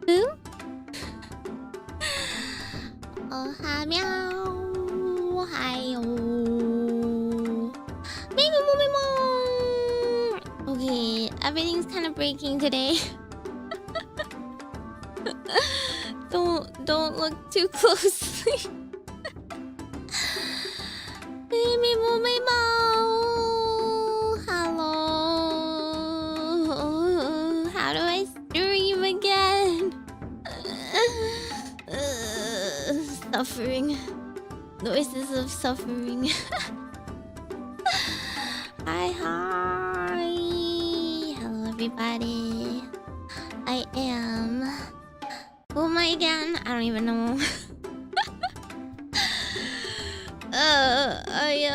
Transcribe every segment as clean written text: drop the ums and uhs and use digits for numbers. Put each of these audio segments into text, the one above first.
Who? Oh, hi, meow. Hi, oh. Meimi-mu-me-mo. Okay, everything's kind of breaking today. Don't look too closely. Meimi-mu-me-mo. Hello. How do I stream again? Suffering. Noises of suffering. Hi. Hello, everybody. I am... Who am I again? I don't even know. I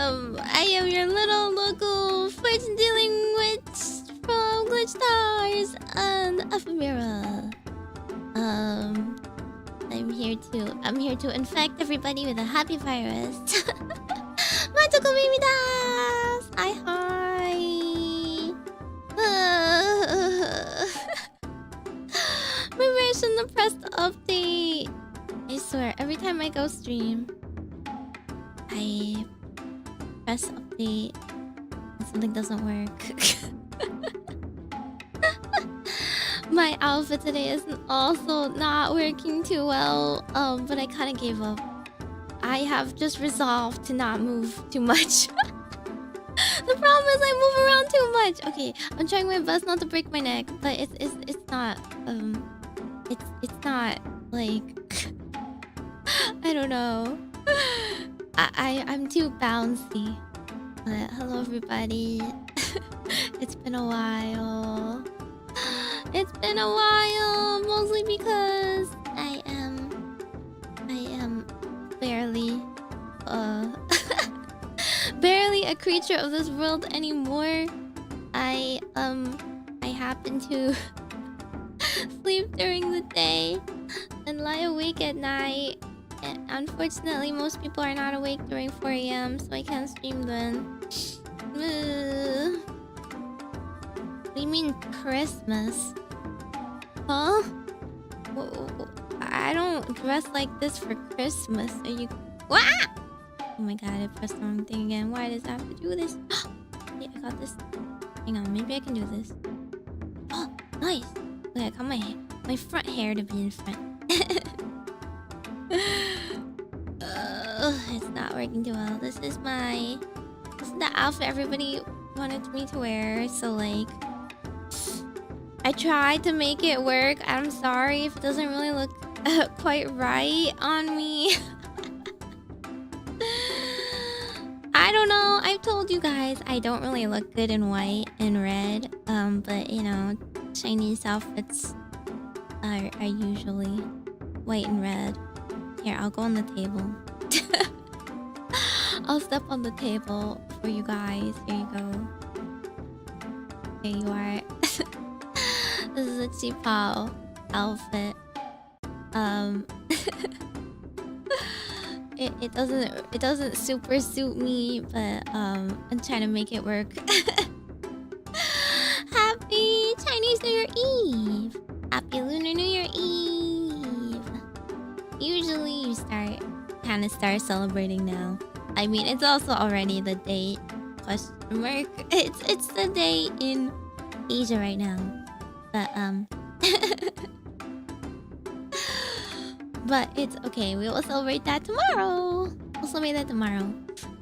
am your little local fortune-dealing witch from GlitchStars and Ephemera. I'm here to infect everybody with a happy virus. Majokko Meimi. Hi. Maybe I shouldn't have pressed update. I swear, every time I go stream, I press update and something doesn't work. My outfit today is also not working too well, but I kind of gave up. I have just resolved to not move too much. The problem is I move around too much. Okay, I'm trying my best not to break my neck, but it's not it's not like I don't know. I'm too bouncy. But hello, everybody. It's been a while. It's been a while, mostly because I am barely barely a creature of this world anymore. I happen to sleep during the day and lie awake at night. And unfortunately, most people are not awake during 4 AM, so I can't stream then. What do you mean Christmas? Huh? I don't dress like this for Christmas. Are you... Wah! Oh my god, I pressed the wrong thing again. Why does I have to do this? Yeah, I got this. Hang on, maybe I can do this. Oh, nice. Okay, I got my front hair to be in front. It's not working too well. This is the outfit everybody wanted me to wear. So like, I tried to make it work. I'm sorry if it doesn't really look quite right on me. I don't know. I've told you guys I don't really look good in white and red. But you know, Chinese outfits are usually white and red. Here, I'll go on the table. I'll step on the table for you guys. Here you go. There you are. This is a Qipao outfit. It doesn't super suit me, but I'm trying to make it work. Happy Chinese New Year Eve! Happy Lunar New Year Eve! Usually you start celebrating now. I mean, it's also already the date. Question mark. It's the day in Asia right now. But but it's okay. We will celebrate that tomorrow. We'll celebrate that tomorrow.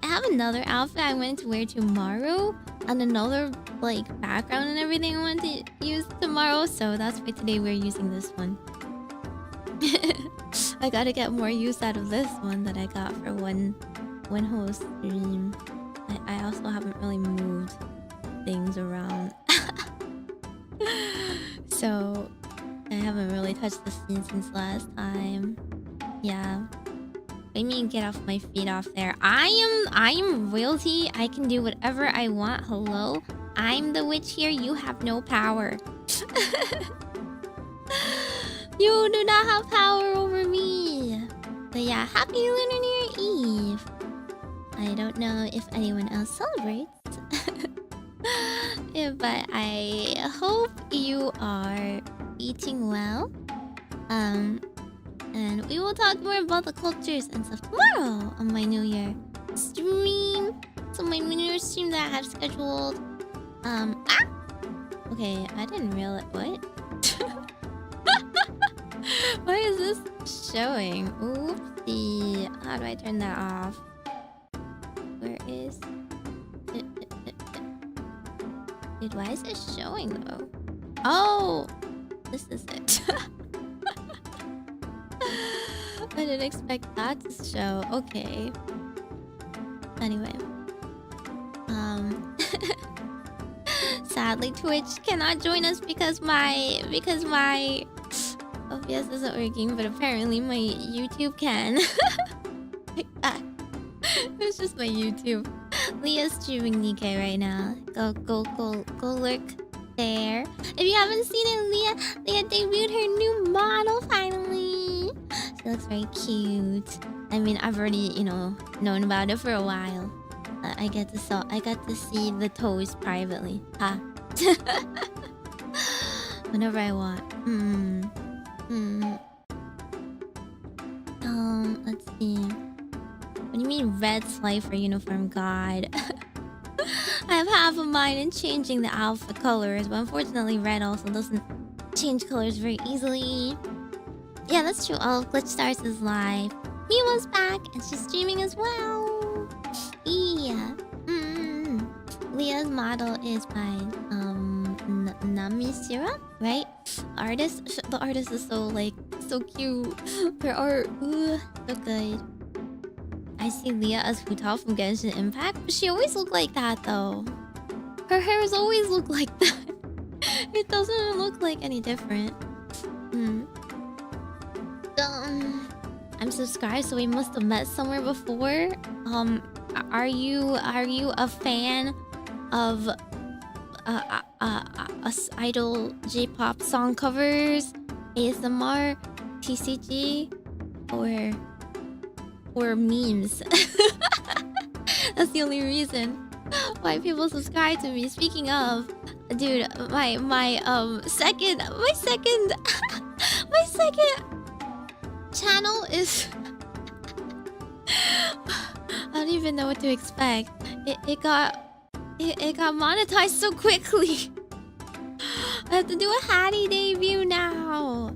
I have another outfit I wanted to wear tomorrow, and another like background and everything I want to use tomorrow. So that's why today we're using this one. I gotta get more use out of this one that I got for one whole stream. I also haven't really moved things around. So I haven't really touched the scene since last time. Yeah. I mean, get off my feet off there. I am royalty. I can do whatever I want. Hello? I'm the witch here. You have no power. You do not have power over me. But yeah, happy Lunar New Year Eve. I don't know if anyone else celebrates. Yeah, but I hope you are eating well And we will talk more about the cultures and stuff tomorrow on my New Year stream. So my New Year stream that I have scheduled. Okay, I didn't realize what. Why is this showing? Oopsie. How do I turn that off? Where is it? Dude, why is it showing though? Oh, this is it. I didn't expect that to show. Okay. Anyway. Sadly, Twitch cannot join us because my OBS isn't working, but apparently my YouTube can. It's just my YouTube. Leah's streaming Nikkei right now. Go lurk there. If you haven't seen it, Leah debuted her new model finally. She looks very cute. I mean, I've already, known about it for a while. I get to see the toes privately. Ha. Whenever I want. Let's see. What do you mean red Slifer uniform? God. I have half a mind in changing the outfit colors, but unfortunately red also doesn't change colors very easily. Yeah, that's true. All of GlitchStars is live. Miwa's back and she's streaming as well. Yeah. Leah's model is by Namisira, right? The artist is so cute. Her art, so good. I see Leah as Huta from Genshin Impact, but she always looked like that though. Her hair has always looked like that. It doesn't look like any different. I'm subscribed, so we must have met somewhere before. Are you a fan of idol J-pop song covers, ASMR, TCG, or memes? That's the only reason why people subscribe to me. Speaking of, dude, my second channel is I don't even know what to expect. It got monetized so quickly. I have to do a Hattie debut now.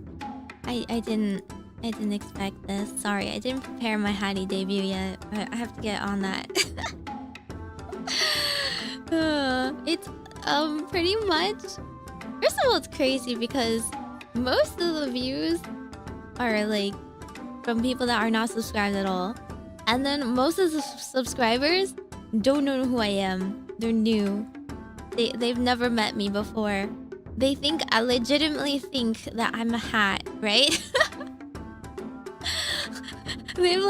I didn't expect this. Sorry, I didn't prepare my Hattie debut yet. I have to get on that. It's pretty much. First of all, it's crazy because most of the views are like from people that are not subscribed at all, and then most of the subscribers don't know who I am. They're new. They've never met me before. I legitimately think that I'm a hat, right? They've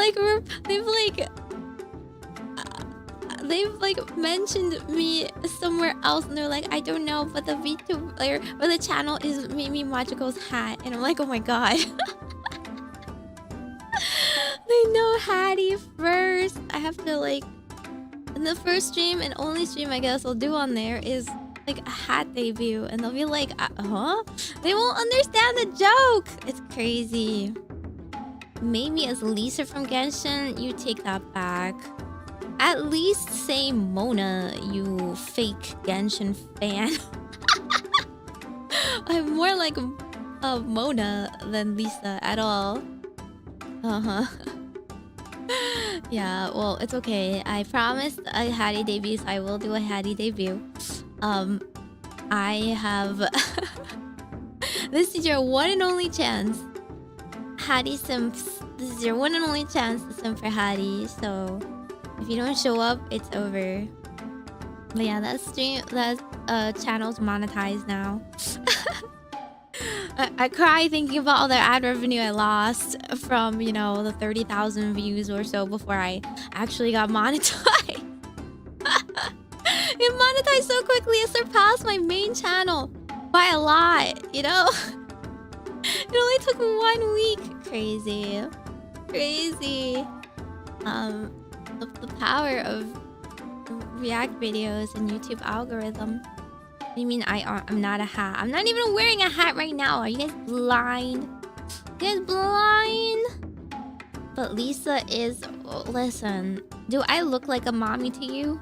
mentioned me somewhere else, and they're like, I don't know, but the vtuber or the channel is Majokko's hat, and I'm like, oh my god. They know Hattie first. I have to in the first stream and only stream I guess I'll do on there is like a hat debut, and they'll be like, huh? They won't understand the joke. It's crazy. Maybe as Lisa from Genshin, you take that back. At least say Mona, you fake Genshin fan. I'm more like Mona than Lisa at all. Yeah, well, it's okay. I promised a Hattie debut, so I will do a Hattie debut. I have... This is your one and only chance. Hattie simps. This is your one and only chance to simp for Hattie, so... If you don't show up, it's over. But yeah, that channel's monetized now. I cry thinking about all the ad revenue I lost from, the 30,000 views or so before I actually got monetized. It monetized so quickly, it surpassed my main channel by a lot, It only took 1 week. Crazy. The power of React videos and YouTube algorithm. What do you mean I'm not a hat? I'm not even wearing a hat right now. Are you guys blind? You guys blind? But Lisa is... Listen, do I look like a mommy to you?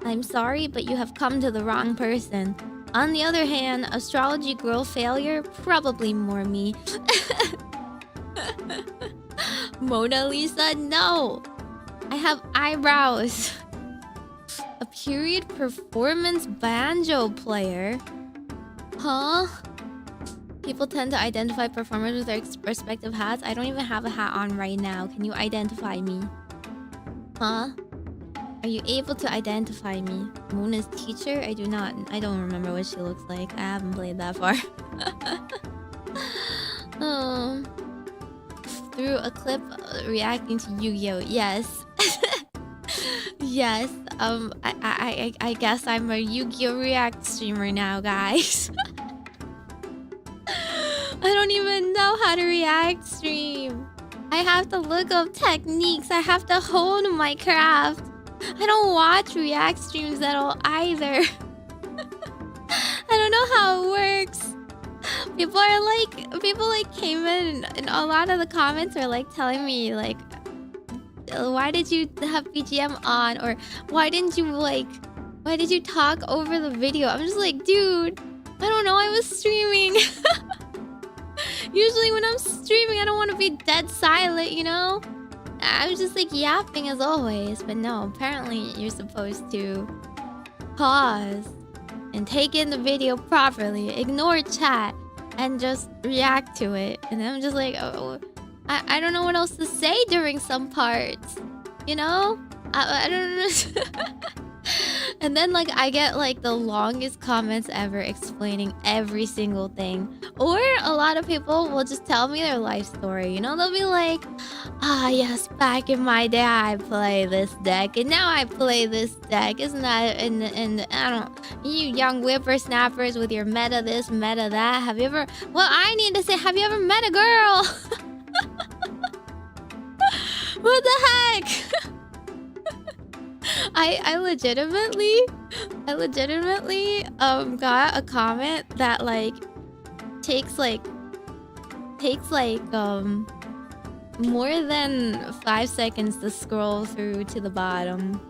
I'm sorry, but you have come to the wrong person. On the other hand, astrology girl failure, probably more me. Mona Lisa, no! I have eyebrows. A period performance banjo player? Huh? People tend to identify performers with their respective hats. I don't even have a hat on right now. Can you identify me? Huh? Are you able to identify me? Mona's teacher? I don't remember what she looks like. I haven't played that far. Oh. Through a clip reacting to Yu-Gi-Oh! Yes. Yes. I guess I'm a Yu-Gi-Oh! React streamer now, guys. I don't even know how to react stream. I have to look up techniques. I have to hone my craft. I don't watch react streams at all either. I don't know how it works. People came in and a lot of the comments are like telling me like, why did you have BGM on, or why did you talk over the video? I'm just like, dude, I don't know, I was streaming. Usually when I'm streaming, I don't want to be dead silent, you know? I was just like yapping as always, but no, apparently you're supposed to pause and take in the video properly, ignore chat, and just react to it. And then I'm just like, oh, I don't know what else to say during some parts, you know? I don't know. And then like I get like the longest comments ever explaining every single thing. Or a lot of people will just tell me their life story, you know? They'll be like, yes, back in my day I play this deck and now I play this deck. Isn't that and I don't, you young whippersnappers with your meta this, meta that. Have you ever, well, I need to say, have you ever met a girl? What the heck? I legitimately got a comment that like takes more than 5 seconds to scroll through to the bottom.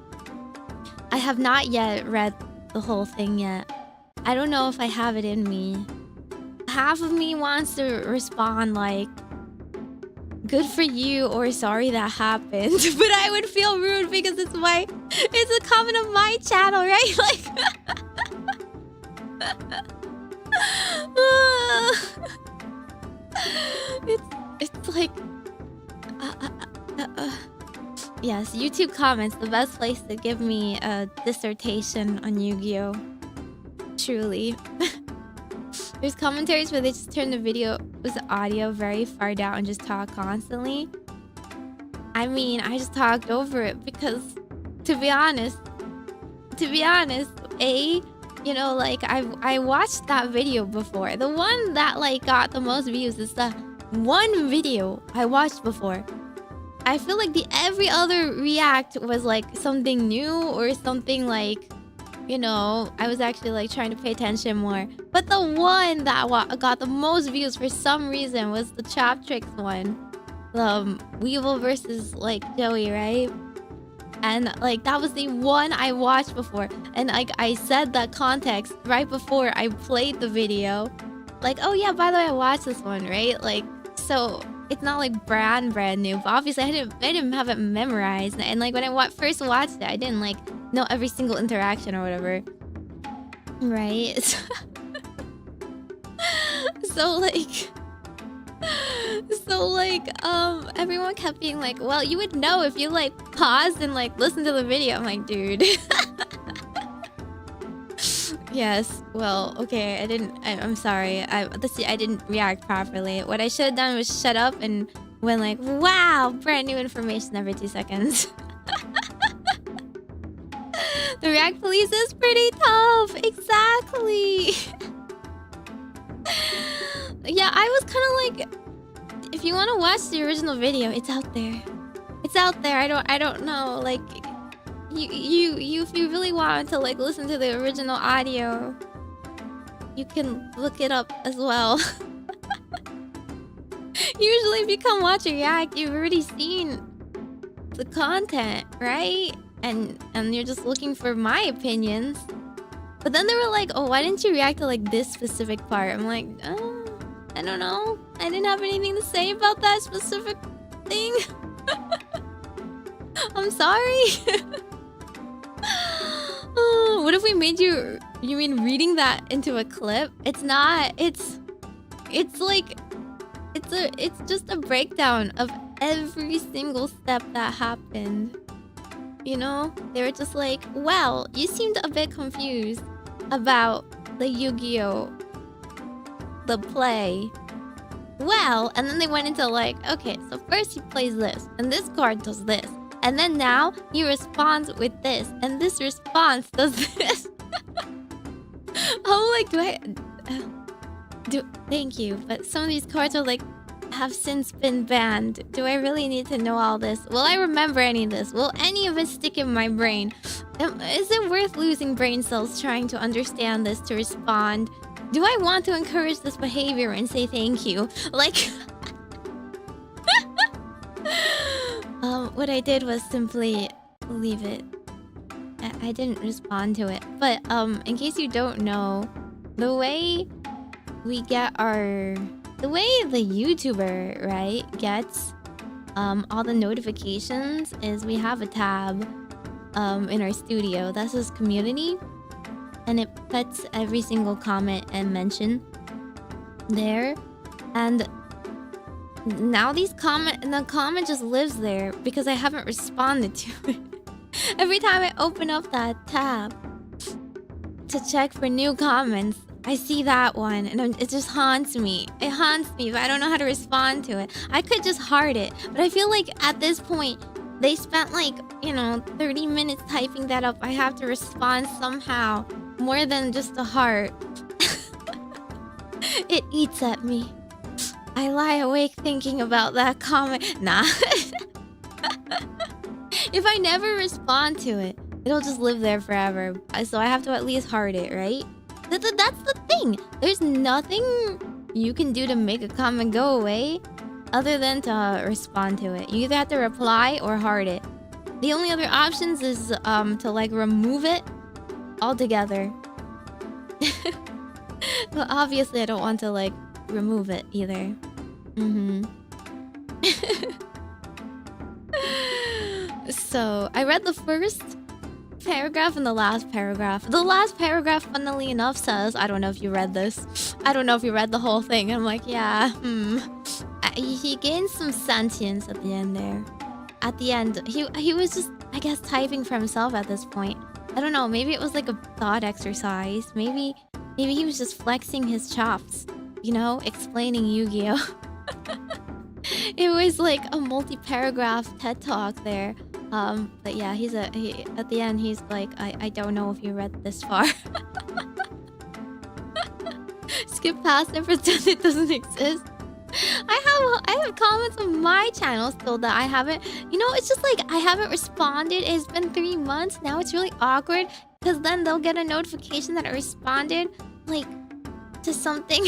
I have not yet read the whole thing yet. I don't know if I have it in me. Half of me wants to respond like, good for you, or sorry that happened. But I would feel rude because it's a comment of my channel, right? Like it's like yes, YouTube comments, the best place to give me a dissertation on Yu-Gi-Oh! Truly. There's commentaries where they just turn the video with the audio very far down and just talk constantly. I mean, I just talked over it because, to be honest, you know, like I watched that video before. The one that like got the most views is the one video I watched before. I feel like every other react was like something new or something like, you know, I was actually like trying to pay attention more. But the one that got the most views for some reason was the Chop Tricks one. The Weevil versus like Joey, right? And like that was the one I watched before. And like I said that context right before I played the video. Like, oh yeah, by the way, I watched this one, right? Like, so it's not like brand new. But obviously I didn't have it memorized. And like when I first watched it, I didn't like know every single interaction or whatever, right? So like everyone kept being like, well, you would know if you like paused and like listened to the video. I'm like, dude. Yes, well, okay, I'm sorry, I didn't react properly. What I should have done was shut up and went like, wow, brand new information every 2 seconds. The React Police is pretty tough. Exactly. Yeah, I was kind of like, if you want to watch the original video, it's out there. It's out there. I don't know. Like, you if you really want to like listen to the original audio, you can look it up as well. Usually if you come watch a react, you've already seen the content, right? And you're just looking for my opinions. But then they were like, oh, why didn't you react to like this specific part? I'm like, I don't know. I didn't have anything to say about that specific thing. I'm sorry. What if we made you mean reading that into a clip? It's not. It's like it's just a breakdown of every single step that happened. You know? They were just like, well, you seemed a bit confused about the Yu-Gi-Oh! The play. Well, and then they went into like, okay, so first he plays this, and this card does this. And then now he responds with this, and this response does this. I'm like, thank you, but some of these cards are like, have since been banned. Do I really need to know all this? Will I remember any of this? Will any of it stick in my brain? Is it worth losing brain cells trying to understand this to respond? Do I want to encourage this behavior and say thank you? Like... what I did was simply leave it. I didn't respond to it. But in case you don't know, the way we get our... The way the YouTuber, right, gets all the notifications is we have a tab in our studio that says community, and it puts every single comment and mention there. And now the comment just lives there because I haven't responded to it. Every time I open up that tab to check for new comments, I see that one and it just haunts me. It haunts me, but I don't know how to respond to it. I could just heart it, but I feel like at this point, they spent like, 30 minutes typing that up. I have to respond somehow, more than just a heart. It eats at me. I lie awake thinking about that comment. Nah. If I never respond to it, it'll just live there forever. So I have to at least heart it, right? That's the thing. There's nothing you can do to make a comment go away other than to respond to it. You either have to reply or heart it. The only other options is to like remove it altogether. But obviously I don't want to like remove it either. So I read the first paragraph and the last paragraph. The last paragraph, funnily enough, says, I don't know if you read this. I don't know if you read the whole thing. I'm like, yeah, He gained some sentience at the end there. At the end, he was just, I guess, typing for himself at this point. I don't know, maybe it was like a thought exercise. Maybe he was just flexing his chops, explaining Yu-Gi-Oh! It was like a multi-paragraph TED Talk there. But yeah, at the end, he's like, I don't know if you read this far. Skip past it, pretend it doesn't exist. I have comments on my channel still that I haven't... it's just like, I haven't responded. It's been 3 months. Now it's really awkward, because then they'll get a notification that I responded, like, to something.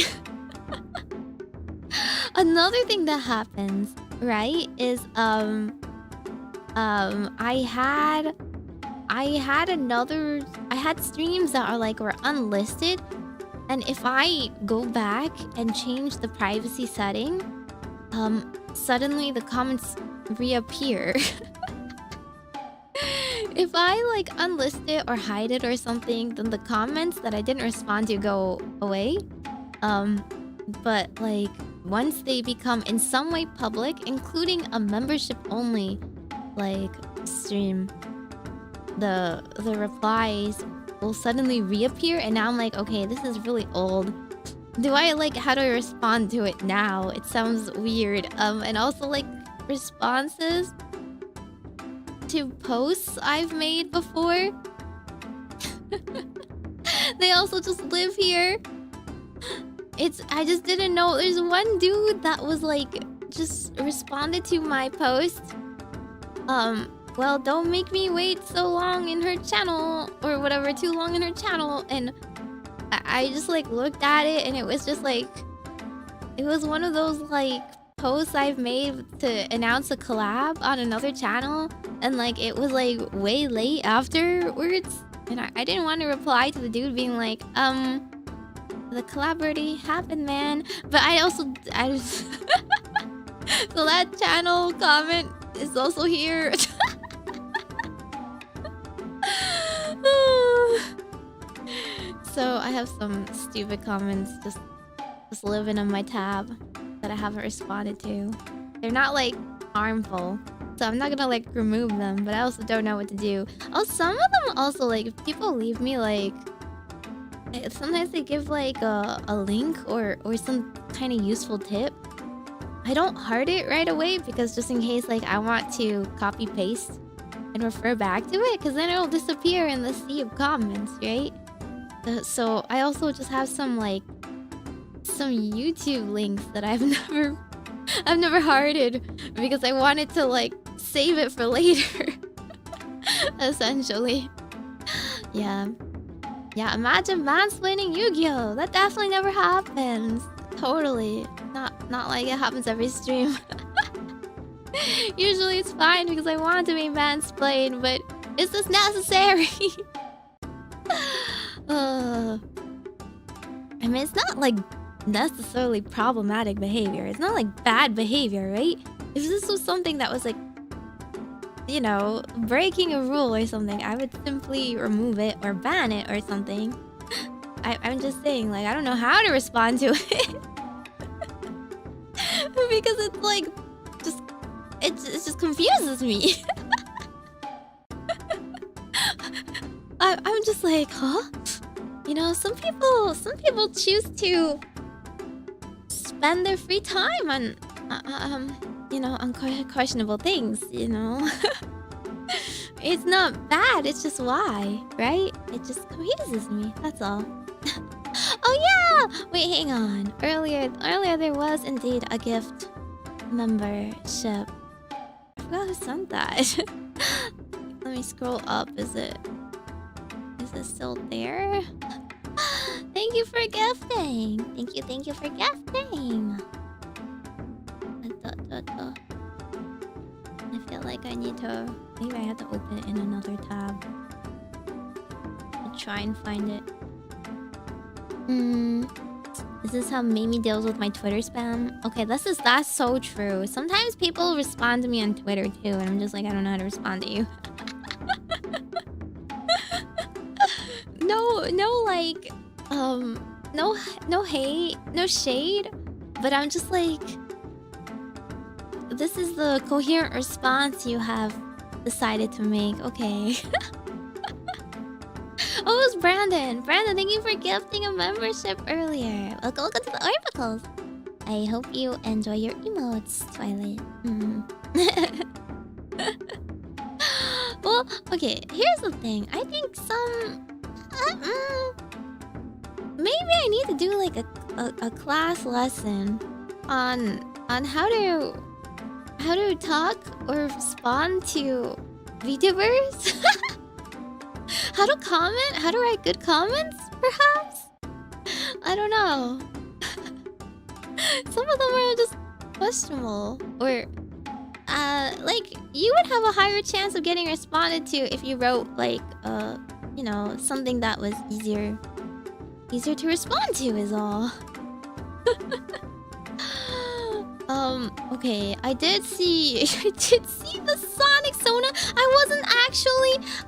Another thing that happens, right, is, I had streams that were unlisted, and if I go back and change the privacy setting, suddenly the comments reappear. If I unlist it or hide it or something, then the comments that I didn't respond to go away. But once they become in some way public, including a membership only stream, the replies will suddenly reappear, and now I'm like, okay, this is really old. How do I respond to it now? It sounds weird. And also responses to posts I've made before. They also just live here. I just didn't know. There's one dude that was just responded to my post. Well, don't make me wait so long in her channel, or whatever, too long in her channel. And I just looked at it, and it was just it was one of those posts I've made to announce a collab on another channel, and like it was like way late afterwards, and I didn't want to reply to the dude being like, the collab already happened, man. But I just so that channel comment is also here. So I have some stupid comments just living on my tab that I haven't responded to. They're not like harmful, so I'm not gonna like remove them, but I also don't know what to do. Oh, some of them also, like, if people leave me like, sometimes they give like a link or some kind of useful tip. I don't heart it right away because just in case like I want to copy paste and refer back to it, because then it'll disappear in the sea of comments, right? So I also just have some like some YouTube links that I've never hearted because I wanted to like save it for later. Essentially. Yeah, imagine mansplaining Yu-Gi-Oh! That definitely never happens. Totally. Not like it happens every stream. Usually it's fine because I want to be mansplained, but is this necessary? I mean, it's not like necessarily problematic behavior. It's not like bad behavior, right? If this was something that was like, you know, breaking a rule or something, I would simply remove it or ban it or something. I'm just saying, like, I don't know how to respond to it. Because it's like, it just confuses me. I'm just like, huh? You know, some people choose to spend their free time on, you know, on questionable things, you know? It's not bad, it's just why, right? It just confuses me, that's all. Oh yeah! Wait, hang on. Earlier there was indeed a gift membership. I forgot who sent that. Let me scroll up. Is it still there? Thank you for gifting. Thank you for gifting. I feel like I need to... Maybe I have to open it in another tab. I'll try and find it. Is this how Meimi deals with my Twitter spam? Okay, that's so true. Sometimes people respond to me on Twitter too, and I'm just like, I don't know how to respond to you. No, like, no hate, no shade, but I'm just like, this is the coherent response you have decided to make. Okay. Oh, it was Brandon. Brandon, thank you for gifting a membership earlier. Welcome to the Orbacles. I hope you enjoy your emotes, Twilight. Well, okay, here's the thing. I think some... maybe I need to do like a class lesson on how to talk or respond to VTubers. How to comment? How to write good comments, perhaps? I don't know. Some of them are just questionable. Or, like, you would have a higher chance of getting responded to if you wrote, like, you know, something that was easier to respond to is all. Okay, I did see the Sonic Sona. That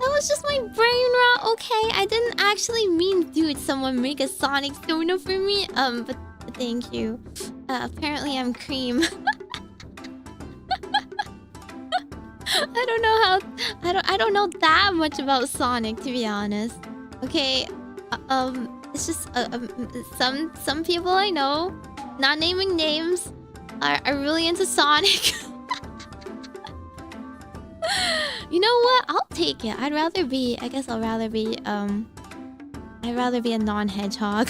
was just my brain rot, okay? I didn't actually mean, dude, someone make a Sonic Sona for me. But thank you. Apparently I'm cream. I don't know that much about Sonic, to be honest. Okay, it's just some people I know, not naming names, are really into Sonic. You know what? I'll take it. I'd rather be a non-hedgehog.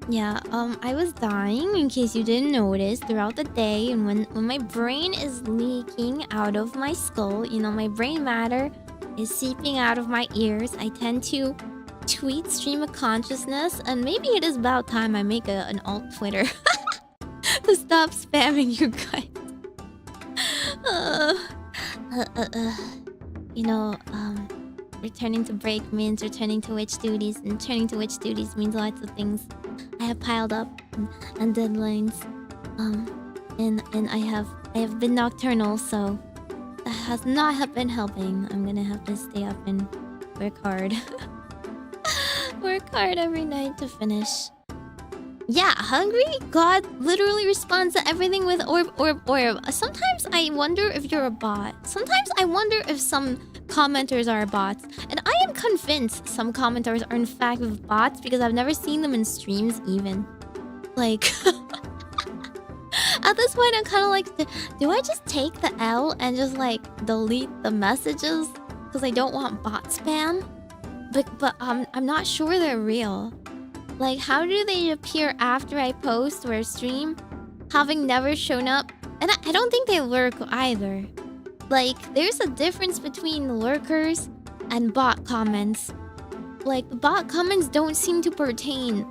Yeah, I was dying, in case you didn't notice, throughout the day, and when my brain is leaking out of my skull, you know, my brain matter is seeping out of my ears, I tend to tweet stream of consciousness, and maybe it is about time I make an alt Twitter to stop spamming you guys. You know, returning to break means returning to witch duties, and returning to witch duties means lots of things I have piled up and deadlines. And I have been nocturnal, so that has not been helping. I'm gonna have to stay up and work hard. Work hard every night to finish. Yeah, hungry? God literally responds to everything with orb. Sometimes I wonder if you're a bot. Sometimes I wonder if some commenters are bots. And I am convinced some commenters are in fact bots because I've never seen them in streams even. Like... At this point, I'm kind of like, do I just take the L and just like delete the messages? Because I don't want bot spam. But I'm not sure they're real. Like, how do they appear after I post or stream, having never shown up? And I don't think they lurk either. Like, there's a difference between lurkers and bot comments. Like, the bot comments don't seem to pertain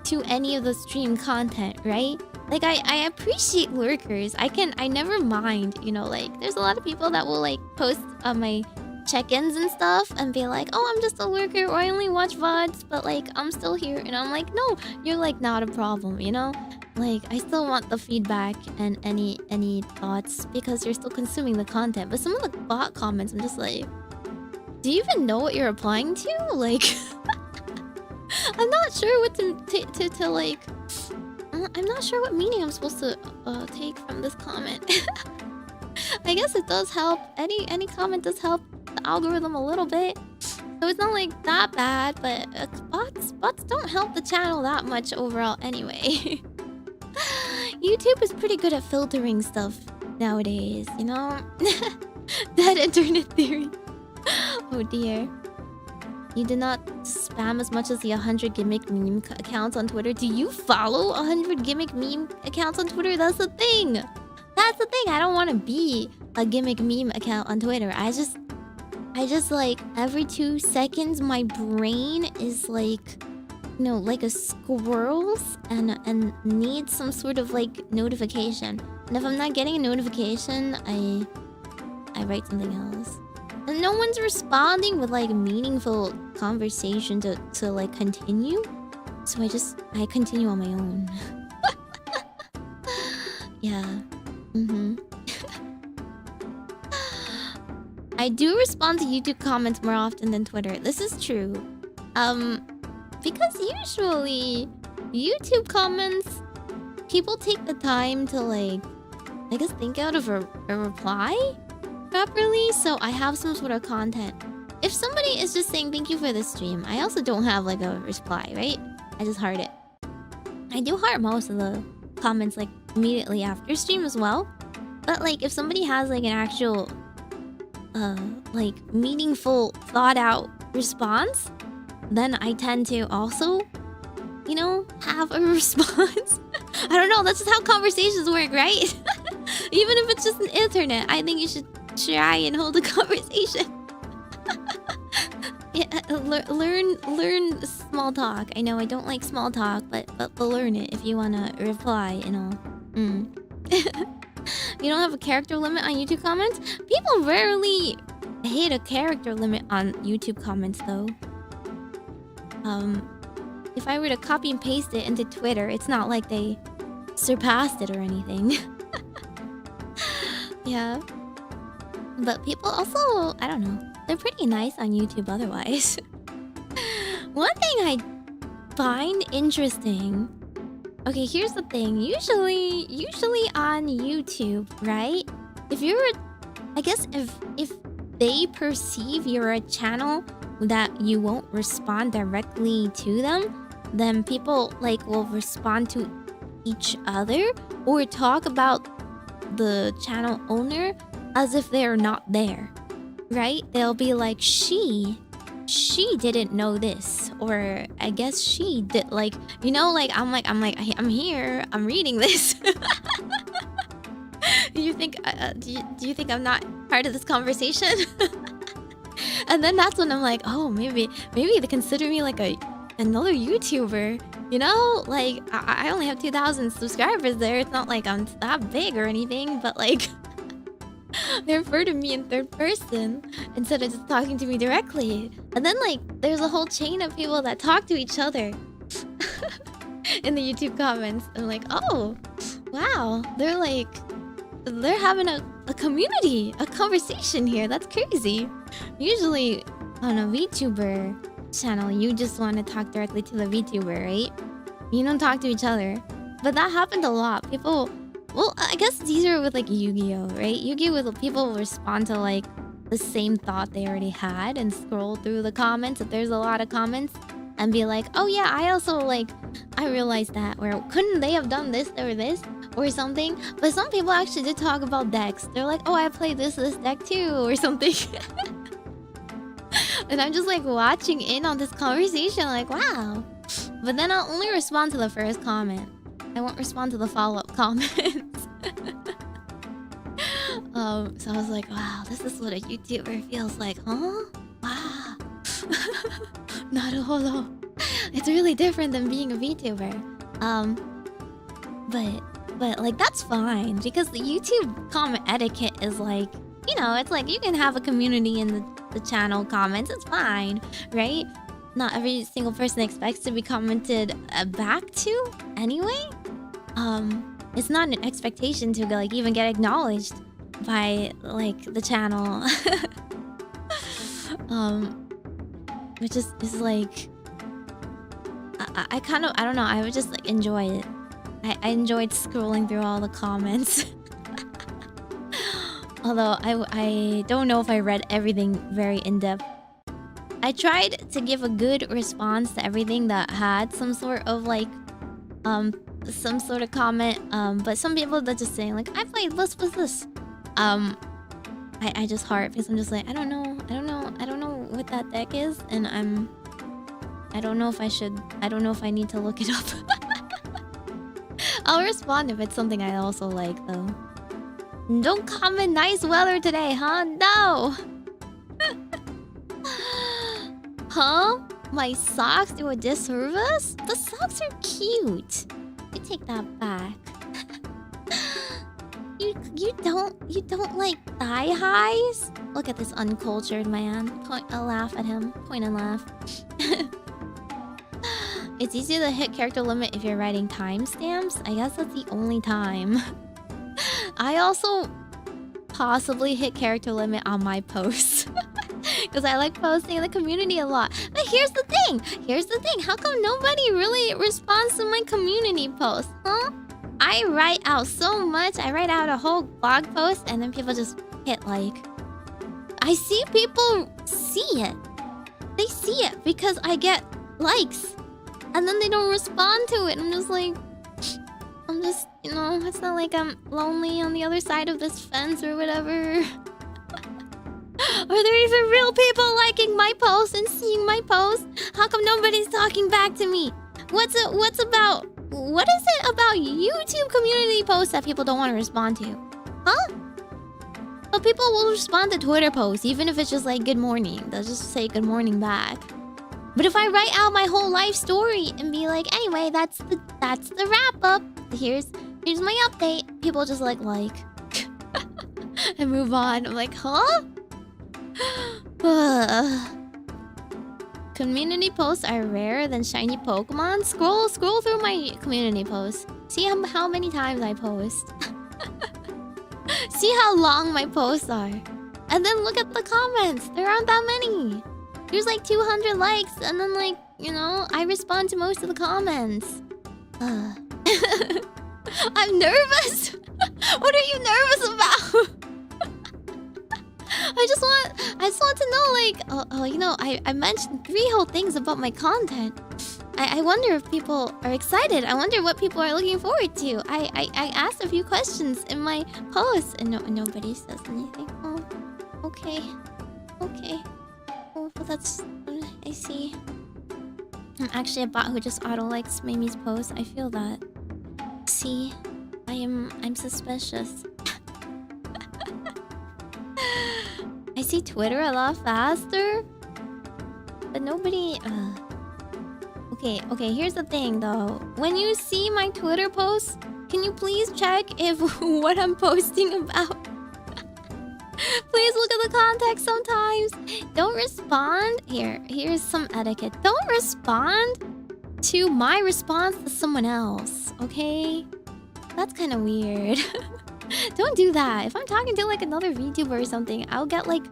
to any of the stream content, right? Like, I appreciate lurkers. I never mind, you know, like, there's a lot of people that will, like, post on my check-ins and stuff and be like, oh, I'm just a lurker, or I only watch VODs, but, like, I'm still here. And I'm like, no, you're, like, not a problem, you know? Like, I still want the feedback and any thoughts because you're still consuming the content. But some of the bot comments, I'm just like, do you even know what you're applying to? Like, I'm not sure what to like... I'm not sure what meaning I'm supposed to take from this comment. I guess it does help. Any comment does help the algorithm a little bit. So it's not like that bad, but bots don't help the channel that much overall anyway. YouTube is pretty good at filtering stuff nowadays, you know? Dead internet theory. Oh dear. You did not spam as much as the 100 gimmick meme accounts on Twitter. Do you follow 100 gimmick meme accounts on Twitter? That's the thing. That's the thing. I don't want to be a gimmick meme account on Twitter. I just like every 2 seconds my brain is like, you know, like a squirrel's and needs some sort of like notification. And if I'm not getting a notification, I write something else. And no one's responding with like meaningful conversation to like continue. So I continue on my own. Yeah. I do respond to YouTube comments more often than Twitter. This is true. Because usually YouTube comments, people take the time to like, I guess, think out of a reply properly, so I have some sort of content. If somebody is just saying thank you for the stream, I also don't have like a reply, right? I just heart it. I do heart most of the comments like immediately after stream as well. But like if somebody has like an actual like meaningful thought out response, then I tend to also, you know, have a response. I don't know, that's just how conversations work, right? Even if it's just an internet, I think you should try and hold a conversation. Yeah, learn small talk. I know I don't like small talk, but learn it if you wanna reply, you know. You don't have a character limit on YouTube comments? People rarely hit a character limit on YouTube comments though. If I were to copy and paste it into Twitter, it's not like they surpassed it or anything. Yeah. But people also, I don't know, they're pretty nice on YouTube otherwise. One thing I find interesting... Okay, here's the thing. Usually on YouTube, right? If you're... I guess if they perceive you're a channel that you won't respond directly to them, then people like will respond to each other or talk about the channel owner as if they're not there, right? They'll be like, she didn't know this, or I guess she did, like, you know, like I'm here, I'm reading this. Do you think I'm not part of this conversation? And then that's when I'm like, oh, maybe they consider me like another YouTuber. You know, like I only have 2,000 subscribers there. It's not like I'm that big or anything, but like they refer to me in third person instead of just talking to me directly. And then like there's a whole chain of people that talk to each other in the YouTube comments. I'm like, oh, wow, they're having a community, a conversation here. That's crazy. Usually on a VTuber channel, you just want to talk directly to the VTuber, right? You don't talk to each other. But that happened a lot. People, well, I guess it's easier with like Yu-Gi-Oh, right? Yu-Gi-Oh, people will respond to like the same thought they already had and scroll through the comments if there's a lot of comments and be like, oh yeah, I also like, I realized that, or couldn't they have done this or this or something? But some people actually did talk about decks. They're like, oh, I played this deck too or something. And I'm just like watching in on this conversation like, wow. But then I'll only respond to the first comment. I won't respond to the follow-up comments. So I was like, wow, this is what a YouTuber feels like, huh? Wow. Naruhodo. It's really different than being a VTuber. But like that's fine because the YouTube comment etiquette is like, you know, it's like you can have a community in the channel comments. It's fine, right? Not every single person expects to be commented back to anyway. It's not an expectation to like even get acknowledged by like the channel. Which is like I kind of, I don't know, I would just like enjoy it. I enjoyed scrolling through all the comments. Although I don't know if I read everything very in-depth. I tried to give a good response to everything that had some sort of like some sort of comment, but some people that just saying like, I played this. I just heart because I'm just like, I don't know what that deck is, and I don't know if I need to look it up. I'll respond if it's something I also like though. Don't comment nice weather today, huh? No. Huh? My socks do a disservice? The socks are cute. You take that back. You don't like thigh highs? Look at this uncultured man. I'll laugh at him. Point and laugh. It's easy to hit character limit if you're writing timestamps. I guess that's the only time. I also possibly hit character limit on my posts. Because I like posting in the community a lot. But here's the thing. How come nobody really responds to my community posts, huh? I write out so much. I write out a whole blog post and then people just hit like. I see people see it. They see it because I get likes. And then they don't respond to it. I'm just, you know, it's not like I'm lonely on the other side of this fence or whatever. Are there even real people liking my posts and seeing my posts? How come nobody's talking back to me? What is it about YouTube community posts that people don't want to respond to? Huh? But people will respond to Twitter posts, even if it's just like good morning. They'll just say good morning back. But if I write out my whole life story and be like, anyway, that's the wrap up. Here's my update. People just like and move on. I'm like, huh? Community posts are rarer than shiny Pokemon. Scroll through my community posts. See how many times I post. See how long my posts are. And then look at the comments. There aren't that many. There's like 200 likes, and then like, you know, I respond to most of the comments. I'm nervous. What are you nervous about? I just want to know, like, you know, I mentioned 3 whole things about my content. I wonder if people are excited. I wonder what people are looking forward to. I asked a few questions in my posts, and nobody says anything. Oh, okay. Oh, well, that's... I see. I'm actually a bot who just auto-likes Meimi's post. I feel that. See? I'm suspicious. I see Twitter a lot faster. But nobody... Okay, here's the thing though. When you see my Twitter posts, can you please check if what I'm posting about? Please look at the context sometimes. Don't respond. Here's some etiquette. Don't respond to my response to someone else, okay? That's kind of weird. Don't do that. If I'm talking to like another VTuber or something, I'll get like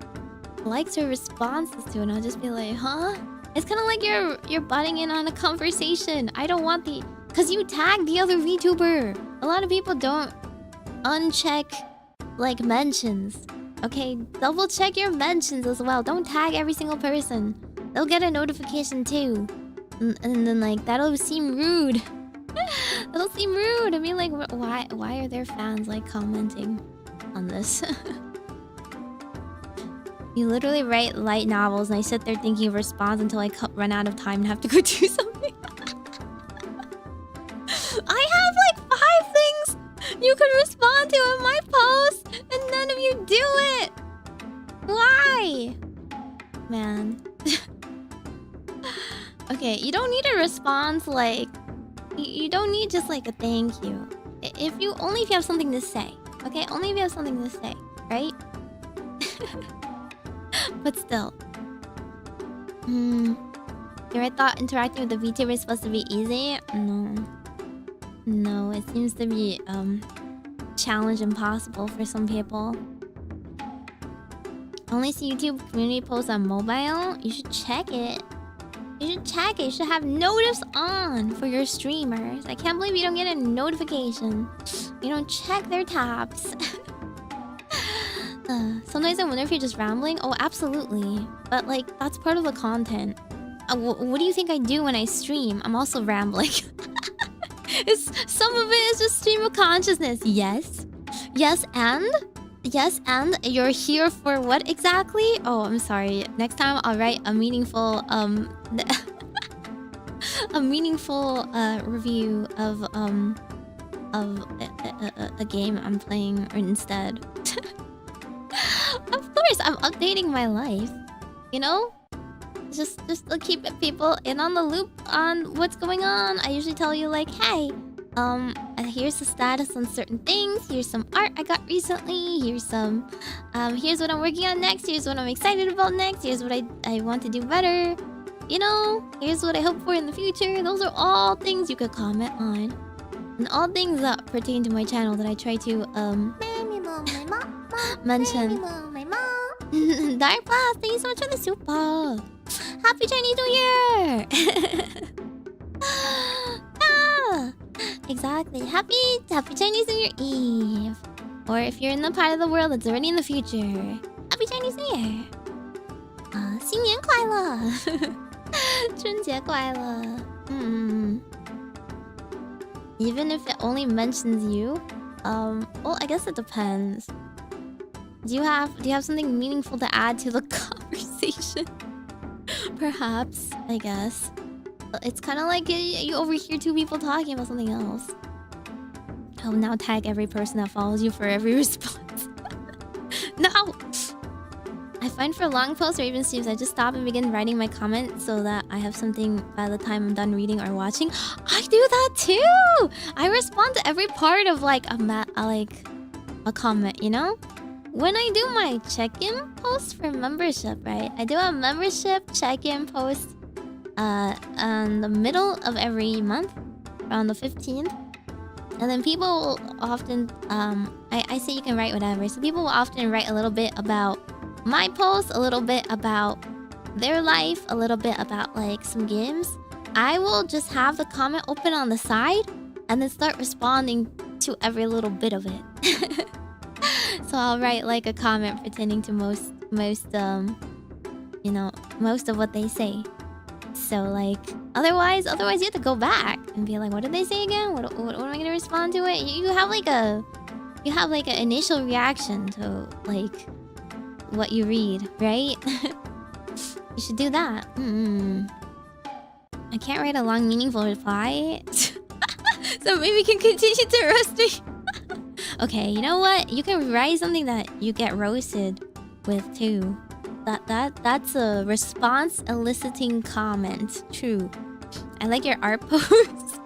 likes or responses to it and I'll just be like, huh? It's kind of like you're butting in on a conversation. I don't want the... Because you tag the other VTuber. A lot of people don't uncheck like mentions. Okay, double check your mentions as well. Don't tag every single person. They'll get a notification too. And then like that'll seem rude. That'll seem rude. I mean like why are there fans like commenting on this? You literally write light novels and I sit there thinking of response until I run out of time and have to go do something. I have like 5 things you could respond to in my post and none of you do it. Why? Man. Okay, you don't need a response like... You don't need just like a thank you. Only if you have something to say. Okay? Only if you have something to say. Right? But still. I thought interacting with the VTuber is supposed to be easy. No, it seems to be challenge impossible for some people. Only see YouTube community posts on mobile? You should check it. You should have notifs on for your streamers. I can't believe you don't get a notification. You don't check their tabs. Sometimes I wonder if you're just rambling. Oh, absolutely. But like, that's part of the content. What do you think I do when I stream? I'm also rambling. Some of it is just stream of consciousness. Yes, and you're here for what exactly? Oh, I'm sorry. Next time I'll write a meaningful review of a game I'm playing instead. Of course, I'm updating my life. You know? Just to keep people in on the loop on what's going on. I usually tell you like, hey, here's the status on certain things. Here's some art I got recently. Here's here's what I'm working on next. Here's what I'm excited about next. Here's what I want to do better. You know, here's what I hope for in the future. Those are all things you could comment on. And all things that pertain to my channel that I try to, mention. Dark Blast, thank you so much for the super. Happy Chinese New Year! Ah, exactly. Happy Chinese New Year Eve. Or if you're in the part of the world that's already in the future, Happy Chinese New Year. 新年快乐. 春节快乐. Even if it only mentions you, well, I guess it depends. Do you have something meaningful to add to the conversation? Perhaps, I guess. It's kind of like you overhear 2 people talking about something else. I'll now tag every person that follows you for every response. No! I find for long posts or even streams, I just stop and begin writing my comment so that I have something by the time I'm done reading or watching. I do that too! I respond to every part of like a comment, you know? When I do my check-in post for membership, right? I do a membership check-in post on the middle of every month, around the 15th. And then people will often, I say you can write whatever. So people will often write a little bit about my post, a little bit about their life, a little bit about like some games. I will just have the comment open on the side and then start responding to every little bit of it. So I'll write like a comment pertaining to most you know, most of what they say. So like otherwise you have to go back and be like, what did they say again? What am I gonna respond to it? You have like an initial reaction to like what you read, right? You should do that. I can't write a long meaningful reply. So maybe you can continue to roast me. Okay, you know what? You can write something that you get roasted with too. That's a response eliciting comment. True. I like your art pose.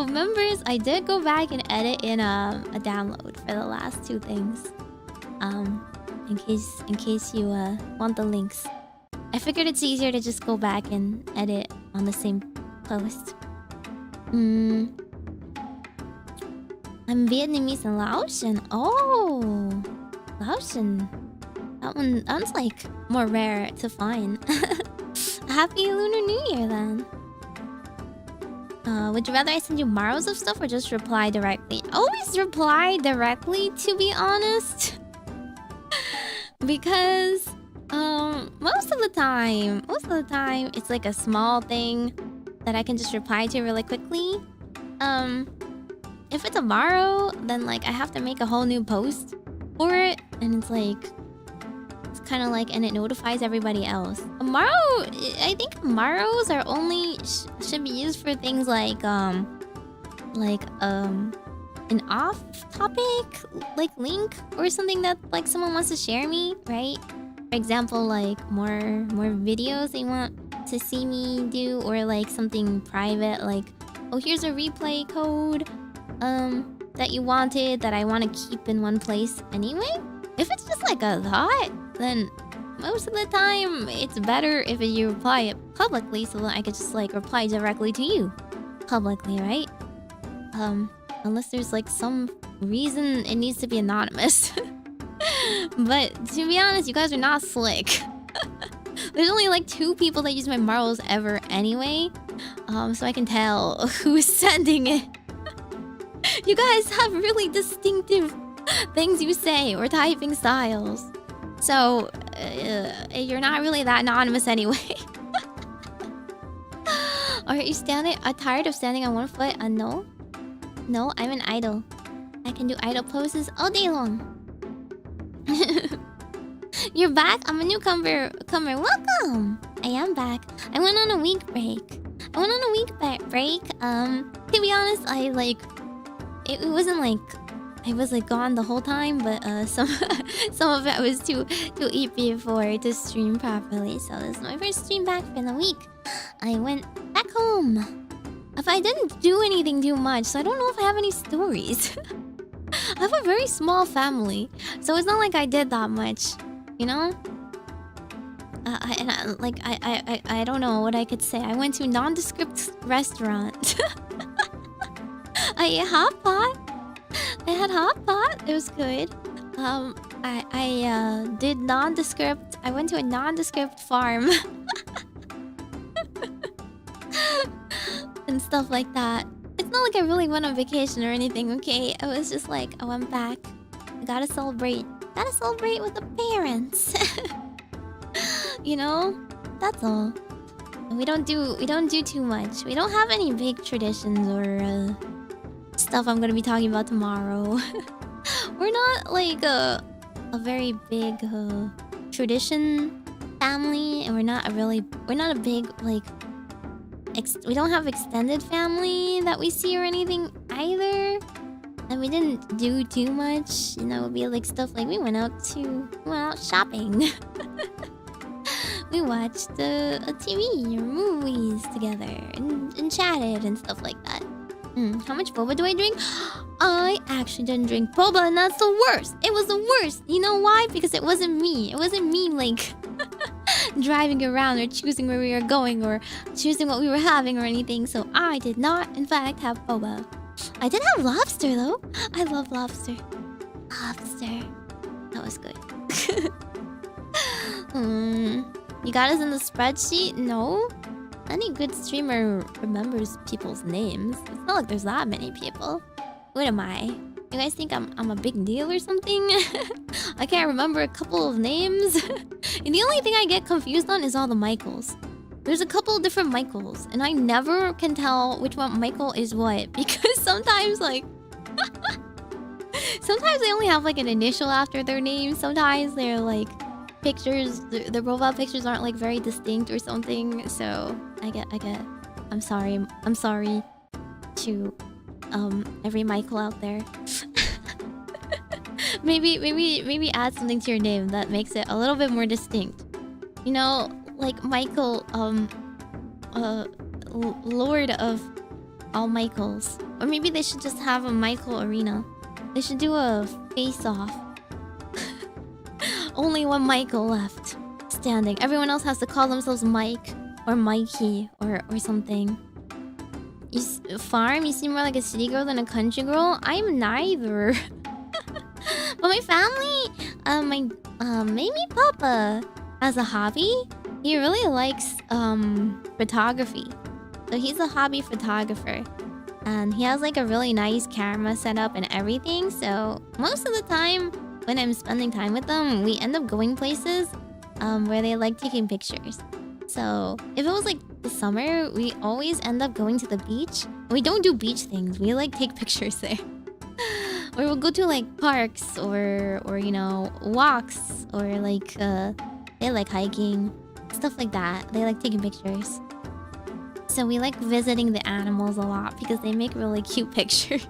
Members, I did go back and edit in a download for the last two things. In case you want the links. I figured it's easier to just go back and edit on the same post. I'm Vietnamese and Laotian. Oh, Laotian. That's like more rare to find. Happy Lunar New Year then. Would you rather I send you marrows of stuff or just reply directly? Always reply directly, to be honest. Because most of the time it's like a small thing that I can just reply to really quickly. If it's a marrow, then like I have to make a whole new post for it, and it's like kind of like, and it notifies everybody else. A marrow, I think marrows are only should be used for things like an off-topic like link or something that like someone wants to share me, right? For example, like more videos they want to see me do, or like something private, like, oh, here's a replay code that you wanted that I want to keep in one place anyway. If it's just like a thought, then most of the time it's better if you reply it publicly, so that I could just like reply directly to you publicly, right? Unless there's like some reason it needs to be anonymous. But to be honest, you guys are not slick. There's only like 2 people that use my marbles ever anyway, so I can tell who's sending it. You guys have really distinctive things you say or typing styles, so you're not really that anonymous anyway. Are you tired of standing on one foot? No, I'm an idol. I can do idol poses all day long. You're back? I'm a newcomer. Welcome. I am back. I went on a week break. To be honest, it wasn't like I was like gone the whole time, but some of it was too eepy to stream properly. So this is my first stream back for the week. I went back home. If I didn't do anything too much, so I don't know if I have any stories. I have a very small family, so it's not like I did that much, you know. I don't know what I could say. I went to a nondescript restaurant. I ate hot pot. I had hot pot. It was good. I did nondescript. I went to a nondescript farm. And stuff like that. It's not like I really went on vacation or anything, okay? It was just like I went back. I gotta celebrate. Gotta celebrate with the parents. You know? That's all. And we don't do too much. We don't have any big traditions or stuff I'm gonna be talking about tomorrow. We're not like a very big tradition family, and we're not a big like we don't have extended family that we see or anything either. And we didn't do too much, you know. It'd be like stuff like we went out shopping. We watched a TV or movies together and chatted and stuff like that. How much boba do I drink? I actually didn't drink boba, and that's the worst. It was the worst. You know why? Because it wasn't me. It wasn't me like driving around or choosing where we were going or choosing what we were having or anything. So I did not, in fact, have boba. I did have lobster though. I love lobster. Lobster. That was good. You got us in the spreadsheet? No? Any good streamer remembers people's names. It's not like there's that many people. What am I? You guys think I'm a big deal or something? I can't remember a couple of names. And the only thing I get confused on is all the Michaels. There's a couple of different Michaels, and I never can tell which one Michael is what, because sometimes like sometimes they only have like an initial after their name. Sometimes they're like pictures, the profile pictures aren't like very distinct or something. So I get I'm sorry to every Michael out there. maybe add something to your name that makes it a little bit more distinct. You know, like Michael, Lord of all Michaels. Or maybe they should just have a Michael arena. They should do a face-off. Only one Michael left standing. Everyone else has to call themselves Mike or Mikey or something. Farm, you seem more like a city girl than a country girl. I'm neither. But my family, my Meimi Papa has a hobby. He really likes photography. So he's a hobby photographer. And he has like a really nice camera setup and everything. So most of the time when I'm spending time with them, we end up going places where they like taking pictures. So if it was like the summer, we always end up going to the beach. We don't do beach things. We like take pictures there. Or we'll go to like parks or you know, walks or like they like hiking, stuff like that. They like taking pictures. So we like visiting the animals a lot because they make really cute pictures.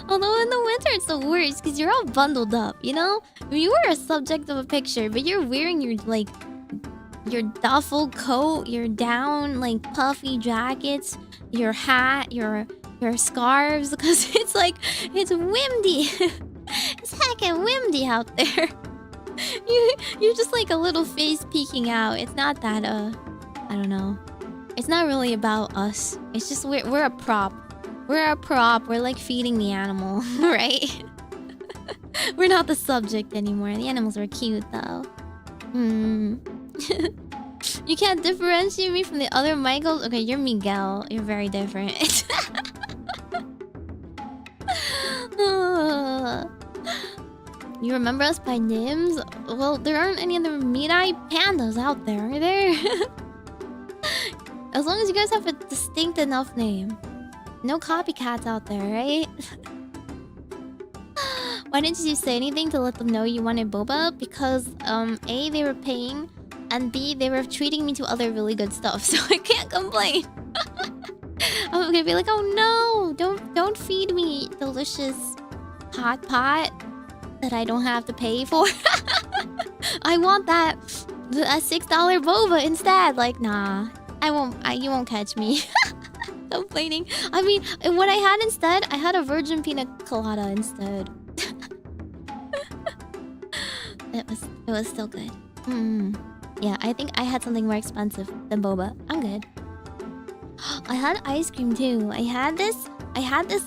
Although in the winter it's the worst because you're all bundled up, you know? You are a subject of a picture, but you're wearing your like your duffel coat, your down like puffy jackets, your hat, your scarves, because it's like it's windy. It's heckin' windy out there. You're just like a little face peeking out. It's not that I don't know. It's not really about us. It's just we're a prop. We're a prop. We're like feeding the animal, right? We're not the subject anymore. The animals were cute though. You can't differentiate me from the other Michaels. Okay, you're Miguel. You're very different. You remember us by names? Well, there aren't any other meat-eye pandas out there, are there? As long as you guys have a distinct enough name. No copycats out there, right? Why didn't you say anything to let them know you wanted boba? Because, A, they were paying, and B, they were treating me to other really good stuff, so I can't complain. I'm gonna be like, oh no, don't feed me delicious hot pot that I don't have to pay for. I want that $6 boba instead. Like, nah, you won't catch me complaining. I mean, what I had instead, I had a virgin pina colada instead. It was still good. Yeah, I think I had something more expensive than boba. I'm good. I had ice cream too. I had this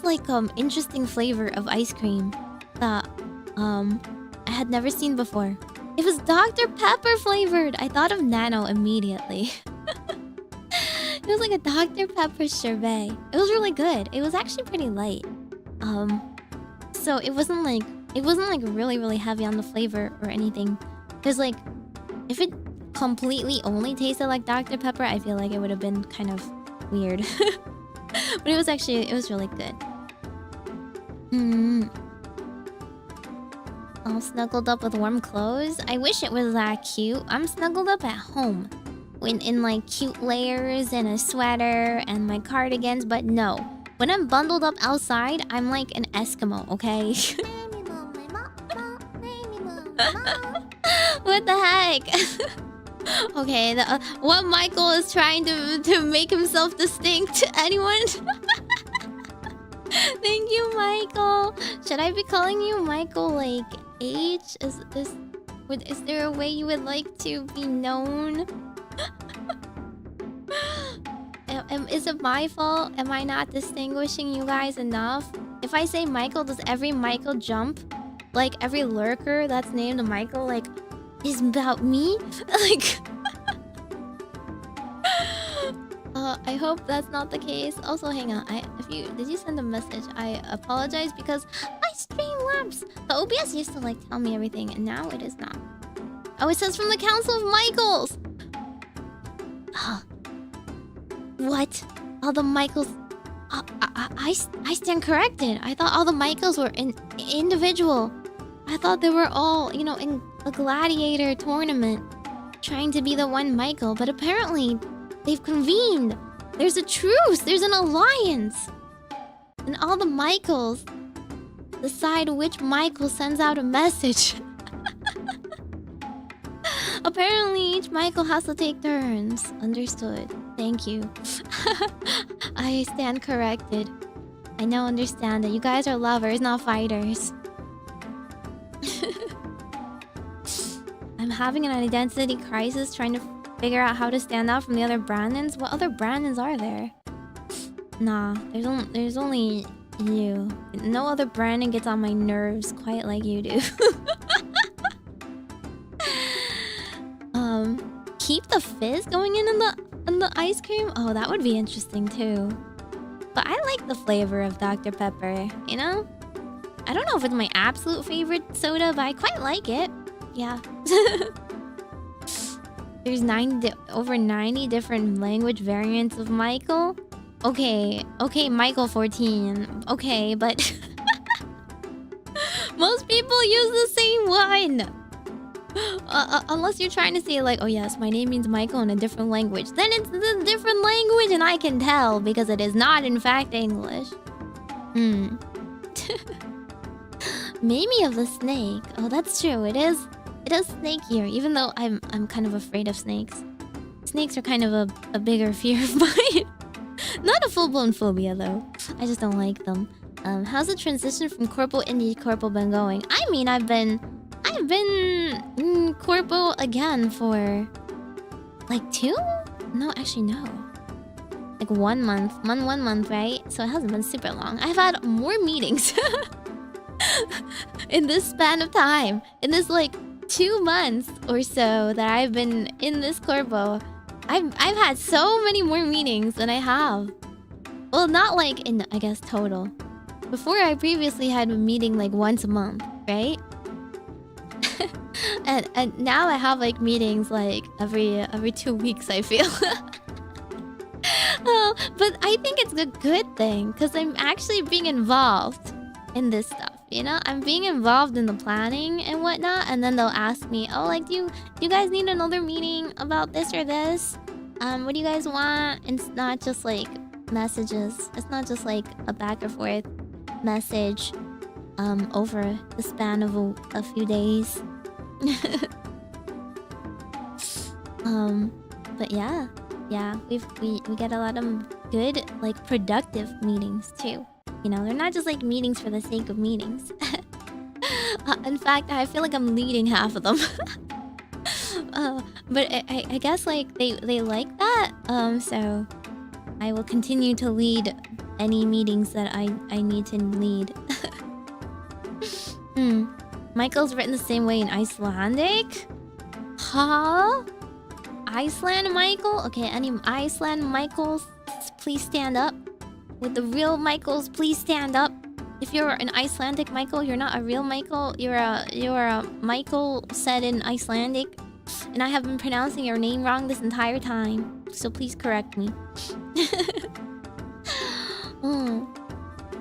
like interesting flavor of ice cream that I had never seen before. It was Dr. Pepper flavored. I thought of Nano immediately. It was like a Dr. Pepper sherbet. It was really good. It was actually pretty light. So it wasn't like really heavy on the flavor or anything. Cause like if it completely only tasted like Dr. Pepper, I feel like it would have been kind of weird. But it was really good. All snuggled up with warm clothes. I wish it was that cute. I'm snuggled up at home. In like cute layers and a sweater and my cardigans, but no. When I'm bundled up outside, I'm like an Eskimo, okay? What the heck? Okay, what Michael is trying to make himself distinct? Anyone? Thank you, Michael. Should I be calling you Michael like H? Is there a way you would like to be known? Is it my fault? Am I not distinguishing you guys enough? If I say Michael, does every Michael jump? Like every lurker that's named Michael, like, is about me? Like, I hope that's not the case. Also, hang on. Did you send a message? I apologize because my Streamlabs. The OBS used to like tell me everything, and now it is not. Oh, it says from the Council of Michaels. What? All the Michaels... I stand corrected. I thought all the Michaels were individual. I thought they were all, you know, in a gladiator tournament trying to be the one Michael. But apparently, they've convened. There's a truce. There's an alliance. And all the Michaels decide which Michael sends out a message. Apparently, each Michael has to take turns. Understood. Thank you. I stand corrected. I now understand that you guys are lovers, not fighters. I'm having an identity crisis trying to figure out how to stand out from the other Brandons. What other Brandons are there? Nah, there's only you. No other Brandon gets on my nerves quite like you do. Keep the fizz going in the ice cream? Oh, that would be interesting too. But I like the flavor of Dr. Pepper, you know? I don't know if it's my absolute favorite soda, but I quite like it. Yeah. There's over 90 different language variants of Michael. Okay, Michael 14. Okay, but most people use the same one. Unless you're trying to say like, oh yes, my name means Michael in a different language. Then it's a different language and I can tell because it is not in fact English. Meimi of the snake. Oh, that's true. It is snakier, even though I'm kind of afraid of snakes. Snakes are kind of a bigger fear of mine. Not a full-blown phobia though. I just don't like them. How's the transition from corpo into corpo been going? I mean, I've been corpo again for like 2? No, actually no. Like 1 month. 1 month, right? So it hasn't been super long. I've had more meetings in this span of time. In this like 2 months or so that I've been in this corpo. I've had so many more meetings than I have. Well, not like in, I guess, total. Before, I previously had a meeting like once a month, right? and now I have like meetings like every 2 weeks, I feel. But I think it's a good thing because I'm actually being involved in this stuff. You know, I'm being involved in the planning and whatnot, and then they'll ask me, "Oh, like, do you guys need another meeting about this or this? What do you guys want?" And it's not just like messages. It's not just like a back and forth message, over the span of a few days. But yeah, we get a lot of good, like, productive meetings too. You know, they're not just like meetings for the sake of meetings. In fact, I feel like I'm leading half of them. But I guess like they like that. So I will continue to lead any meetings that I need to lead. Michael's written the same way in Icelandic? Huh? Iceland Michael? Okay, any Iceland Michaels, please stand up. With the real Michaels, please stand up. If you're an Icelandic Michael, you're not a real Michael. You're a Michael said in Icelandic. And I have been pronouncing your name wrong this entire time. So please correct me.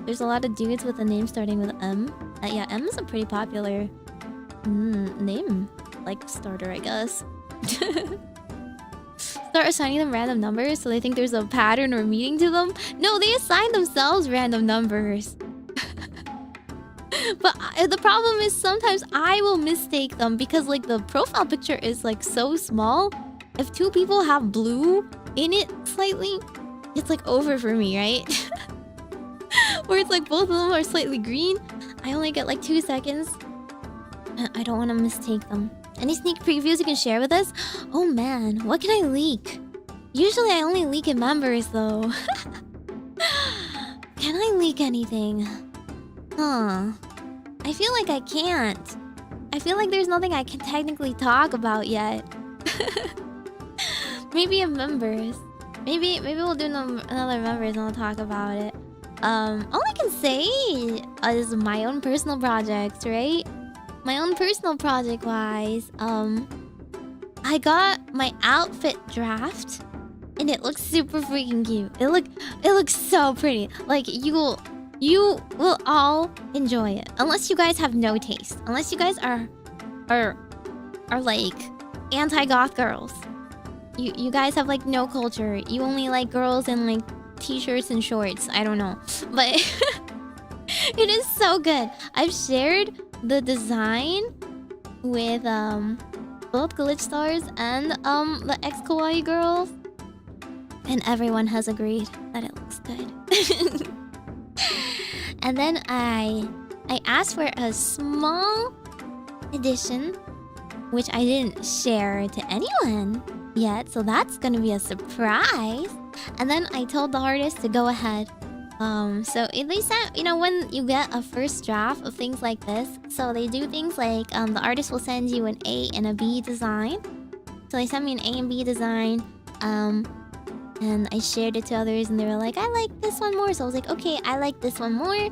There's a lot of dudes with a name starting with M. Yeah, M is a pretty popular name. Like, starter, I guess. Start assigning them random numbers so they think there's a pattern or meaning to them. No, they assign themselves random numbers. But the problem is sometimes I will mistake them because like the profile picture is like so small. If 2 people have blue in it slightly, it's like over for me, right? Or it's like both of them are slightly green. I only get like 2 seconds. I don't want to mistake them. Any sneak previews you can share with us? Oh man, what can I leak? Usually I only leak in members though. Can I leak anything? Huh. I feel like I can't. I feel like there's nothing I can technically talk about yet. Maybe in members. Maybe we'll do another members and I'll talk about it. All I can say is my own personal projects, right? My own personal project wise, I got my outfit draft and it looks super freaking cute. It looks so pretty. Like you will all enjoy it. Unless you guys have no taste. Unless you guys are like anti-goth girls. You guys have like no culture. You only like girls in like t-shirts and shorts. I don't know. But It is so good. I've shared the design with both GlitchStars and the ex kawaii girls, and everyone has agreed that it looks good. And then I asked for a small edition, which I didn't share to anyone yet, so that's gonna be a surprise. And then I told the artist to go ahead. So they sent, you know, when you get a first draft of things like this, so they do things like the artist will send you an A and a B design. So they sent me an A and B design, and I shared it to others, and they were like, I like this one more. So I was like, okay, I like this one more.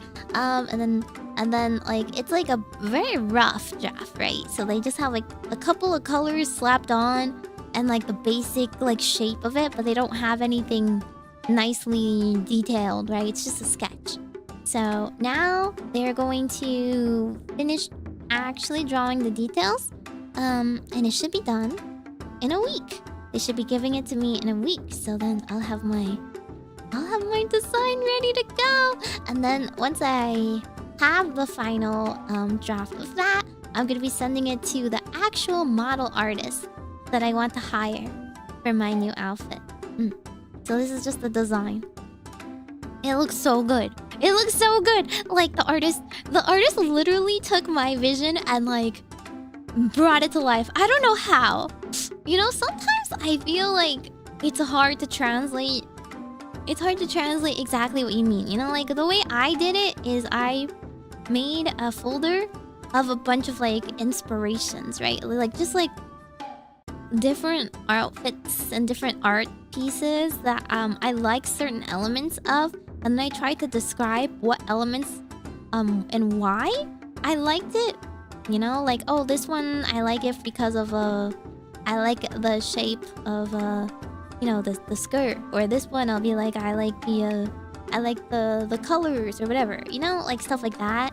And then like it's like a very rough draft, right? So they just have like a couple of colors slapped on and like the basic like shape of it, but they don't have anything nicely detailed, right? It's just a sketch. So now they're going to finish actually drawing the details, and it should be done in a week. They should be giving it to me in a week, so then I'll have my design ready to go. And then once I have the final draft of that, I'm gonna be sending it to the actual model artist that I want to hire for my new outfit. So this is just the design. It looks so good. It looks so good. Like the artist literally took my vision and like brought it to life. I don't know how. You know, sometimes I feel like it's hard to translate. It's hard to translate exactly what you mean. You know, like the way I did it is I made a folder of a bunch of like inspirations, right? Like just like different outfits and different art pieces that I like certain elements of, and then I tried to describe what elements and why I liked it. You know, like, oh, this one I like it because of I like the shape of you know, the skirt, or this one I'll be like I like the colors or whatever, you know, like stuff like that.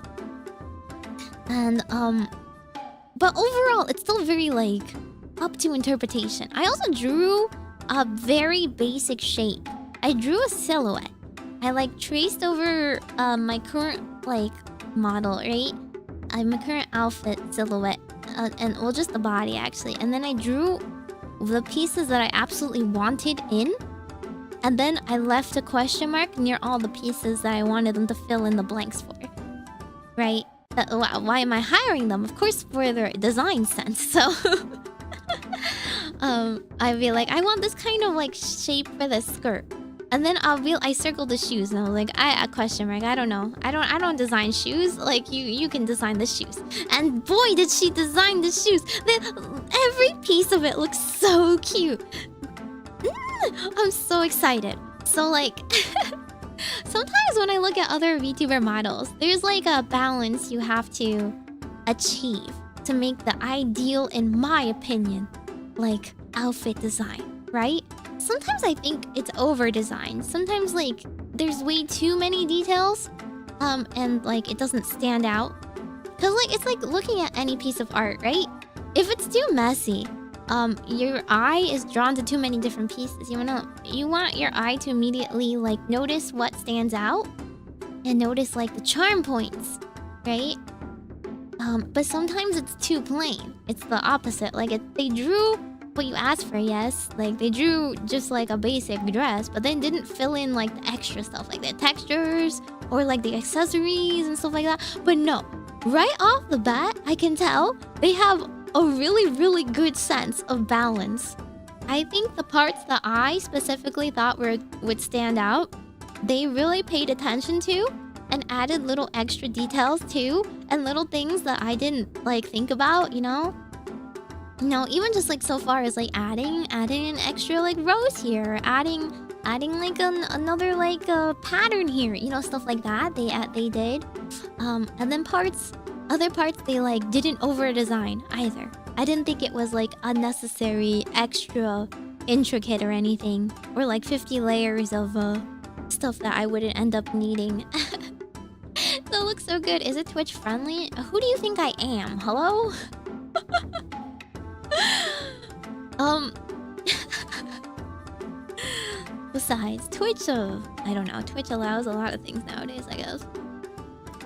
And but overall it's still very like up to interpretation. I also drew a very basic shape. I drew a silhouette. I like traced over my current like model, right? My current outfit silhouette, and well, just the body actually. And then I drew the pieces that I absolutely wanted in, and then I left a question mark near all the pieces that I wanted them to fill in the blanks for, right? Why am I hiring them? Of course, for their design sense. So I'd be like, I want this kind of like shape for the skirt, and then I circled the shoes, and I was like, a question mark. I don't know. I don't design shoes. Like you can design the shoes. And boy, did she design the shoes! Every piece of it looks so cute. I'm so excited. So like, sometimes when I look at other VTuber models, there's like a balance you have to achieve to make the ideal, in my opinion, like outfit design, right? Sometimes I think it's over-designed. Sometimes like there's way too many details, and like it doesn't stand out. Cause like it's like looking at any piece of art, right? If it's too messy, your eye is drawn to too many different pieces. You want your eye to immediately like notice what stands out and notice like the charm points, right? But sometimes it's too plain. It's the opposite. Like they drew what you asked for, yes. Like they drew just like a basic dress, but then didn't fill in like the extra stuff, like the textures or like the accessories and stuff like that. But no, right off the bat, I can tell they have a really, really good sense of balance. I think the parts that I specifically thought would stand out, they really paid attention to and added little extra details too, and little things that I didn't like think about, you know? No, even just like so far as like adding an extra like rose here, adding like another like pattern here, you know, stuff like that. They did, and then other parts they like didn't over design either. I didn't think it was like unnecessary, extra intricate or anything, or like 50 layers of stuff that I wouldn't end up needing. So it looks so good. Is it Twitch friendly? Who do you think I am? Hello? Besides, Twitch, I don't know. Twitch allows a lot of things nowadays, I guess.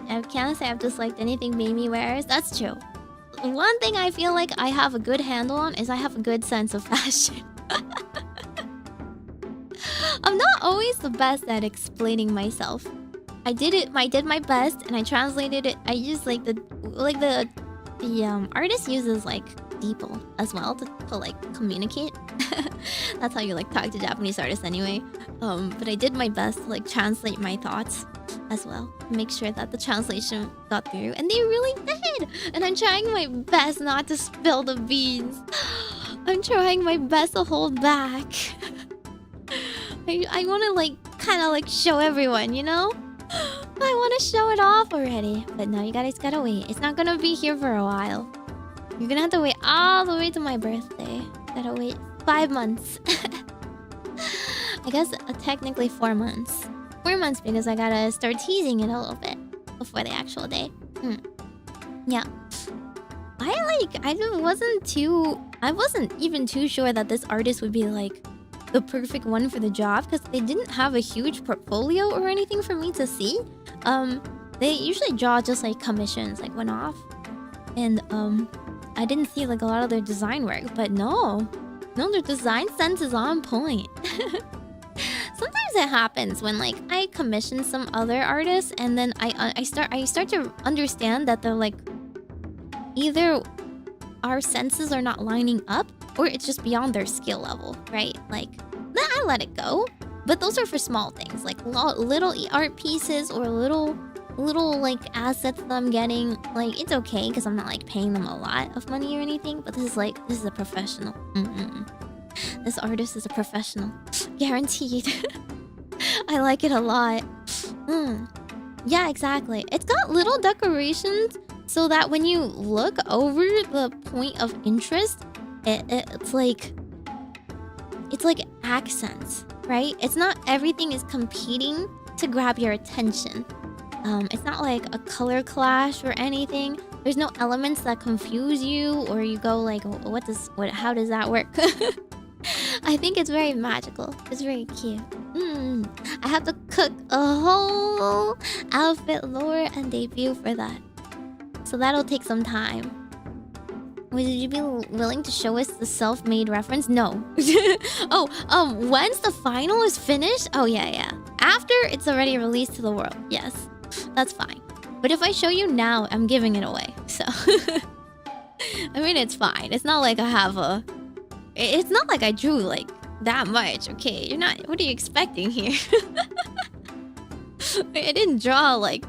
I can't say I've disliked anything Meimi wears. That's true. One thing I feel like I have a good handle on is I have a good sense of fashion. I'm not always the best at explaining myself. I did my best, and I translated it. I used like the artist uses like people as well to like communicate. That's how you like talk to Japanese artists anyway. But I did my best to like translate my thoughts as well, make sure that the translation got through, and they really did. And I'm trying my best not to spill the beans. I'm trying my best to hold back. I want to like kind of like show everyone, you know? I want to show it off already, but no, you guys gotta wait. It's not gonna be here for a while. You're gonna have to wait all the way to my birthday. Gotta wait 5 months. I guess technically 4 months. 4 months because I gotta start teasing it a little bit before the actual day. Yeah. I wasn't even too sure that this artist would be like the perfect one for the job, because they didn't have a huge portfolio or anything for me to see. They usually draw just like commissions, like one off. And I didn't see like a lot of their design work, but no, their design sense is on point. Sometimes it happens when like I commission some other artists, and then I start to understand that they're like either our senses are not lining up, or it's just beyond their skill level, right? Like, I let it go. But those are for small things, like little art pieces or little like assets that I'm getting. Like, it's okay because I'm not like paying them a lot of money or anything. But this is a professional. This artist is a professional, guaranteed. I like it a lot. Yeah, exactly. It's got little decorations so that when you look over the point of interest, it's like accents, right? It's not everything is competing to grab your attention. It's not like a color clash or anything. There's no elements that confuse you or you go like, how does that work? I think it's very magical. It's very cute. I have to cook a whole outfit lore and debut for that. So that'll take some time. Would you be willing to show us the self-made reference? No. Once the final is finished? Oh, yeah. After it's already released to the world. Yes, that's fine. But if I show you now, I'm giving it away. So, I mean, it's fine. It's not like I have a... It's not like I drew, like, that much, okay? You're not... What are you expecting here? I didn't draw, like,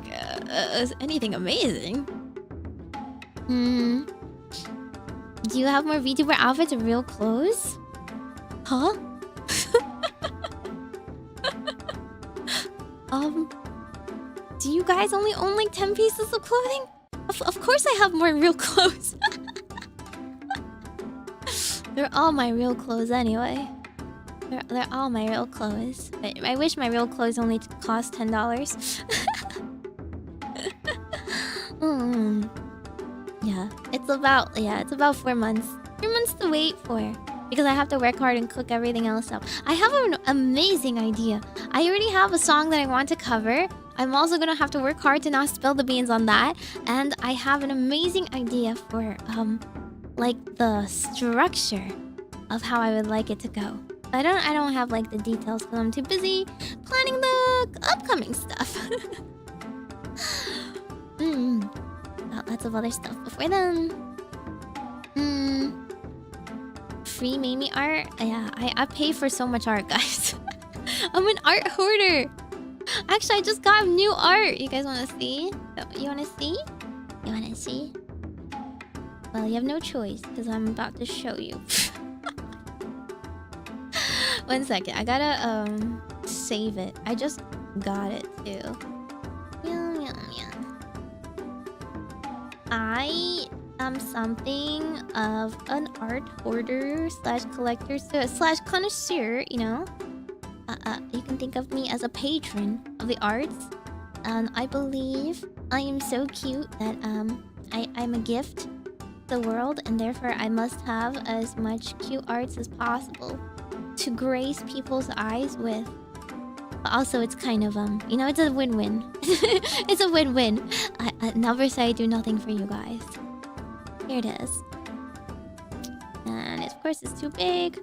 anything amazing. Do you have more VTuber outfits or real clothes? Huh? Do you guys only own like 10 pieces of clothing? Of course I have more real clothes. They're all my real clothes anyway. They're all my real clothes. I wish my real clothes only cost $10. Yeah, it's about 4 months. 3 months to wait for. Because I have to work hard and cook everything else up. I have an amazing idea. I already have a song that I want to cover. I'm also gonna have to work hard to not spill the beans on that. And I have an amazing idea for, like, the structure of how I would like it to go. I don't have, like, the details because I'm too busy planning the upcoming stuff. Lots of other stuff before then. Free Meimi art? Yeah, I pay for so much art, guys. I'm an art hoarder. Actually, I just got new art. You guys want to see? You want to see? You want to see? Well, you have no choice because I'm about to show you. 1 second. I gotta save it. I just got it too. I am something of an art hoarder slash collector slash connoisseur, you know. You can think of me as a patron of the arts. And I believe I am so cute that I'm a gift to the world, and therefore I must have as much cute arts as possible to grace people's eyes with But also, it's kind of you know, it's a win-win. It's a win-win. I never say I do nothing for you guys. Here it is. And of course, it's too big.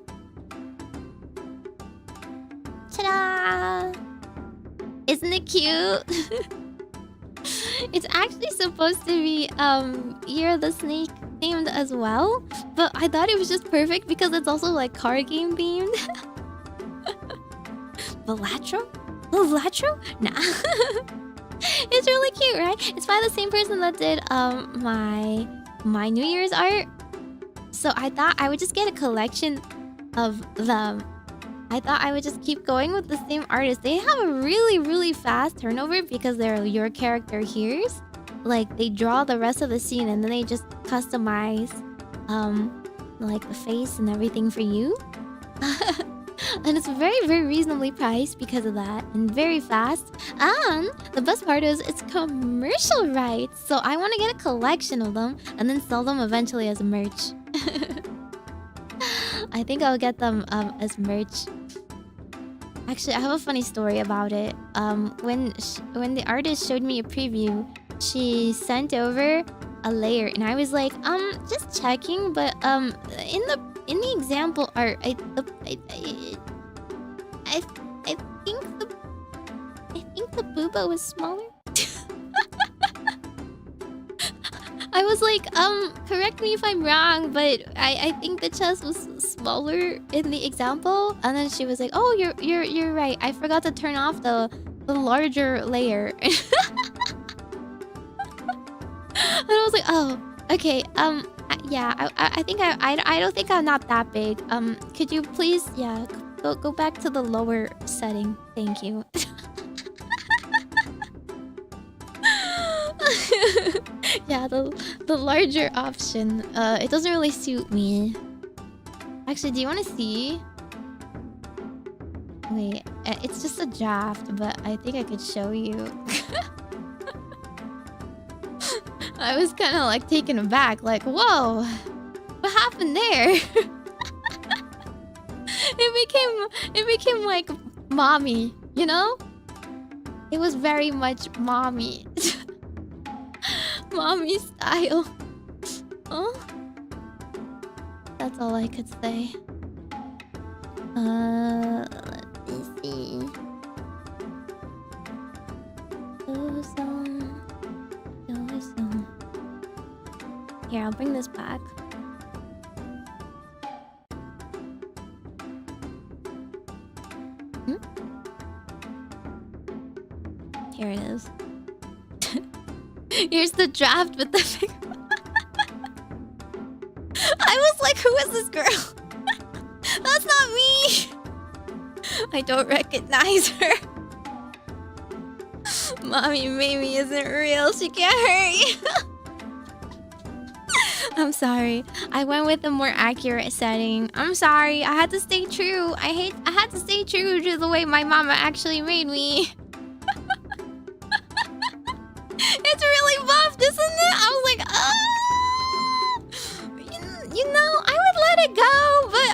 Ta-da! Isn't it cute? It's actually supposed to be Year of the Snake themed as well, but I thought it was just perfect because it's also like card game themed. Velatro? Velatro? Nah. It's really cute, right? It's by the same person that did my New Year's art. So I thought I would just get a collection of them. I thought I would just keep going with the same artist. They have a really fast turnover because they're your character here's. Like, they draw the rest of the scene and then they just customize like the face and everything for you. And it's very reasonably priced because of that, and very fast. And the best part is it's commercial rights, so I want to get a collection of them and then sell them eventually as merch. I think I'll get them as merch. Actually, I have a funny story about it. When the artist showed me a preview, she sent over a layer, and I was like, just checking, but in the example art, I think the booba was smaller. I was like, correct me if I'm wrong, but I think the chest was smaller in the example. And then she was like, oh, you're right. I forgot to turn off the larger layer. And I was like, oh, okay. Yeah, I think I don't think I'm not that big. Could you please, yeah, go back to the lower setting. Thank you. Yeah, the larger option. It doesn't really suit me. Actually, do you want to see? Wait, it's just a draft, but I think I could show you. I was kind of like taken aback, like, whoa, what happened there? It became like mommy, you know? It was very much mommy. Mommy style. Oh, that's all I could say. Let me see. Here, I'll bring this back. Here it is. Here's the draft with the figure. I was like, who is this girl? That's not me. I don't recognize her. Mommy Meimi isn't real. She can't hurt you. I'm sorry. I went with a more accurate setting. I'm sorry. I had to stay true. I had to stay true to the way my mama actually made me. It's really buffed, isn't it? I was like, you know, I would let it go, but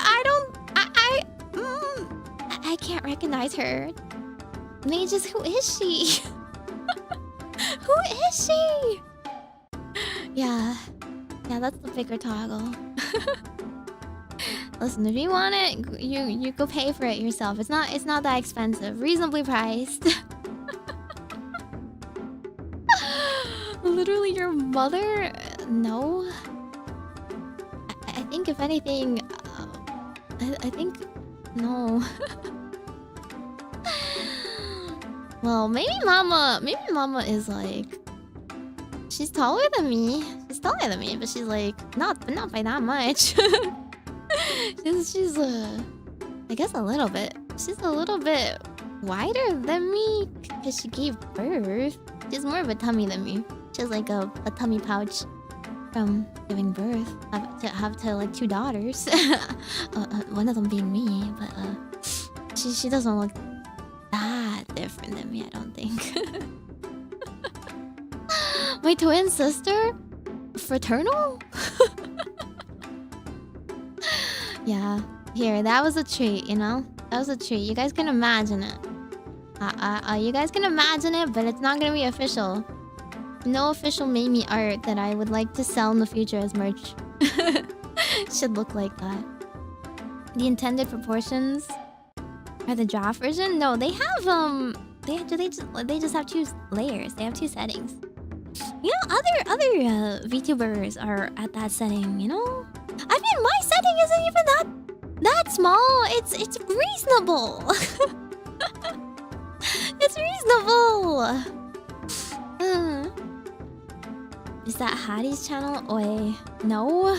I can't recognize her. Meiges, who is she? Who is she? Yeah, that's the bigger toggle. Listen, if you want it, you go pay for it yourself. It's not that expensive. Reasonably priced. Literally your mother? No. I think if anything, I think no. Well, maybe Mama is like, she's taller than me. She's taller than me, but she's like not by that much. she's I guess a little bit. She's a little bit wider than me because she gave birth. She's more of a tummy than me. She has like a tummy pouch from giving birth. Have to like 2 daughters. One of them being me, but she doesn't look that different than me, I don't think. My twin sister? Fraternal? Yeah. Here, that was a treat, you know? That was a treat. You guys can imagine it. You guys can imagine it, but it's not gonna be official. No official Meimi art that I would like to sell in the future as merch. Should look like that. The intended proportions are the draft version. No, they have they just have 2 layers. They have 2 settings. You know, other VTubers are at that setting. You know, I mean, my setting isn't even that small. It's reasonable. It's reasonable. Is that Hattie's channel? Oi, no.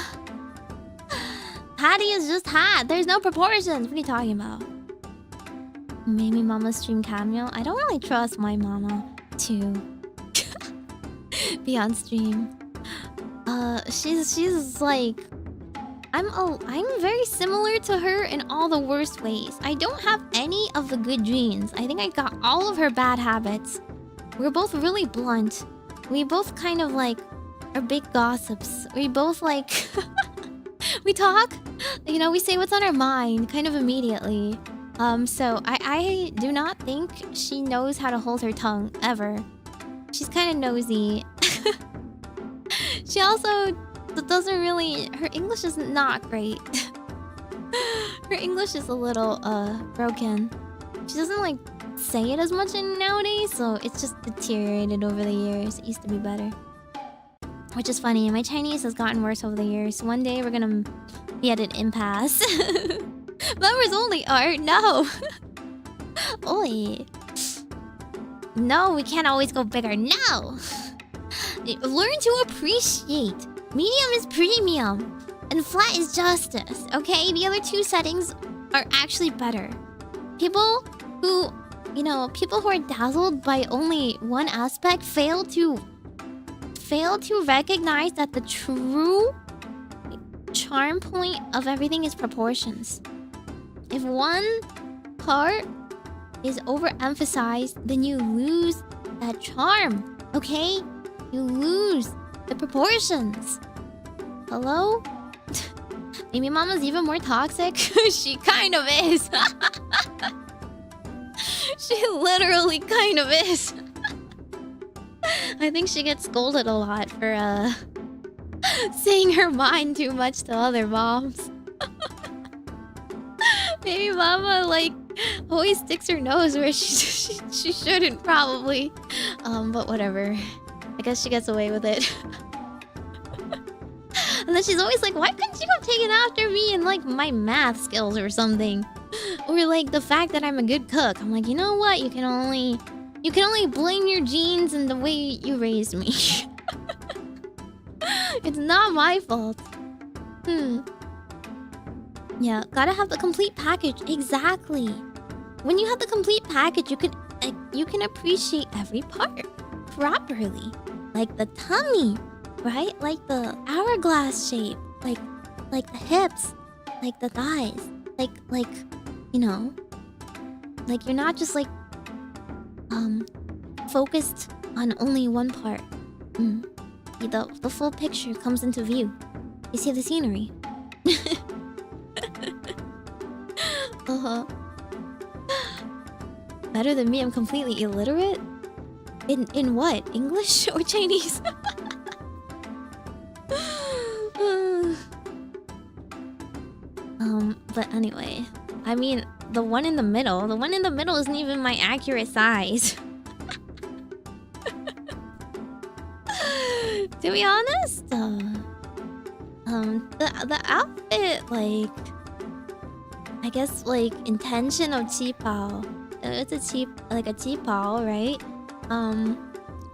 Hattie is just Hat. There's no proportions. What are you talking about? Maybe Mama stream cameo. I don't really trust my mama to be on stream. She's like, I'm very similar to her in all the worst ways. I don't have any of the good genes. I think I got all of her bad habits. We're both really blunt. We both kind of like are big gossips. We both like we talk, you know, we say what's on our mind kind of immediately. So I do not think she knows how to hold her tongue ever. She's kind of nosy. She also doesn't really, her English is not great. Her English is a little broken. She doesn't like say it as much nowadays, so it's just deteriorated over the years. It used to be better. Which is funny. My Chinese has gotten worse over the years. One day we're gonna be at an impasse. Members only art? No. Oi. No, we can't always go bigger. No. Learn to appreciate. Medium is premium. And flat is justice. Okay? The other 2 settings are actually better. People who, you know, people who are dazzled by only one aspect fail to recognize that the true charm point of everything is proportions. If one part is overemphasized, then you lose that charm, okay? You lose the proportions. Hello? Maybe Mama's even more toxic? She kind of is. She literally kind of is. I think she gets scolded a lot for saying her mind too much to other moms. Maybe Mama like always sticks her nose where she shouldn't probably. But whatever. I guess she gets away with it. And then she's always like, why couldn't you have taken after me in like my math skills or something? Or like the fact that I'm a good cook. I'm like, you know what? You can only blame your genes and the way you raised me. It's not my fault. Yeah, gotta have the complete package. Exactly. When you have the complete package, you can appreciate every part properly. Like the tummy, right? Like the hourglass shape. Like the hips. Like the thighs. Like you know. Like you're not just like focused on only one part. The full picture comes into view. You see the scenery. Better than me, I'm completely illiterate? In what? English or Chinese? But anyway, I mean, the one in the middle isn't even my accurate size. To be honest, the outfit, like, I guess, like, intention of qipao. It's a qipao, right?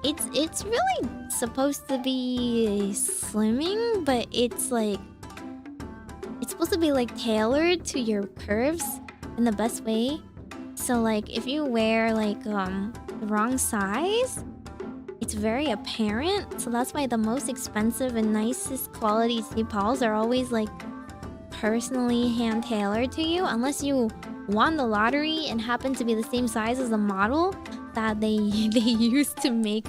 It's really supposed to be slimming, but it's like, it's supposed to be like tailored to your curves in the best way. So like, if you wear like the wrong size, it's very apparent. So that's why the most expensive and nicest quality qipals are always like personally hand tailored to you, unless you won the lottery and happen to be the same size as the model that they use to make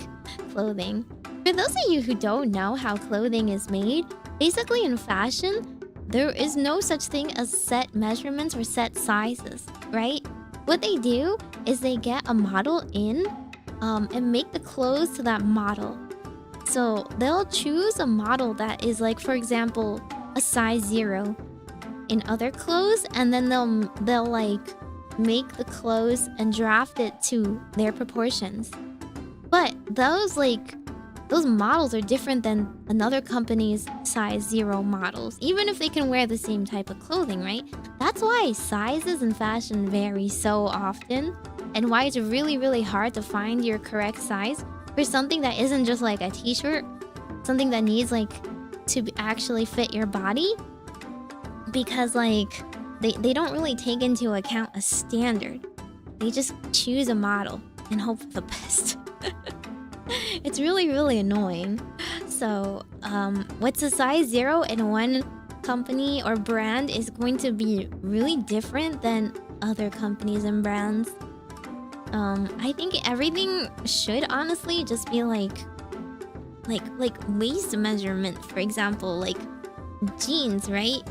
clothing. For those of you who don't know how clothing is made, basically in fashion, there is no such thing as set measurements or set sizes, right? what they do is they get a model in and make the clothes to that model. So they'll choose a model that is like, for example, a size 0 in other clothes, and then they'll like make the clothes and draft it to their proportions. But those models are different than another company's size 0 models, even if they can wear the same type of clothing, right? That's why sizes in fashion vary so often, and why it's really, really hard to find your correct size for something that isn't just like a t-shirt, something that needs like to actually fit your body, because like they don't really take into account a standard. They just choose a model and hope for the best. It's really, really annoying. So what's a size 0 in one company or brand is going to be really different than other companies and brands. I think everything should honestly just be like waist measurement, for example, like jeans, right?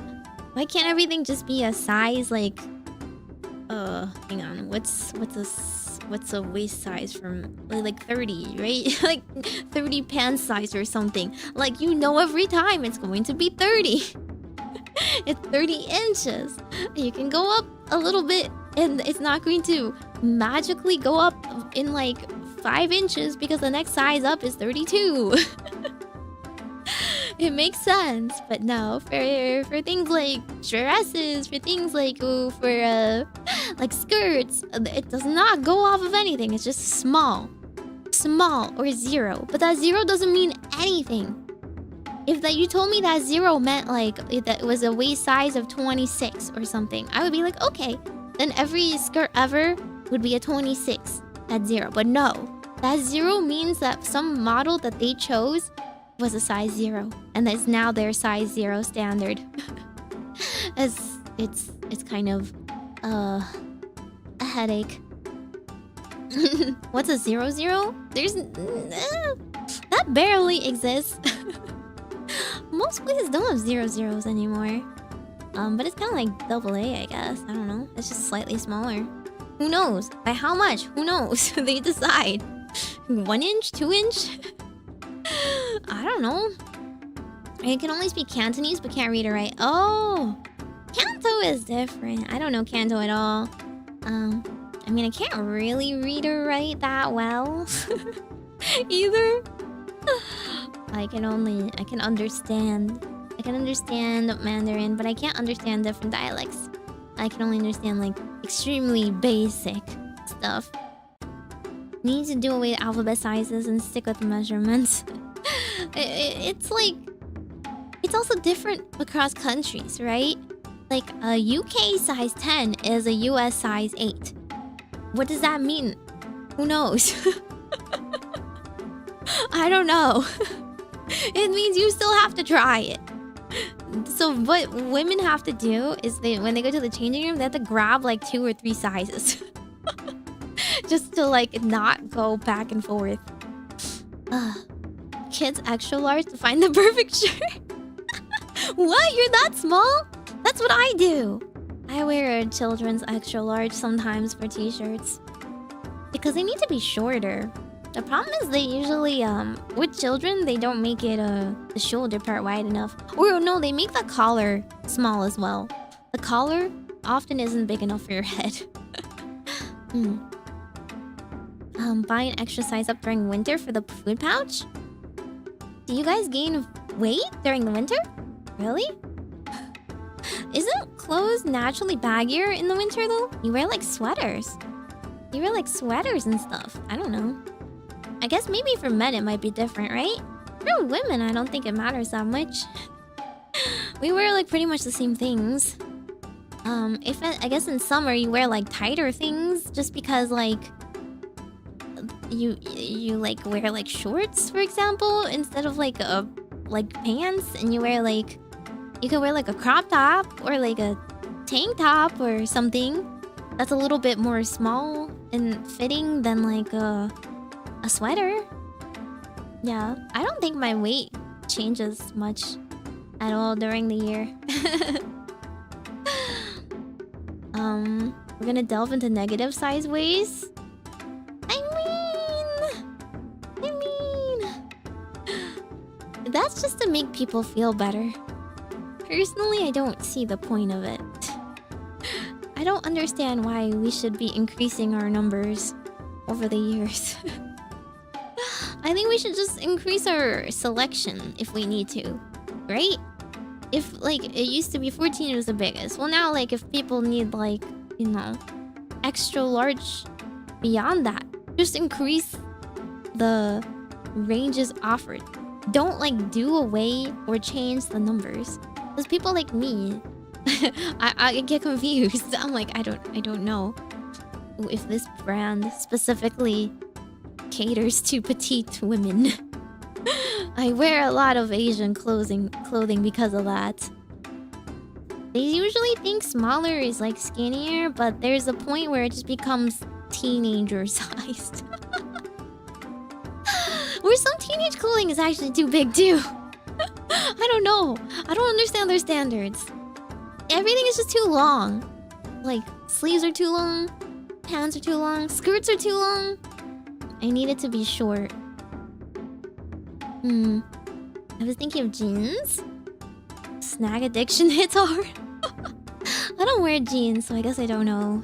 Why can't everything just be a size like hang on, what's a waist size from like 30, right? Like 30 pants size or something. Like, you know, every time it's going to be 30. It's 30 inches. You can go up a little bit and it's not going to magically go up in like 5 inches because the next size up is 32. It makes sense, but no, for things like dresses, for things like like skirts, it does not go off of anything. It's just small or 0. But that 0 doesn't mean anything. If that you told me that 0 meant like that it was a waist size of 26 or something, I would be like, okay, then every skirt ever would be a 26 at 0. But no, that 0 means that some model that they chose was a size 0, and that's now their size 0 standard. It's kind of a headache. What's a 00? There's that barely exists. Most places don't have 00s anymore. But it's kind of like AA, I guess. I don't know. It's just slightly smaller. Who knows? By how much? Who knows? They decide. 1 inch? 2 inch? I don't know. I can only speak Cantonese but can't read or write. Oh! Canto is different. I don't know Canto at all. I mean, I can't really read or write that well. Either. I can understand. I can understand Mandarin, but I can't understand different dialects. I can only understand like extremely basic stuff. Need to do away with alphabet sizes and stick with the measurements. It's like, it's also different across countries, right? Like a UK size 10 is a US size 8. What does that mean? Who knows? I don't know. It means you still have to try it. So what women have to do is when they go to the changing room, they have to grab like 2 or 3 sizes. Just to like not go back and forth. Kids extra large to find the perfect shirt. What? You're that small? That's what I do. I wear a children's extra large sometimes for t-shirts. Because they need to be shorter. The problem is they usually, with children, they don't make it the shoulder part wide enough. Or no, they make the collar small as well. The collar often isn't big enough for your head. Buy an extra size up during winter for the food pouch? Do you guys gain weight during the winter? Really? Isn't clothes naturally baggier in the winter though? You wear like sweaters. You wear like sweaters and stuff. I don't know. I guess maybe for men it might be different, right? For women, I don't think it matters that much. We wear like pretty much the same things. I guess in summer you wear like tighter things just because like you like wear like shorts, for example, instead of like pants, and you can wear like a crop top or like a tank top or something that's a little bit more small and fitting than like a sweater. Yeah, I don't think my weight changes much at all during the year. We're gonna delve into negative size ways. I mean, that's just to make people feel better. Personally, I don't see the point of it. I don't understand why we should be increasing our numbers over the years. I think we should just increase our selection if we need to, right? If, like, it used to be 14 was the biggest. Well, now, like, if people need, like, you know, extra large beyond that, just increase the ranges offered. Don't, like, do away or change the numbers. Because people like me, I get confused. I'm like, I don't know if this brand specifically caters to petite women. I wear a lot of Asian clothing because of that. They usually think smaller is like skinnier, but there's a point where it just becomes teenager sized. Where some teenage clothing is actually too big too. I don't know. I don't understand their standards. Everything is just too long. Like, sleeves are too long, pants are too long, skirts are too long. I need it to be short. I was thinking of jeans. Snag addiction hits hard. I don't wear jeans, so I guess I don't know.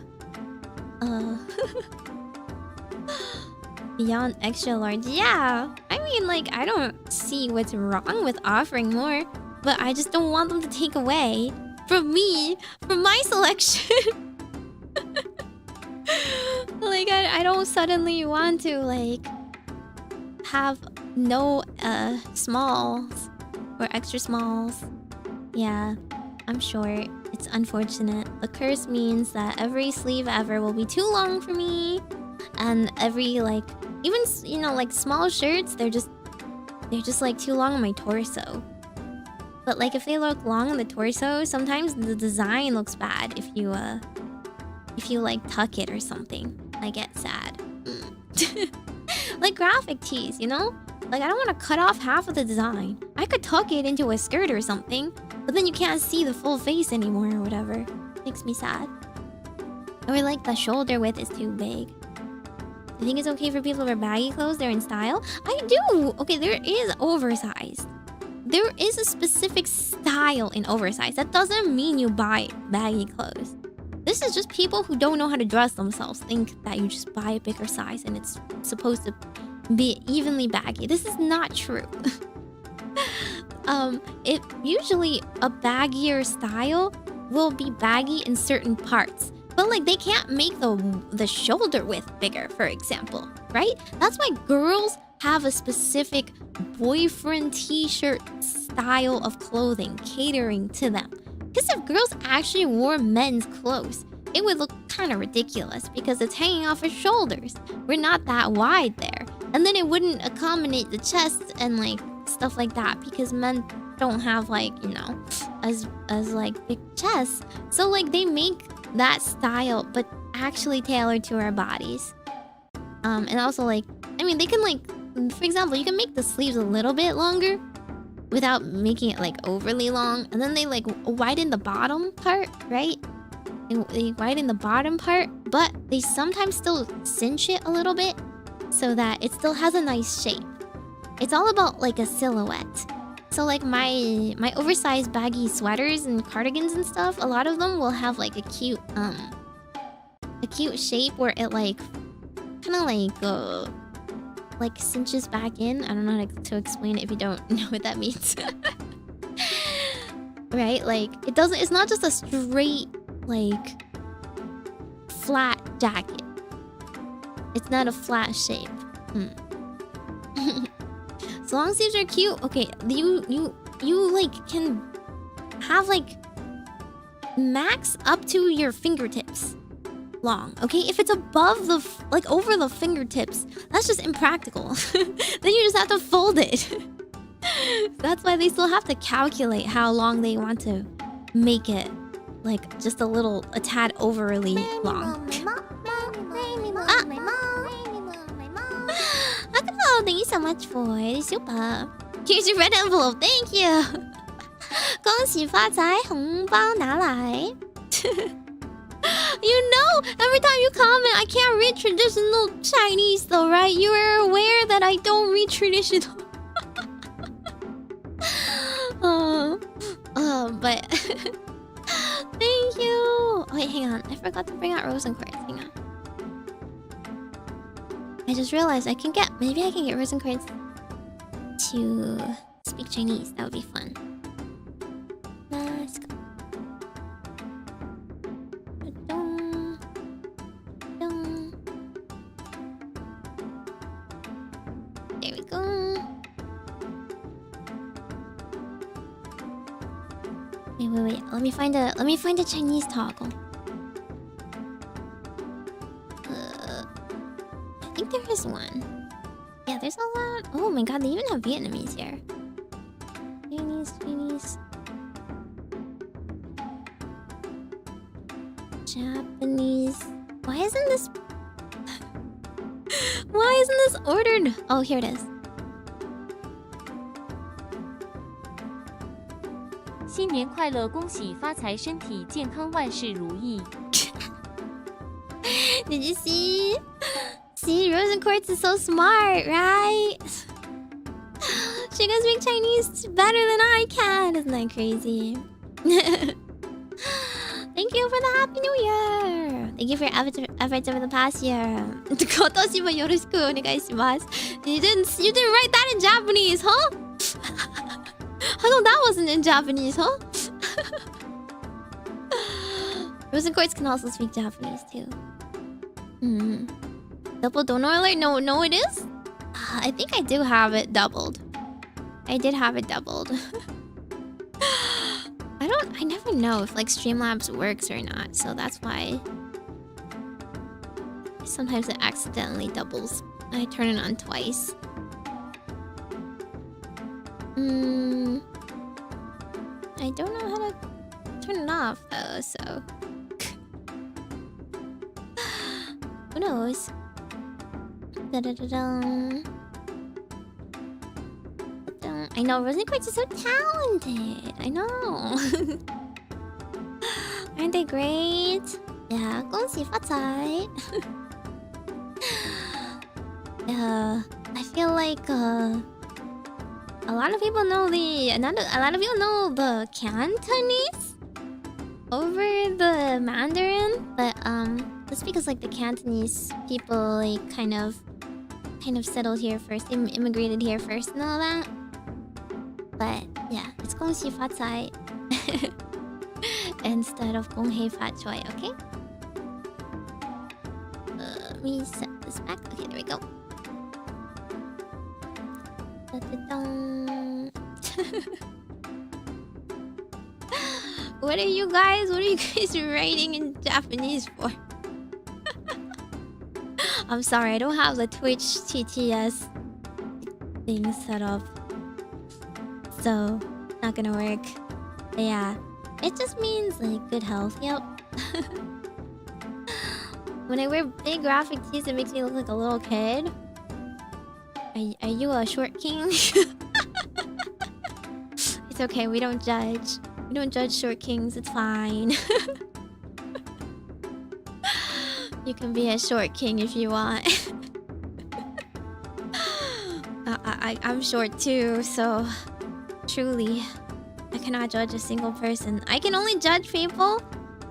Beyond extra large. Yeah. I mean, like, I don't see what's wrong with offering more, but I just don't want them to take away from me, from my selection. Like, I don't suddenly want to, like, have no smalls or extra smalls. Yeah, I'm short. It's unfortunate. The curse means that every sleeve ever will be too long for me. And every, like, even, you know, like, small shirts, they're just like too long on my torso. But, like, if they look long on the torso, sometimes the design looks bad if you like tuck it or something. I get sad. Like graphic tees, you know? Like, I don't want to cut off half of the design. I could tuck it into a skirt or something, but then you can't see the full face anymore or whatever. Makes me sad. Or like the shoulder width is too big. I think it's okay for people to wear baggy clothes. They're in style. I do. Okay, there is oversized. There is a specific style in oversized. That doesn't mean you buy baggy clothes. This is just people who don't know how to dress themselves think that you just buy a bigger size and it's supposed to be evenly baggy. This is not true. It usually a baggier style will be baggy in certain parts. But like they can't make the shoulder width bigger, for example, right? That's why girls have a specific boyfriend t-shirt style of clothing catering to them. Because if girls actually wore men's clothes, it would look kind of ridiculous because it's hanging off her shoulders. We're not that wide there. And then it wouldn't accommodate the chest and like stuff like that because men don't have like, you know, as like big chests. So like they make that style but actually tailored to our bodies. And also like, I mean, they can like, for example, you can make the sleeves a little bit longer without making it like overly long, and then they like widen the bottom part, right? They widen the bottom part, but they sometimes still cinch it a little bit so that it still has a nice shape. It's all about like a silhouette. So like my oversized baggy sweaters and cardigans and stuff, a lot of them will have like a cute shape where it like kind of like cinches back in. I don't know how to explain it if you don't know what that means. Right? Like it's not just a straight like flat jacket. It's not a flat shape. So long sleeves are cute. Okay, you like can have like max up to your fingertips long. Okay, if it's above the like over the fingertips, that's just impractical. Then you just have to fold it. That's why they still have to calculate how long they want to make it, like just a tad overly long. Oh, thank you so much for the super. Here's your red envelope. Thank you. 恭喜发财，红包拿来。You know, every time you comment, I can't read traditional Chinese though, right? You are aware that I don't read traditional. But thank you. Oh, wait, hang on. I forgot to bring out Rosen Quartz. Hang on. I just realized I can get... Maybe I can get Rosen Quartz to speak Chinese. That would be fun. Let's go. There we go. Wait. Let me find a Chinese toggle. I think there is one. Yeah, there's a lot. Oh my god, they even have Vietnamese here. Chinese. Japanese. Why isn't this ordered? Oh, here it is. 新年快乐，恭喜发财，身体健康，万事如意。Did you see? See, Rosen Quartz is so smart, right? She can speak Chinese better than I can. Isn't that crazy? Thank you for the Happy New Year. Thank you for your efforts over the past year. You didn't write that in Japanese, huh? How come that wasn't in Japanese, huh? Rosen Quartz can also speak Japanese too. Double donor alert? No, it is? I think I do have it doubled. I did have it doubled. I never know if like Streamlabs works or not, so that's why sometimes it accidentally doubles. I turn it on twice. I don't know how to turn it off though, so who knows? I know, Rosen Quartz is so talented. I know. Aren't they great? Yeah, 恭喜发财. I feel like a lot of people know the Cantonese over the Mandarin, but that's because like the Cantonese people like kind of settled here first, immigrated here first and all that. But yeah, it's 恭喜发财 instead of 恭喜发财, okay? Let me set this back. Okay, there we go. What are you guys writing in Japanese for? I'm sorry, I don't have the Twitch TTS thing set up, so not gonna work. But yeah, it just means like good health. Yep. When I wear big graphic tees, it makes me look like a little kid. Are you a short king? It's okay, we don't judge. We don't judge short kings, it's fine. You can be a short king if you want. I'm short too, so truly, I cannot judge a single person. I can only judge people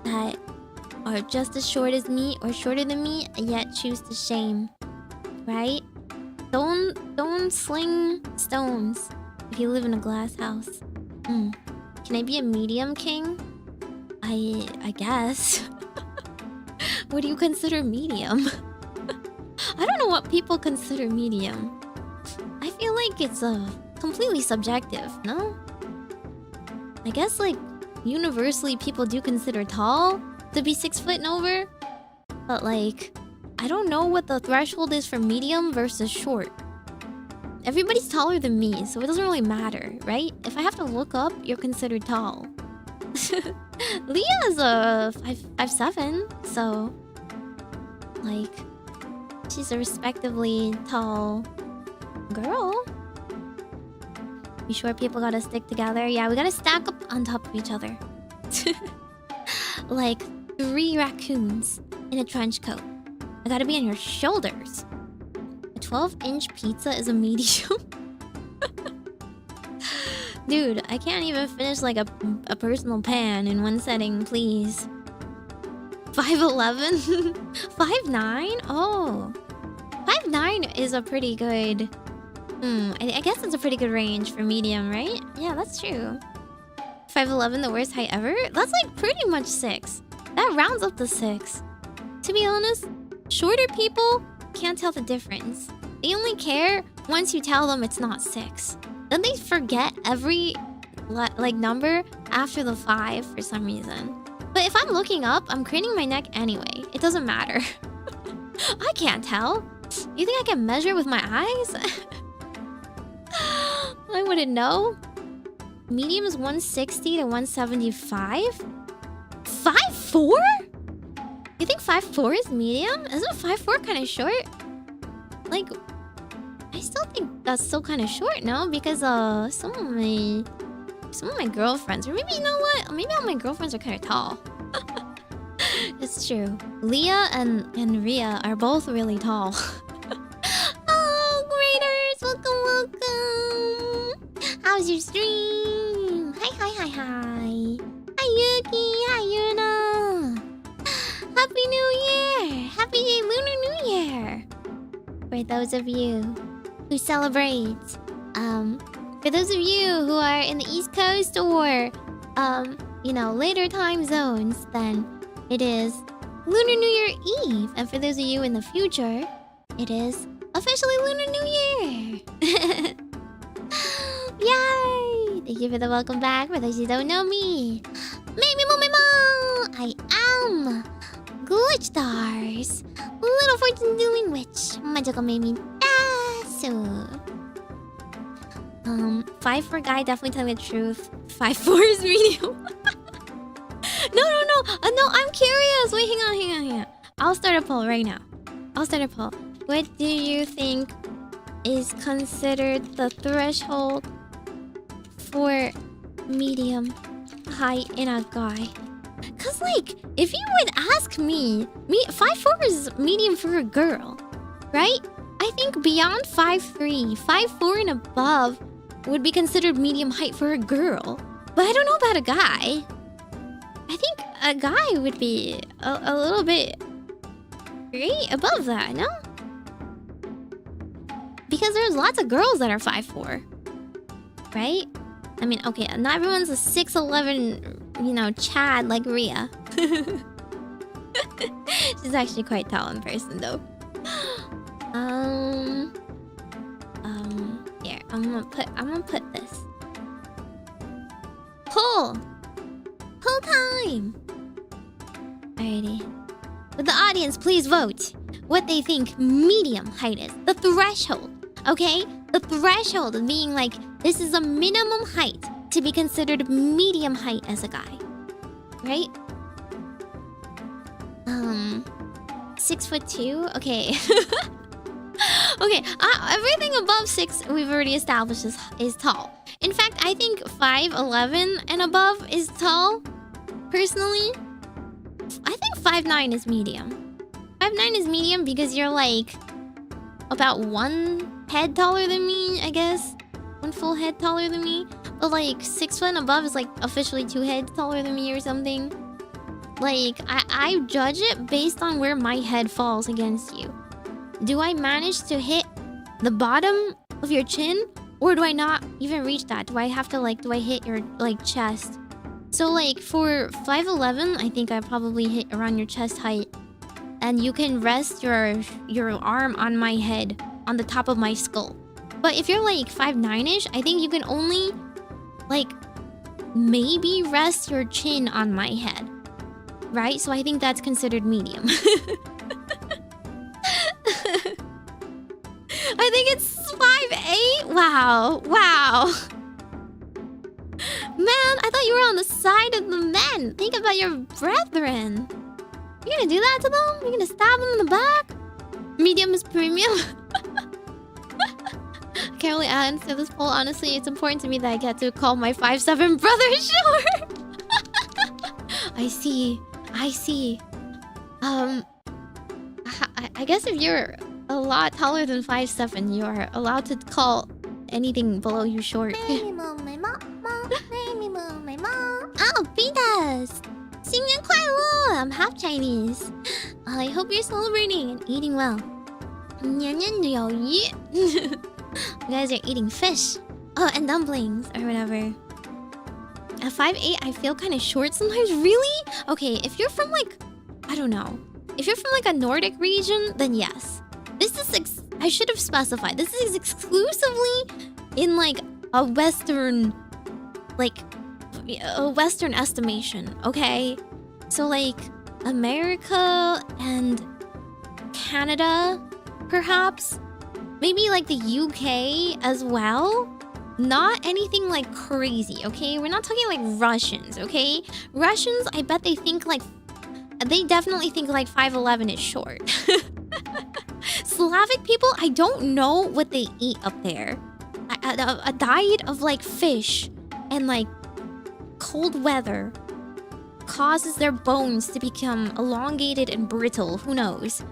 that are just as short as me or shorter than me, yet choose to shame. Right? Don't sling stones if you live in a glass house. Can I be a medium king? I guess. What do you consider medium? I don't know what people consider medium. I feel like it's completely subjective, no? I guess like universally people do consider tall to be 6 foot and over, but like I don't know what the threshold is for medium versus short. Everybody's taller than me, so it doesn't really matter, right? If I have to look up, you're considered tall. Leah's a 5'7", so like she's a respectively tall girl. You sure people gotta stick together? Yeah, we gotta stack up on top of each other. Like 3 raccoons in a trench coat. I gotta be on your shoulders. A 12-inch pizza is a medium. Dude, I can't even finish like a personal pan in one setting, please. 5'11"? 5'9"? Oh. 5'9" is a pretty good... I guess it's a pretty good range for medium, right? Yeah, that's true. 5'11", the worst height ever? That's like pretty much 6. That rounds up to 6. To be honest, shorter people can't tell the difference. They only care once you tell them it's not 6. Then they forget every like number after the 5 for some reason. But if I'm looking up, I'm craning my neck anyway. It doesn't matter. I can't tell. You think I can measure with my eyes? I wouldn't know. Medium is 160 to 175? 5'4"? You think 5'4" is medium? Isn't 5'4" kind of short? Like, I still think that's still kind of short, no? Because some of my girlfriends, or maybe you know what? Maybe all my girlfriends are kind of tall. It's true. Leah and Ria are both really tall. Oh, graders! Welcome, welcome! How's your stream? Hi. Hi, Yuki! Hi, Yuna! Happy New Year! Happy Lunar New Year! For those of you who celebrate, for those of you who are in the East Coast or, you know, later time zones, then it is Lunar New Year Eve. And for those of you in the future, it is officially Lunar New Year! Yay! Thank you for the welcome back. For those who don't know me, Meimi-mu-me-mo! I am GlitchStars, little fortune-doing witch, Majokko Meimi. So, 5'4" guy definitely telling the truth. 5'4" is medium. No, I'm curious. Wait, hang on. I'll start a poll right now. What do you think is considered the threshold for medium height in a guy? Cause like, if you would ask me 5'4" is medium for a girl, right? I think beyond 5'3", 5'4" and above would be considered medium height for a girl. But I don't know about a guy. I think a guy would be a little bit great above that, no? Because there's lots of girls that are 5'4", right? I mean, okay, not everyone's a 6'11", you know, Chad like Ria. She's actually quite tall in person, though. Here, I'm gonna put this. Pull time. Alrighty. Would the audience please vote what they think medium height is? The threshold, okay? The threshold being like, this is a minimum height to be considered medium height as a guy, right? 6'2", okay. Okay, everything above 6 we've already established is tall. In fact, I think 5'11" and above is tall. Personally, I think 5'9" is medium. 5'9" is medium because you're like about 1 head taller than me, I guess. 1 full head taller than me. But like 6 foot and above is like officially 2 heads taller than me or something. Like, I judge it based on where my head falls against you. Do I manage to hit the bottom of your chin? Or do I not even reach that? Do I have to like, do I hit your like chest? So like for 5'11", I think I probably hit around your chest height. And you can rest your arm on my head, on the top of my skull. But if you're like 5'9"-ish, I think you can only like maybe rest your chin on my head. Right? So I think that's considered medium. I think it's 5'8". Wow. Man, I thought you were on the side of the men. Think about your brethren. You're gonna do that to them? You're gonna stab them in the back? Medium is premium? I can't really answer this poll. Honestly, it's important to me that I get to call my 5'7" brother short. I see. I see. I guess if you're a lot taller than 5'7", you're allowed to call anything below you short. Meimi-mu-me-mo, Meimi-mu-me-mo. Oh, Pitas! 新年快乐! I'm half Chinese. I hope you're celebrating and eating well. 年年有余. You guys are eating fish. Oh, and dumplings or whatever. At 5'8", I feel kind of short sometimes. Really? Okay, if you're from like, I don't know. If you're from like a Nordic region, then yes. This is I should have specified. This is exclusively in like a Western, like a Western estimation. Okay, so like America and Canada, perhaps, maybe like the UK as well. Not anything like crazy. Okay, we're not talking like Russians. Okay, Russians, I bet they think like. They definitely think like 5'11" is short. Slavic people, I don't know what they eat up there. A diet of like fish and like cold weather causes their bones to become elongated and brittle. Who knows?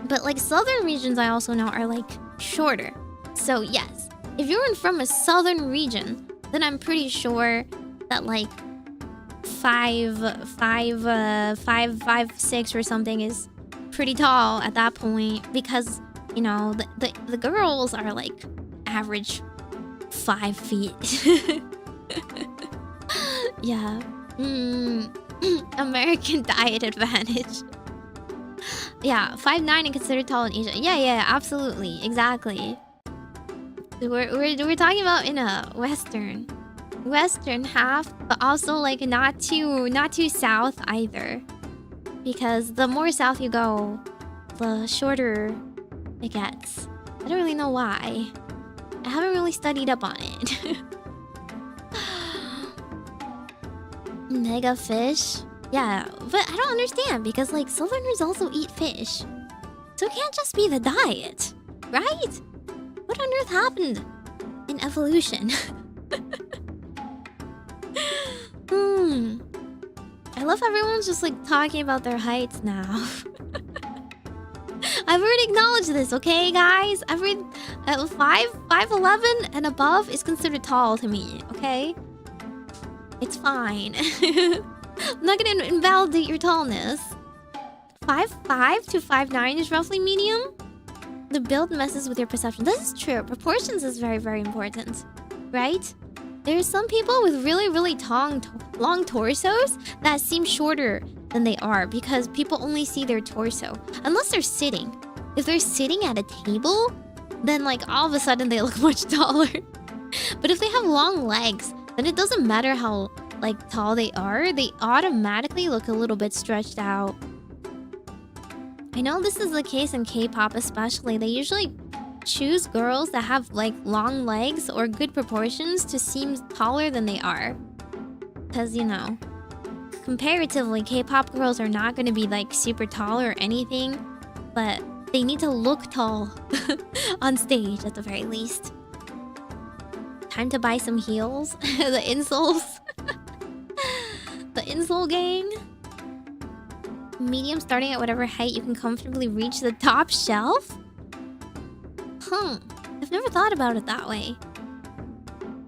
But like southern regions I also know are like shorter. So yes, if you're from a southern region, then I'm pretty sure that like 5'6" or something is pretty tall at that point, because you know the girls are like average 5 feet. Yeah. American diet advantage. Yeah, 5'9" and considered tall in Asia. Yeah, absolutely, exactly. We're talking about in a western half, but also like not too south either, because the more south you go, the shorter it gets. I don't really know why. I haven't really studied up on it. Mega fish? Yeah, but I don't understand, because like southerners also eat fish, so it can't just be the diet, right? What on earth happened in evolution? I love everyone's just like talking about their heights now. I've already acknowledged this, okay, guys? 5'11" and above is considered tall to me, okay? It's fine. I'm not gonna invalidate your tallness. 5'5" to 5'9" is roughly medium. The build messes with your perception. This is true. Proportions is very, very important, right? There's some people with really, really long torsos that seem shorter than they are, because people only see their torso. Unless they're sitting. If they're sitting at a table, then like all of a sudden they look much taller. But if they have long legs, then it doesn't matter how like tall they are. They automatically look a little bit stretched out. I know this is the case in K-pop especially. They usually choose girls that have like long legs or good proportions to seem taller than they are, because you know, comparatively K-pop girls are not going to be like super tall or anything, but they need to look tall on stage at the very least. Time to buy some heels. The insoles. The insole gang. Medium starting at whatever height you can comfortably reach the top shelf. I've never thought about it that way.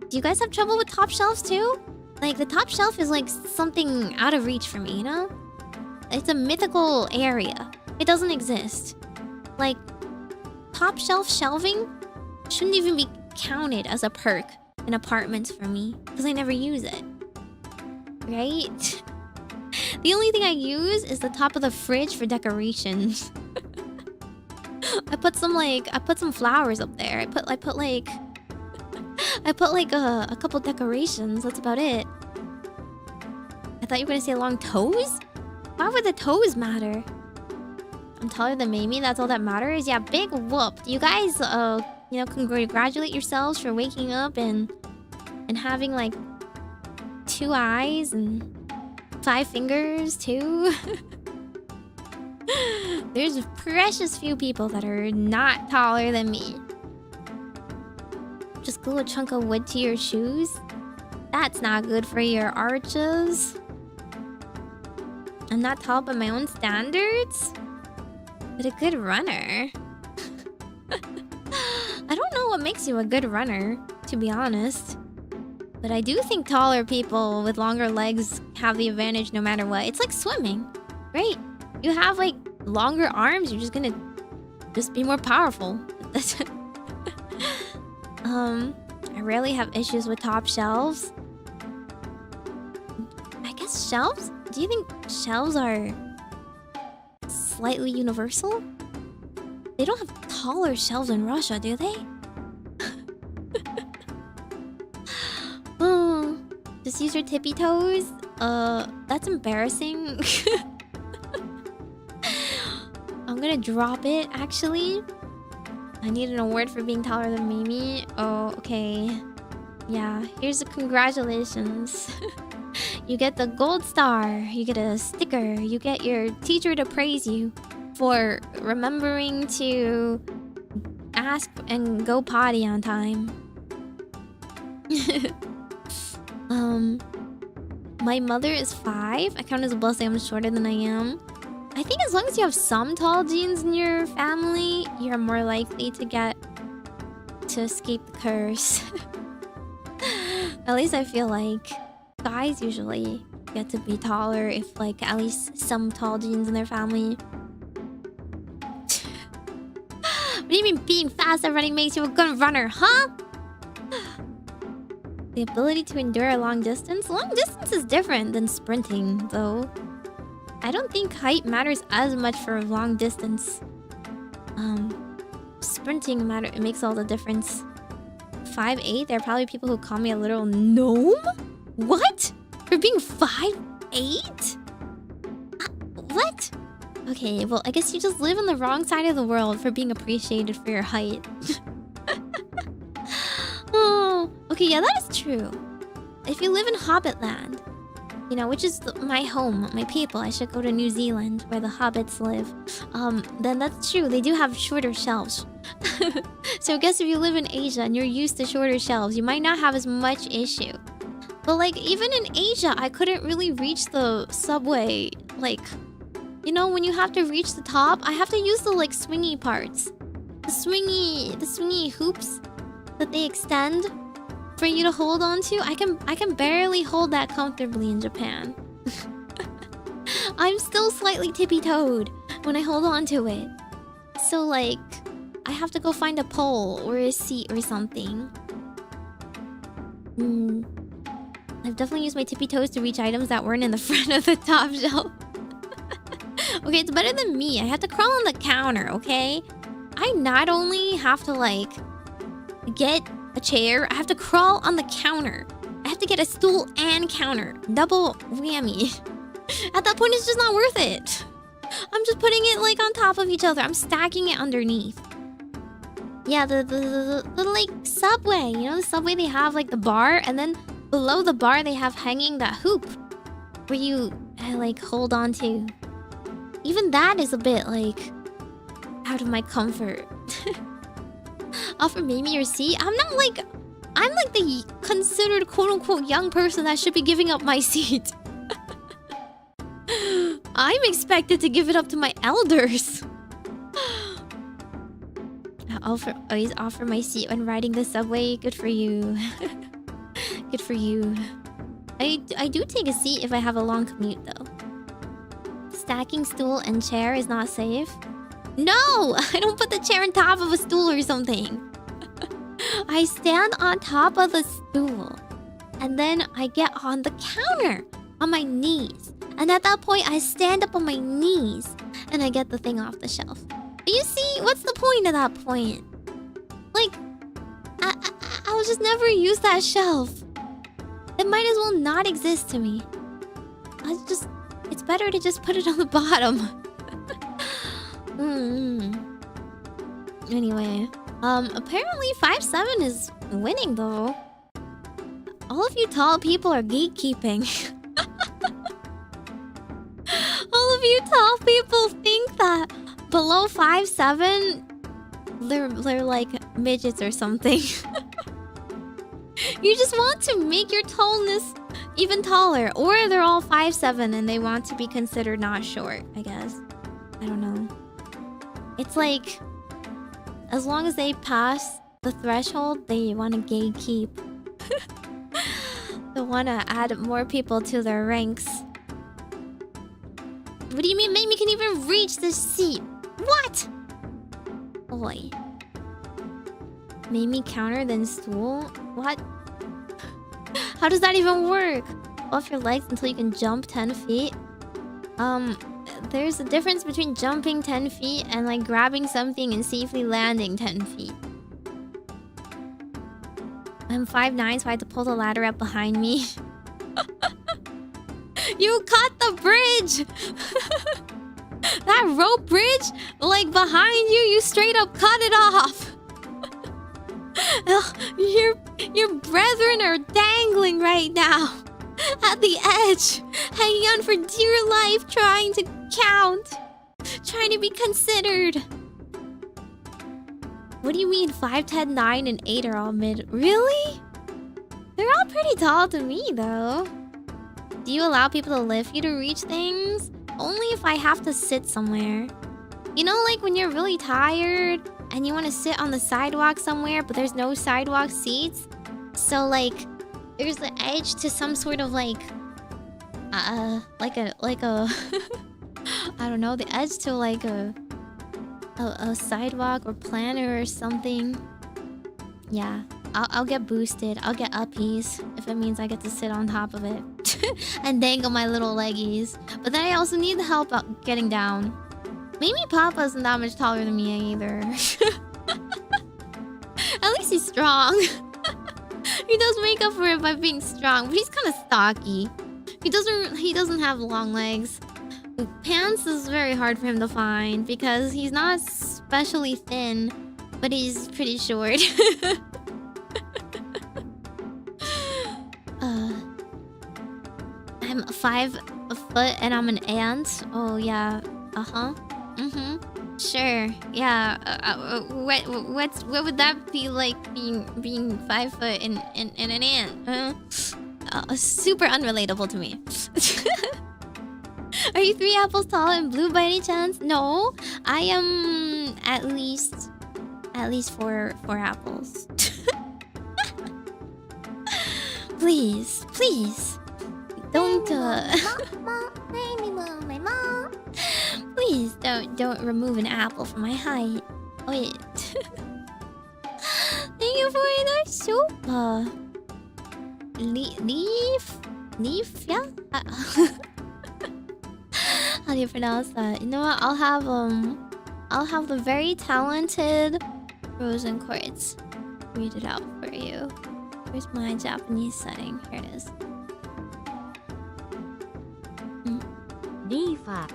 Do you guys have trouble with top shelves too? Like, the top shelf is like something out of reach for me, you know? It's a mythical area. It doesn't exist. Like, top shelf shelving shouldn't even be counted as a perk in apartments for me, because I never use it. Right? The only thing I use is the top of the fridge for decorations. I put some flowers up there. I put like a couple decorations. That's about it. I thought you were gonna say long toes? Why would the toes matter? I'm taller than Meimi. That's all that matters. Yeah, big whoop. You guys, you know, congratulate yourselves for waking up and having like 2 eyes and 5 fingers too. There's precious few people that are not taller than me. Just glue a chunk of wood to your shoes? That's not good for your arches. I'm not tall by my own standards, but a good runner. I don't know what makes you a good runner, to be honest. But I do think taller people with longer legs have the advantage no matter what. It's like swimming, right? You have like longer arms, you're just gonna be more powerful. I rarely have issues with top shelves. I guess shelves? Do you think shelves are slightly universal? They don't have taller shelves in Russia, do they? Oh, just use your tippy toes? That's embarrassing. I'm gonna drop it, actually. I need an award for being taller than Meimi. Oh, okay. Yeah, here's the congratulations. You get the gold star. You get a sticker. You get your teacher to praise you for remembering to ask and go potty on time. My mother is 5. I count as a blessing I'm shorter than I am. I think as long as you have some tall genes in your family, you're more likely to escape the curse. At least I feel like guys usually get to be taller if like at least some tall genes in their family. What do you mean being fast at running makes you a good runner, huh? The ability to endure a long distance? Long distance is different than sprinting, though. I don't think height matters as much for long distance. Sprinting makes all the difference. 5'8", there are probably people who call me a little gnome? What? For being 5'8"? What? Okay, well, I guess you just live on the wrong side of the world for being appreciated for your height. Oh, okay, yeah, that is true. If you live in Hobbitland, you know, which is my home, my people, I should go to New Zealand where the hobbits live. Then that's true, they do have shorter shelves. So I guess if you live in Asia and you're used to shorter shelves, you might not have as much issue. But like, even in Asia, I couldn't really reach the subway. Like, you know, when you have to reach the top, I have to use the like swingy parts. The swingy hoops that they extend for you to hold on to. I can barely hold that comfortably in Japan. I'm still slightly tippy-toed when I hold on to it. So like, I have to go find a pole or a seat or something. I've definitely used my tippy toes to reach items that weren't in the front of the top shelf. Okay, it's better than me. I have to crawl on the counter, okay? I not only have to like get a chair, I have to crawl on the counter. I have to get a stool and counter. Double whammy. At that point, it's just not worth it. I'm just putting it like on top of each other. I'm stacking it underneath. Yeah, the like subway. You know the subway, they have like the bar, and then below the bar they have hanging that hoop where you like hold on to. Even that is a bit like out of my comfort. Offer Meimi your seat? I'm like the considered quote-unquote young person that should be giving up my seat. I'm expected to give it up to my elders. Always offer my seat when riding the subway. Good for you. Good for you. I do take a seat if I have a long commute though. Stacking stool and chair is not safe. No! I don't put the chair on top of a stool or something. I stand on top of the stool. And then I get on the counter on my knees. And at that point, I stand up on my knees. And I get the thing off the shelf. You see? What's the point of that point? Like, I'll just never use that shelf. It might as well not exist to me. It's better to just put it on the bottom. Anyway, apparently 5'7" is winning though. All of you tall people are gatekeeping. All of you tall people think that below 5'7", they're like midgets or something. You just want to make your tallness even taller. Or they're all 5'7" and they want to be considered not short, I guess. I don't know. It's like, as long as they pass the threshold, they want to gatekeep. They want to add more people to their ranks. What do you mean Meimi can even reach the seat? What? Oi. Meimi counter then stool? What? How does that even work? Off your legs until you can jump 10 feet? There's a difference between jumping 10 feet and like grabbing something and safely landing 10 feet. I'm 5'9", so I had to pull the ladder up behind me. You cut the bridge! That rope bridge, like behind you, you straight up cut it off. Your brethren are dangling right now at the edge, hanging on for dear life, trying to count, trying to be considered. What do you mean 5, 10, 9, and 8 are all mid? Really? They're all pretty tall to me, though. Do you allow people to lift you to reach things? Only if I have to sit somewhere. You know, like when you're really tired and you want to sit on the sidewalk somewhere, but there's no sidewalk seats. So like, there's the edge to some sort of like a I don't know, the edge to like a sidewalk or planter or something. Yeah, I'll get boosted. I'll get uppies if it means I get to sit on top of it and dangle my little leggies. But then I also need the help out getting down. Meimi Papa isn't that much taller than me either. At least he's strong. He does make up for it by being strong, but he's kind of stocky. He doesn't have long legs. Pants is very hard for him to find because he's not especially thin, but he's pretty short. I'm 5 foot and I'm an ant. Oh yeah. Sure. Yeah. What would that be like being 5 foot and an ant? Super unrelatable to me. Are you 3 apples tall and blue by any chance? No, I am at least 4 apples. Please, don't please don't remove an apple from my height. Wait. Thank you for the soup. Leaf, yeah. How do you pronounce that? You know what? I'll have the very talented Frozen Quartz read it out for you. Where's my Japanese setting? Here it is. Lifa.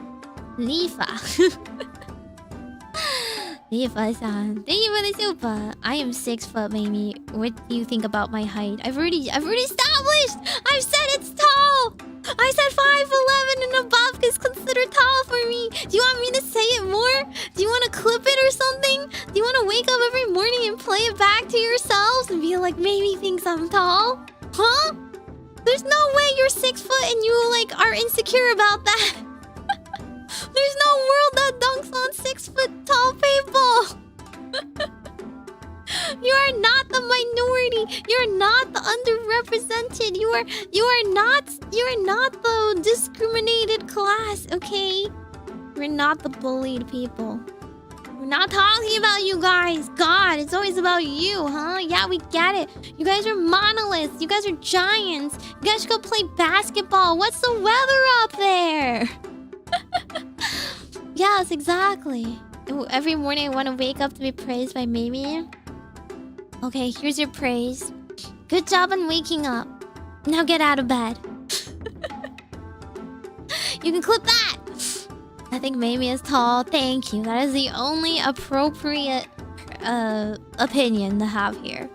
Lifa-san. Thank you for the super. I am 6 foot, Meimi. What do you think about my height? I've already established! I've said it's tall! I said 5'11" and above is considered tall for me. Do you want me to say it more? Do you want to clip it or something? Do you want to wake up every morning and play it back to yourselves and be like, Meimi thinks I'm tall? Huh? There's no way you're 6 foot and you like are insecure about that. There's no world that dunks on 6 foot tall people. You are not the minority. You're not the underrepresented. You are not the discriminated class, okay? You're not the bullied people. We're not talking about you guys. God, it's always about you, huh? Yeah, we get it. You guys are monoliths. You guys are giants. You guys should go play basketball. What's the weather up there? Yes, exactly. Every morning I want to wake up to be praised by Meimi. Okay, here's your praise. Good job on waking up. Now get out of bed. You can clip that. I think Meimi is tall. Thank you. That is the only appropriate opinion to have here.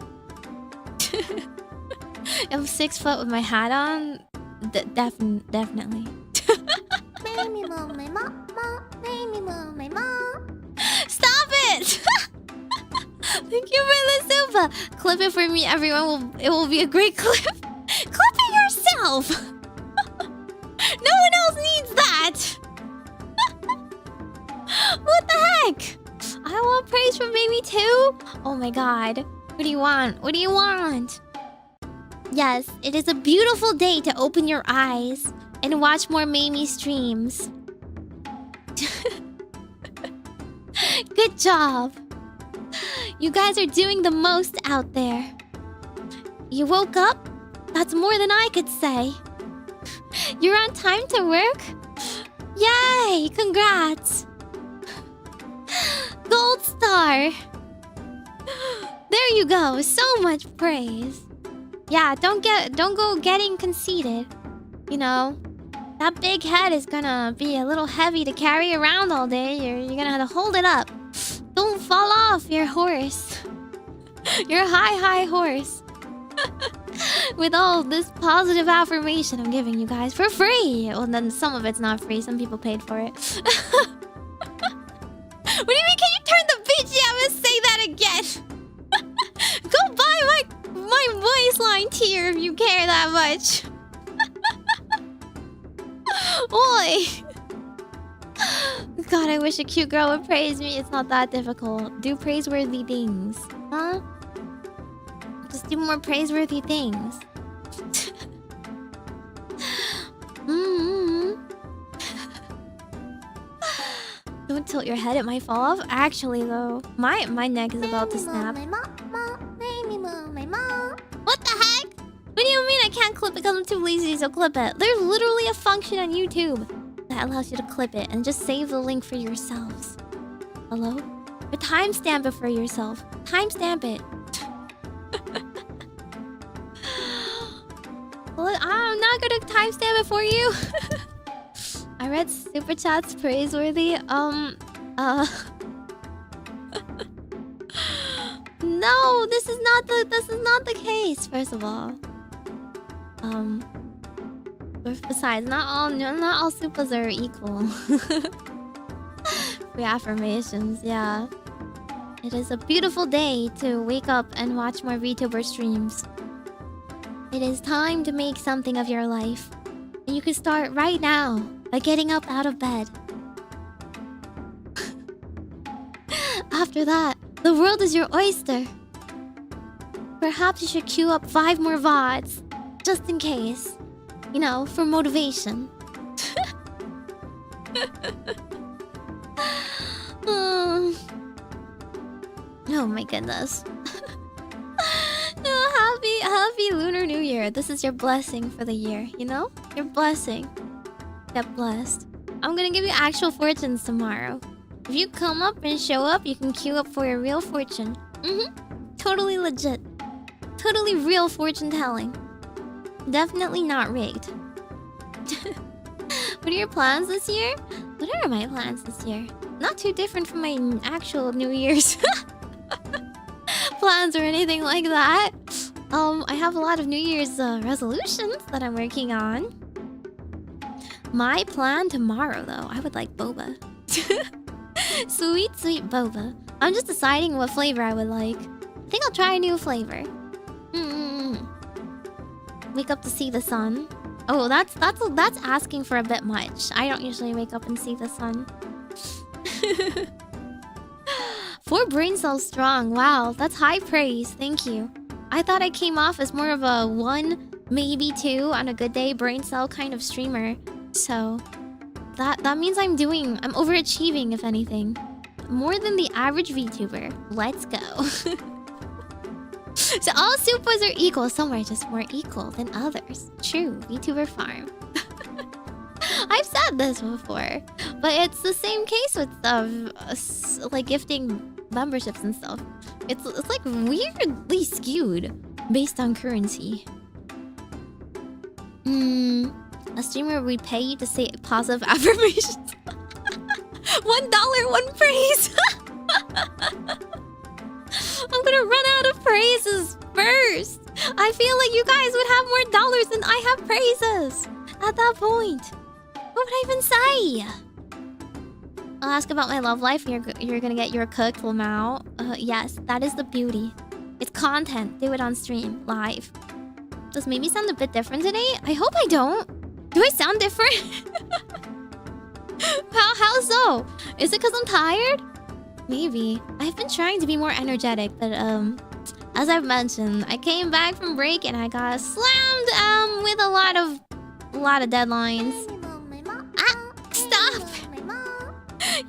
I'm 6 foot with my hat on. Definitely. Meimi-mu-me-mo, Meimi-mu-me-mo. Stop it! Thank you for the super. Clip it for me, everyone. It will be a great clip. Clip it yourself. yourself. No one else needs that. What the heck? I want praise from Meimi too? Oh my god. What do you want? What do you want? Yes, it is a beautiful day to open your eyes and watch more Meimi streams. Good job. You guys are doing the most out there. You woke up? That's more than I could say. You're on time to work? Yay! Congrats! Gold star! There you go. So much praise. Yeah, don't go getting conceited. You know, that big head is gonna be a little heavy to carry around all day. You're gonna have to hold it up. Don't fall off your horse. Your high horse. With all this positive affirmation I'm giving you guys for free. Well, then some of it's not free. Some people paid for it. What do you mean? Can you turn the BGM and say that again? Go buy my voice line tier if you care that much. Oi. God, I wish a cute girl would praise me. It's not that difficult. Do praiseworthy things. Huh? Just do more praiseworthy things. Don't tilt your head, it might fall off. Actually, though, my neck is about to snap. Meimi-mu-me-mo. What the heck? What do you mean I can't clip it because I'm too lazy to clip it? There's literally a function on YouTube that allows you to clip it and just save the link for yourselves. Hello? Or timestamp it for yourself. Timestamp it. Well, I'm not gonna timestamp it for you. I read super chats praiseworthy. No, this is not the case. First of all, besides, not all supers are equal. Free affirmations, yeah. It is a beautiful day to wake up and watch more VTuber streams. It is time to make something of your life, and you can start right now by getting up out of bed. After that, the world is your oyster. Perhaps you should queue up 5 more VODs, just in case. You know, for motivation. Oh my goodness. Happy Lunar New Year. This is your blessing for the year, you know? Your blessing. Get blessed. I'm gonna give you actual fortunes tomorrow. If you come up and show up, you can queue up for your real fortune. Totally legit. Totally real fortune telling. Definitely not rigged. What are your plans this year? What are my plans this year? Not too different from my actual New Year's plans or anything like that. I have a lot of New Year's resolutions that I'm working on. My plan tomorrow, though, I would like boba. Sweet boba. I'm just deciding what flavor I would like. I think I'll try a new flavor. Wake up to see the sun. Oh, that's asking for a bit much. I don't usually wake up and see the sun. 4 brain cells strong. Wow, that's high praise. Thank you. I thought I came off as more of a 1, maybe 2 on a good day brain cell kind of streamer. So that means I'm overachieving, if anything. More than the average VTuber. Let's go. So all supers are equal. Some are just more equal than others. True, VTuber farm. I've said this before, but it's the same case with like gifting memberships and stuff. It's like weirdly skewed based on currency. A streamer would pay you to say positive affirmations. $1, 1 praise. I'm gonna run out of praises first. I feel like you guys would have more dollars than I have praises. At that point, what would I even say? I'll ask about my love life. You're gonna get your cooked, Lamau. Yes, that is the beauty. It's content. Do it on stream, live. Does Meimi sound a bit different today? I hope I don't. Do I sound different? How so? Is it because I'm tired? Maybe. I've been trying to be more energetic, but as I've mentioned, I came back from break and I got slammed with a lot of deadlines. Ah, stop!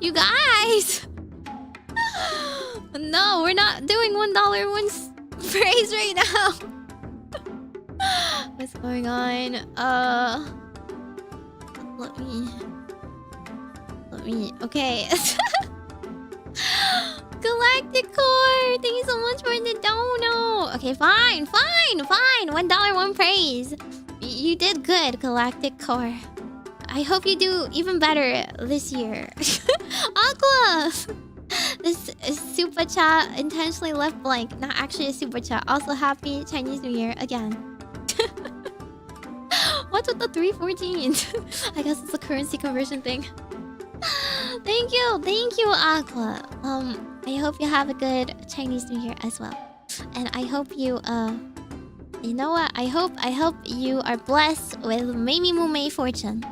You guys! No, we're not doing $1 one phrase right now. What's going on? Let me. Okay. Galactic Core, thank you so much for the dono. Okay, fine. $1 one praise. You did good, Galactic Core. I hope you do even better this year. Aqua! This is super chat intentionally left blank. Not actually a super chat. Also, happy Chinese New Year again. What's with the 314? I guess it's a currency conversion thing. Thank you, Aqua. I hope you have a good Chinese New Year as well. And I hope you, you know what? I hope you are blessed with Meimi-mu-me-mo fortune.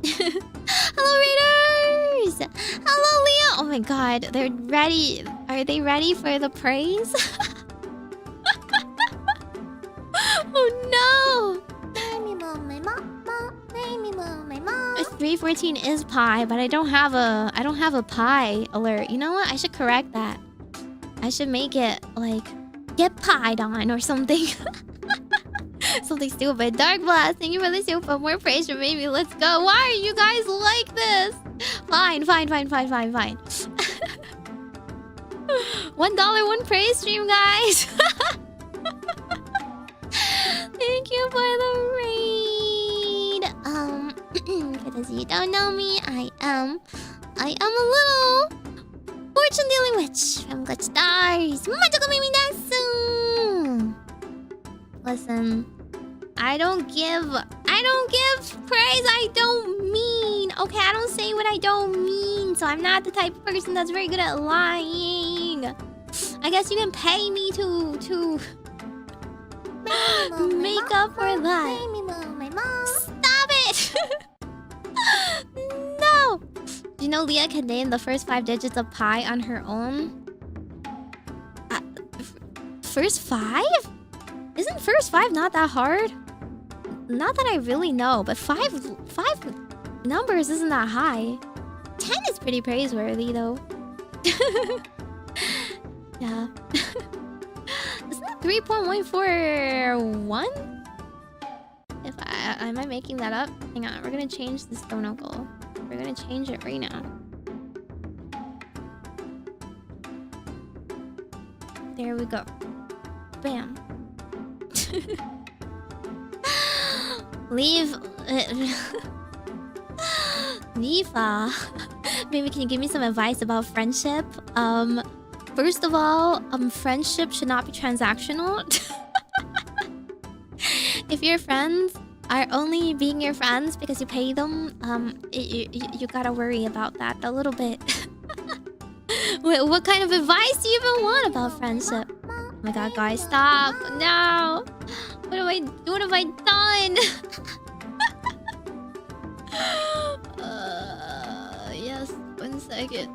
Hello, Raiders! Hello, Leah! Oh my god, they're ready. Are they ready for the praise? Oh no! 314 is pie, but I don't have a pie alert. You know what? I should correct that. I should make it like get pied on or something. Something stupid. Dark Blast, thank you for the super. More praise for Meimi. Let's go. Why are you guys like this? Fine. $1 one praise stream, guys. Thank you for the raid. Because you don't know me, I am a little fortune-dealing witch from GlitchStars. Majokko Meimi desu. Listen, I don't give praise I don't mean. Okay, I don't say what I don't mean, so I'm not the type of person that's very good at lying. I guess you can pay me to make up for that. Stop it! No! Do you know Leah can name the first 5 digits of pi on her own? First 5? Isn't first 5 not that hard? Not that I really know, but 5 numbers isn't that high. 10 is pretty praiseworthy though. Yeah. Isn't it 3.141? If am I making that up? Hang on, we're gonna change this dono goal. We're gonna change it right now. There we go. Bam. Leave. Maybe can you give me some advice about friendship? First of all, friendship should not be transactional. If your friends are only being your friends because you pay them, you gotta worry about that a little bit. What kind of advice do you even want about friendship? Oh my god, guys, stop! No! What have I done? Yes, 1 second.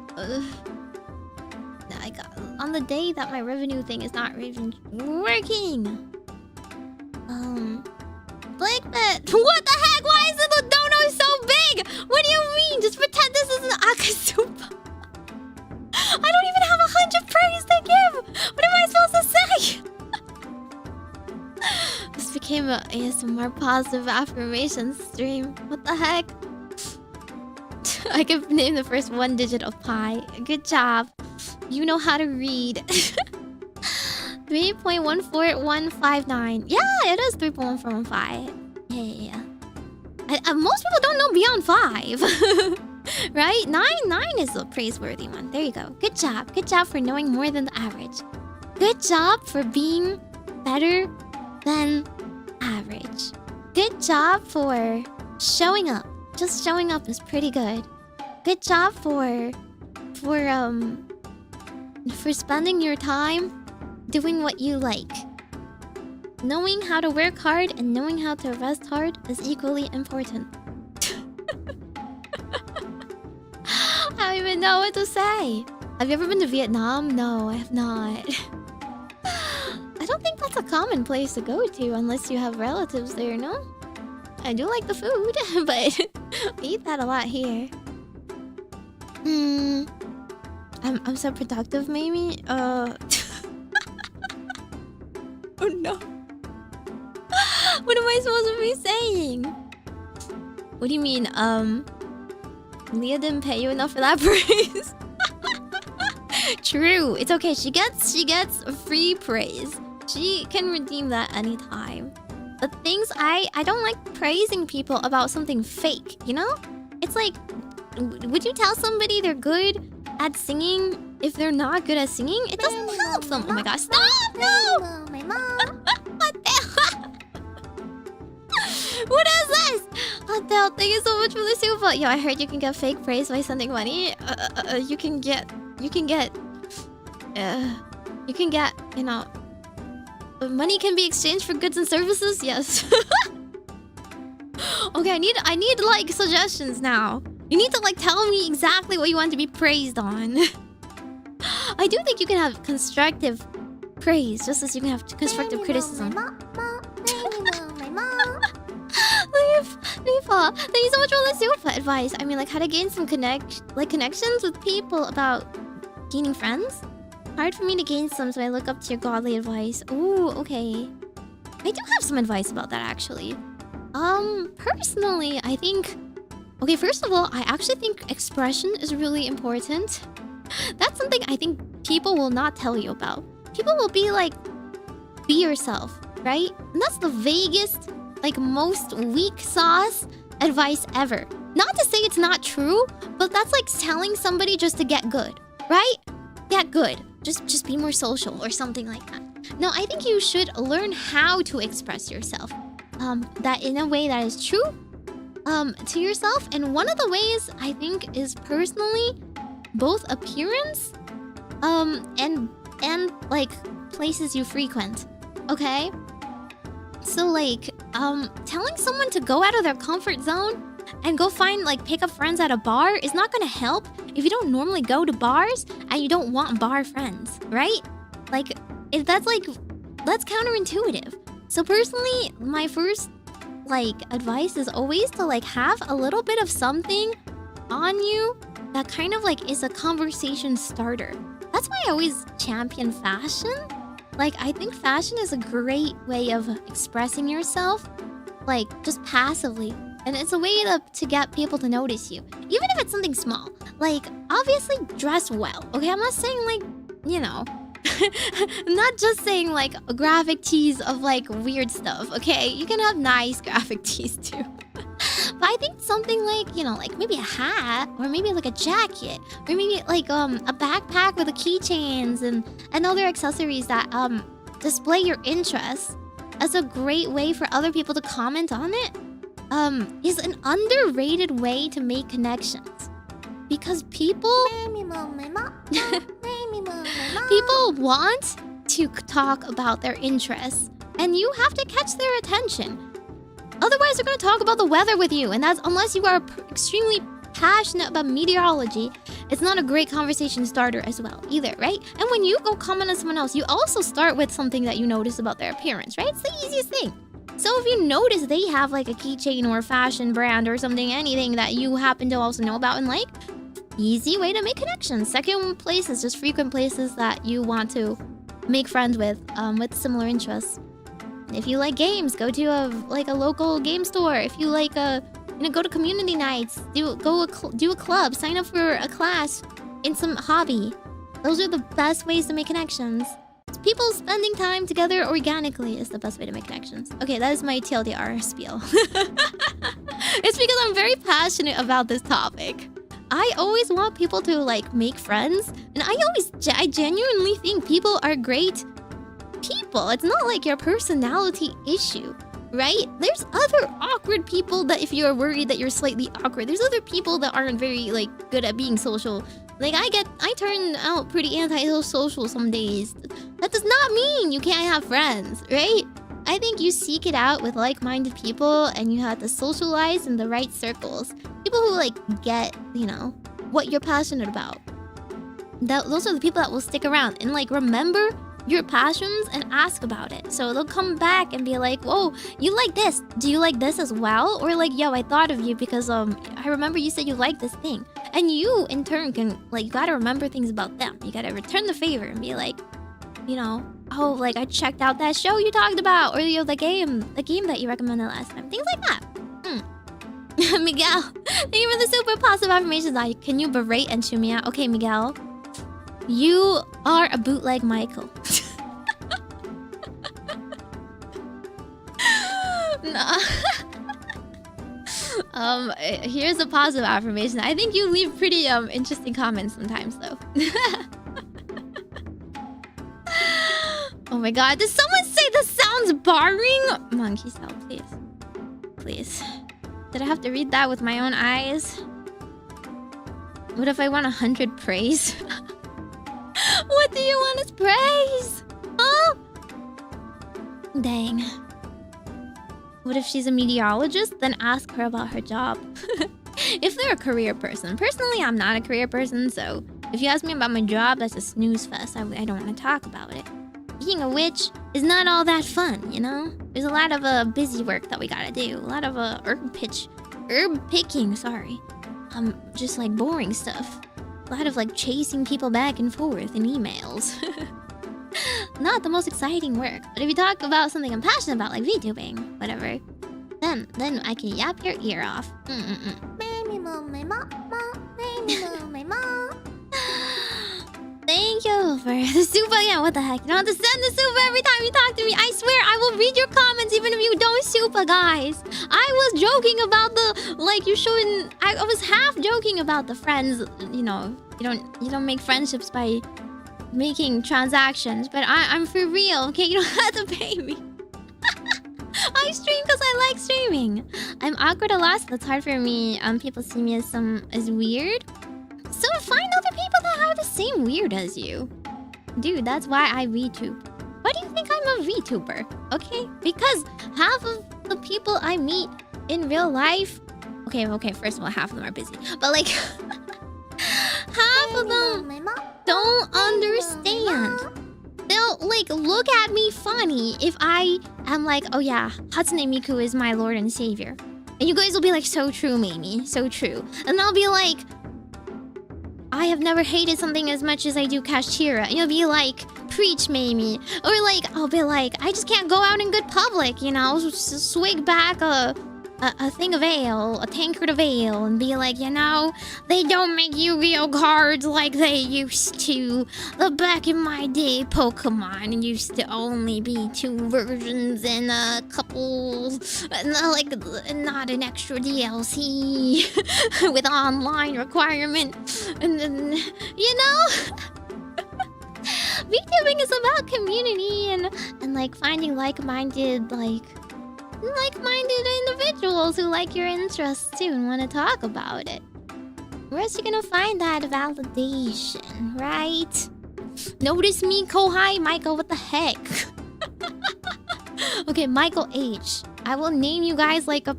I got on the day that my revenue thing is not even working. Blackbet. What the heck? Why is the dono so big? What do you mean? Just pretend this is an Akasupa. I don't even have 100 praise to give. What am I supposed to say? This became a ASMR positive affirmation stream. What the heck? I could name the first 1 digit of pi. Good job. You know how to read. 3.14159. Yeah, it is 3.1415. Yeah. Most people don't know beyond 5. Right? 9 is a praiseworthy one. There you go. Good job. Good job for knowing more than the average. Good job for being better than average. Good job for showing up. Just showing up is pretty good. Good job for spending your time doing what you like. knowing how to work hard and knowing how to rest hard is equally important. I don't even know what to say. Have you ever been to Vietnam? No, I have not. I don't think that's a common place to go to unless you have relatives there, no? I do like the food, but we eat that a lot here. I'm so productive, Meimi. Oh no. What am I supposed to be saying? What do you mean, Leah didn't pay you enough for that praise? True. It's okay. She gets free praise. She can redeem that anytime. But things I don't like praising people about something fake, you know? It's like, would you tell somebody they're good at singing if they're not good at singing? It doesn't help them. Oh my gosh, stop! No! What the hell? What is this? What the hell? Thank you so much for the super. Yo, I heard you can get fake praise by sending money. You can get, you know, money can be exchanged for goods and services. Yes. Okay, I need like suggestions now. You need to like tell me exactly what you want to be praised on. I do think you can have constructive praise just as you can have constructive criticism. Leafa, thank you so much for the super advice. I mean, like how to gain some connections with people about gaining friends. Hard for me to gain some, so I look up to your godly advice. Ooh, okay. I do have some advice about that actually. Personally, I think... Okay, first of all, I actually think expression is really important. That's something I think people will not tell you about. People will be like, be yourself, right? And that's the vaguest, like most weak sauce advice ever. Not to say it's not true, but that's like telling somebody just to get good, right? Get good. Just be more social or something like that. No, I think you should learn how to express yourself. That in a way that is true to yourself. And one of the ways I think is personally both appearance and like places you frequent. Okay? So like telling someone to go out of their comfort zone and go find like pick up friends at a bar is not gonna help if you don't normally go to bars and you don't want bar friends, right? Like that's counterintuitive. So personally, my first like advice is always to like have a little bit of something on you that kind of like is a conversation starter. That's why I always champion fashion. Like I think fashion is a great way of expressing yourself, like just passively. And it's a way to get people to notice you. Even if it's something small. Like, obviously dress well. Okay, I'm not saying like, you know. I'm not just saying like graphic tees of like weird stuff, okay? You can have nice graphic tees too. But I think something like, you know, like maybe a hat or maybe like a jacket or maybe like a backpack with the keychains and other accessories that display your interests as a great way for other people to comment on it is an underrated way to make connections. Because people want to talk about their interests, and you have to catch their attention. Otherwise, they're going to talk about the weather with you, and that's unless you are extremely passionate about meteorology, it's not a great conversation starter as well either, right? And when you go comment on someone else, you also start with something that you notice about their appearance, right? It's the easiest thing. So if you notice they have like a keychain or a fashion brand or something, anything that you happen to also know about and like, easy way to make connections. Second place is just frequent places that you want to make friends with similar interests. If you like games, go to a local game store. If you like go to community nights, do a club, sign up for a class in some hobby. Those are the best ways to make connections. People spending time together organically is the best way to make connections. Okay, that is my TLDR spiel. It's because I'm very passionate about this topic. I always want people to like make friends, and I genuinely think people are great people. It's not like your personality issue, right? There's other awkward people that if you're worried that you're slightly awkward, there's other people that aren't very like good at being social. Like I turn out pretty anti-social some days. That does not mean you can't have friends, right? I think you seek it out with like-minded people, and you have to socialize in the right circles. People who like get, what you're passionate about. Those are the people that will stick around and like remember your passions and ask about it. So they'll come back and be like, whoa, you like this. Do you like this as well? Or like, yo, I thought of you because I remember you said you like this thing. And you in turn can like, you gotta remember things about them. You gotta return the favor and be like, oh, like I checked out that show you talked about, or the game that you recommended last time. Things like that. Miguel, thank you for the super positive affirmations. Can you berate and chew me out? Okay, Miguel. You are a bootleg Michael. Nah. Here's a positive affirmation. I think you leave pretty interesting comments sometimes though. Oh my god, did someone say this sounds boring? Monkey cell, please. Please. Did I have to read that with my own eyes? What if I want 100 praise? What do you want as praise? Huh? Dang. What if she's a meteorologist? Then ask her about her job. If they're a career person. Personally, I'm not a career person, so if you ask me about my job, that's a snooze fest. I don't want to talk about it. Being a witch is not all that fun, There's a lot of busy work that we gotta do. A lot of herb picking, sorry. Just like boring stuff. A lot of like chasing people back and forth in emails. Not the most exciting work. But if you talk about something I'm passionate about, like VTubing, whatever, then I can yap your ear off. Meimi-mu-me-mo, Meimi-mu-me-mo. Thank you for the super again. What the heck? You don't have to send the super every time you talk to me. I swear I will read your comments even if you don't super, guys. I was joking about the you shouldn't. I was half joking about the friends. You don't make friendships by making transactions. But I'm for real. Okay, you don't have to pay me. I stream because I like streaming. I'm awkward a lot, so that's hard for me. People see me as weird. So find other people that are the same weird as you. Dude, that's why I VTube. Why do you think I'm a VTuber? Okay? Because half of the people I meet in real life... Okay, first of all, half of them are busy. But like... half of them don't understand. They'll like look at me funny if I am like, oh yeah, Hatsune Miku is my lord and savior. And you guys will be like, so true, Meimi. So true. And I'll be like... I have never hated something as much as I do Kashira. And you'll be like, preach, Meimi. Or like, I'll be like, I just can't go out in good public, swig back a thing of ale, a tankard of ale, and be like, they don't make Yu-Gi-Oh cards like they used to. Back in my day, Pokemon used to only be 2 versions and a couple, not an extra DLC with online requirement. And then, VTubing is about community and like finding like-minded individuals who like your interests too and want to talk about it. Where else you gonna find that validation, right? Notice me, Kohai, Michael, what the heck? Okay, Michael H. I will name you guys like a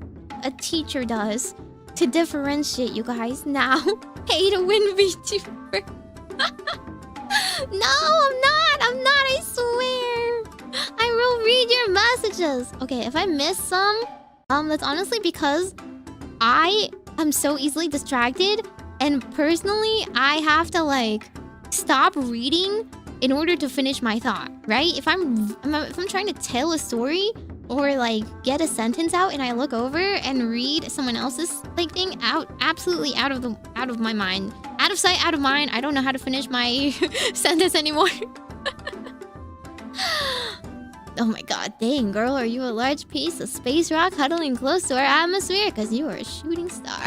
teacher does to differentiate you guys now. Pay to win VTuber. No, I'm not, I swear. I will read your messages. Okay, if I miss some, that's honestly because I am so easily distracted, and personally, I have to like stop reading in order to finish my thought, right? If I'm trying to tell a story or like get a sentence out and I look over and read someone else's thing absolutely out of my mind, out of sight, out of mind. I don't know how to finish my sentence anymore. Oh my god, dang girl, are you a large piece of space rock huddling close to our atmosphere? Because you are a shooting star.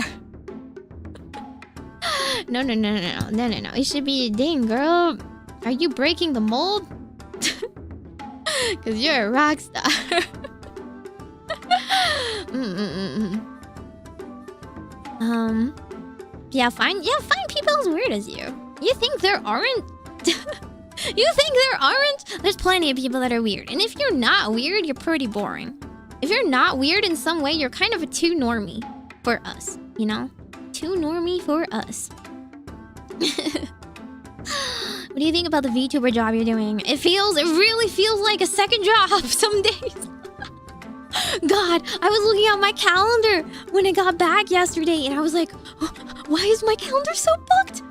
No. It should be, dang girl, are you breaking the mold? Because you're a rock star. Yeah, find people as weird as you. You think there aren't You think there aren't? There's plenty of people that are weird. And if you're not weird, you're pretty boring. If you're not weird in some way, you're kind of a too normie for us, you know? Too normie for us. What do you think about the VTuber job you're doing? It really feels like a second job some days. God, I was looking at my calendar when I got back yesterday and I was like, oh, why is my calendar so booked?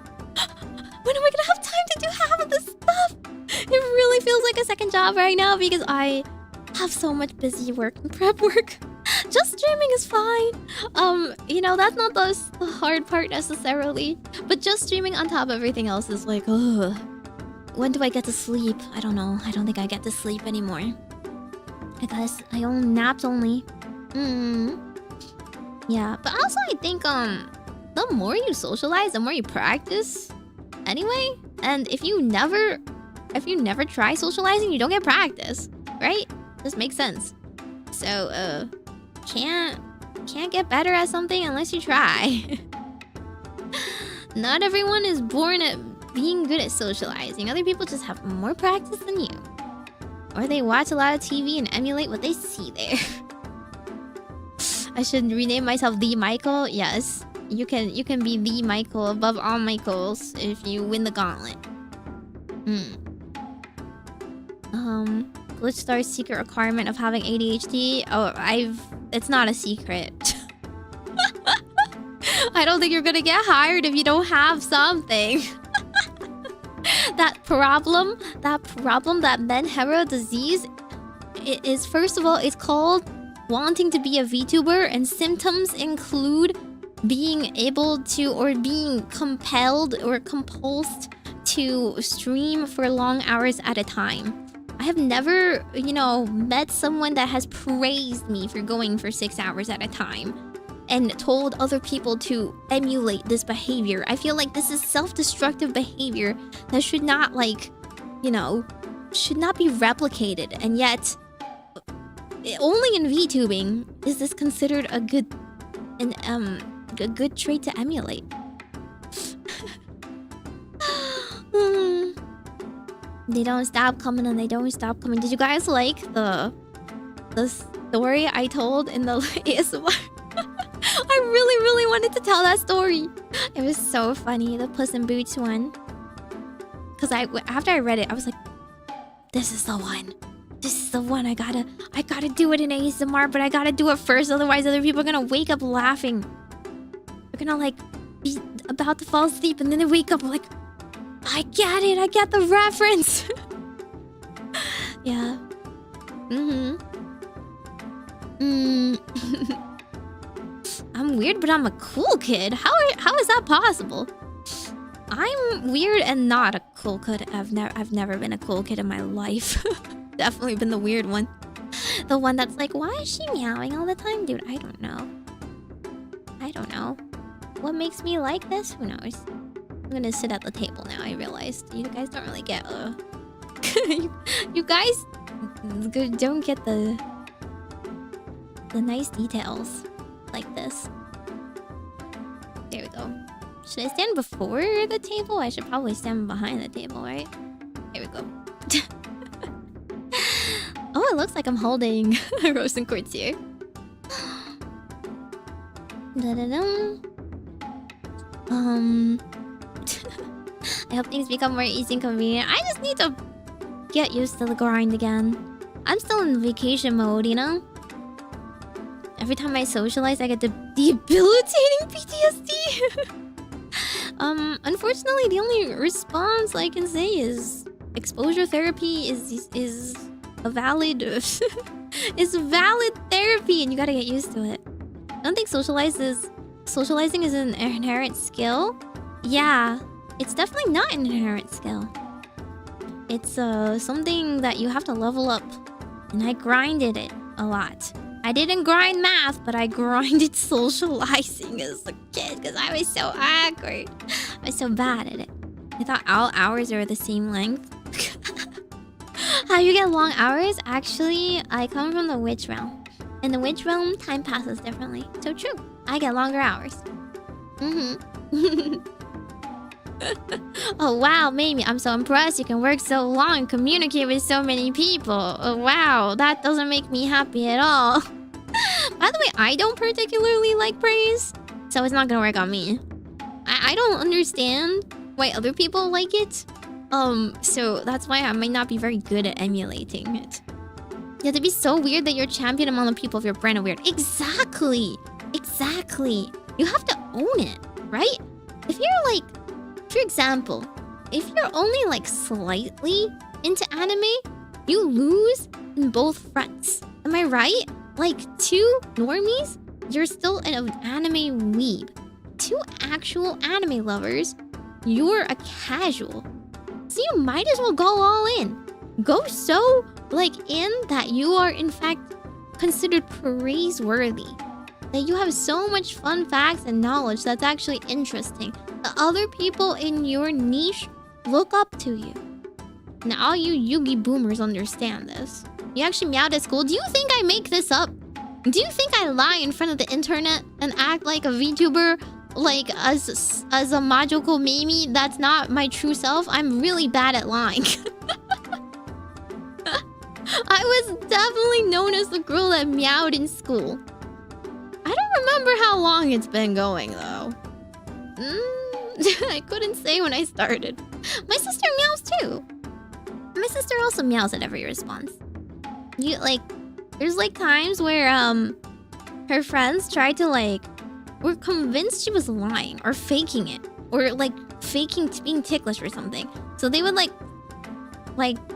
When am I gonna have time to do half of this stuff? It really feels like a second job right now because I have so much busy work and prep work. Just streaming is fine. You know, that's not the hard part necessarily. But just streaming on top of everything else is like, ugh. When do I get to sleep? I don't know. I don't think I get to sleep anymore. I guess I own naps only. Yeah, but also I think the more you socialize, the more you practice anyway. And if you never try socializing, you don't get practice, right? This makes sense. So can't get better at something unless you try. Not everyone is born at being good at socializing. Other people just have more practice than you. Or they watch a lot of TV and emulate what they see there. I should rename myself the Michael. Yes. You can be the Michael above all Michaels if you win the gauntlet. GlitchStars secret requirement of having ADHD. Oh, it's not a secret. I don't think you're gonna get hired if you don't have something. That problem, that men-hero disease, it is, first of all, it's called wanting to be a VTuber, and symptoms include being able to, or being compelled or compulsed to stream for long hours at a time. I have never, you know, met someone that has praised me for going for 6 hours at a time and told other people to emulate this behavior. I feel like this is self-destructive behavior that should not, like, you know, should not be replicated. And yet, only in VTubing is this considered a good trait to emulate. They don't stop coming and they don't stop coming. Did you guys like the story I told in the ASMR? I really wanted to tell that story. It was so funny, the Puss in Boots one. Cause after I read it, I was like, this is the one. This is the one. I gotta do it in ASMR, but I gotta do it first, otherwise other people are gonna wake up laughing. They're gonna like be about to fall asleep and then they wake up like, I get it, I get the reference. Yeah. I'm weird, but I'm a cool kid. How is that possible? I'm weird and not a cool kid. I've never been a cool kid in my life. Definitely been the weird one. The one that's like, why is she meowing all the time? Dude, I don't know. What makes me like this? Who knows? I'm gonna sit at the table now, I realized. You guys don't really get you guys don't get the nice details like this. There we go. Should I stand before the table? I should probably stand behind the table, right? There we go. Oh, it looks like I'm holding Rose and Quartz here. I hope things become more easy and convenient. I just need to get used to the grind again. I'm still in vacation mode, you know? Every time I socialize, I get the debilitating PTSD. Unfortunately, the only response I can say is exposure therapy is a valid is valid therapy, and you gotta get used to it. I don't think socializing is an inherent skill. Yeah, it's definitely not an inherent skill. It's something that you have to level up, and I grinded it a lot. I didn't grind math, but I grinded socializing as a kid because I was so awkward. I was so bad at it. I thought all hours are the same length. How you get long hours? Actually, I come from the witch realm. In the witch realm, time passes differently. So true. I get longer hours. Oh wow, Meimi, I'm so impressed. You can work so long and communicate with so many people. Oh wow, that doesn't make me happy at all. By the way, I don't particularly like praise, so it's not gonna work on me. I don't understand why other people like it. So that's why I might not be very good at emulating it. You have to be so weird that you're champion among the people of your brand of weird. Exactly. Exactly. You have to own it, right? If you're like, for example, if you're only like slightly into anime, you lose in both fronts. Am I right? Like 2 normies, you're still an anime weeb. 2 actual anime lovers, you're a casual. So you might as well go all in. Go so like in that you are in fact considered praiseworthy. That you have so much fun facts and knowledge that's actually interesting. The other people in your niche look up to you. Now all you Yugi boomers understand this. You actually meowed at school. Do you think I make this up? Do you think I lie in front of the internet and act like a VTuber? Like as a Majokko Meimi? That's not my true self. I'm really bad at lying. I was definitely known as the girl that meowed in school. I don't remember how long it's been going though. I couldn't say when I started. My sister meows too. My sister also meows at every response. You like, there's like times where her friends tried to like, were convinced she was lying or faking it, or like faking being ticklish or something. So they would like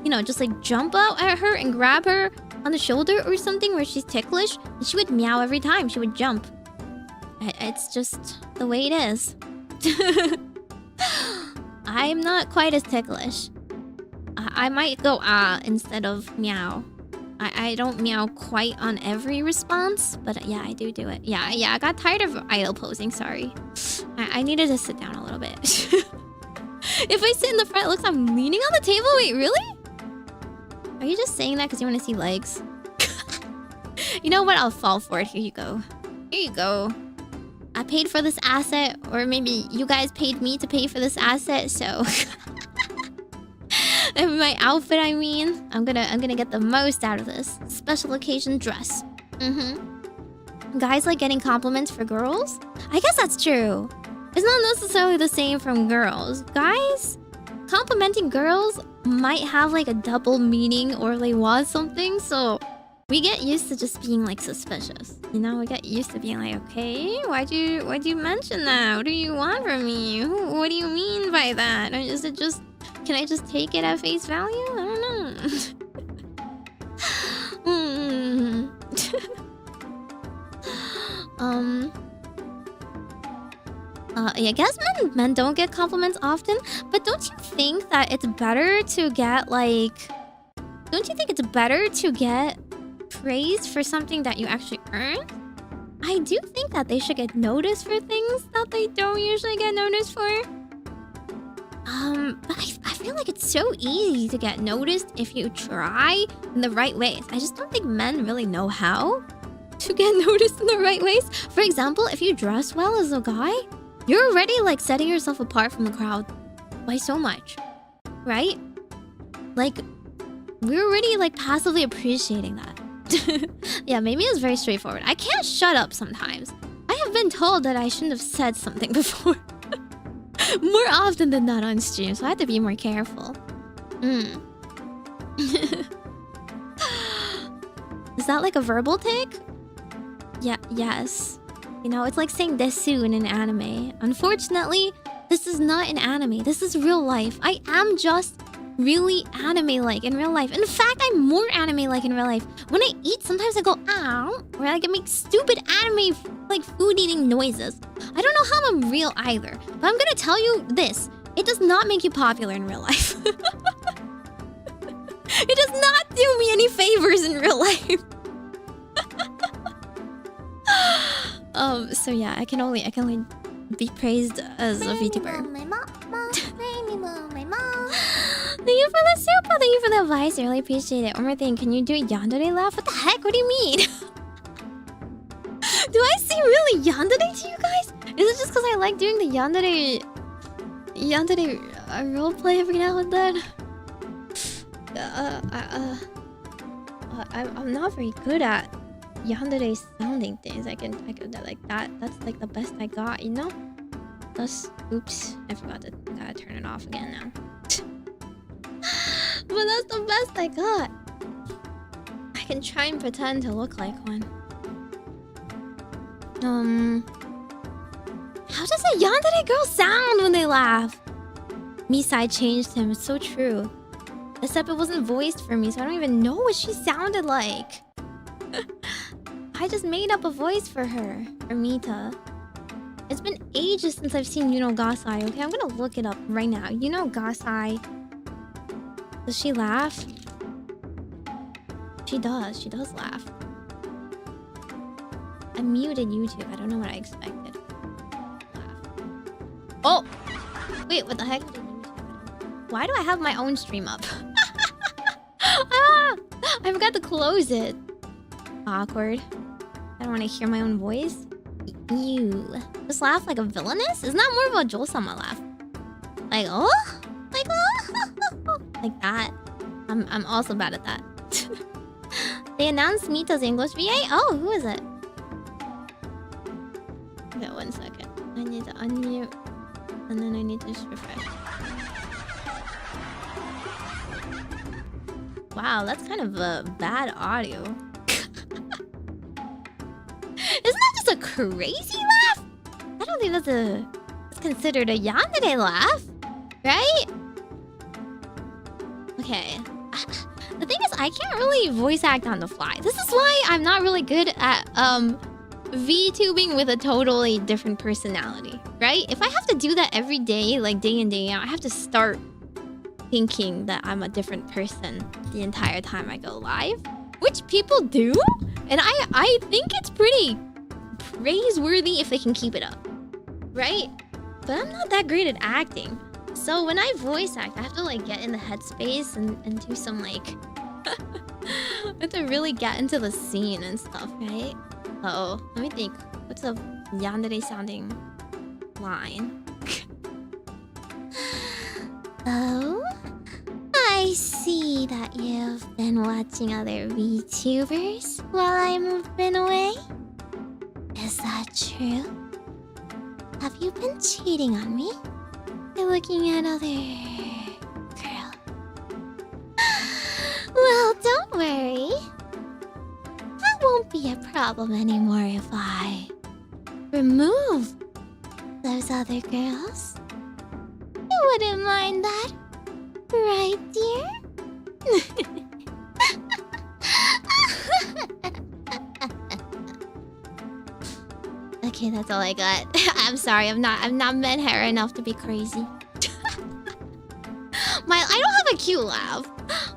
you know, just like jump out at her and grab her on the shoulder or something where she's ticklish, and she would meow every time. She would jump. It's just the way it is. I'm not quite as ticklish. I might go instead of meow. I don't meow quite on every response, but yeah, I do it. Yeah, I got tired of idle posing, sorry. I needed to sit down a little bit. If I sit in the front, it looks like I'm leaning on the table. Wait, really? Are you just saying that because you want to see legs? You know what? I'll fall for it. Here you go. Here you go. I paid for this asset, or maybe you guys paid me to pay for this asset, so... And my outfit, I mean, I'm gonna get the most out of this special occasion dress. Guys like getting compliments for girls? I guess that's true. It's not necessarily the same from girls. Guys complimenting girls might have like a double meaning, or they want something, so we get used to just being like suspicious. You know, we get used to being like, okay, why'd you mention that? What do you want from me? What do you mean by that? Is it just, can I just take it at face value? I don't know. I guess men don't get compliments often, but don't you think that it's better to get like... Don't you think it's better to get praise for something that you actually earned? I do think that they should get noticed for things that they don't usually get noticed for. But I feel like it's so easy to get noticed if you try in the right ways. I just don't think men really know how to get noticed in the right ways. For example, if you dress well as a guy, you're already like setting yourself apart from the crowd by so much, right? Like, we're already like passively appreciating that. Yeah, Meimi is very straightforward. I can't shut up sometimes. I have been told that I shouldn't have said something before. More often than not on stream, so I have to be more careful. Is that like a verbal tick? Yeah, yes. You know, it's like saying desu in an anime. Unfortunately, this is not an anime. This is real life. I am just really anime-like in real life. In fact, I'm more anime-like in real life. When I eat, sometimes I go, ow, or I can make stupid anime, like, food-eating noises. I don't know how I'm real either, but I'm gonna tell you this. It does not make you popular in real life. It does not do me any favors in real life. So yeah, I can only be praised as a VTuber. Thank you for the super, thank you for the advice, I really appreciate it. One more thing, can you do a yandere laugh? What the heck? What do you mean? Do I seem really yandere to you guys? Is it just because I like doing the yandere yandere roleplay every now and then. I'm not very good at yandere sounding things. I can like that. That's like the best I got, you know. That's oops. I forgot to gotta turn it off again now. But that's the best I got. I can try and pretend to look like one. How does a yandere girl sound when they laugh? Misai changed him. It's so true. Except it wasn't voiced for me, so I don't even know what she sounded like. I just made up a voice for her, for Mita. It's been ages since I've seen Gasai. Okay, I'm gonna look it up right now. Gasai. Does she laugh? She does. She does laugh. I muted YouTube. I don't know what I expected. Laugh. Oh! Wait, what the heck? Why do I have my own stream up? Ah! I forgot to close it. Awkward. I don't want to hear my own voice. Ew. Just laugh like a villainess? Isn't that more of a Joel-sama laugh? Like, oh? Like, oh? Like that. I'm also bad at that. They announced Mita's English VA? Oh, who is it? Okay, 1 second. I need to unmute. And then I need to just refresh. Wow, that's kind of a bad audio. Isn't that just a crazy laugh? I don't think that's considered a yandere laugh, right? Okay. The thing is, I can't really voice act on the fly. This is why I'm not really good at VTubing with a totally different personality, right? If I have to do that every day, like day in, day out, I have to start thinking that I'm a different person the entire time I go live, which people do, and I think it's pretty praiseworthy if they can keep it up, right? But I'm not that great at acting, so when I voice act, I have to like get in the headspace and do some like I have to really get into the scene and stuff, right? Uh-oh, let me think. What's a yandere sounding line? Oh, I see that you've been watching other VTubers while I've been away. Is that true? Have you been cheating on me by looking at other girls? Well, don't worry. That won't be a problem anymore if I remove those other girls. You wouldn't mind that, right, dear? Okay, that's all I got. I'm sorry, I'm not men-hair enough to be crazy. I don't have a cute laugh.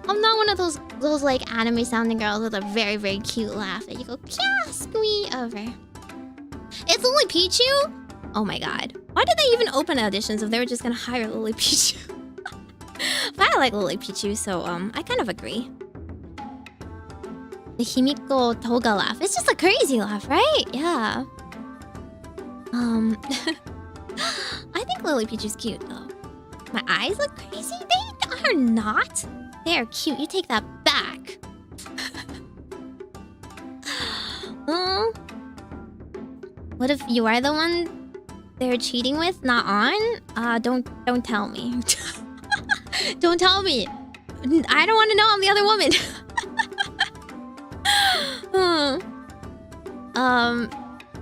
I'm not one of those like anime sounding girls with a very, very cute laugh that you go kya squee over. It's Lily Pichu? Oh my god. Why did they even open auditions if they were just gonna hire Lily Pichu? But I like Lily Pichu, so I kind of agree. The Himiko Toga laugh. It's just a crazy laugh, right? Yeah. I think Lily Pichu's cute though. My eyes look crazy? They are not. They are cute. You take that back. What if you are the one they're cheating with, not on? Don't tell me. Don't tell me. I don't want to know I'm the other woman.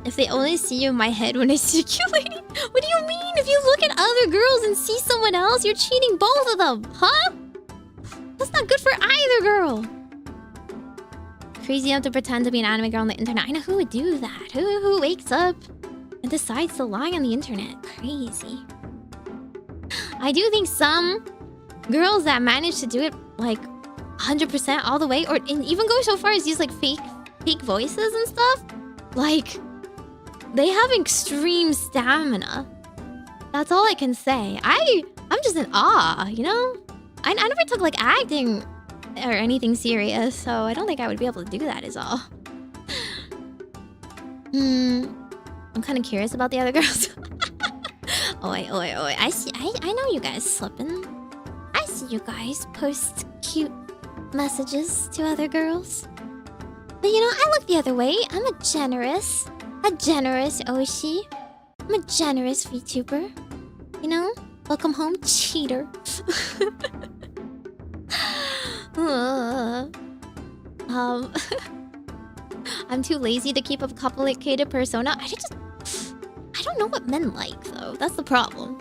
If they only see you in my head when I circulate. What do you mean? If you look at other girls and see someone else, you're cheating both of them, huh? That's not good for either girl. Crazy enough to pretend to be an anime girl on the internet. I know who would do that. Who wakes up and decides to lie on the internet? Crazy. I do think some girls that manage to do it like 100% all the way, or even go so far as use like fake voices and stuff, like they have extreme stamina. That's all I can say. I'm just in awe, you know? I never took like acting or anything serious, so I don't think I would be able to do that is all. I'm kind of curious about the other girls. Oi. I see. I know you guys slipping. I see you guys post cute messages to other girls. But you know, I look the other way. I'm a generous Oshi. I'm a generous VTuber. You know? Welcome home, cheater. I'm too lazy to keep a complicated persona. I don't know what men like though. That's the problem.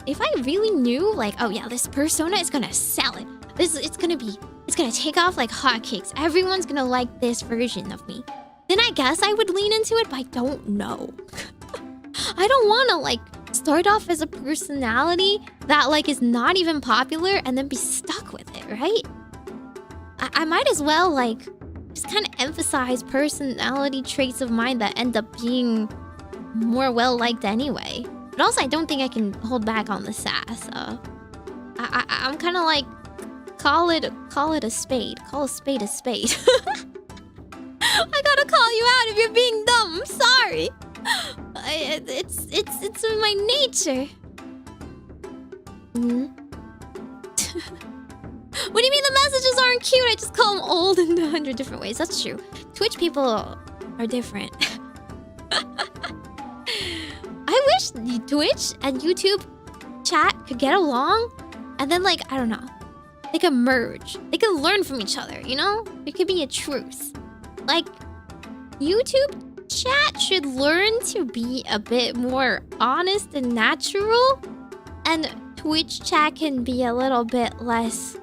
If I really knew, like, oh yeah, this persona is gonna sell it. It's gonna take off like hotcakes. Everyone's gonna like this version of me. Then I guess I would lean into it, but I don't know. I don't wanna like start off as a personality that like is not even popular and then be stuck with it, right? I might as well like just kind of emphasize personality traits of mine that end up being more well-liked anyway. But also I don't think I can hold back on the sass. I'm kind of like call it a spade. Call a spade a spade. I gotta call you out if you're being dumb. I'm sorry. It's in my nature. What do you mean the messages aren't cute? I just call them old in 100 different ways. That's true. Twitch people are different. I wish Twitch and YouTube chat could get along, and then like I don't know, they could merge. They could learn from each other. You know, there could be a truce. Like YouTube chat should learn to be a bit more honest and natural, and Twitch chat can be a little bit less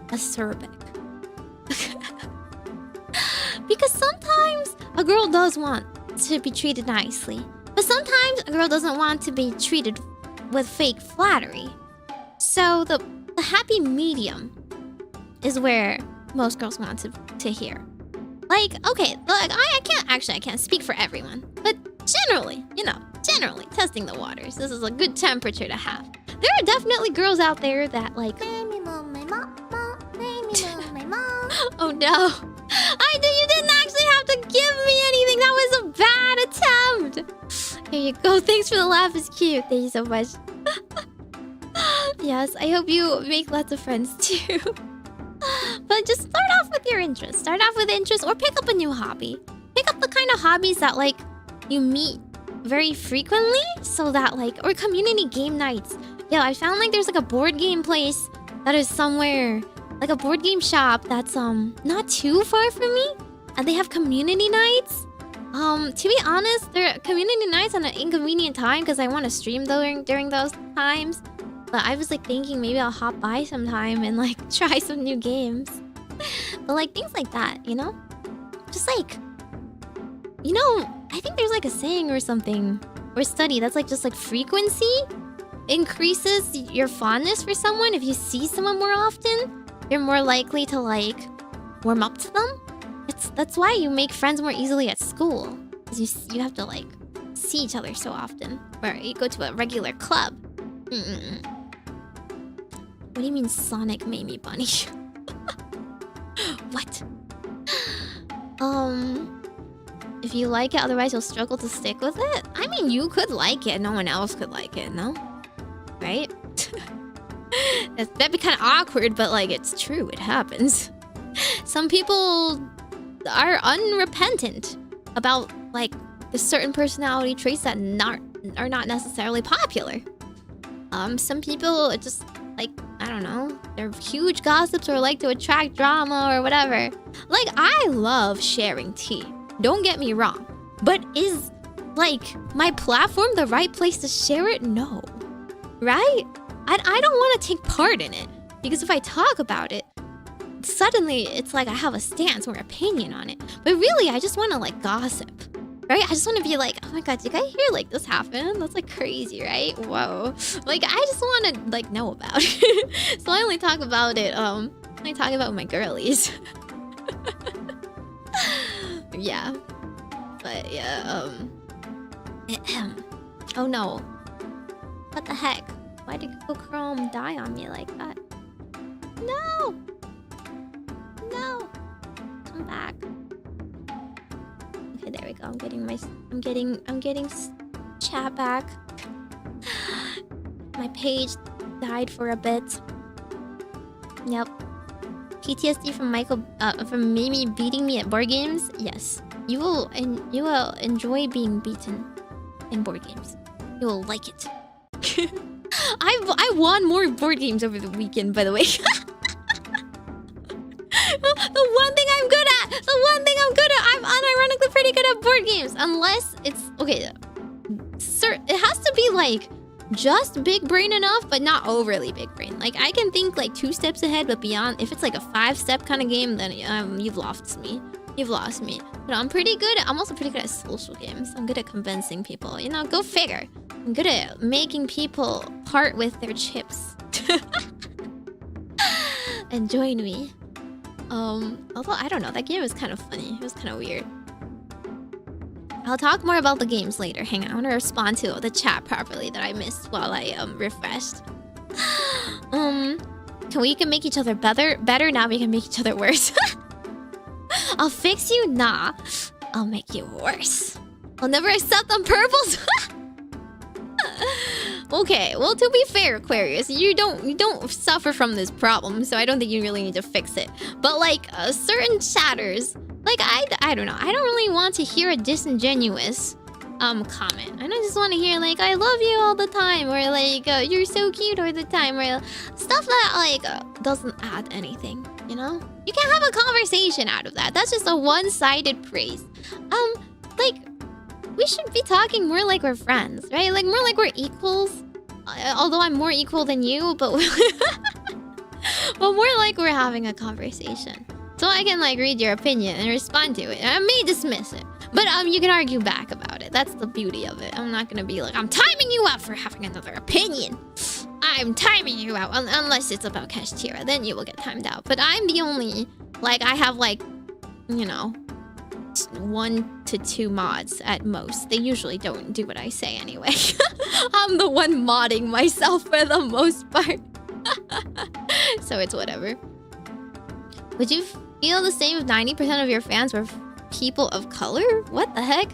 acerbic. Because sometimes a girl does want to be treated nicely, but sometimes a girl doesn't want to be treated with fake flattery. So the happy medium is where most girls want to hear. Like, okay, like I can't speak for everyone, but generally, testing the waters. This is a good temperature to have. There are definitely girls out there that like Meimi-mu-me-mo, Meimi-mu-me-mo. Oh no. You didn't actually have to give me anything. That was a bad attempt. Here you go. Thanks for the laugh. It's cute. Thank you so much. Yes, I hope you make lots of friends too. But just start off with your interests. Start off with interests or pick up a new hobby. Pick up the kind of hobbies that like you meet very frequently, so that like, or community game nights. Yeah, I found like there's like a board game place that is somewhere, like a board game shop that's not too far from me, and they have community nights. To be honest, they're community nights on an inconvenient time because I want to stream during those times. But I was like thinking maybe I'll hop by sometime and like try some new games. But like things like that, you know? Just like, you know, I think there's like a saying or something, or study that's like just like frequency increases your fondness for someone. If you see someone more often, you're more likely to like warm up to them. That's why you make friends more easily at school, because you have to like see each other so often. Or you go to a regular club. What do you mean Sonic Meimi Bunny? What? If you like it, otherwise you'll struggle to stick with it? I mean, you could like it, no one else could like it, no? Right? That'd be kind of awkward, but like, it's true, it happens. Some people are unrepentant about like the certain personality traits that are not necessarily popular. Some people just like, I don't know, they're huge gossips or like to attract drama or whatever. Like, I love sharing tea, don't get me wrong, but is like my platform the right place to share it? No, right? I don't want to take part in it, because if I talk about it, suddenly it's like I have a stance or opinion on it. But really, I just want to like gossip, right? I just want to be like, oh my god, did you guys hear like this happened? That's like crazy, right? Whoa. Like, I just want to like know about it. So I only talk about it, I talk about my girlies. Yeah. But yeah, oh no. What the heck? Why did Google Chrome die on me like that? No! No! Come back. Okay, there we go. I'm getting chat back. My page died for a bit. Yep. PTSD from from Meimi beating me at board games. Yes, you will enjoy being beaten in board games. You will like it. I won more board games over the weekend, by the way. The one thing I'm good at. I'm unironically pretty good at board games, unless it's okay. Sir, it has to be like just big brain enough, but not overly big brain. Like I can think like 2 steps ahead, but beyond, if it's like a 5-step kind of game, then you've lost me. You've lost me. But I'm pretty good. I'm also pretty good at social games. I'm good at convincing people. You know, go figure. I'm good at making people part with their chips and join me. Although I don't know, that game was kind of funny. It was kind of weird. I'll talk more about the games later. Hang on, I want to respond to the chat properly that I missed while I refreshed. We can make each other better. Now we can make each other worse. I'll fix you. Nah, I'll make you worse. I'll never accept on purples. Okay, well, to be fair, Aquarius, you don't suffer from this problem, so I don't think you really need to fix it. But like certain chatters, like I don't know, I don't really want to hear a disingenuous comment. I don't just want to hear like I love you all the time, or like you're so cute all the time, or stuff that like doesn't add anything. You know, you can't have a conversation out of that. That's just a one-sided praise. Like, we should be talking more like we're friends, right? Like more like we're equals. Although I'm more equal than you, but but more like we're having a conversation. So I can like read your opinion and respond to it. I may dismiss it, but you can argue back about it. That's the beauty of it. I'm not gonna be like, I'm timing you out for having another opinion. I'm timing you out unless it's about Kashtira. Then you will get timed out. But I'm the only, like, I have like, you know, 1 to 2 mods at most. They usually don't do what I say anyway. I'm the one modding myself for the most part. So it's whatever. Would you feel the same if 90% of your fans were people of color? What the heck?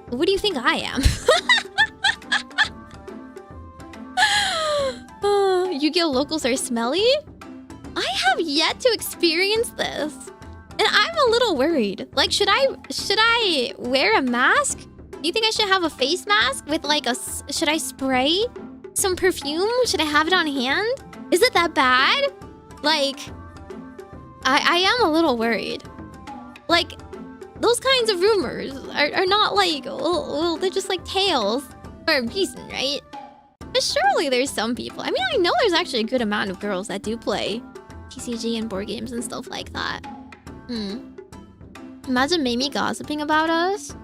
What do you think I am? Yu-Gi-Oh! Locals are smelly? I have yet to experience this. And I'm a little worried. Like, should I wear a mask? Do you think I should have a face mask with like should I spray some perfume? Should I have it on hand? Is it that bad? Like, I am a little worried. Like, those kinds of rumors are not like, well, they're just like tales for a reason, right? But surely there's some people. I mean, I know there's actually a good amount of girls that do play TCG and board games and stuff like that. Imagine Meimi gossiping about us.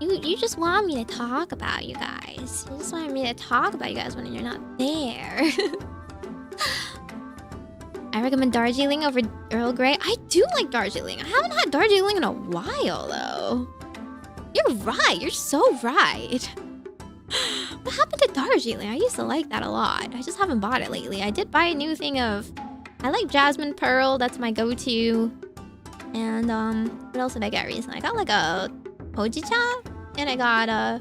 You just want me to talk about you guys. You just want me to talk about you guys when you're not there. I recommend Darjeeling over Earl Grey. I do like Darjeeling. I haven't had Darjeeling in a while, though. You're right. You're so right. What happened to Darjeeling? I used to like that a lot. I just haven't bought it lately. I did buy a new thing of... I like Jasmine Pearl. That's my go-to. And, what else did I get recently? I got, like, a Hojicha. And I got a...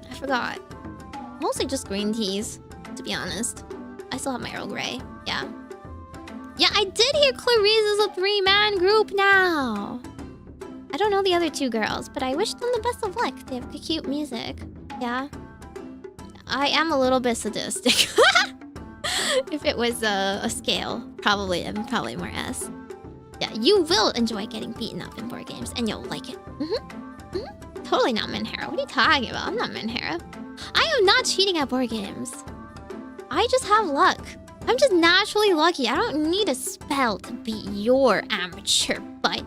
I forgot. Mostly just green teas, to be honest. I still have my Earl Grey. Yeah. Yeah, I did hear Clarice is a 3-man group now. I don't know the other 2 girls, but I wish them the best of luck. They have cute music. Yeah. I am a little bit sadistic. If it was a scale, probably more S. Yeah, you will enjoy getting beaten up in board games, and you'll like it. Totally not Minhera. What are you talking about? I'm not Minhera. I am not cheating at board games. I just have luck. I'm just naturally lucky. I don't need a spell to beat your amateur butt.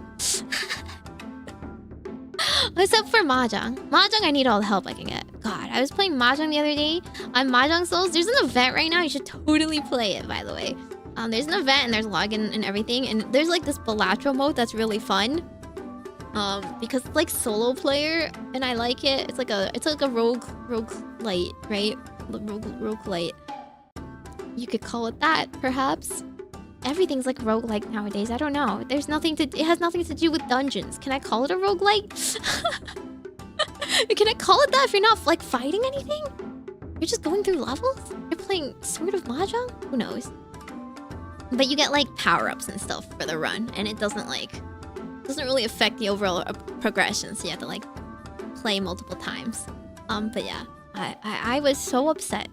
Except for Mahjong. Mahjong, I need all the help I can get. God, I was playing Mahjong the other day on Mahjong Souls. There's an event right now. You should totally play it, by the way. There's an event and there's login and everything. And there's like this Balatro mode that's really fun. Because it's like solo player and I like it. It's like a rogue light, right? Rogue light. You could call it that, perhaps. Everything's like roguelike nowadays. I don't know. It has nothing to do with dungeons. Can I call it a roguelite? Can I call it that if you're not like fighting anything? You're just going through levels? You're playing sort of mahjong? Who knows? But you get like power-ups and stuff for the run, and it doesn't really affect the overall progression, so you have to like play multiple times. But yeah, I was so upset.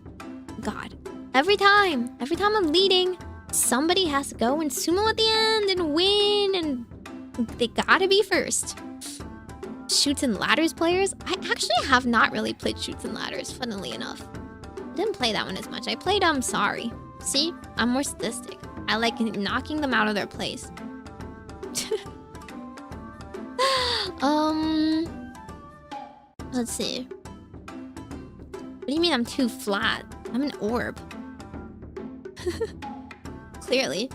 God. Every time I'm leading, somebody has to go and sumo at the end and win, and they gotta be first. Chutes and Ladders players? I actually have not really played Chutes and Ladders, funnily enough. I didn't play that one as much. I played Sorry. See? I'm more sadistic. I like knocking them out of their place. Let's see. What do you mean I'm too flat? I'm an orb. Clearly.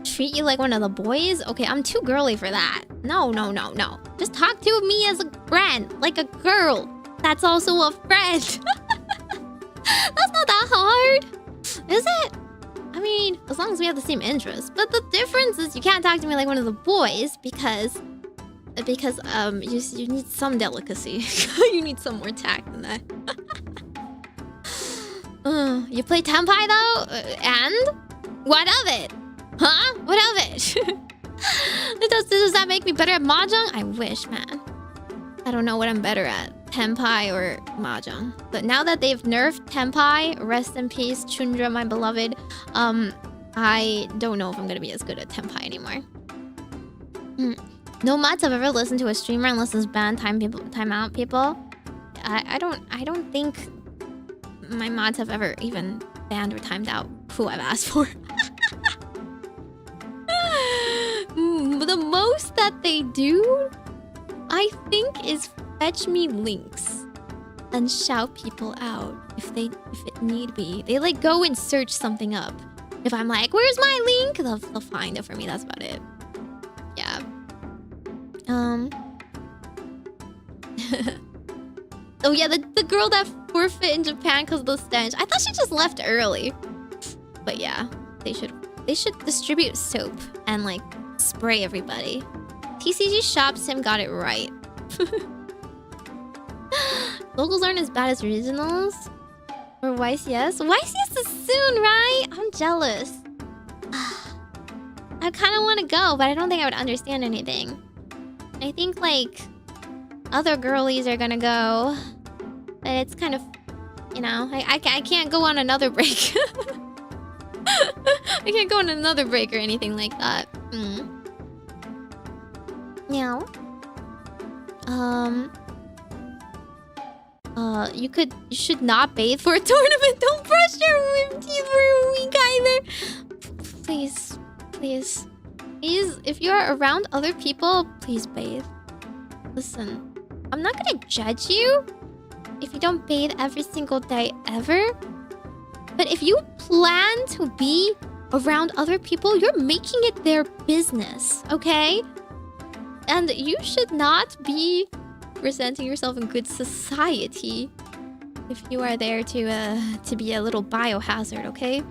Treat you like one of the boys? Okay, I'm too girly for that. No. Just talk to me as a friend, like a girl. That's also a friend. That's not that hard. Is it? I mean, as long as we have the same interests. But the difference is you can't talk to me like one of the boys because you need some delicacy. You need some more tact than that. You play Tenpai though? And? What of it? Huh? What of it? Does that make me better at mahjong? I wish, man. I don't know what I'm better at. Tenpai or mahjong. But now that they've nerfed Tenpai, rest in peace, Chundra, my beloved, I don't know if I'm gonna be as good at Tenpai anymore. No mods have ever listened to a streamer unless it's banned timeout people. I don't think my mods have ever even banned or timed out who I've asked for. The most that they do, I think, is fetch me links and shout people out if it need be. They like go and search something up. If I'm like, where's my link? They'll find it for me. That's about it. Yeah. Oh yeah, the girl that forfeit in Japan because of the stench. I thought she just left early. But yeah, they should distribute soap and like spray everybody. TCG Shop Sim got it right. Locals aren't as bad as regionals. Or YCS. YCS is soon, right? I'm jealous. I kind of want to go, but I don't think I would understand anything. I think like other girlies are gonna go, but it's kind of, you know, I can't go on another break. I can't go on another break or anything like that. Meow. You should not bathe for a tournament. Don't brush your teeth for a week either. Please. If you're around other people, please bathe. Listen, I'm not gonna judge you if you don't bathe every single day ever. But if you plan to be around other people, you're making it their business, okay? And you should not be presenting yourself in good society if you are there to be a little biohazard, okay?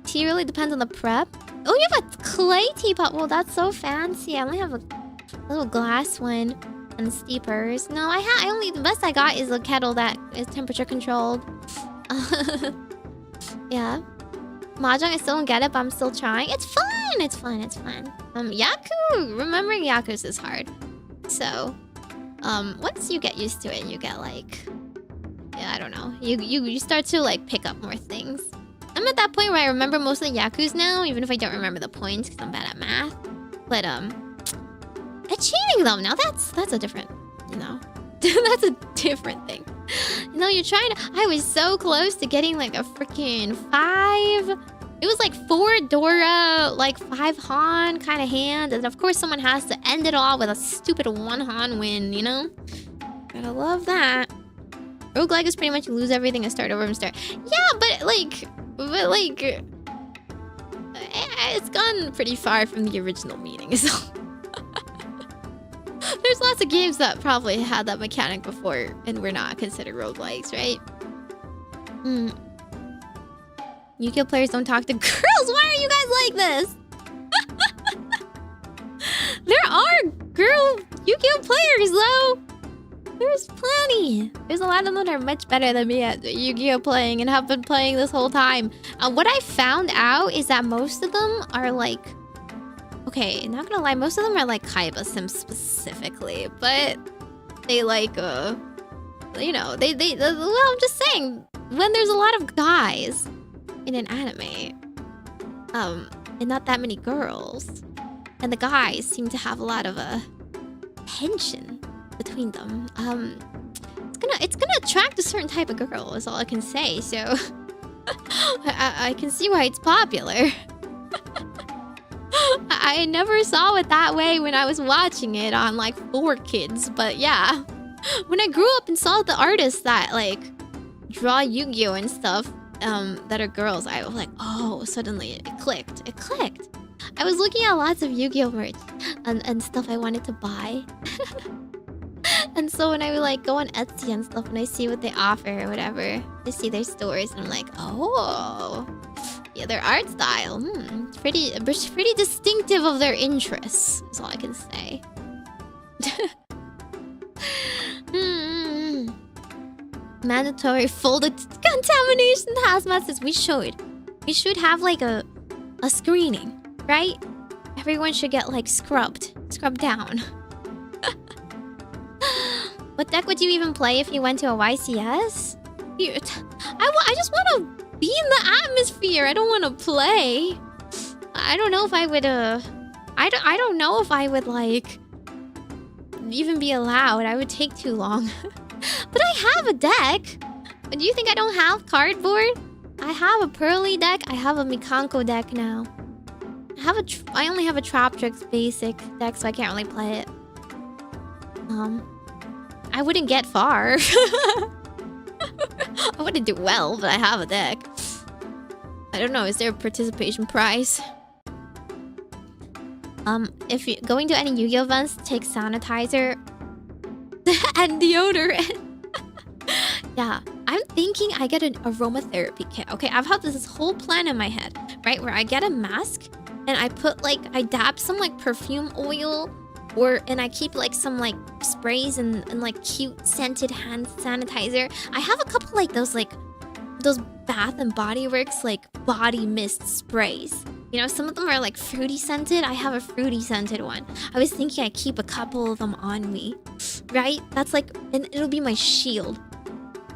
Tea really depends on the prep. Oh, you have a clay teapot. Well, that's so fancy. I only have a little glass one and steepers. No, the best I got is a kettle that is temperature controlled. Yeah. Mahjong, I still don't get it, but I'm still trying. It's fun. Yaku. Remembering Yaku's is hard. So, once you get used to it, you get like, yeah, I don't know. You start to like pick up more things. I'm at that point where I remember most of the Yakus now, even if I don't remember the points because I'm bad at math. But achieving them now, that's a different, you know. That's a different thing. You know, you're trying to... I was so close to getting like a freaking 5. It was like 4 Dora, like 5 Han kind of hand. And of course someone has to end it all with a stupid 1 Han win, you know? Gotta love that. Roguelike is pretty much you lose everything and start over from start. Yeah, but like... it's gone pretty far from the original meaning, so... There's lots of games that probably had that mechanic before and were not considered roguelikes, right? Yu-Gi-Oh players don't talk to girls. Why are you guys like this? There are Yu-Gi-Oh players though. There's plenty. There's a lot of them that are much better than me at Yu-Gi-Oh playing and have been playing this whole time. What I found out is that most of them are like... Okay, not gonna lie, most of them are like Kaiba Sims specifically, but they like, you know, well, I'm just saying, when there's a lot of guys in an anime, and not that many girls, and the guys seem to have a lot of tension between them, it's gonna attract a certain type of girl, is all I can say. So I can see why it's popular. I never saw it that way when I was watching it on like 4Kids, but yeah, when I grew up and saw the artists that like draw Yu-Gi-Oh and stuff that are girls, I was like, oh, suddenly it clicked. It clicked. I was looking at lots of Yu-Gi-Oh merch and stuff I wanted to buy. And so when I would like go on Etsy and stuff and I see what they offer or whatever, I see their stores and I'm like, oh, yeah, their art style, it's pretty distinctive of their interests, is all I can say. Mandatory folded contamination hazmat says we should have like a screening, right? Everyone should get like scrubbed down. What deck would you even play if you went to a YCS? I just want to be in the atmosphere. I don't want to play. I don't know if I would I don't know if I would like even be allowed. I would take too long. But I have a deck. Do you think I don't have cardboard? I have a Pearly deck. I have a Mikanko deck now. I only have a Traptrix basic deck, so I can't really play it. I wouldn't get far. I wouldn't do well, but I have a deck. I don't know, is there a participation prize? If you're going to any Yu-Gi-Oh events, take sanitizer and deodorant. Yeah, I'm thinking I get an aromatherapy kit. Okay, I've had this whole plan in my head, right? Where I get a mask and I put like, I dab some like perfume oil and I keep like some like sprays and like cute scented hand sanitizer. I have a couple like those Bath and Body Works like body mist sprays. You know, some of them are like fruity scented. I have a fruity scented one. I was thinking I keep a couple of them on me, right? That's like, and it'll be my shield.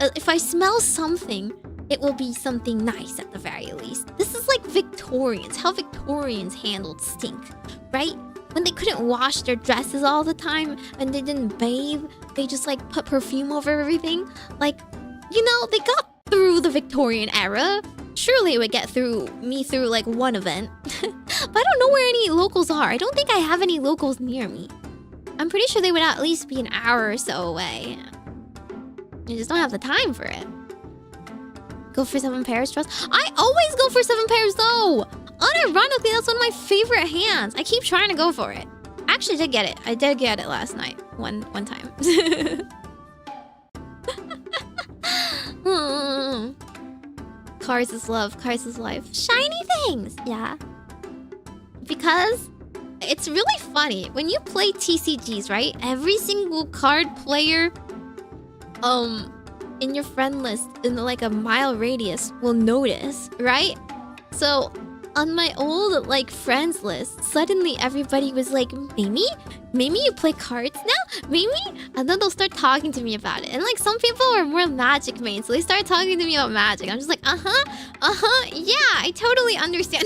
If I smell something, it will be something nice at the very least. This is like Victorians, how Victorians handled stink, right? When they couldn't wash their dresses all the time and they didn't bathe, they just like put perfume over everything. Like, you know, they got through the Victorian era. Surely it would get me through like one event. But I don't know where any locals are. I don't think I have any locals near me. I'm pretty sure they would at least be an hour or so away. I just don't have the time for it. Go for 7 pairs, trust. I always go for 7 pairs though! Unironically, that's one of my favorite hands. I keep trying to go for it. I actually did get it. I did get it last night. One time. Cards is love. Cards is life. Shiny things! Yeah. Because it's really funny. When you play TCGs, right? Every single card player in your friend list in like a mile radius will notice, right? So on my old like friends list, suddenly everybody was like, Meimi, you play cards now? Meimi? And then they'll start talking to me about it. And like some people are more Magic mains, so they start talking to me about Magic. I'm just like, yeah, I totally understand.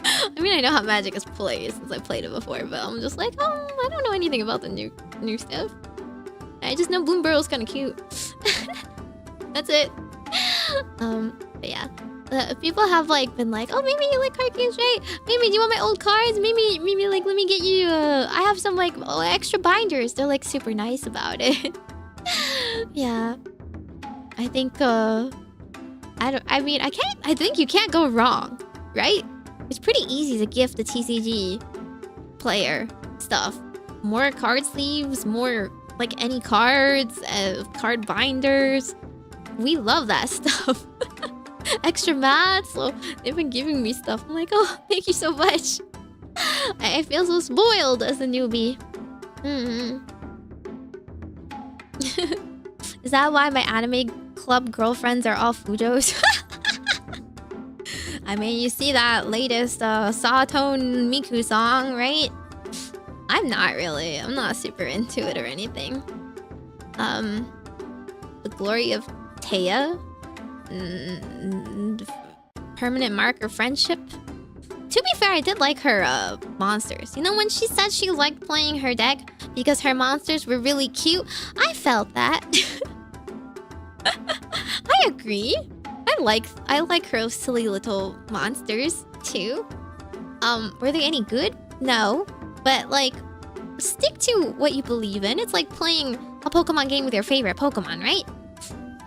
I mean, I know how Magic is played since I played it before, but I'm just like, I don't know anything about the new stuff. I just know Bloom Burrow's kind of cute. That's it. But yeah. People have like been like, oh, maybe you like card games, right? Maybe do you want my old cards? Maybe like let me get you. I have some like extra binders. They're like super nice about it. Yeah, I think I think you can't go wrong, right? It's pretty easy to gift the TCG player stuff. More card sleeves, more like any cards, card binders. We love that stuff. Extra mats, so they've been giving me stuff. I'm like, oh, thank you so much. I feel so spoiled as a newbie. Mm. Is that why my anime club girlfriends are all fujos? I mean, you see that latest Sawtone Miku song, right? I'm not really. I'm not super into it or anything. The Glory of Taya. Permanent Marker Friendship. To be fair, I did like her monsters. You know, when she said she liked playing her deck because her monsters were really cute, I felt that. I agree. I like her silly little monsters too. Were they any good? No. But like, stick to what you believe in. It's like playing a Pokemon game with your favorite Pokemon, right?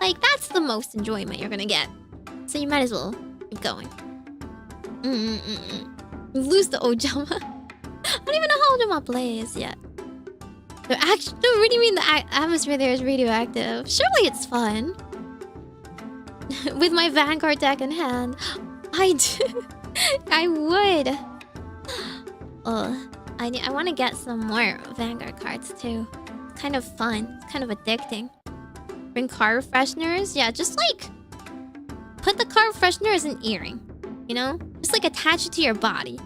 Like, that's the most enjoyment you're gonna get. So you might as well keep going. Lose the Ojama. I don't even know how Ojama plays yet. They're actually... No, what do you mean the atmosphere there is radioactive? Surely it's fun. With my Vanguard deck in hand. I would. I want to get some more Vanguard cards too. It's kind of fun. It's kind of addicting. Bring car fresheners. Yeah, just like... Put the car freshener as an earring. You know? Just like attach it to your body.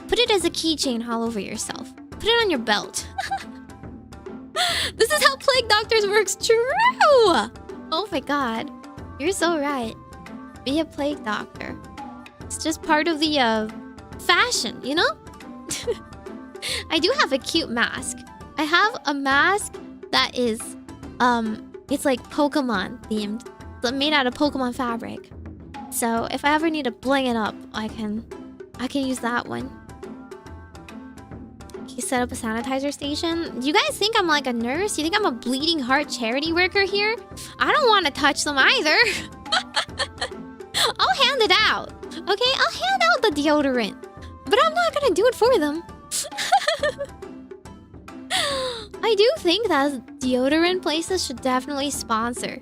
Put it as a keychain all over yourself. Put it on your belt. This is how Plague Doctors works. True! Oh my god. You're so right. Be a Plague Doctor. It's just part of the fashion, you know? I do have a cute mask. I have a mask that is it's like Pokemon themed. It's made out of Pokemon fabric. So if I ever need to bling it up, I can use that one. You set up a sanitizer station. Do you guys think I'm like a nurse? You think I'm a bleeding heart charity worker here? I don't want to touch them either. I'll hand it out. Okay, I'll hand out the deodorant. But I'm not gonna do it for them. I do think that deodorant places should definitely sponsor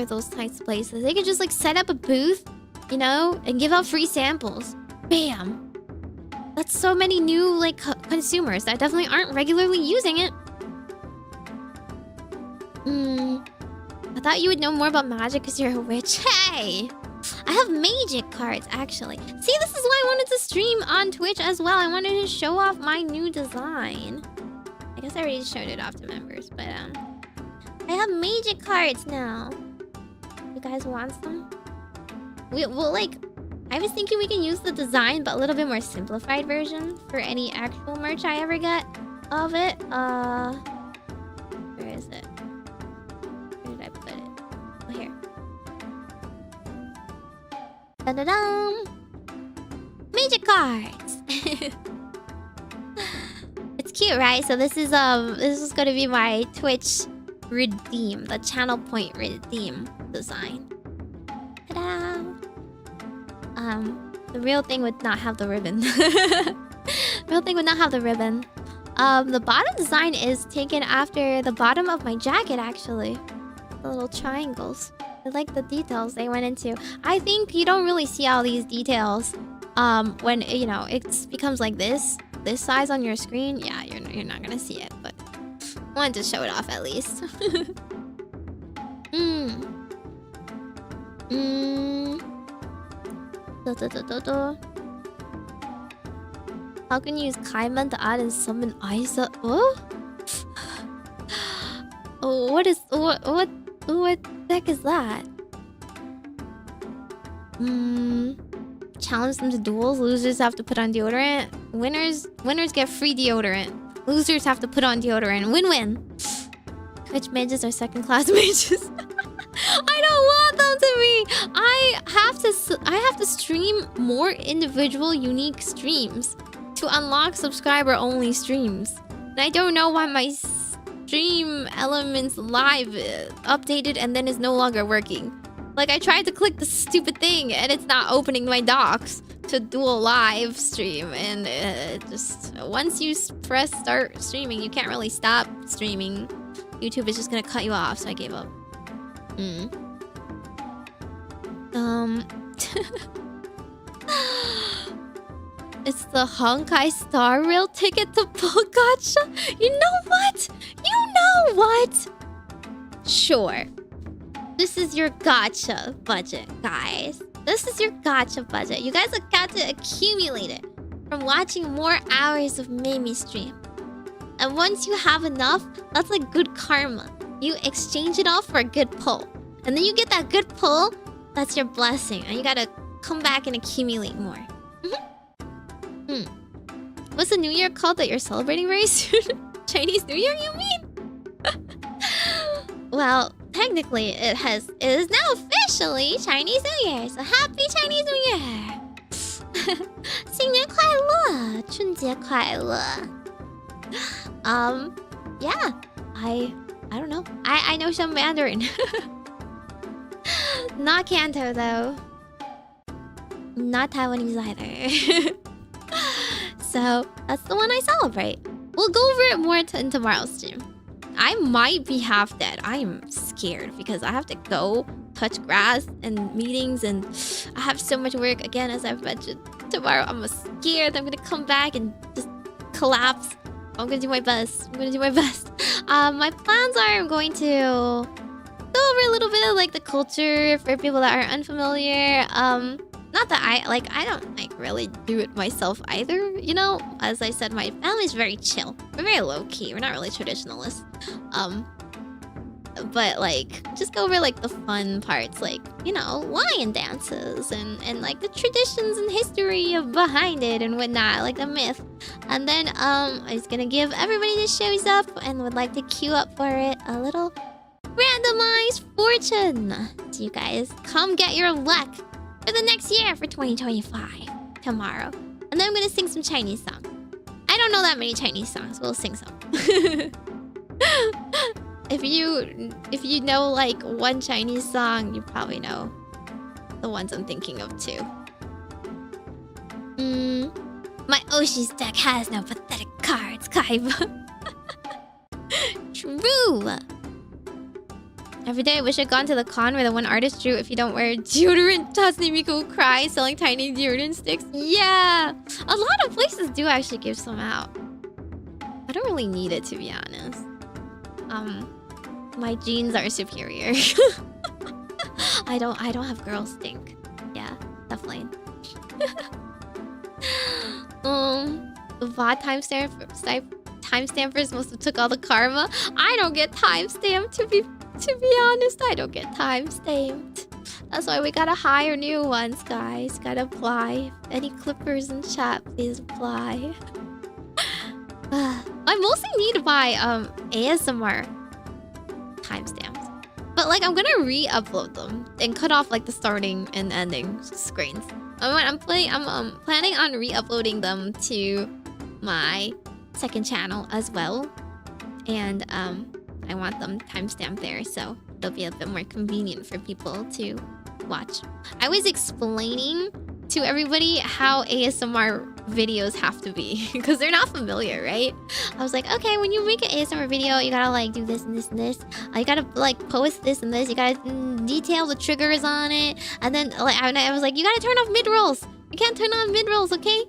those types of places. They could just like set up a booth, you know, and give out free samples. Bam. That's so many new like consumers that definitely aren't regularly using it. I thought you would know more about magic because you're a witch. Hey! I have magic cards, actually. See, this is why I wanted to stream on Twitch as well. I wanted to show off my new design. I guess I already showed it off to members, but I have magic cards now. You guys want some? We'll like... I was thinking we can use the design, but a little bit more simplified version for any actual merch I ever get of it. Where is it? Where did I put it? Oh, here. Da-da-dum! Magic cards! It's cute, right? So this is gonna be my Twitch redeem, the channel point redeem design. Ta-da! The real thing would not have the ribbon. Real thing would not have the ribbon. The bottom design is taken after the bottom of my jacket, actually. The little triangles. I like the details they went into. I think you don't really see all these details when, you know, it becomes like this size on your screen. Yeah, you're not gonna see it, but I wanted to show it off at least. How can you use Kaiman to add and summon Isa? Oh? What the heck is that? Challenge them to duels. Losers have to put on deodorant. Winners get free deodorant. Losers have to put on deodorant. Win-win. Which mages are second-class mages? I don't want them to be. I have to stream more individual, unique streams to unlock subscriber-only streams. And I don't know why my stream elements live updated and then is no longer working. Like, I tried to click the stupid thing and it's not opening my docs to do a live stream, and just once you press start streaming, you can't really stop streaming. YouTube is just gonna cut you off, so I gave up. It's the Honkai Star Rail ticket to pull gacha. You know what? You know what? Sure. This is your gacha budget, guys. This is your gacha budget. You guys have got to accumulate it from watching more hours of Meimi stream. And once you have enough, that's like good karma. You exchange it all for a good pull. And then you get that good pull, that's your blessing. And you gotta come back and accumulate more. What's the new year called that you're celebrating very soon? Chinese New Year, you mean? Well, technically, it is now officially Chinese New Year. So happy Chinese New Year! 新年快乐，春节快乐。Yeah, I don't know. I know some Mandarin. Not Kanto though. Not Taiwanese either. So that's the one I celebrate. We'll go over it more in tomorrow's stream. I might be half dead. I am scared because I have to go touch grass and meetings, and I have so much work again, as I've mentioned. Tomorrow I'm scared I'm gonna come back and just collapse. I'm gonna do my best. My plans are I'm going to go over a little bit of like the culture for people that are unfamiliar. Not that I don't like really do it myself either, you know? As I said, my family's very chill. We're very low-key. We're not really traditionalists. But like just go over like the fun parts, like, you know, lion dances and like the traditions and history of behind it and whatnot, like the myth. And then I was gonna give everybody that shows up and would like to queue up for it a little randomized fortune. So you guys come get your luck for the next year, for 2025 tomorrow. And then I'm gonna sing some Chinese songs. I don't know that many Chinese songs. We'll sing some. If you know like one Chinese song, you probably know the ones I'm thinking of too. My Oshi's deck has no pathetic cards, Kaiba. True. Every day I wish I'd gone to the con where the one artist drew, "If you don't wear deodorant, Tatsumi will cry," selling tiny deodorant sticks. Yeah! A lot of places do actually give some out. I don't really need it, to be honest. My genes are superior. I don't have girl stink. Yeah, definitely. VOD timestampers must have took all the karma. I don't get timestamped, to be honest. I don't get time-stamped. That's why we gotta hire new ones, guys. Gotta apply. Any clippers in chat, please apply. I mostly need to buy ASMR timestamps. But like I'm gonna re-upload them and cut off like the starting and ending screens. I'm planning on re-uploading them to my second channel as well. And I want them timestamped there, so it'll be a bit more convenient for people to watch. I was explaining to everybody how ASMR videos have to be because they're not familiar, right? I was like, okay, when you make an ASMR video, you gotta like do this and this and this. You gotta like post this and this. You gotta detail the triggers on it, and then like I was like, you gotta turn off mid rolls. You can't turn on mid rolls, okay?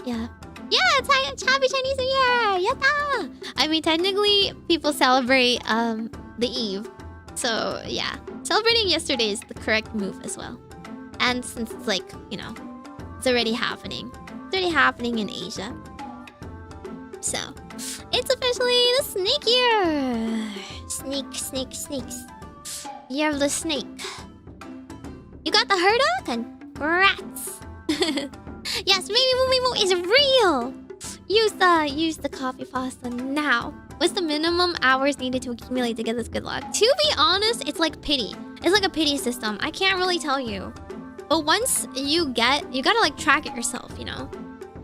Yeah. Yeah, it's Happy Chinese New Year! Yatta! I mean, technically, people celebrate the eve. So, yeah. Celebrating yesterday is the correct move as well. And since it's like, you know, it's already happening. It's already happening in Asia. So, it's officially the snake year! Snakes. Year of the snake. You got the herda? Congrats! Yes, Meimi-mu-me-mo is real! Use the coffee pasta now. What's the minimum hours needed to accumulate to get this good luck? To be honest, it's like pity. It's like a pity system. I can't really tell you. But once you gotta like track it yourself, you know?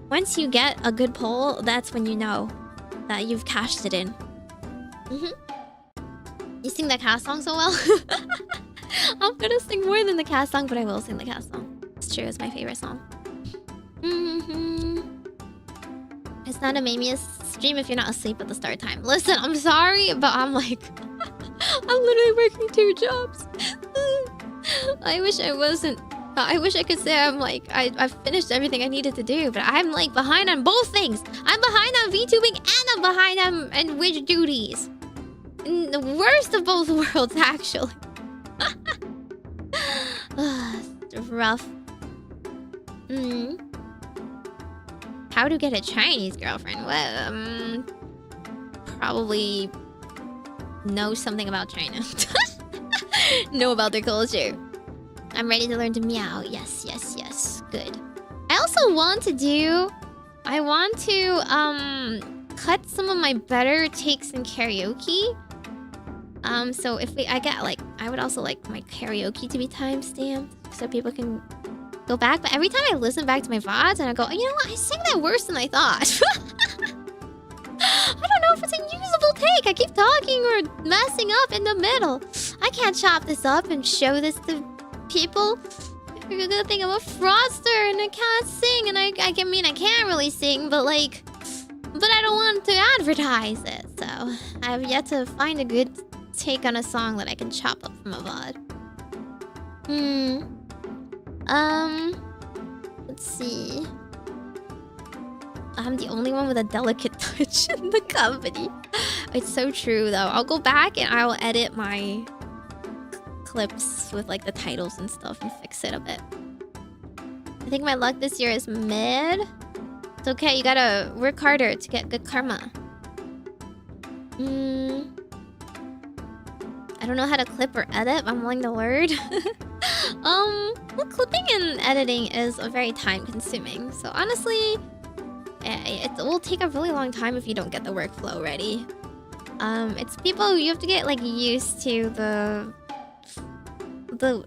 Once you get a good pull, that's when you know that you've cashed it in. You sing the cast song so well. I'm gonna sing more than the cast song, but I will sing the cast song. It's true, it's my favorite song. It's not a Meimi stream if you're not asleep at the start time. Listen, I'm sorry, but I'm like... I'm literally working 2 jobs. I wish I wasn't I wish I could say I'm like I've finished everything I needed to do, but I'm like behind on both things. I'm behind on VTubing and I'm behind on witch duties. In the worst of both worlds, actually. It's rough. How to get a Chinese girlfriend? Well, probably know something about China. Know about their culture. I'm ready to learn to meow. Yes, yes, yes. Good. I also want to do... I want to cut some of my better takes in karaoke. So if I get like... I would also like my karaoke to be timestamped so people can go back. But every time I listen back to my VODs and I go, you know what? I sang that worse than I thought. I don't know if it's a usable take. I keep talking or messing up in the middle. I can't chop this up and show this to people. You're gonna think I'm a fraudster and I can't sing. And I mean, I can't really sing, but like... But I don't want to advertise it. So I've yet to find a good take on a song that I can chop up from a VOD. Let's see. I'm the only one with a delicate touch in the company. It's so true, though. I'll go back and I will edit my clips with like the titles and stuff and fix it a bit. I think my luck this year is mid. It's okay, you gotta work harder to get good karma. I don't know how to clip or edit, but I'm willing to learn. Well, clipping and editing is very time consuming. So honestly, it will take a really long time if you don't get the workflow ready. It's people, you have to get like used to the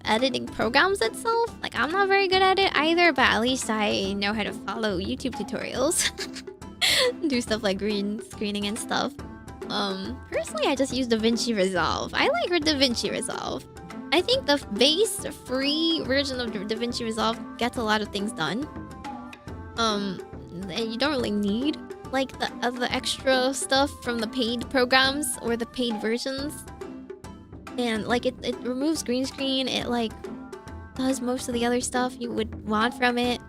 editing programs itself. Like I'm not very good at it either, but at least I know how to follow YouTube tutorials. Do stuff like green screening and stuff. Personally I just use DaVinci Resolve. I like DaVinci Resolve. I think the base free version of DaVinci Resolve gets a lot of things done. And you don't really need like the extra stuff from the paid programs or the paid versions. And like it removes green screen. It like does most of the other stuff you would want from it.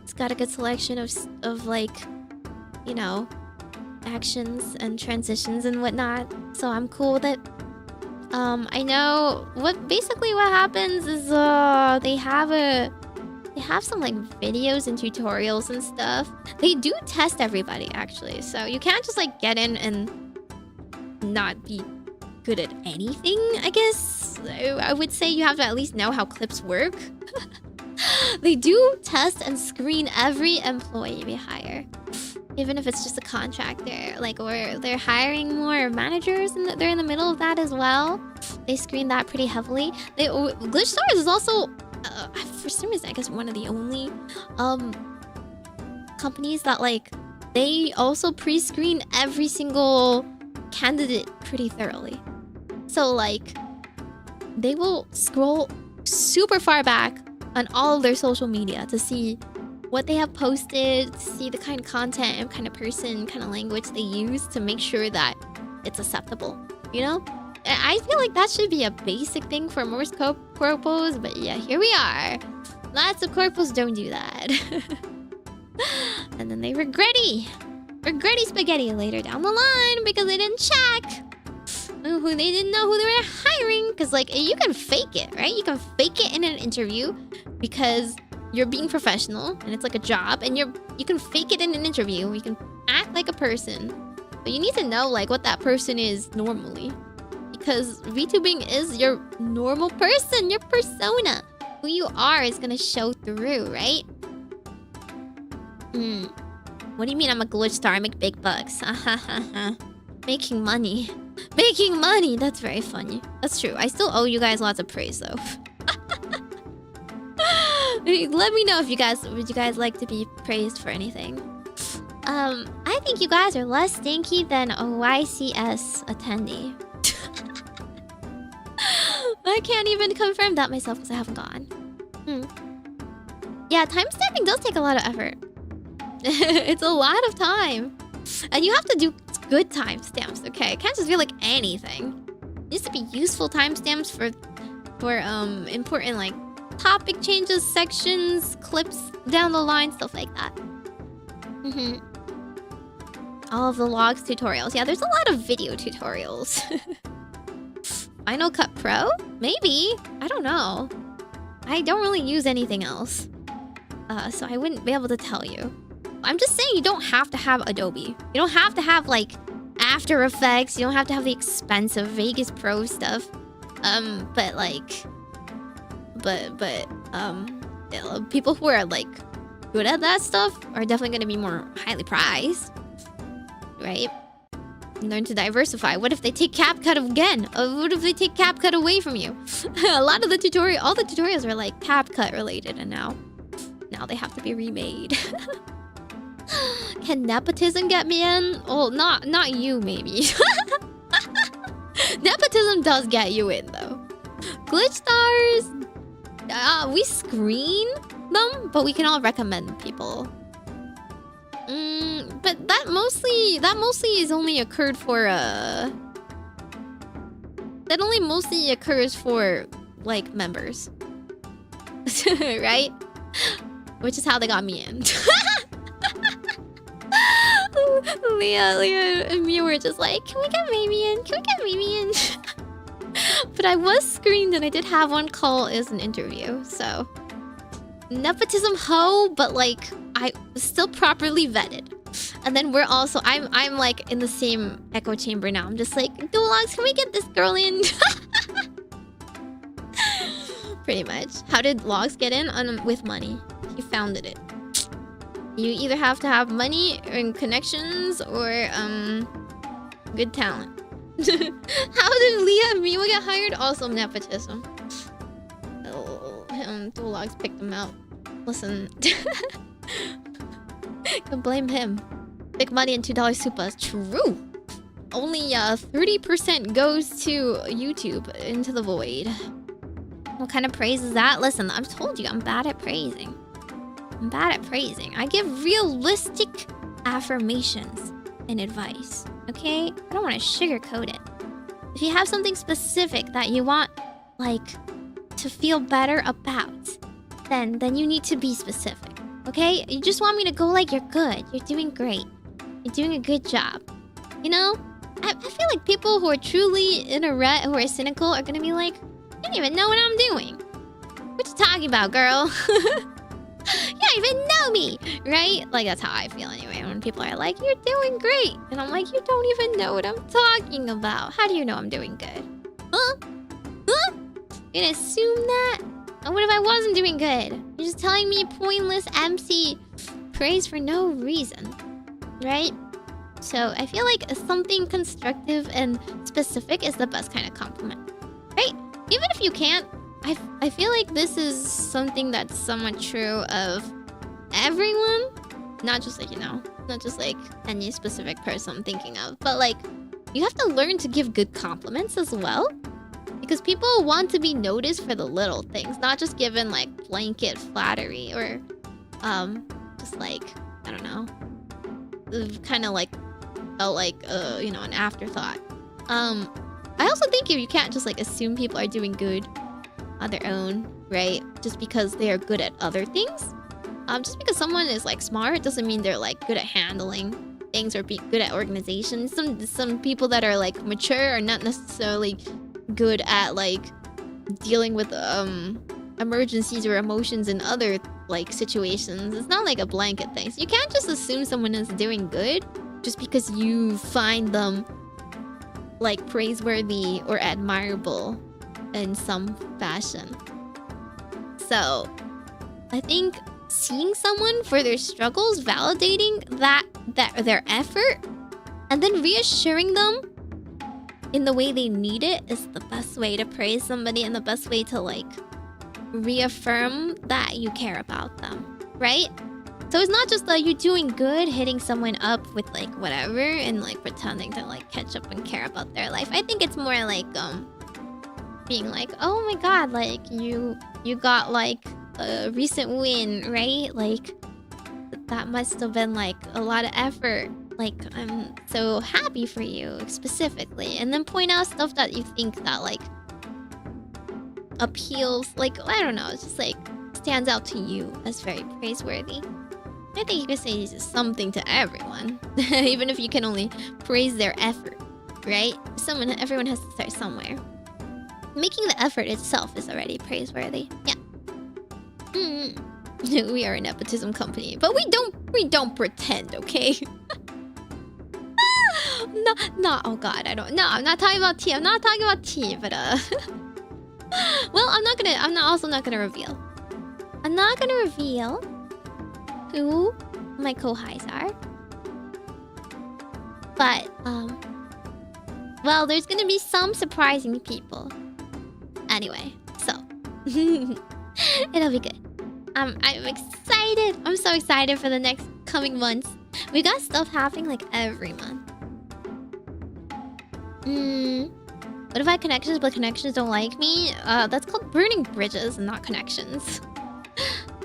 It's got a good selection of like, you know, actions and transitions and whatnot. So I'm cool with it. I know what happens is they have some like videos and tutorials and stuff. They do test everybody actually, so you can't just like get in and not be good at anything. I guess I would say you have to at least know how clips work. They do test and screen every employee we hire, even if it's just a contractor. Like, or they're hiring more managers and they're in the middle of that as well. They screen that pretty heavily. GlitchStars is also for some reason I guess one of the only companies that like they also pre-screen every single candidate pretty thoroughly. So like they will scroll super far back on all of their social media to see what they have posted, to see the kind of content and kind of person, kind of language they use to make sure that it's acceptable, you know? I feel like that should be a basic thing for most corpos, but yeah, here we are. Lots of corpos don't do that. And then they regretty spaghetti later down the line because they didn't check. They didn't know who they were hiring. Because like, you can fake it, right? You can fake it in an interview because you're being professional and it's like a job, and you can fake it in an interview. You can act like a person, but you need to know like what that person is normally, because VTubing is your normal person, your persona. Who you are is gonna show through, right? What do you mean I'm a glitch star? I make big bucks. Making money. Making money! That's very funny. That's true. I still owe you guys lots of praise though. Let me know if would you guys like to be praised for anything. I think you guys are less stinky than a YCS attendee. I can't even confirm that myself because I haven't gone. Yeah, timestamping does take a lot of effort. It's a lot of time. And you have to do good timestamps, okay? It can't just be like anything. It needs to be useful timestamps for important like topic changes, sections, clips down the line, stuff like that. All of the logs tutorials. Yeah, there's a lot of video tutorials. Final Cut Pro? Maybe. I don't know. I don't really use anything else. So I wouldn't be able to tell you. I'm just saying you don't have to have Adobe. You don't have to have, like, After Effects. You don't have to have the expensive Vegas Pro stuff. But, like... people who are, like, good at that stuff are definitely going to be more highly prized. Right? Learn to diversify. What if they take CapCut again? What if they take CapCut away from you? All the tutorials are like CapCut related, and now they have to be remade. Can nepotism get me in? Oh, not you, maybe. Nepotism does get you in, though. GlitchStars, we screen them, but we can all recommend people. But that mostly is only occurred for that only mostly occurs for like members. Right? Which is how they got me in. Leah and me were just like, can we get Meimi in? Can we get Meimi in? But I was screened and I did have one call as an interview, so nepotism ho, but like I was still properly vetted. And then we're also I'm like in the same echo chamber now. I'm just like, Duologs, can we get this girl in? Pretty much. How did Logs get in? With money. He founded it. You either have to have money and connections or good talent. How did Leah and Miwa get hired? Also nepotism. Duologs picked him out. Listen. Can blame him. Big money and $2 supas. True. Only 30% goes to YouTube into the void. What kind of praise is that? Listen, I've told you I'm bad at praising. I give realistic affirmations and advice. Okay? I don't want to sugarcoat it. If you have something specific that you want, like, to feel better about, then you need to be specific. Okay? You just want me to go like, you're good. You're doing great. You're doing a good job. You know? I feel like people who are truly in a rut, who are cynical, are gonna be like, you don't even know what I'm doing. What you talking about, girl? You don't even know me, right? Like, that's how I feel anyway. When people are like, you're doing great. And I'm like, you don't even know what I'm talking about. How do you know I'm doing good? Huh? Huh? You're gonna assume that? And what if I wasn't doing good? You're just telling me pointless, empty praise for no reason, right? So I feel like something constructive and specific is the best kind of compliment, right? Even if you can't, I feel like this is something that's somewhat true of everyone. Not just like, you know, not just like any specific person I'm thinking of, but like you have to learn to give good compliments as well. Because people want to be noticed for the little things, not just given like blanket flattery or just like, I don't know, kind of like felt like you know, an afterthought. I also think if you can't just like assume people are doing good on their own, right? Just because they are good at other things. Just because someone is like smart doesn't mean they're like good at handling things or be good at organization. Some people that are like mature are not necessarily good at like dealing with emergencies or emotions in other like situations. It's not like a blanket thing. So you can't just assume someone is doing good just because you find them like praiseworthy or admirable in some fashion. So I think seeing someone for their struggles, validating that their effort, and then reassuring them in the way they need it is the best way to praise somebody and the best way to like reaffirm that you care about them, right? So it's not just that you're doing good, hitting someone up with like whatever and like pretending to like catch up and care about their life. I think it's more like being like, oh my god, like you got like a recent win, right? Like that must have been like a lot of effort. Like, I'm so happy for you specifically. And then point out stuff that you think that like appeals, like, I don't know, it's just like stands out to you as very praiseworthy. I think you can say it's just something to everyone, even if you can only praise their effort, right? Everyone has to start somewhere. Making the effort itself is already praiseworthy. Yeah. We are a nepotism company, but we don't pretend, okay? No, oh god, I'm not talking about tea. I'm not talking about tea, but well, I'm also not gonna reveal. I'm not gonna reveal who my co-highs are. But well, there's gonna be some surprising people. Anyway, so it'll be good. I'm excited. I'm so excited for the next coming months. We got stuff happening like every month. What if I have connections but connections don't like me? That's called burning bridges and not connections.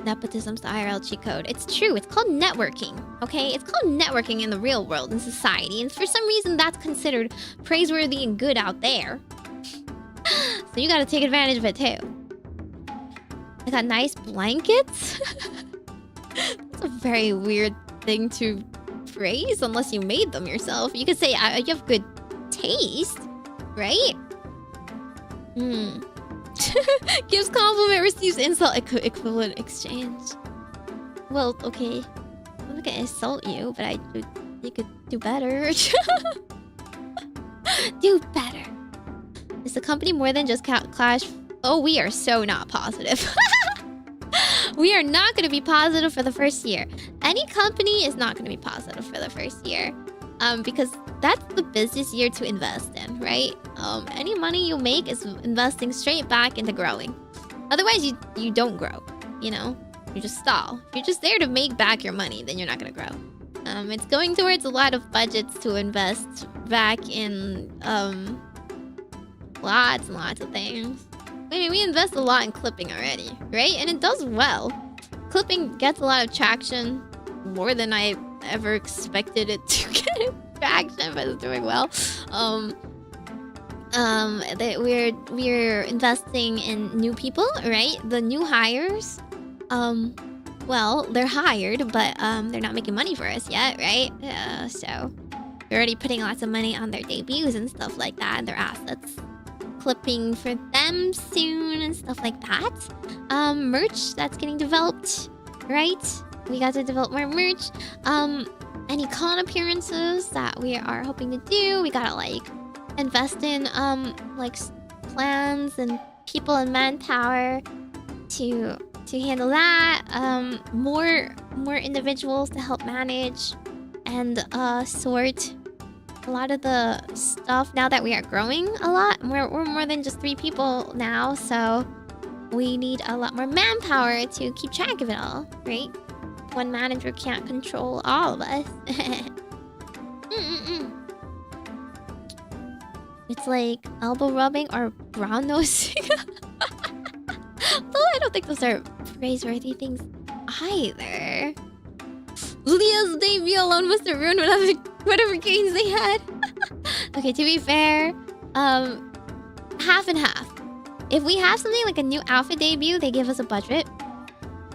Nepotism's the IRL cheat code. It's true. It's called networking. Okay? It's called networking in the real world, in society. And for some reason, that's considered praiseworthy and good out there. So you gotta take advantage of it too. I got nice blankets. That's a very weird thing to praise unless you made them yourself. You could say you have good taste, right? Gives compliment, receives insult, equivalent exchange. Well, okay. I'm not gonna insult you, but you could do better. Do better. Is the company more than just Clash? Oh, we are so not positive. We are not going to be positive for the first year. Any company is not going to be positive for the first year. Because that's the business year to invest in, right? Any money you make is investing straight back into growing. Otherwise, you don't grow, you know? You just stall. If you're just there to make back your money, then you're not going to grow. It's going towards a lot of budgets to invest back in lots and lots of things. I mean, we invest a lot in clipping already, right? And it does well. Clipping gets a lot of traction, more than I ever expected it to get traction, but it's doing well. We're investing in new people, right? The new hires, well, they're hired, but they're not making money for us yet, right? So we're already putting lots of money on their debuts and stuff like that, and their assets. Clipping for them soon and stuff like that. Merch that's getting developed, right? We got to develop more merch. Any con appearances that we are hoping to do. We gotta like invest in like plans and people and manpower to handle that. More individuals to help manage and sort a lot of the stuff now that we are growing a lot. We're more than just 3 people now, so we need a lot more manpower to keep track of it all, right? One manager can't control all of us. It's like elbow rubbing or brown nosing. Though I don't think those are praiseworthy things either. Leah's debut alone must have ruined whatever gains they had. Okay, to be fair, half and half. If we have something like a new outfit debut, they give us a budget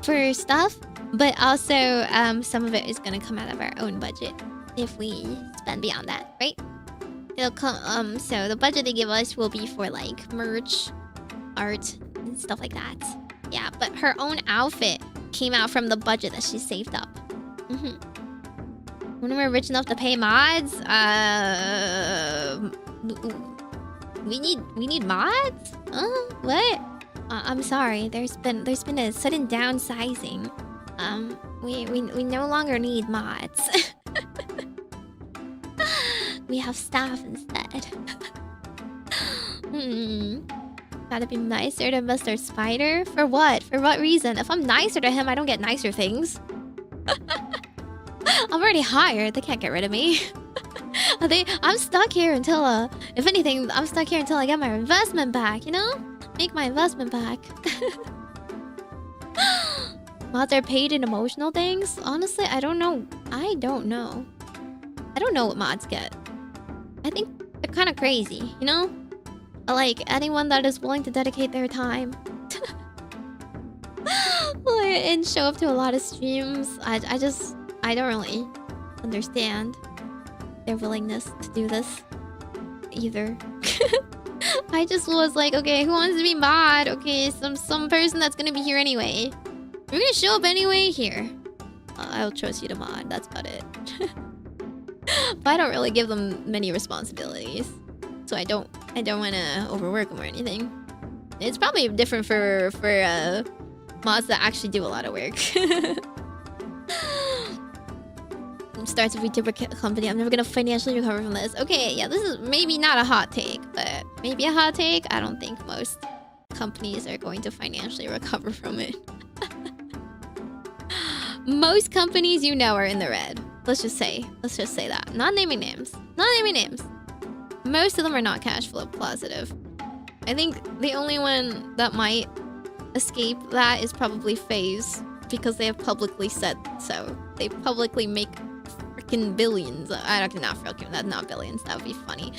for stuff, but also some of it is gonna come out of our own budget if we spend beyond that, right? It'll come. So the budget they give us will be for like merch, art, and stuff like that. Yeah, but her own outfit came out from the budget that she saved up. When we're rich enough to pay mods, we need mods? What? I'm sorry. There's been a sudden downsizing. We no longer need mods. We have staff instead. Gotta be nicer to Mr. Spider? For what? For what reason? If I'm nicer to him, I don't get nicer things. I'm already hired. They can't get rid of me. I'm stuck here until, if anything, I'm stuck here until I get my investment back, you know? Make my investment back. Mods are paid in emotional things? Honestly, I don't know. I don't know what mods get. I think they're kind of crazy, you know? Like anyone that is willing to dedicate their time and show up to a lot of streams. I don't really understand their willingness to do this either. I just was like, okay, who wants to be mod? Okay, some person that's gonna be here anyway. We're gonna show up anyway. Here, I'll trust you to mod. That's about it. But I don't really give them many responsibilities, so I don't want to overwork them or anything. It's probably different for mods that actually do a lot of work. Starts a VTuber company. I'm never gonna financially recover from this. Okay, yeah, this is maybe not a hot take, but maybe a hot take. I don't think most companies are going to financially recover from it. Most companies, you know, are in the red. Let's just say that. Not naming names. Most of them are not cash flow positive. I think the only one that might escape that is probably FaZe, because they have publicly said so. They publicly make freaking billions. That's not billions. That would be funny.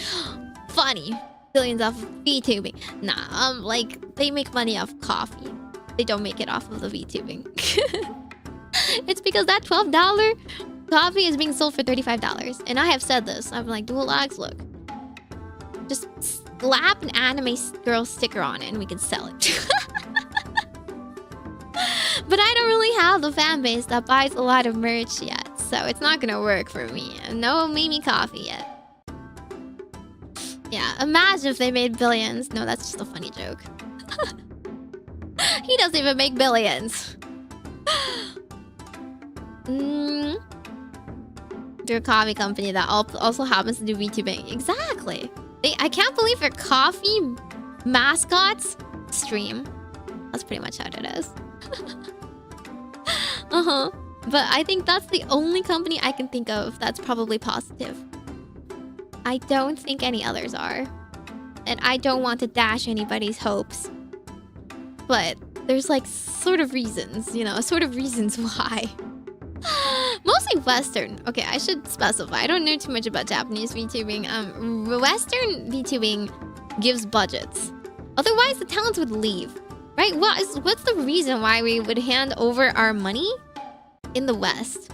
Funny. Billions off of VTubing. Nah, like they make money off coffee. They don't make it off of the VTubing. It's because that $12 coffee is being sold for $35. And I have said this. I'm like, Dual Lags, look. Just slap an anime girl sticker on it and we can sell it. But I don't really have the fan base that buys a lot of merch yet. So it's not gonna work for me. No Meimi coffee yet. Yeah, imagine if they made billions. No, that's just a funny joke. He doesn't even make billions. They're a coffee company that also happens to do VTubing. Exactly. I can't believe their coffee mascots stream. That's pretty much how it is. But I think that's the only company I can think of that's probably positive. I don't think any others are. And I don't want to dash anybody's hopes. But there's like sort of reasons, you know, sort of reasons why. Mostly Western. Okay, I should specify. I don't know too much about Japanese VTubing. Western VTubing gives budgets. Otherwise, the talents would leave. Right? What's the reason why we would hand over our money in the West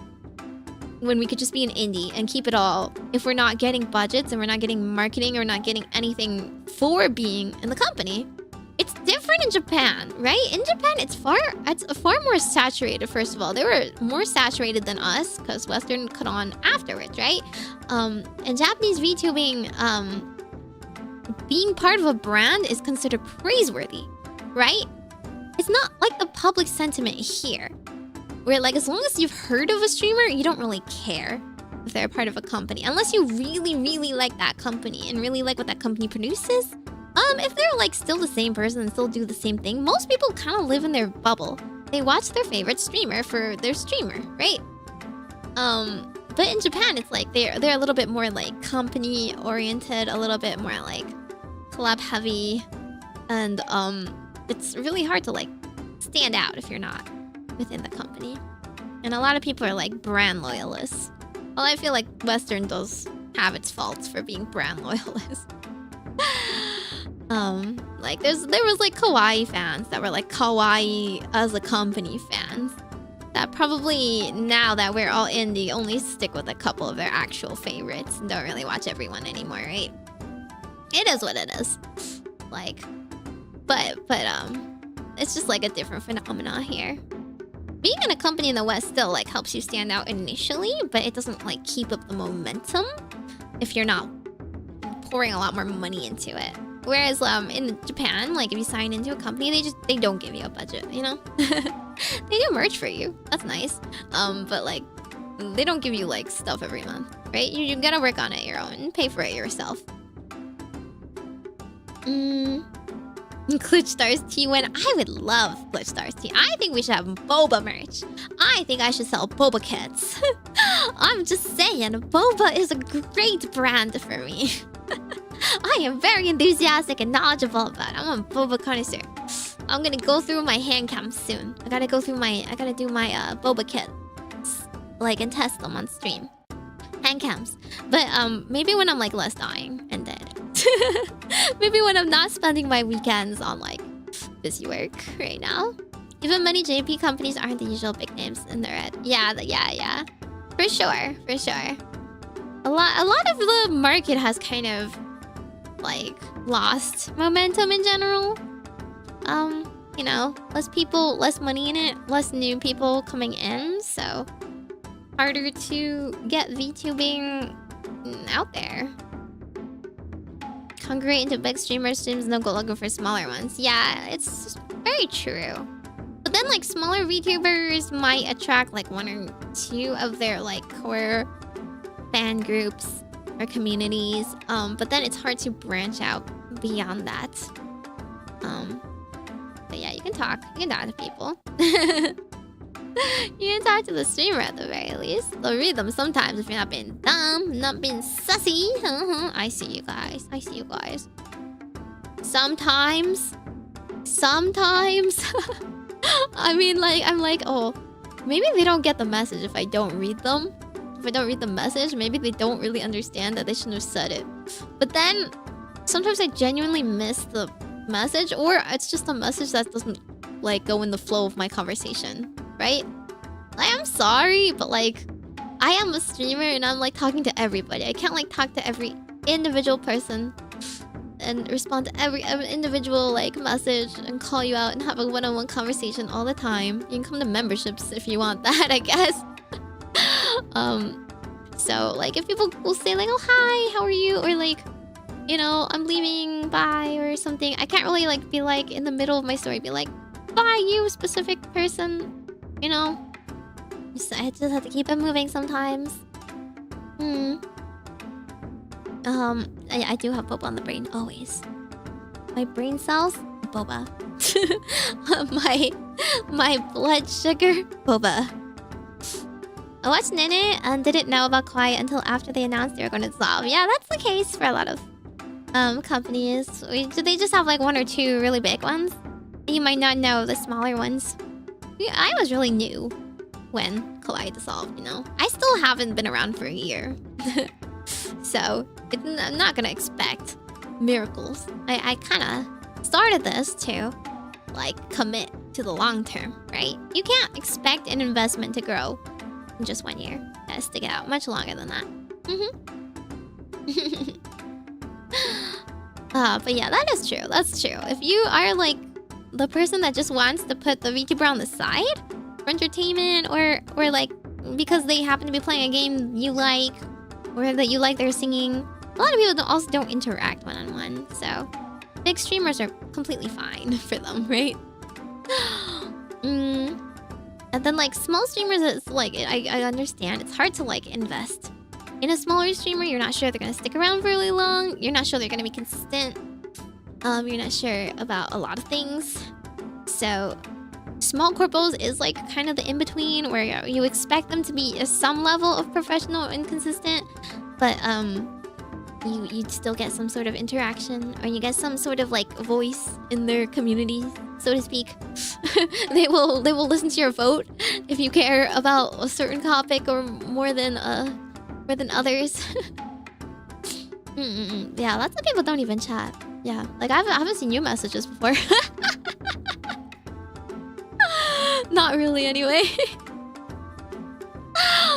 when we could just be an indie and keep it all if we're not getting budgets and we're not getting marketing or not getting anything for being in the company? It's different in Japan, right? In Japan, it's far more saturated, first of all. They were more saturated than us because Western caught on afterwards, right? And Japanese VTubing, being part of a brand is considered praiseworthy, right? It's not like the public sentiment here, where like as long as you've heard of a streamer, you don't really care if they're part of a company, unless you really, really like that company and really like what that company produces. If they're like still the same person and still do the same thing, most people kind of live in their bubble. They watch their favorite streamer for their streamer, right? But in Japan, it's like they're a little bit more like company oriented, a little bit more like collab heavy, and it's really hard to like stand out if you're not within the company. And a lot of people are like brand loyalists. Well, I feel like Western does have its faults for being brand loyalists. Like there was like kawaii fans that were like kawaii as a company fans that probably, now that we're all indie, only stick with a couple of their actual favorites and don't really watch everyone anymore, right? It is what it is. Like, but it's just like a different phenomena here. Being in a company in the West still like helps you stand out initially, but it doesn't like keep up the momentum if you're not pouring a lot more money into it. Whereas in Japan, like if you sign into a company, they don't give you a budget, you know? They do merch for you. That's nice. But like they don't give you like stuff every month, right? You gotta work on it your own and pay for it yourself. GlitchStars tea. When I would love GlitchStars tea. I think we should have boba merch. I think I should sell boba kits. I'm just saying, boba is a great brand for me. I am very enthusiastic and knowledgeable about it. I'm a boba connoisseur. I'm gonna go through my hand cams soon. I gotta do my boba kit, like, and test them on stream. Hand cams. But maybe when I'm like less dying and dead. Maybe when I'm not spending my weekends on like busy work right now. Even many JP companies aren't the usual big names in the red. Yeah. For sure. A lot of the market has kind of like lost momentum in general. You know, less people, less money in it, less new people coming in, so harder to get VTubing out there. Congregate into big streamer streams, no go looking for smaller ones. Yeah, it's very true. But then like smaller VTubers might attract like one or two of their like core fan groups or communities. But then it's hard to branch out beyond that. But yeah, you can talk to people. You can talk to the streamer at the very least. They'll read them sometimes if you're not being dumb, not being sussy. I see you guys. Sometimes. I mean, like, I'm like, oh, maybe they don't get the message if I don't read them. If I don't read the message, maybe they don't really understand that they shouldn't have said it. But then, sometimes I genuinely miss the message, or it's just a message that doesn't, like, go in the flow of my conversation, right? Like, I'm sorry, but, like, I am a streamer and I'm, like, talking to everybody. I can't, like, talk to every individual person and respond to every individual like message and call you out and have a one-on-one conversation all the time. You can come to memberships if you want that, I guess. So like if people will say like, oh hi, how are you, or like, you know, I'm leaving, bye, or something, I can't really like be like in the middle of my story be like, bye you specific person, you know. So I just have to keep it moving sometimes. I do have boba on the brain, always. My brain cells, boba. my blood sugar, boba. I watched Nene and didn't know about Quiet until after they announced they were going to dissolve. Yeah, that's the case for a lot of companies. They just have like one or two really big ones. You might not know the smaller ones. I was really new when Kawaii dissolved, you know. I still haven't been around for a year. So I'm not gonna expect miracles. I kind of started this to like commit to the long term, right? You can't expect an investment to grow in just 1 year. You gotta stick it out much longer than that. But yeah, that is true. That's true. If you are like the person that just wants to put the VTuber on the side for entertainment, or like because they happen to be playing a game you like, or that you like their singing, a lot of people also don't interact one-on-one, so big streamers are completely fine for them, right? And then like small streamers, it's like I understand it's hard to like invest in a smaller streamer. You're not sure they're gonna stick around for really long. You're not sure they're gonna be consistent. You're not sure about a lot of things. So small corpos is like kind of the in-between where you expect them to be some level of professional and consistent, but you still get some sort of interaction, or you get some sort of like voice in their community, so to speak. they will listen to your vote if you care about a certain topic or more than others. Yeah, lots of people don't even chat. Yeah, like I haven't seen your messages before. Not really, anyway.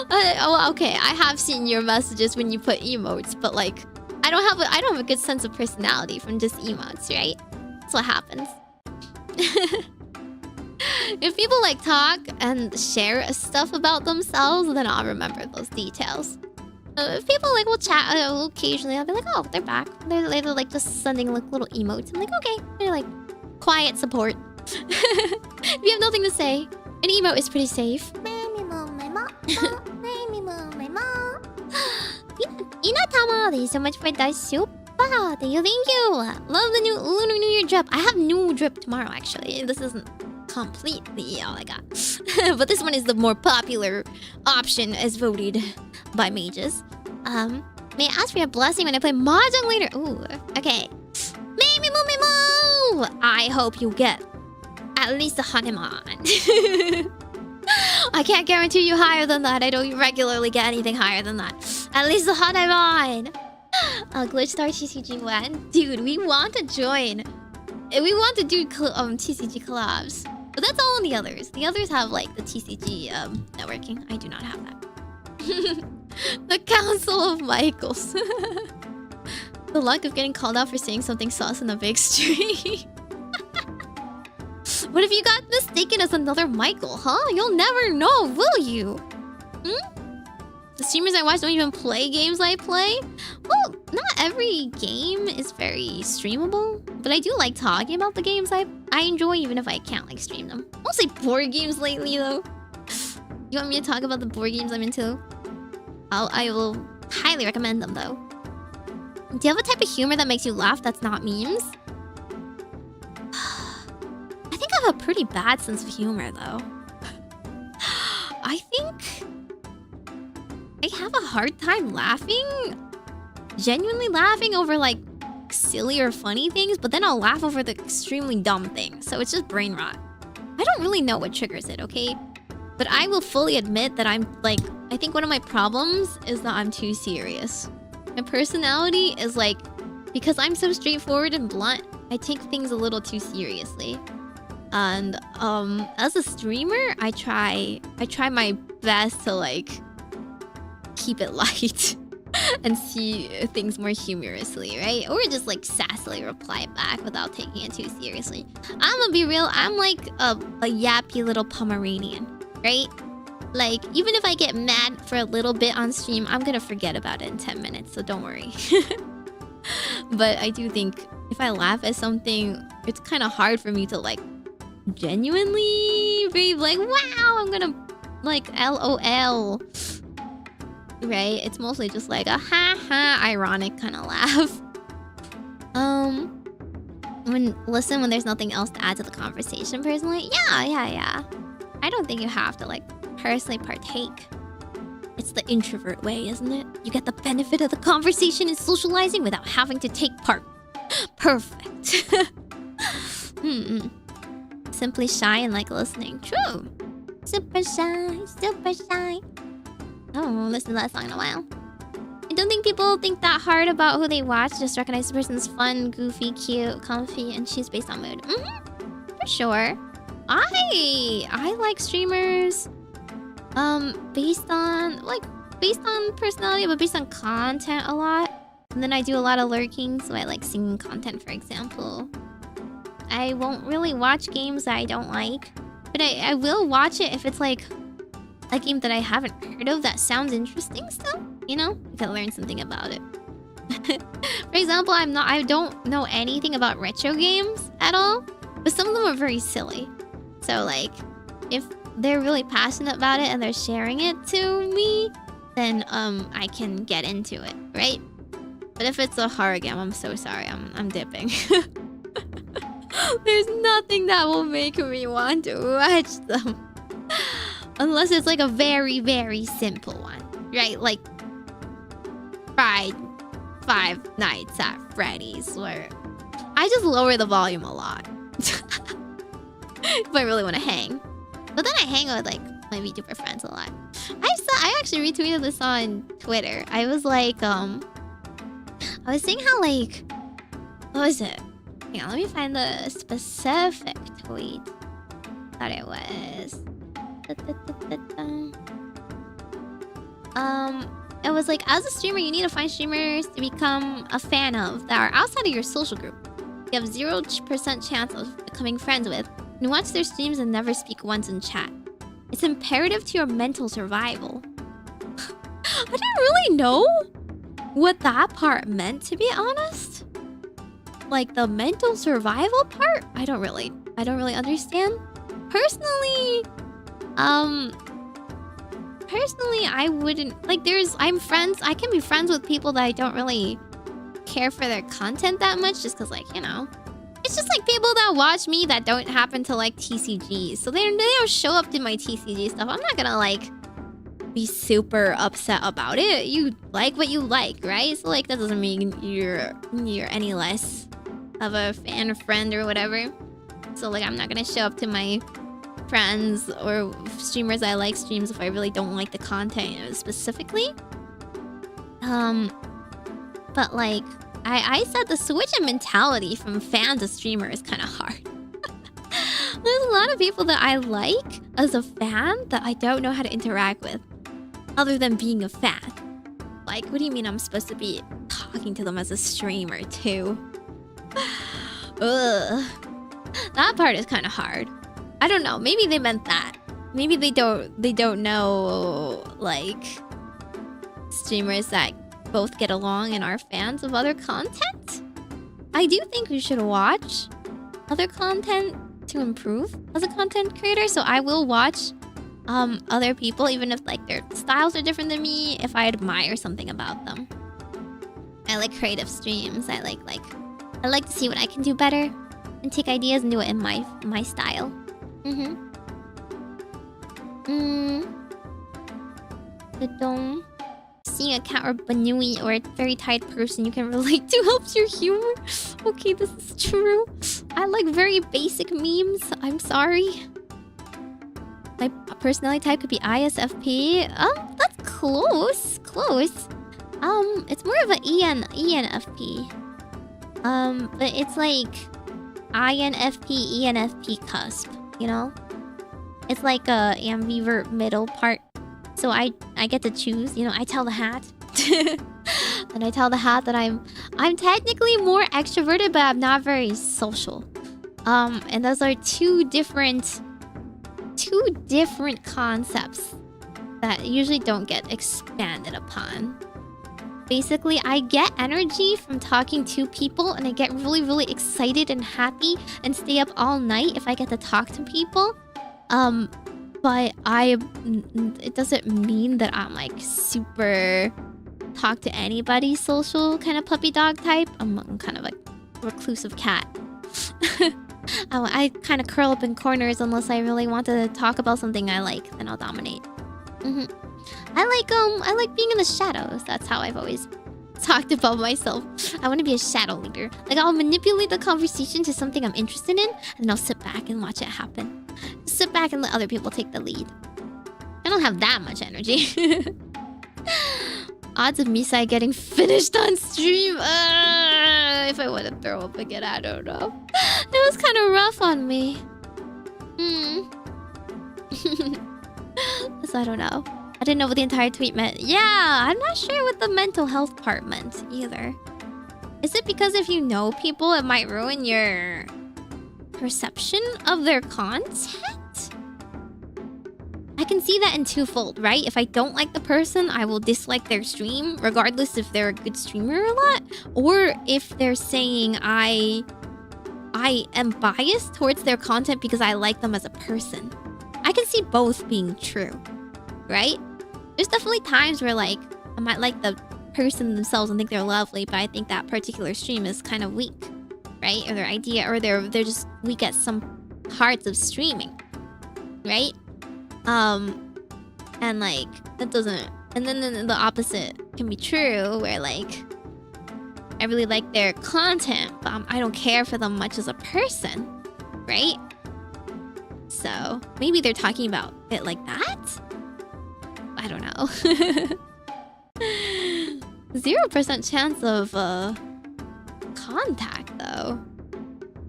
Well, okay, I have seen your messages when you put emotes, but like, I don't have a good sense of personality from just emotes, right? That's what happens. If people like talk and share stuff about themselves, then I'll remember those details. If people like will chat occasionally, I'll be like, oh, they're back. They're like just sending like little emotes. I'm like, okay, they're like quiet support. If you have nothing to say, an emote is pretty safe. Meimi-mu-me-mo, Meimi-mu-me-mo. Inatama, thank you so much for that super. Thank you. Love the new Lunar New Year drip. I have new drip tomorrow, actually. This isn't completely all I got. But this one is the more popular option as voted by Meiges. May I ask for your blessing when I play Mahjong later? Ooh, okay. Meimi-mu-me-mo! I hope you get at least 100 mon. I can't guarantee you higher than that. I don't regularly get anything higher than that. At least 100 mon. GlitchStar TCG1. Dude, we want to join. We want to do TCG collabs. But that's all on the others. The others have like the TCG networking. I do not have that. The Council of Michaels. The luck of getting called out for saying something sus in a big stream. What if you got mistaken as another Michael, huh? You'll never know, will you? The streamers I watch don't even play games I play? Well, not every game is very streamable. But I do like talking about the games I enjoy, even if I can't like stream them. Mostly board games lately, though. You want me to talk about the board games I'm into? I will highly recommend them, though. Do you have a type of humor that makes you laugh that's not memes? I think I have a pretty bad sense of humor, though. I think I have a hard time laughing. Genuinely laughing over, like, silly or funny things, but then I'll laugh over the extremely dumb things. So it's just brain rot. I don't really know what triggers it, okay? But I will fully admit that I'm, like, I think one of my problems is that I'm too serious. My personality is like, because I'm so straightforward and blunt, I take things a little too seriously. And as a streamer, I try my best to like keep it light and see things more humorously, right? Or just like sassily reply back without taking it too seriously. I'm gonna be real, I'm like a yappy little Pomeranian, right? Like, even if I get mad for a little bit on stream, I'm gonna forget about it in 10 minutes, so don't worry. But I do think if I laugh at something, it's kind of hard for me to, like, genuinely be like, wow, I'm gonna, like, LOL. Right? It's mostly just like a ha-ha ironic kind of laugh. When there's nothing else to add to the conversation, personally, yeah. I don't think you have to, like, personally partake. It's the introvert way, isn't it? You get the benefit of the conversation and socializing without having to take part. Perfect. Simply shy and like listening. True. Super shy, super shy. I haven't listened to that song in a while. I don't think people think that hard about who they watch. Just recognize the person's fun, goofy, cute, comfy, and choose based on mood. For sure. I like streamers based on personality, but based on content a lot. And then I do a lot of lurking, so I like singing content, for example. I won't really watch games that I don't like, but I will watch it if it's like a game that I haven't heard of that sounds interesting still, you know? I can learn something about it. For example, I don't know anything about retro games at all, but some of them are very silly. So like, if they're really passionate about it and they're sharing it to me, then I can get into it, right? But if it's a horror game, I'm so sorry, I'm dipping. There's nothing that will make me want to watch them. Unless it's like a very, very simple one, right? Like Five Nights at Freddy's, where I just lower the volume a lot. If I really want to hang. But then I hang with like my VTuber friends a lot. I actually retweeted this on Twitter. I was like, I was saying how like, what was it? Hang on, let me find the specific tweet that it was. It was like, as a streamer, you need to find streamers to become a fan of that are outside of your social group. You have 0% chance of becoming friends with, and watch their streams and never speak once in chat. It's imperative to your mental survival. I didn't really know what that part meant, to be honest. Like the mental survival part? I don't really understand. Personally, I wouldn't like. I can be friends with people that I don't really care for their content that much, just because, like, you know, it's just like people that watch me that don't happen to like TCGs, so they don't show up to my TCG stuff. I'm not gonna like be super upset about it. You like what you like, right? So like that doesn't mean you're any less of a fan or friend or whatever. So like I'm not gonna show up to my friends or streamers I like streams if I really don't like the content specifically. But like, I said the switch in mentality from fan to streamer is kind of hard. There's a lot of people that I like as a fan that I don't know how to interact with, other than being a fan. Like, what do you mean I'm supposed to be talking to them as a streamer too? Ugh. That part is kind of hard. I don't know. Maybe they meant that. Maybe they don't know like streamers that both get along and are fans of other content. I do think we should watch other content to improve as a content creator. So I will watch other people, even if like their styles are different than me, if I admire something about them. I like creative streams. I like to see what I can do better and take ideas and do it in my style. Seeing a cat or banui or a very tight person you can relate to helps your humor. Okay, this is true. I like very basic memes. I'm sorry. My personality type could be ISFP. That's close. Close. It's more of an ENFP. But it's like INFP, ENFP cusp, you know? It's like a ambivert middle part. So I get to choose, you know, I tell the hat. And I tell the hat that I'm technically more extroverted, but I'm not very social. And those are two different concepts that usually don't get expanded upon. Basically, I get energy from talking to people, and I get really, really excited and happy and stay up all night if I get to talk to people. But it doesn't mean that I'm like super talk to anybody social kind of puppy dog type. I'm kind of like a reclusive cat. I kind of curl up in corners unless I really want to talk about something I like, then I'll dominate. I like being in the shadows. That's how I've always talked about myself. I want to be a shadow leader. Like, I'll manipulate the conversation to something I'm interested in, and then I'll sit back and watch it happen. Sit back and let other people take the lead. I don't have that much energy. Odds of Misai getting finished on stream. If I want to throw up again, I don't know. It was kind of rough on me. So I don't know. I didn't know what the entire tweet meant. Yeah, I'm not sure what the mental health part meant either. Is it because if you know people, it might ruin your perception of their content? I can see that in twofold, right? If I don't like the person, I will dislike their stream, regardless if they're a good streamer or not. Or if they're saying I am biased towards their content because I like them as a person. I can see both being true, right? There's definitely times where like I might like the person themselves and think they're lovely, but I think that particular stream is kind of weak, right? Or their idea, or they're just weak at some parts of streaming, right? And like that doesn't, and then the opposite can be true, where like I really like their content, but I don't care for them much as a person, right? So maybe they're talking about it like that? I don't know. 0% chance of contact though.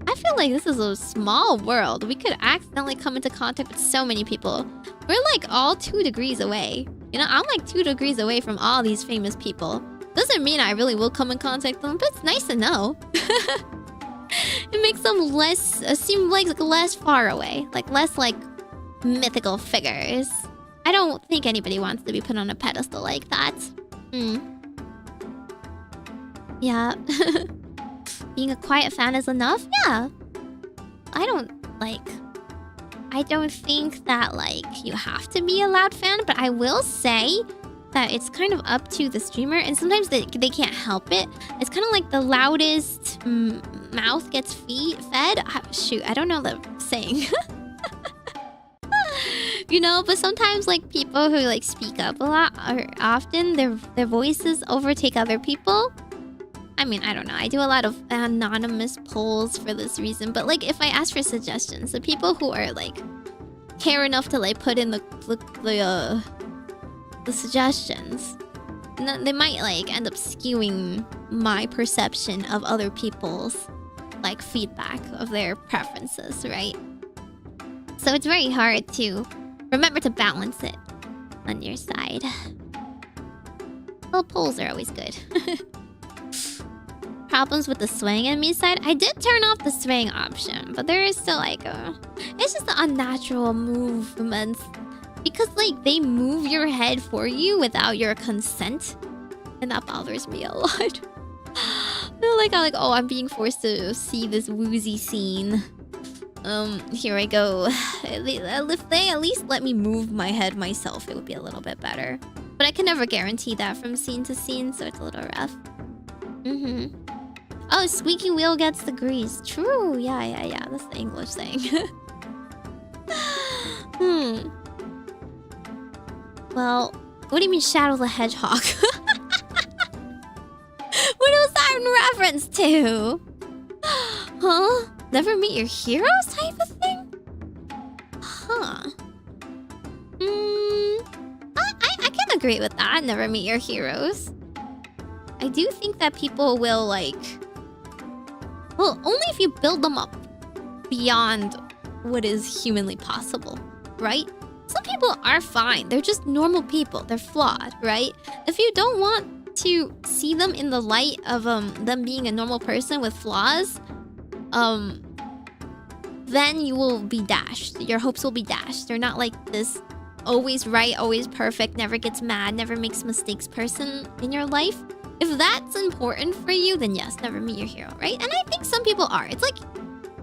I feel like this is a small world. We could accidentally come into contact with so many people. We're like all 2 degrees away. You know, I'm like 2 degrees away from all these famous people. Doesn't mean I really will come in contact with them, but it's nice to know. It makes them less seem like less far away, like less like mythical figures. I don't think anybody wants to be put on a pedestal like that. Yeah. Being a quiet fan is enough? Yeah. I don't think that like you have to be a loud fan, but I will say that it's kind of up to the streamer, and sometimes they can't help it. It's kind of like the loudest mouth gets fed. Shoot, I don't know the saying. You know, but sometimes like people who like speak up a lot or often their voices overtake other people. I mean, I don't know. I do a lot of anonymous polls for this reason, but like if I ask for suggestions, the people who are like care enough to like put in the suggestions, they might like end up skewing my perception of other people's like feedback of their preferences, right? So it's very hard to remember to balance it on your side. Well, polls are always good. Problems with the swaying enemy side? I did turn off the swaying option, but there is still like it's just the unnatural movements. Because like they move your head for you without your consent. And that bothers me a lot. Like I'm like, oh, I'm being forced to see this woozy scene. Here I go. If they at least let me move my head myself, it would be a little bit better. But I can never guarantee that from scene to scene, so it's a little rough. Oh, squeaky wheel gets the grease. True. Yeah. That's the English thing. Well, what do you mean Shadow the Hedgehog? What was that in reference to? Huh? Never meet your heroes type of thing? Huh. I can agree with that. Never meet your heroes. I do think that people will like... Well, only if you build them up beyond what is humanly possible, right? Some people are fine. They're just normal people. They're flawed, right? If you don't want to see them in the light of them being a normal person with flaws, then you will be dashed. Your hopes will be dashed. They're not like this always right, always perfect, never gets mad, never makes mistakes person in your life. If that's important for you, then yes, never meet your hero, right? And I think some people are. It's like,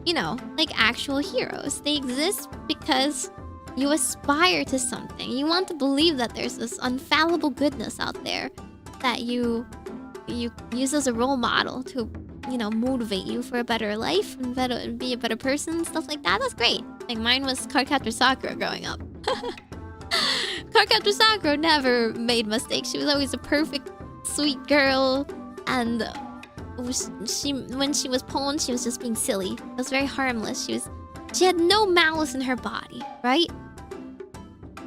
you know, like actual heroes. They exist because you aspire to something. You want to believe that there's this infallible goodness out there that you use as a role model to, you know, motivate you for a better life and be a better person, stuff like that. That's great. Like mine was Cardcaptor Sakura growing up. Cardcaptor Sakura never made mistakes. She was always a perfect, sweet girl, and when she was pwned, she was just being silly. It was very harmless. She had no malice in her body, right?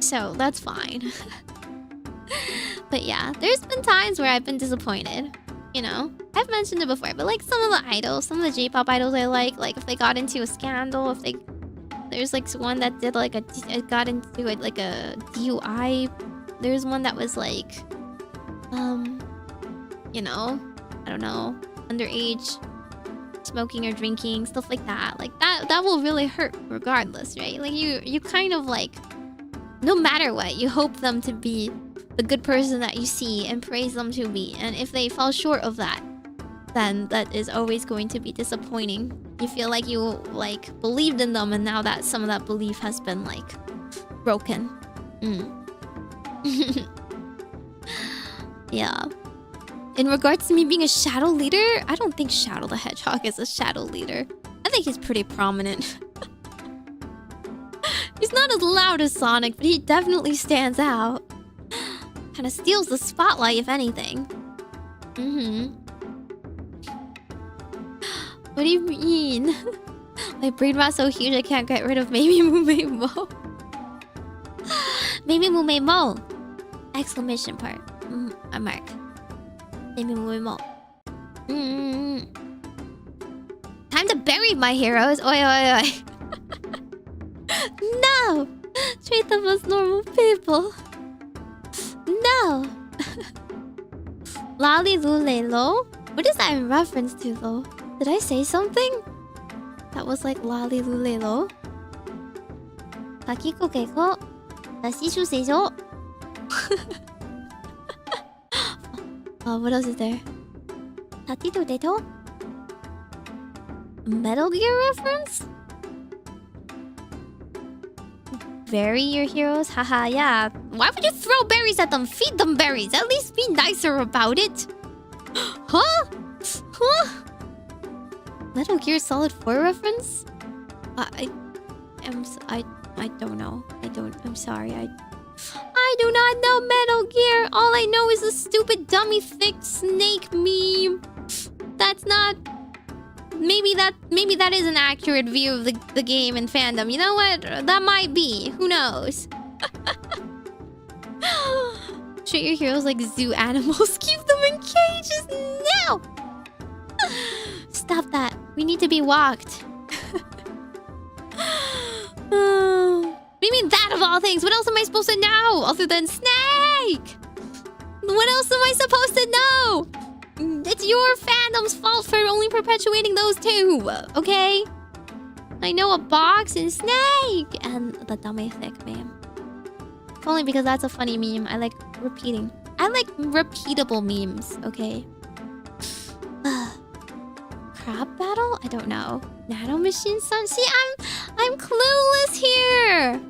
So that's fine. But yeah, there's been times where I've been disappointed. You know, I've mentioned it before, but like some of the idols, some of the J-pop idols I like if they got into a scandal, there's like one that did like got into it like a DUI. There's one that was like, you know, I don't know, underage smoking or drinking, stuff like that. Like that will really hurt regardless, right? Like you kind of like, no matter what, you hope them to be the good person that you see and praise them to be. And if they fall short of that, then that is always going to be disappointing. You feel like you like believed in them, and now that some of that belief has been like broken. Yeah. In regards to me being a shadow leader, I don't think Shadow the Hedgehog is a shadow leader. I think he's pretty prominent. He's not as loud as Sonic, but he definitely stands out. Kind of steals the spotlight, if anything. What do you mean? My brain rot's so huge I can't get rid of Meimi-mu-me-mo. Meimi-mu-me-mo! Exclamation part. A mark. Meimi-mu-me-mo. Time to bury my heroes. Oi, oi, oi. No! Treat them as normal people. No! Lali-lu-le-lo? What is that in reference to, though? Did I say something that was like Lali-lu-le-lo? Kakiko keko. Dashishu seijo. What else is there? Tatido deto? Metal Gear reference? Bury your heroes? Haha, yeah. Why would you throw berries at them? Feed them berries. At least be nicer about it. Huh? Huh? Metal Gear Solid 4 reference? I don't know. I'm sorry. I do not know Metal Gear. All I know is the stupid dummy thick snake meme. That's not... Maybe that is an accurate view of the game and fandom. You know what? That might be. Who knows? Treat your heroes like zoo animals. Keep them in cages. No! Stop that. We need to be walked. What do you mean that of all things? What else am I supposed to know other than Snake? What else am I supposed to know? It's your fandom's fault for only perpetuating those two, okay? I know a box and Snake and the dummy thick meme. Only because that's a funny meme. I like repeating. I like repeatable memes, okay? Crab battle? I don't know. Nano machine sun. See, I'm clueless here.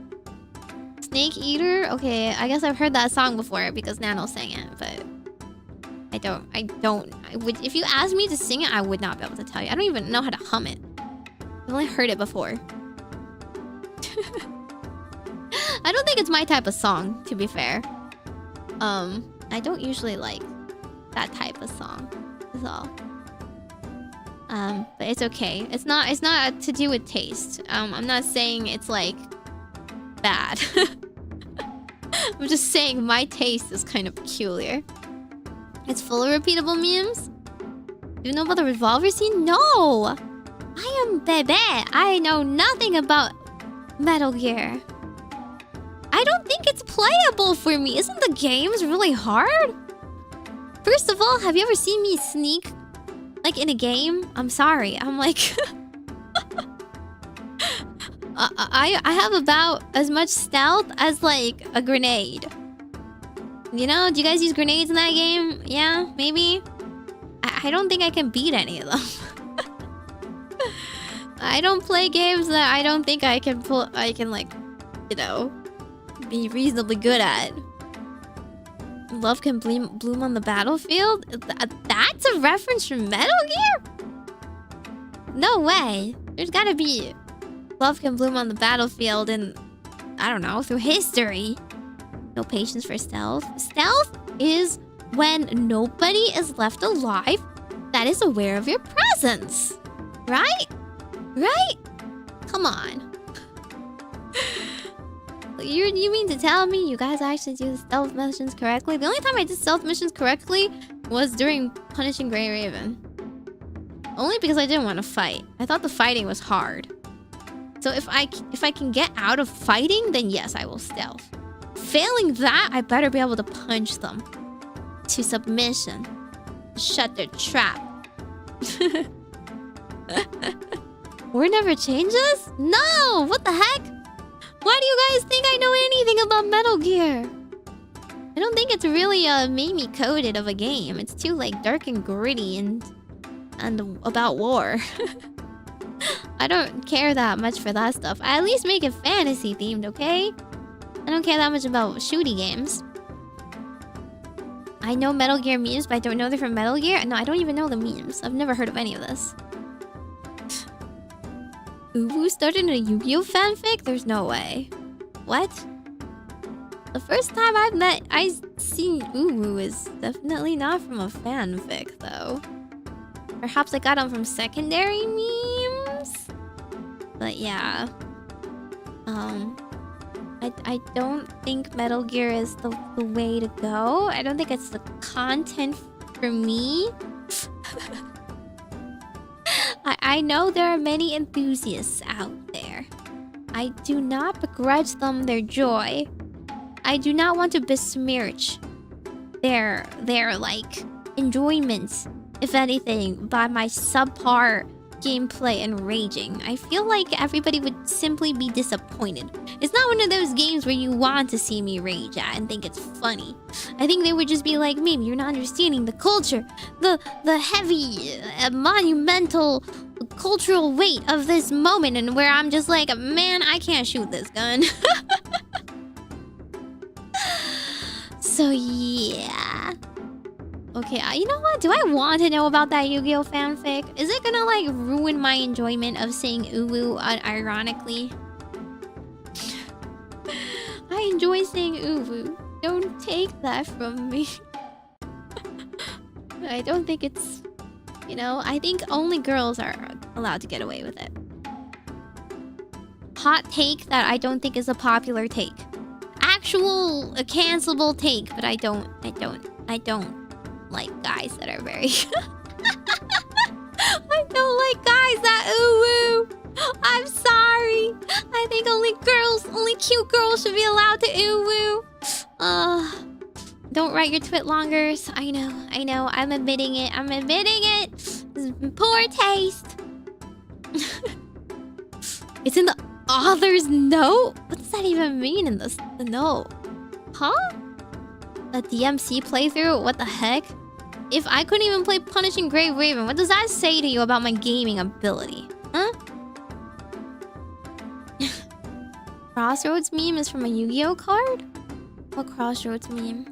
Snake eater? Okay, I guess I've heard that song before because Nano sang it, but I would, if you asked me to sing it, I would not be able to tell you. I don't even know how to hum it. I've only heard it before. I don't think it's my type of song, to be fair. I don't usually like that type of song, is all. But it's okay. It's not to do with taste. I'm not saying it's like bad. I'm just saying my taste is kind of peculiar. It's full of repeatable memes. Do you know about the revolver scene? No! I am Bebe. I know nothing about Metal Gear. I don't think it's playable for me. Isn't the games really hard? First of all, have you ever seen me sneak like in a game? I'm sorry. I'm like I have about as much stealth as like a grenade. You know, do you guys use grenades in that game? Yeah, maybe. I don't think I can beat any of them. I don't play games that I don't think I can like, you know, be reasonably good at. Love can bloom on the battlefield? That's a reference from Metal Gear? No way. There's gotta be love can bloom on the battlefield and, I don't know, through history. No patience for stealth. Stealth is when nobody is left alive that is aware of your presence. Right? Right? Come on. You mean to tell me you guys actually do the stealth missions correctly? The only time I did stealth missions correctly was during Punishing Grey Raven. Only because I didn't want to fight. I thought the fighting was hard. So if I can get out of fighting, then yes, I will stealth. Failing that, I better be able to punch them to submission. Shut their trap. War never changes? No! What the heck? Why do you guys think I know anything about Metal Gear? I don't think it's really Meimi coded of a game. It's too like dark and gritty and about war. I don't care that much for that stuff. I at least make it fantasy themed, okay? I don't care that much about shooty games. I know Metal Gear memes, but I don't know they're from Metal Gear. No, I don't even know the memes. I've never heard of any of this. Uwu started a Yu-Gi-Oh fanfic? There's no way. What? The first time I've seen Uwu is definitely not from a fanfic, though. Perhaps I got them from secondary memes? But yeah. I don't think Metal Gear is the way to go. I don't think it's the content for me. I know there are many enthusiasts out there. I do not begrudge them their joy. I do not want to besmirch their like enjoyment, if anything, by my subpar gameplay and raging. I feel like everybody would simply be disappointed. It's not one of those games where you want to see me rage at and think it's funny. I think they would just be like, Meimi, you're not understanding the culture, the heavy, monumental cultural weight of this moment, and where I'm just like, man, I can't shoot this gun. So yeah. Okay, you know what? Do I want to know about that Yu-Gi-Oh fanfic? Is it gonna like ruin my enjoyment of saying uwu ironically? I enjoy saying uwu. Don't take that from me. I don't think it's, you know, I think only girls are allowed to get away with it. Hot take that I don't think is a popular take. actual cancelable take, but I don't like guys that are very I don't like guys that ooh-woo. I'm sorry. I think only cute girls should be allowed to ooh-woo. Don't write your twit longers. I know. I'm admitting it. Poor taste. It's in the author's note? What does that even mean in the note? Huh? A DMC playthrough? What the heck? If I couldn't even play Punishing Grave Raven, what does that say to you about my gaming ability? Huh? Crossroads meme is from a Yu-Gi-Oh card? What Crossroads meme?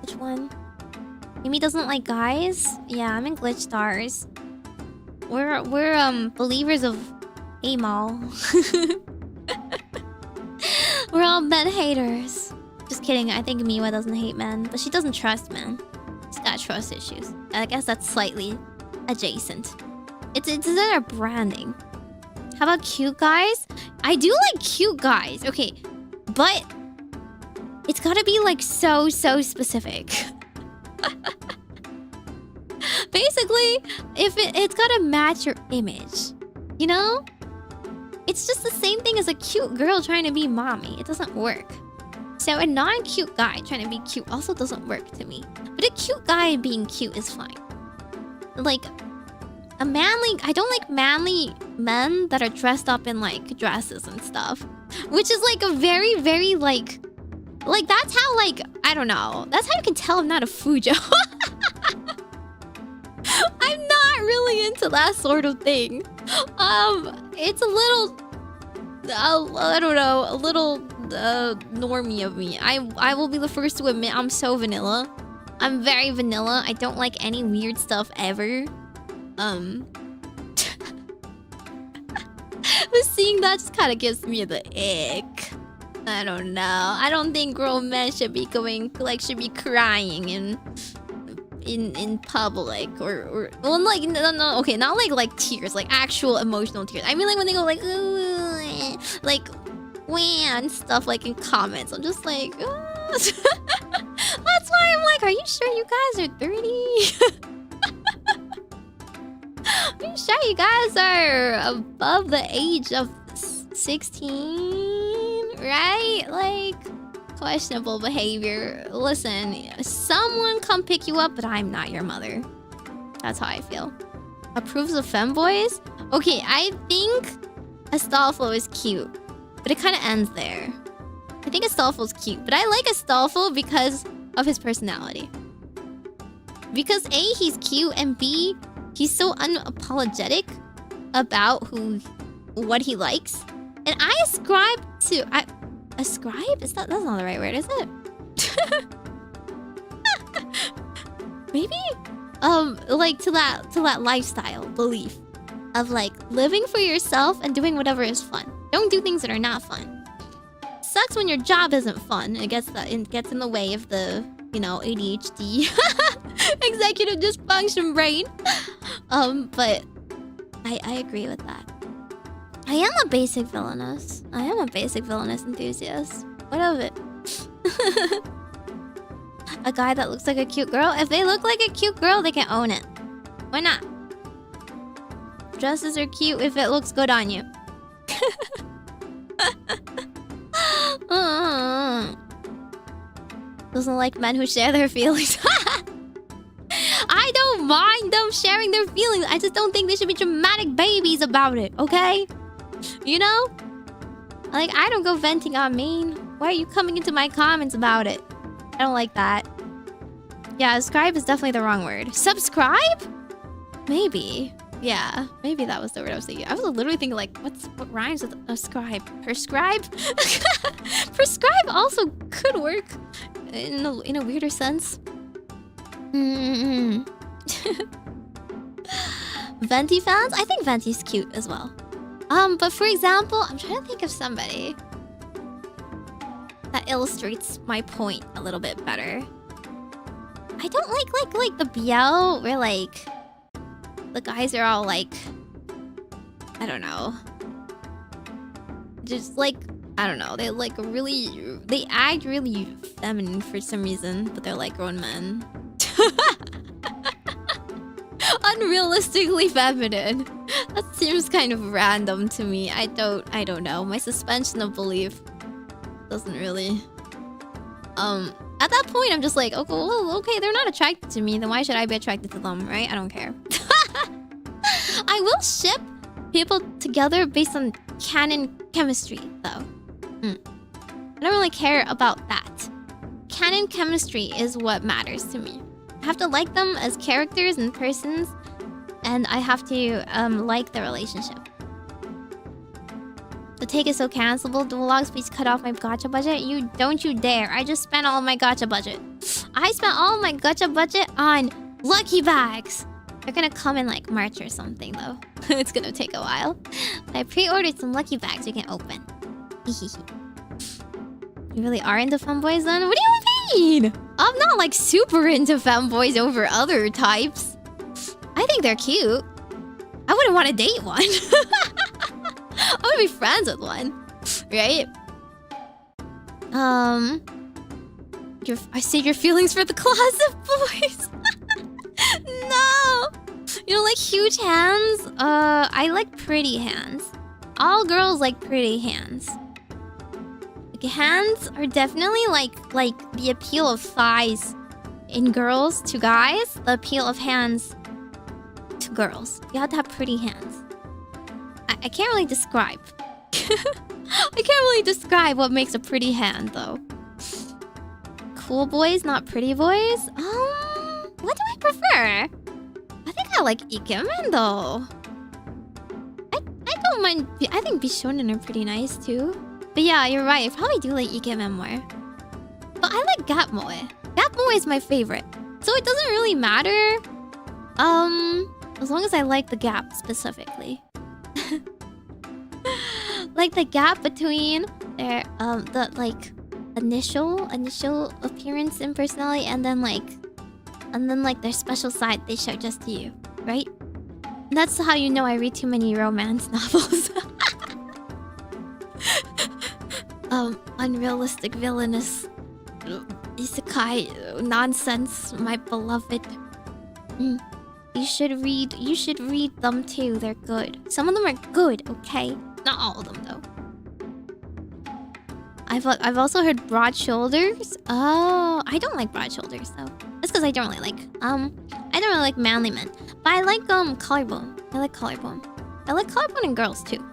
Which one? Meimi doesn't like guys? Yeah, I'm in GlitchStars. We're believers of Amal. We're all men haters. Just kidding, I think Miwa doesn't hate men, but she doesn't trust men. She's got trust issues. I guess that's slightly adjacent. It's in our branding. How about cute guys? I do like cute guys, okay, but it's gotta be like so specific. Basically, if it's gotta match your image, you know? It's just the same thing as a cute girl trying to be mommy. It doesn't work. So a non-cute guy trying to be cute also doesn't work to me. But a cute guy being cute is fine. Like, I don't like manly men that are dressed up in like dresses and stuff. Which is like a very, very like that's how like, I don't know. That's how you can tell I'm not a Fujo. I'm not really into that sort of thing. It's a little, I don't know, a little normie of me. I will be the first to admit I'm so vanilla. I'm very vanilla. I don't like any weird stuff ever. But seeing that just kind of gives me the ick. I don't know. I don't think grown men should be should be crying in public or well, like no, okay, not like tears, like actual emotional tears. I mean, like when they go like ooh, like wah and stuff, like in comments. I'm just like, that's why I'm like, are you sure you guys are 30? Are you sure you guys are above the age of 16? Right? Like, questionable behavior. Listen, someone come pick you up, but I'm not your mother. That's how I feel. Approves of femboys? Okay, I think Astolfo is cute, but it kind of ends there. I think Astolfo's cute, but I like Astolfo because of his personality. Because A, he's cute, and B, he's so unapologetic about what he likes. And I ascribe to... ascribe? That's not the right word, is it? Maybe? Like to that lifestyle belief of like living for yourself and doing whatever is fun. Don't do things that are not fun. Sucks when your job isn't fun. It gets in the way of the, you know, ADHD executive dysfunction brain. But I agree with that. I am a basic villainous. I am a basic villainous enthusiast. What of it? A guy that looks like a cute girl? If they look like a cute girl, they can own it. Why not? Dresses are cute if it looks good on you. Doesn't like men who share their feelings. I don't mind them sharing their feelings. I just don't think they should be dramatic babies about it, okay? You know? Like, I don't go venting on me. Why are you coming into my comments about it? I don't like that. Yeah, ascribe is definitely the wrong word. Subscribe? Maybe. Yeah, maybe that was the word I was thinking. I was literally thinking like, what rhymes with ascribe? Prescribe? Prescribe also could work in a weirder sense. Venti fans? I think Venti's cute as well. But for example, I'm trying to think of somebody that illustrates my point a little bit better. I don't like the BL where like the guys are all like, I don't know, just like I don't know. They like really... They act really feminine for some reason, but they're like grown men. Unrealistically feminine. That seems kind of random to me. I don't know. My suspension of belief doesn't really... At that point, I'm just like, okay, well, okay, they're not attracted to me, then why should I be attracted to them, right? I don't care. I will ship people together based on canon chemistry, though. I don't really care about that. Canon chemistry is what matters to me. I have to like them as characters and persons, and I have to like the relationship. The take is so cancelable. Dual logs, please cut off my gacha budget. Don't you dare. I just spent all my gacha budget. I spent all my gacha budget on lucky bags. They're gonna come in like March or something though. It's gonna take a while. I pre-ordered some lucky bags we can open. You really are into femboys then? What do you mean? I'm not like super into femboys over other types. I think they're cute. I wouldn't want to date one. I want to be friends with one, right? I saved your feelings for the closet boys. No, you don't like huge hands. I like pretty hands. All girls like pretty hands. Like, hands are definitely like the appeal of thighs in girls to guys. The appeal of hands to girls. You have to have pretty hands. I can't really describe. I can't really describe what makes a pretty hand, though. Cool boys, not pretty boys? What do I prefer? I think I like ikemen, though. I don't mind... I think bishonen are pretty nice, too. But yeah, you're right. I probably do like ikemen more. But I like gap moe. Gap moe is my favorite. So it doesn't really matter. As long as I like the gap, specifically. Like the gap between their the like initial appearance and personality, and then like their special side they show just to you, right? And that's how you know I read too many romance novels. Unrealistic villainous isekai nonsense, my beloved. You should read them too. They're good. Some of them are good, okay? Not all of them though. I've also heard broad shoulders. Oh, I don't like broad shoulders though. That's because I don't really like manly men. But I like collarbone. I like collarbone. I like collarbone in girls too.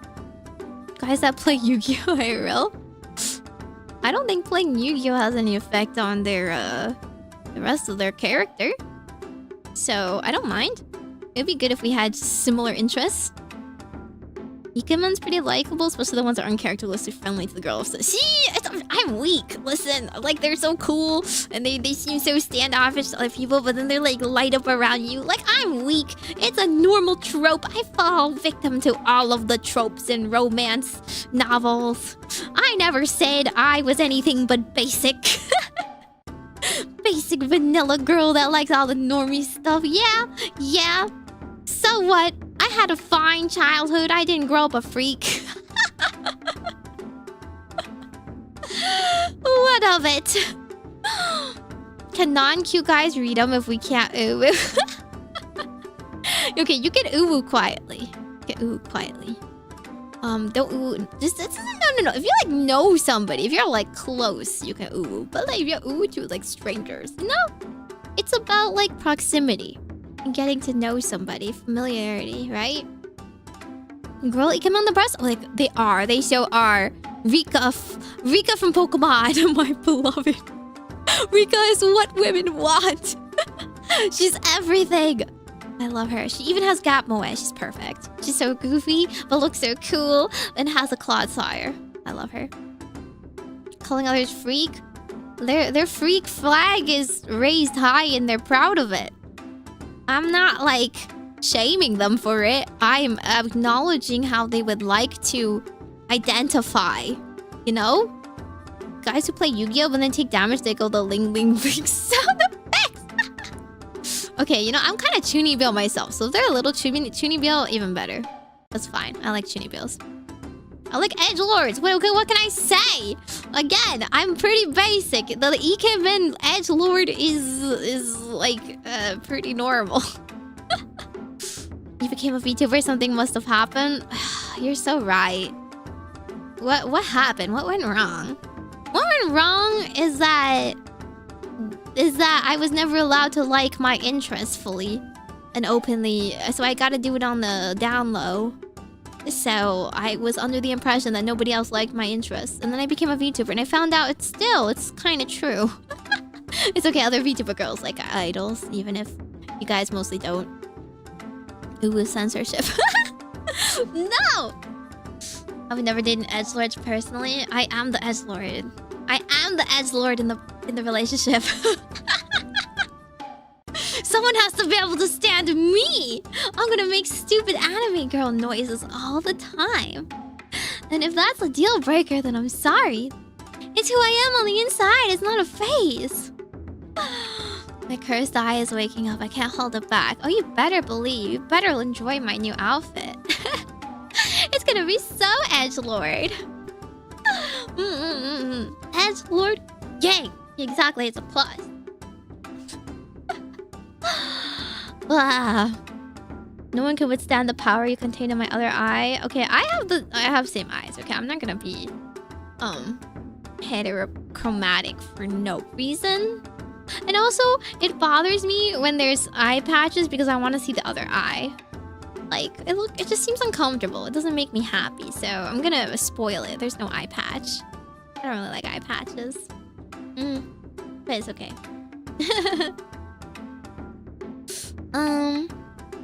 Guys that play Yu-Gi-Oh! IRL. I don't think playing Yu-Gi-Oh! Has any effect on their the rest of their character. So I don't mind. It'd be good if we had similar interests. Ikemen's pretty likable, especially the ones that are uncharacteristically friendly to the girls. See, I'm weak. Listen, like they're so cool and they seem so standoffish to other people, but then they're like light up around you. Like I'm weak. It's a normal trope. I fall victim to all of the tropes in romance novels. I never said I was anything but basic. Basic vanilla girl that likes all the normie stuff. Yeah. So what? I had a fine childhood. I didn't grow up a freak. What of it? Can non-cute guys read them if we can't uwu? Okay, you can uwu quietly. Don't uwu. Just no. If you like know somebody, if you're like close, you can uwu. But like if you're uwu to like strangers, no. It's about like proximity and getting to know somebody, familiarity, right? Girl, ikemen on the breast? Like they are. They so are. Rika from Pokemon, my beloved. Rika is what women want. She's everything. I love her. She even has gap moe. She's perfect. She's so goofy, but looks so cool and has a clawed sire. I love her. Calling others freak. Their freak flag is raised high and they're proud of it. I'm not like shaming them for it. I'm acknowledging how they would like to identify. You know? Guys who play Yu-Gi-Oh! When they take damage, they go the ling ling ling sound effects. Okay, you know, I'm kind of Chunibill myself, so if they're a little Chunibill, even better. That's fine. I like Chunibills. I like edgelords. What can I say? Again, I'm pretty basic. The Ikemen edgelord is like pretty normal. You became a VTuber, something must have happened. You're so right. What happened? What went wrong? What went wrong is that I was never allowed to like my interests fully and openly, so I gotta do it on the down low. So I was under the impression that nobody else liked my interests, and then I became a VTuber, and I found out it's kind of true. It's okay, other VTuber girls like idols, even if you guys mostly don't. Ooh, censorship. No! I've never dated an edgelord personally. I am the edgelord. I am the edgelord in the relationship. Someone has to be able to stand me. I'm gonna make stupid anime girl noises all the time. And if that's a deal breaker, then I'm sorry. It's who I am on the inside. It's not a phase. My cursed eye is waking up. I can't hold it back. Oh, you better believe. You better enjoy my new outfit. It's gonna be so edgelord. Edgelord? Yay! Exactly, it's a plus. No one can withstand the power you contain in my other eye. Okay, I have same eyes. Okay, I'm not gonna be heterochromatic for no reason. And also, it bothers me when there's eye patches because I want to see the other eye. Like, it just seems uncomfortable. It doesn't make me happy, so I'm gonna spoil it. There's no eye patch. I don't really like eye patches. But it's okay.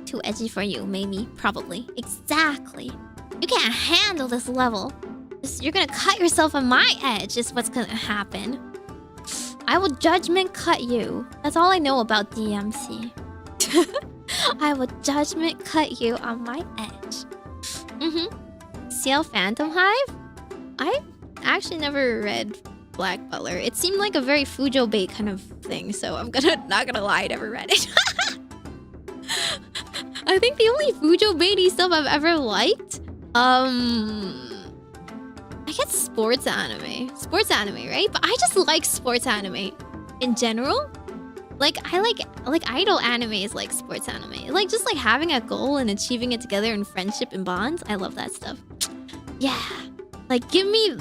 Too edgy for you, Meimi. Probably. Exactly. You can't handle this level. You're gonna cut yourself on my edge is what's gonna happen. I will judgment cut you. That's all I know about DMC. I will judgment cut you on my edge. Seal Phantom Hive? I actually never read Black Butler. It seemed like a very Fujo bait kind of thing, so I'm not gonna lie, I never read it. I think the only Fujo baity stuff I've ever liked, I guess sports anime. Sports anime, right? But I just like sports anime in general. Like, I like idol anime is like sports anime. Like, just like having a goal and achieving it together in friendship and bonds. I love that stuff. Yeah. Like, give me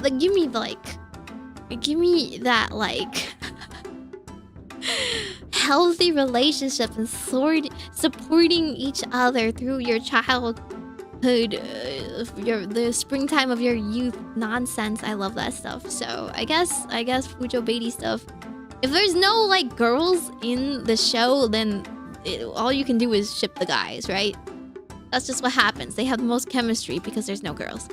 that, like, healthy relationship and supporting each other through your childhood, the springtime of your youth nonsense. I love that stuff. So I guess Fujo baity stuff. If there's no like girls in the show, then all you can do is ship the guys, right? That's just what happens. They have the most chemistry because there's no girls.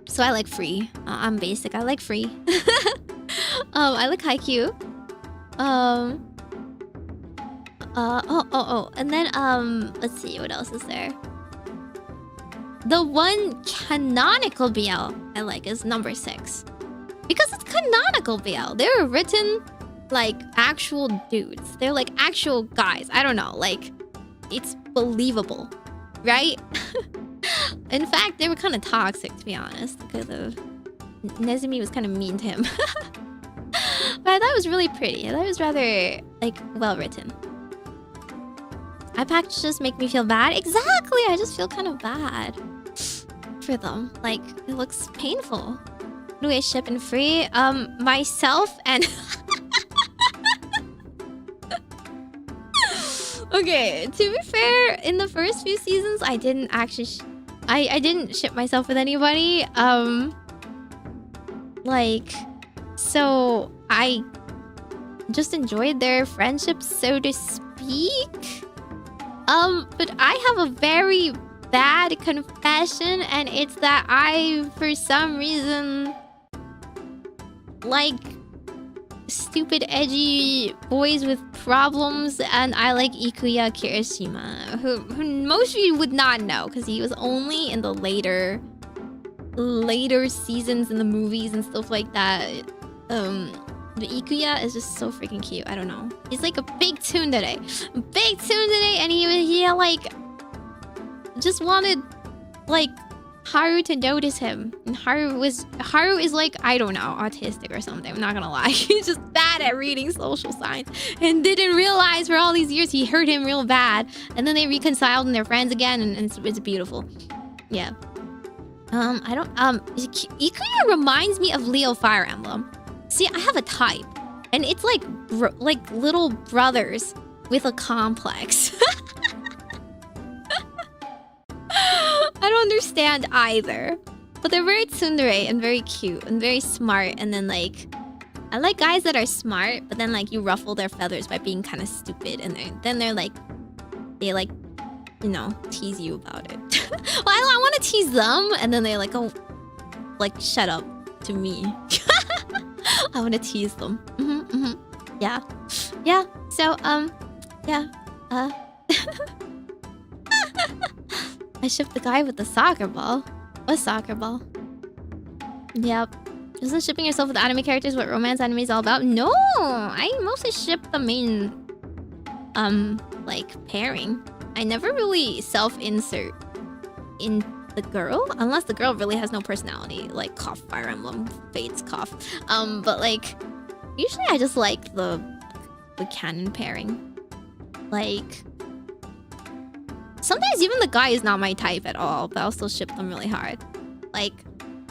So I like free. I'm basic. I like free. I like Haikyuu. And then let's see, what else is there? The one canonical BL I like is number 6. Because it's canonical BL. They're written like actual dudes. They're like actual guys. I don't know, like it's believable, right? In fact, they were kind of toxic, to be honest, because Nezumi was kind of mean to him. But I thought it was really pretty. I thought it was rather like well written. Eye patches just make me feel bad. Exactly, I just feel kind of bad for them. Like, it looks painful. Who do I ship in free? Myself and... Okay, to be fair, in the first few seasons, I didn't actually... I didn't ship myself with anybody. Like... So, I just enjoyed their friendship, so to speak. But I have a very bad confession, and it's that I, for some reason, like stupid, edgy boys with problems, and I like Ikuya Kirishima, who most of you would not know, because he was only in the later seasons in the movies and stuff like that. The Ikuya is just so freaking cute. I don't know. He's like a big tsundere. And he like just wanted like Haru to notice him. And Haru is like, I don't know, autistic or something. I'm not gonna lie. He's just bad at reading social signs and didn't realize for all these years he hurt him real bad. And then they reconciled and they're friends again, and it's beautiful. Yeah. Ikuya reminds me of Leo Fire Emblem. See, I have a type, and it's like little brothers with a complex. I don't understand either, but they're very tsundere and very cute and very smart. And then like, I like guys that are smart, but then like you ruffle their feathers by being kind of stupid, and then they're like, they like, you know, tease you about it. Well, I want to tease them, and then they like, oh, like shut up to me. I want to tease them. Yeah. So yeah. I shipped the guy with the soccer ball. What soccer ball? Yep. Isn't shipping yourself with anime characters what romance anime is all about? No, I mostly ship the main, like pairing. I never really self-insert in the girl unless the girl really has no personality, like cough, Fire Emblem, Fates, cough. But like, usually I just like the canon pairing. Like, sometimes even the guy is not my type at all, but I'll still ship them really hard. Like,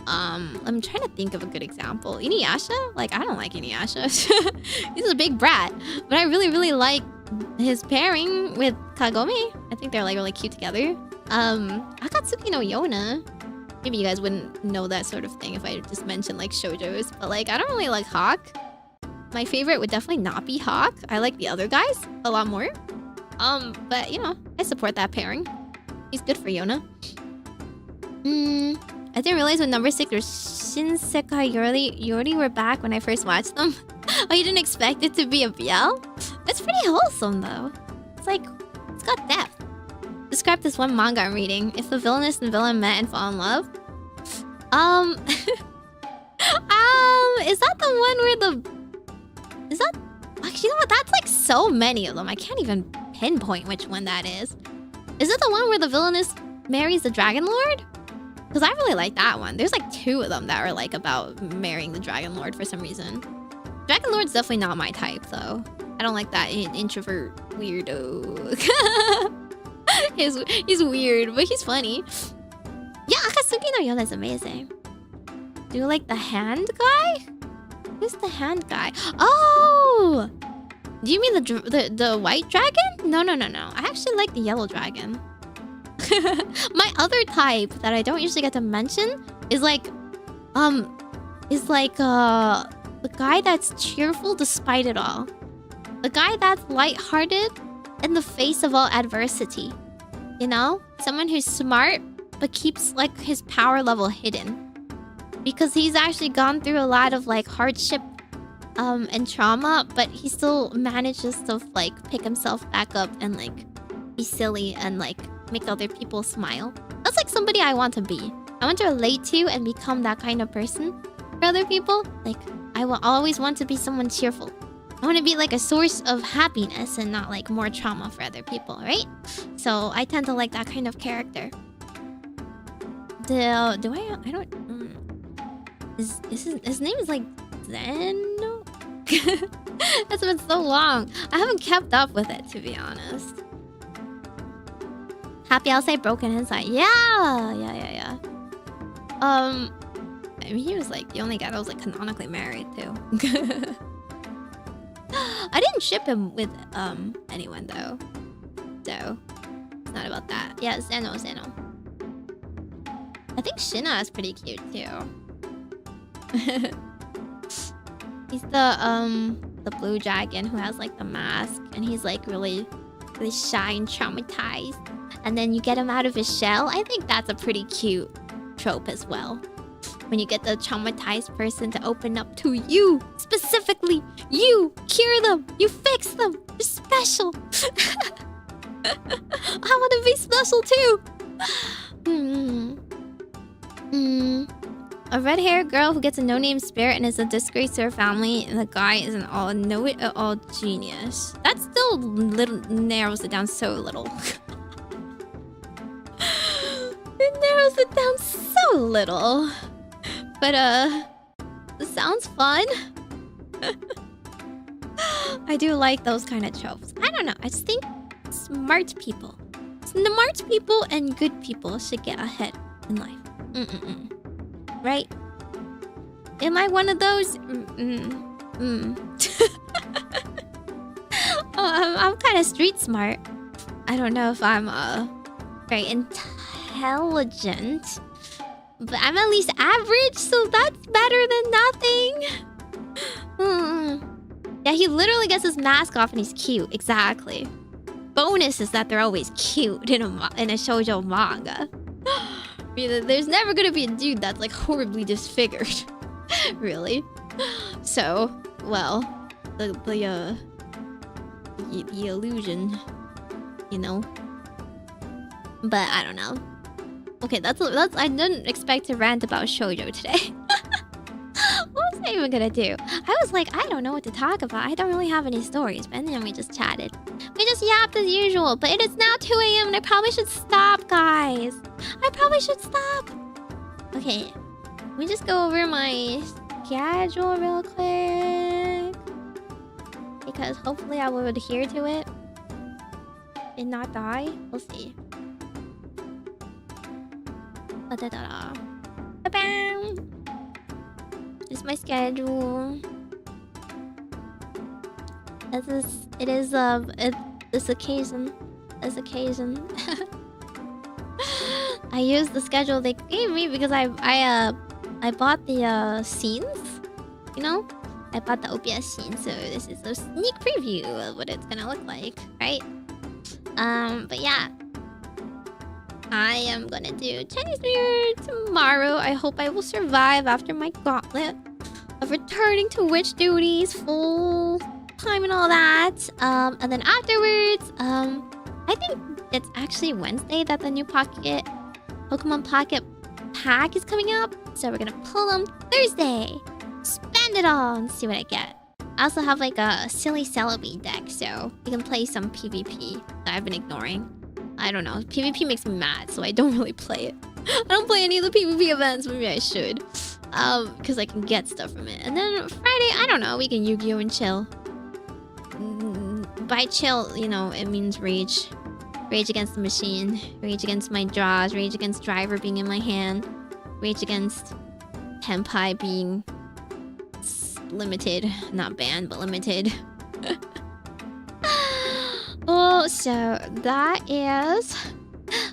I'm trying to think of a good example. Inuyasha? Like, I don't like Inuyasha. He's a big brat, but I really like his pairing with Kagome. I think they're like really cute together. Akatsuki no Yona. Maybe you guys wouldn't know that sort of thing if I just mentioned like shoujos, but like I don't really like Hawk. My favorite would definitely not be Hawk. I like the other guys a lot more. But you know, I support that pairing. He's good for Yona. I didn't realize when number 6 or Shinsekai Yori were back when I first watched them. Oh, you didn't expect it to be a BL? It's pretty wholesome though. It's like, it's got depth. Describe this one manga I'm reading. If the villainess and villain met and fall in love. Is that the one where the... Is that... Actually, you know what? That's like so many of them. I can't even pinpoint which one that is. Is it the one where the villainess marries the Dragon Lord? Because I really like that one. There's like 2 of them that are like about marrying the Dragon Lord for some reason. Dragon Lord's definitely not my type though. I don't like that introvert weirdo. He's weird, but he's funny. Yeah, Akatsuki no Yona is amazing. Do you like the hand guy? Who's the hand guy? Oh! Do you mean the white dragon? No. I actually like the yellow dragon. My other type that I don't usually get to mention is like the guy that's cheerful despite it all. The guy that's lighthearted in the face of all adversity. You know? Someone who's smart but keeps like his power level hidden. Because he's actually gone through a lot of like hardship and trauma, but he still manages to like pick himself back up and like be silly and like make other people smile. That's like somebody I want to be. I want to relate to and become that kind of person for other people. Like, I will always want to be someone cheerful. I want to be like a source of happiness and not like more trauma for other people, right? So I tend to like that kind of character. His name is like Zeno? That's been so long. I haven't kept up with it, to be honest. Happy outside, broken inside. Yeah. I mean, he was like the only guy that was like canonically married too. I didn't ship him with anyone though, so it's not about that. Yeah, Zeno. I think Shina is pretty cute too. He's the blue dragon who has like the mask, and he's like really shy and traumatized. And then you get him out of his shell. I think that's a pretty cute trope as well. When you get the traumatized person to open up to you. Specifically, you cure them. You fix them. You're special. I want to be special too. A red-haired girl who gets a no-name spirit and is a disgrace to her family, and the guy is an all-know-it-all genius. That still narrows it down so little. It narrows it down so A little. But it sounds fun. I do like those kind of tropes. I don't know. I just think smart people and good people should get ahead in life. Right? Am I one of those? Oh, I'm kind of street smart. I don't know if I'm very intelligent, but I'm at least average, so that's better than nothing. Yeah, he literally gets his mask off and he's cute. Exactly. Bonus is that they're always cute in a shoujo manga. There's never gonna be a dude that's like horribly disfigured. Really. So, well, the illusion, you know. But I don't know. Okay, that's I didn't expect to rant about shoujo today. What was I even gonna do? I was like, I don't know what to talk about. I don't really have any stories, but then we just chatted. We just yapped as usual, but it is now 2 AM and I probably should stop, guys. I probably should stop. Okay, let me just go over my schedule real quick, because hopefully I will adhere to it and not die. We'll see. Ba-bam. This is my schedule. It is this occasion. I used the schedule they gave me because I bought the scenes, you know? I bought the OBS scene, so this is a sneak preview of what it's gonna look like, right? But yeah. I am gonna do Chinese New Year tomorrow. I hope I will survive after my gauntlet of returning to witch duties full time and all that. And then afterwards, I think it's actually Wednesday that the new Pokemon Pocket pack is coming up. So we're gonna pull them Thursday. Spend it all and see what I get. I also have like a silly Celebi deck, so you can play some PvP that I've been ignoring. I don't know. PvP makes me mad, so I don't really play it. I don't play any of the PvP events. Maybe I should. Because I can get stuff from it. And then Friday, I don't know. We can Yu-Gi-Oh! And chill. By chill, you know, it means rage. Rage against the machine. Rage against my draws. Rage against driver being in my hand. Rage against Tenpai being limited. Not banned, but limited. Oh, so that is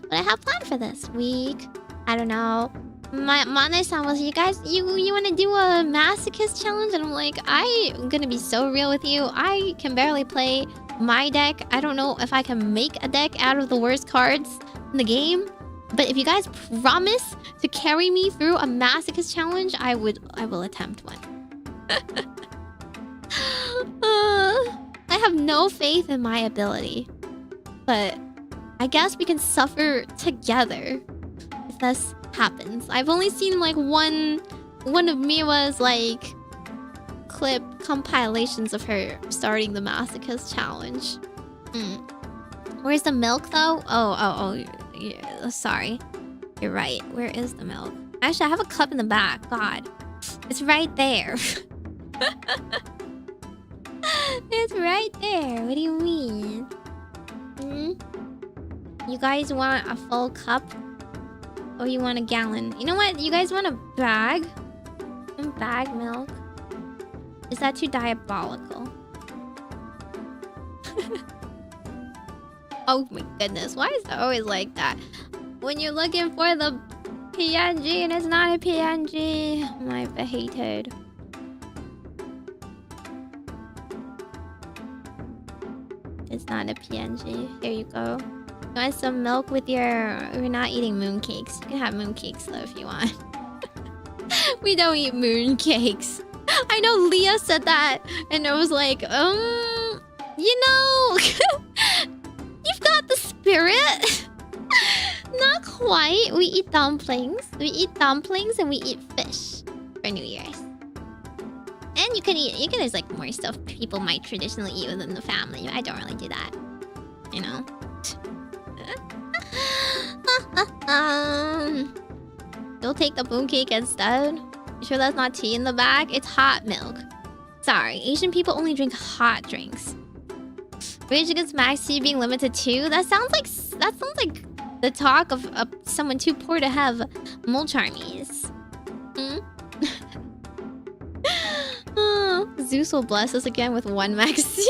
what I have planned for this week. I don't know. My Mane-san was, you guys, you want to do a masochist challenge? And I'm like, I'm gonna be so real with you. I can barely play my deck. I don't know if I can make a deck out of the worst cards in the game. But if you guys promise to carry me through a masochist challenge, I will attempt one. I have no faith in my ability, but I guess we can suffer together if this happens. I've only seen like one of Miwa's like clip compilations of her starting the masochist challenge. Where's the milk though? Oh, yeah, sorry. You're right. Where is the milk? Actually, I have a cup in the back. God, it's right there. It's right there. What do you mean? You guys want a full cup? Or you want a gallon? You know what? You guys want a bag? Bag milk? Is that too diabolical? Oh my goodness. Why is it always like that? When you're looking for the PNG and it's not a PNG. My hated. It's not a PNG. Here you go. You want some milk with your... We're not eating mooncakes. You can have mooncakes though if you want. We don't eat mooncakes. I know Leah said that. And I was like, you know... You've got the spirit. Not quite. We eat dumplings. We eat dumplings and we eat fish for New Year's. And you can there's like more stuff people might traditionally eat within the family. I don't really do that. You know? You'll take the mooncake instead? You sure that's not tea in the bag? It's hot milk. Sorry, Asian people only drink hot drinks. Rage Against Maxi being limited to? That sounds like the talk of someone too poor to have mulcharmies. Hmm? Oh, Zeus will bless us again with one Maxi.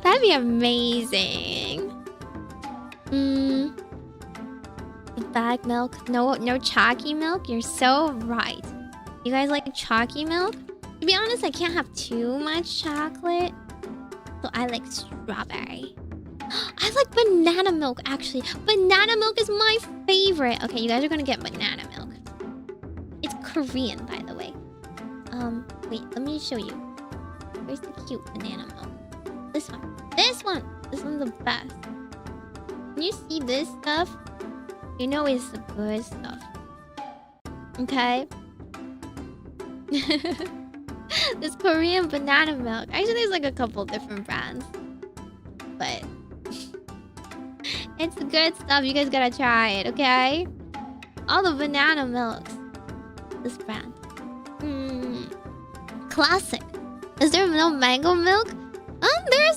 That'd be amazing. Bag milk. No chalky milk. You're so right. You guys like chalky milk? To be honest, I can't have too much chocolate. So I like strawberry. I like banana milk, actually. Banana milk is my favorite. Okay, you guys are gonna get banana milk. It's Korean, by the way. Wait, let me show you. Where's the cute banana milk? This one. This one! This one's the best. When you see this stuff, you know it's the good stuff. Okay? This Korean banana milk. Actually, there's like a couple different brands. But it's the good stuff. You guys gotta try it, okay? All the banana milks. This brand. Classic. Is there no mango milk?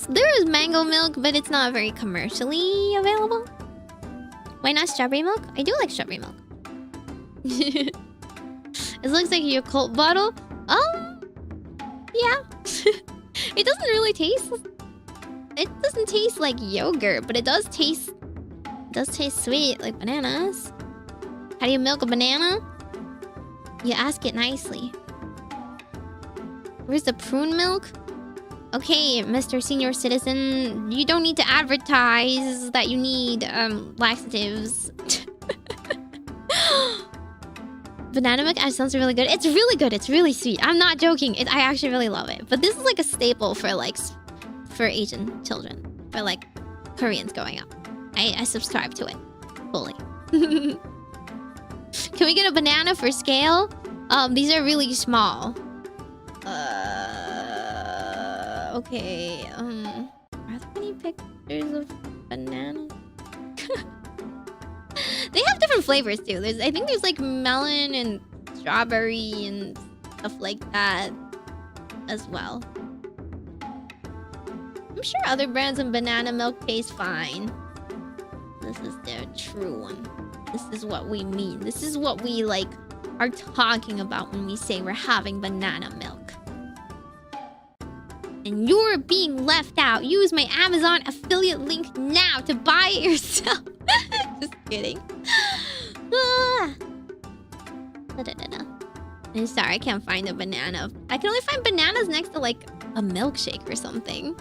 There is mango milk, but it's not very commercially available. Why not strawberry milk? I do like strawberry milk. It looks like your Colt bottle. Yeah. It doesn't really taste. It doesn't taste like yogurt, but it does taste sweet, like bananas. How do you milk a banana? You ask it nicely. Where's the prune milk? Okay, Mr. Senior Citizen, you don't need to advertise that you need laxatives. Banana milk actually sounds really good. It's really good. It's really sweet. I'm not joking. I actually really love it. But this is like a staple for Asian children, for like Koreans growing up. I subscribe to it fully. Can we get a banana for scale? These are really small. Okay. Are there any pictures of bananas? They have different flavors too. I think there's like melon and strawberry and stuff like that as well. I'm sure other brands of banana milk taste fine. This is their true one. This is what we mean. This is what we like are talking about when we say we're having banana milk. And you're being left out. Use my Amazon affiliate link now to buy it yourself. Just kidding. I'm sorry, I can't find a banana. I can only find bananas next to like a milkshake or something.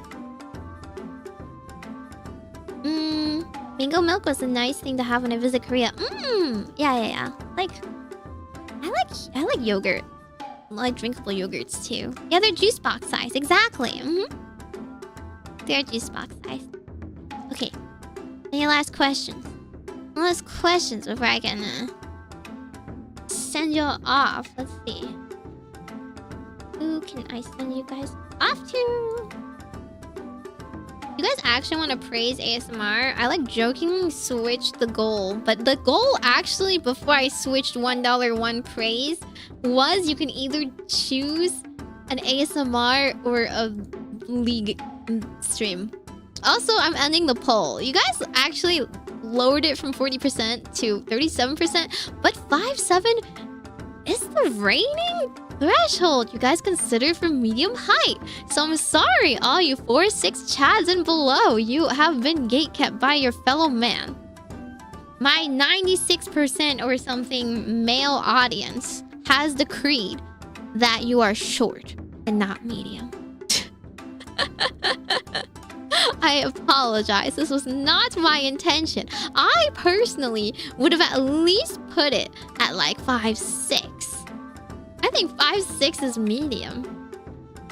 Mango milk was a nice thing to have when I visit Korea. Yeah. I like yogurt. I like drinkable yogurts too. Yeah, they're juice box size. Exactly. They're juice box size. Okay. Any last questions? Last questions before I can send you off. Let's see. Who can I send you guys off to? You guys actually want to praise ASMR? I like jokingly switched the goal, but the goal actually before I switched $1 praise was you can either choose an ASMR or a League stream. Also, I'm ending the poll. You guys actually lowered it from 40% to 37%, but 5'7" is the reigning threshold you guys consider for medium height. So I'm sorry, all you 4'6" chads and below, you have been gatekept by your fellow man. My 96% or something male audience has decreed that you are short and not medium. I apologize. This was not my intention. I personally would have at least put it at like 5'6". I think 5'6" is medium.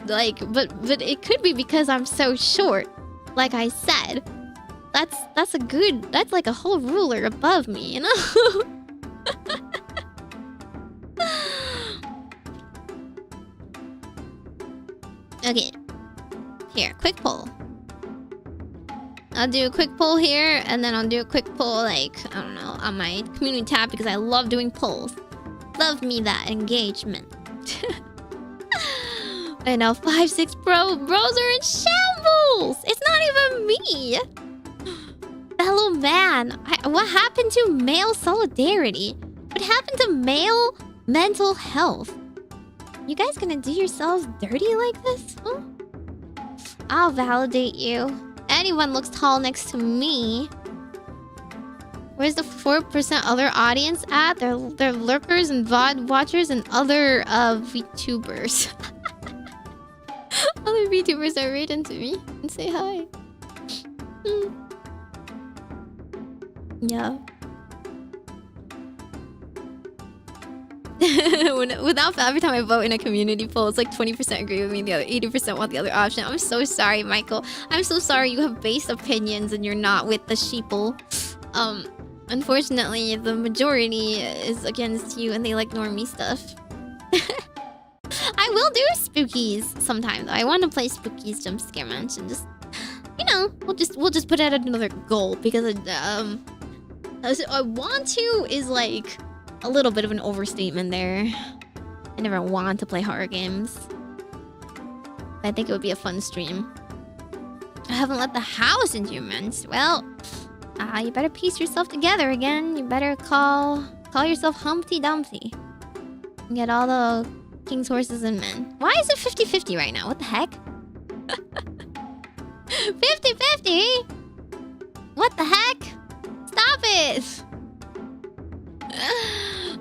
Like, but it could be because I'm so short. Like I said, that's like a whole ruler above me, you know? Okay. Here, quick poll. I'll do a quick poll here, and then I'll do a quick poll, like, I don't know, on my community tab because I love doing polls. love me that engagement. And now 5-6 bros are in shambles. It's not even me. Fellow man, what happened to male solidarity? What happened to male mental health? You guys gonna do yourselves dirty like this? Huh? I'll validate you. Anyone looks tall next to me. Where's the 4% other audience at? They're lurkers and VOD watchers and other VTubers. Other VTubers are written to me and say hi. Yeah. Without every time I vote in a community poll, it's like 20% agree with me, the other 80% want the other option. I'm so sorry, Michael. I'm so sorry you have based opinions and you're not with the sheeple. Unfortunately, the majority is against you and they like normie stuff. I will do spookies sometime though. I want to play spookies jump scare mansion. Just, you know, we'll just put it at another goal because I want to is like a little bit of an overstatement there. I never want to play horror games. I think it would be a fun stream. I haven't let the house into your mens. Well, you better piece yourself together again. You better call yourself Humpty Dumpty. And get all the king's horses and men. Why is it 50-50 right now? What the heck? 50-50? What the heck? Stop it!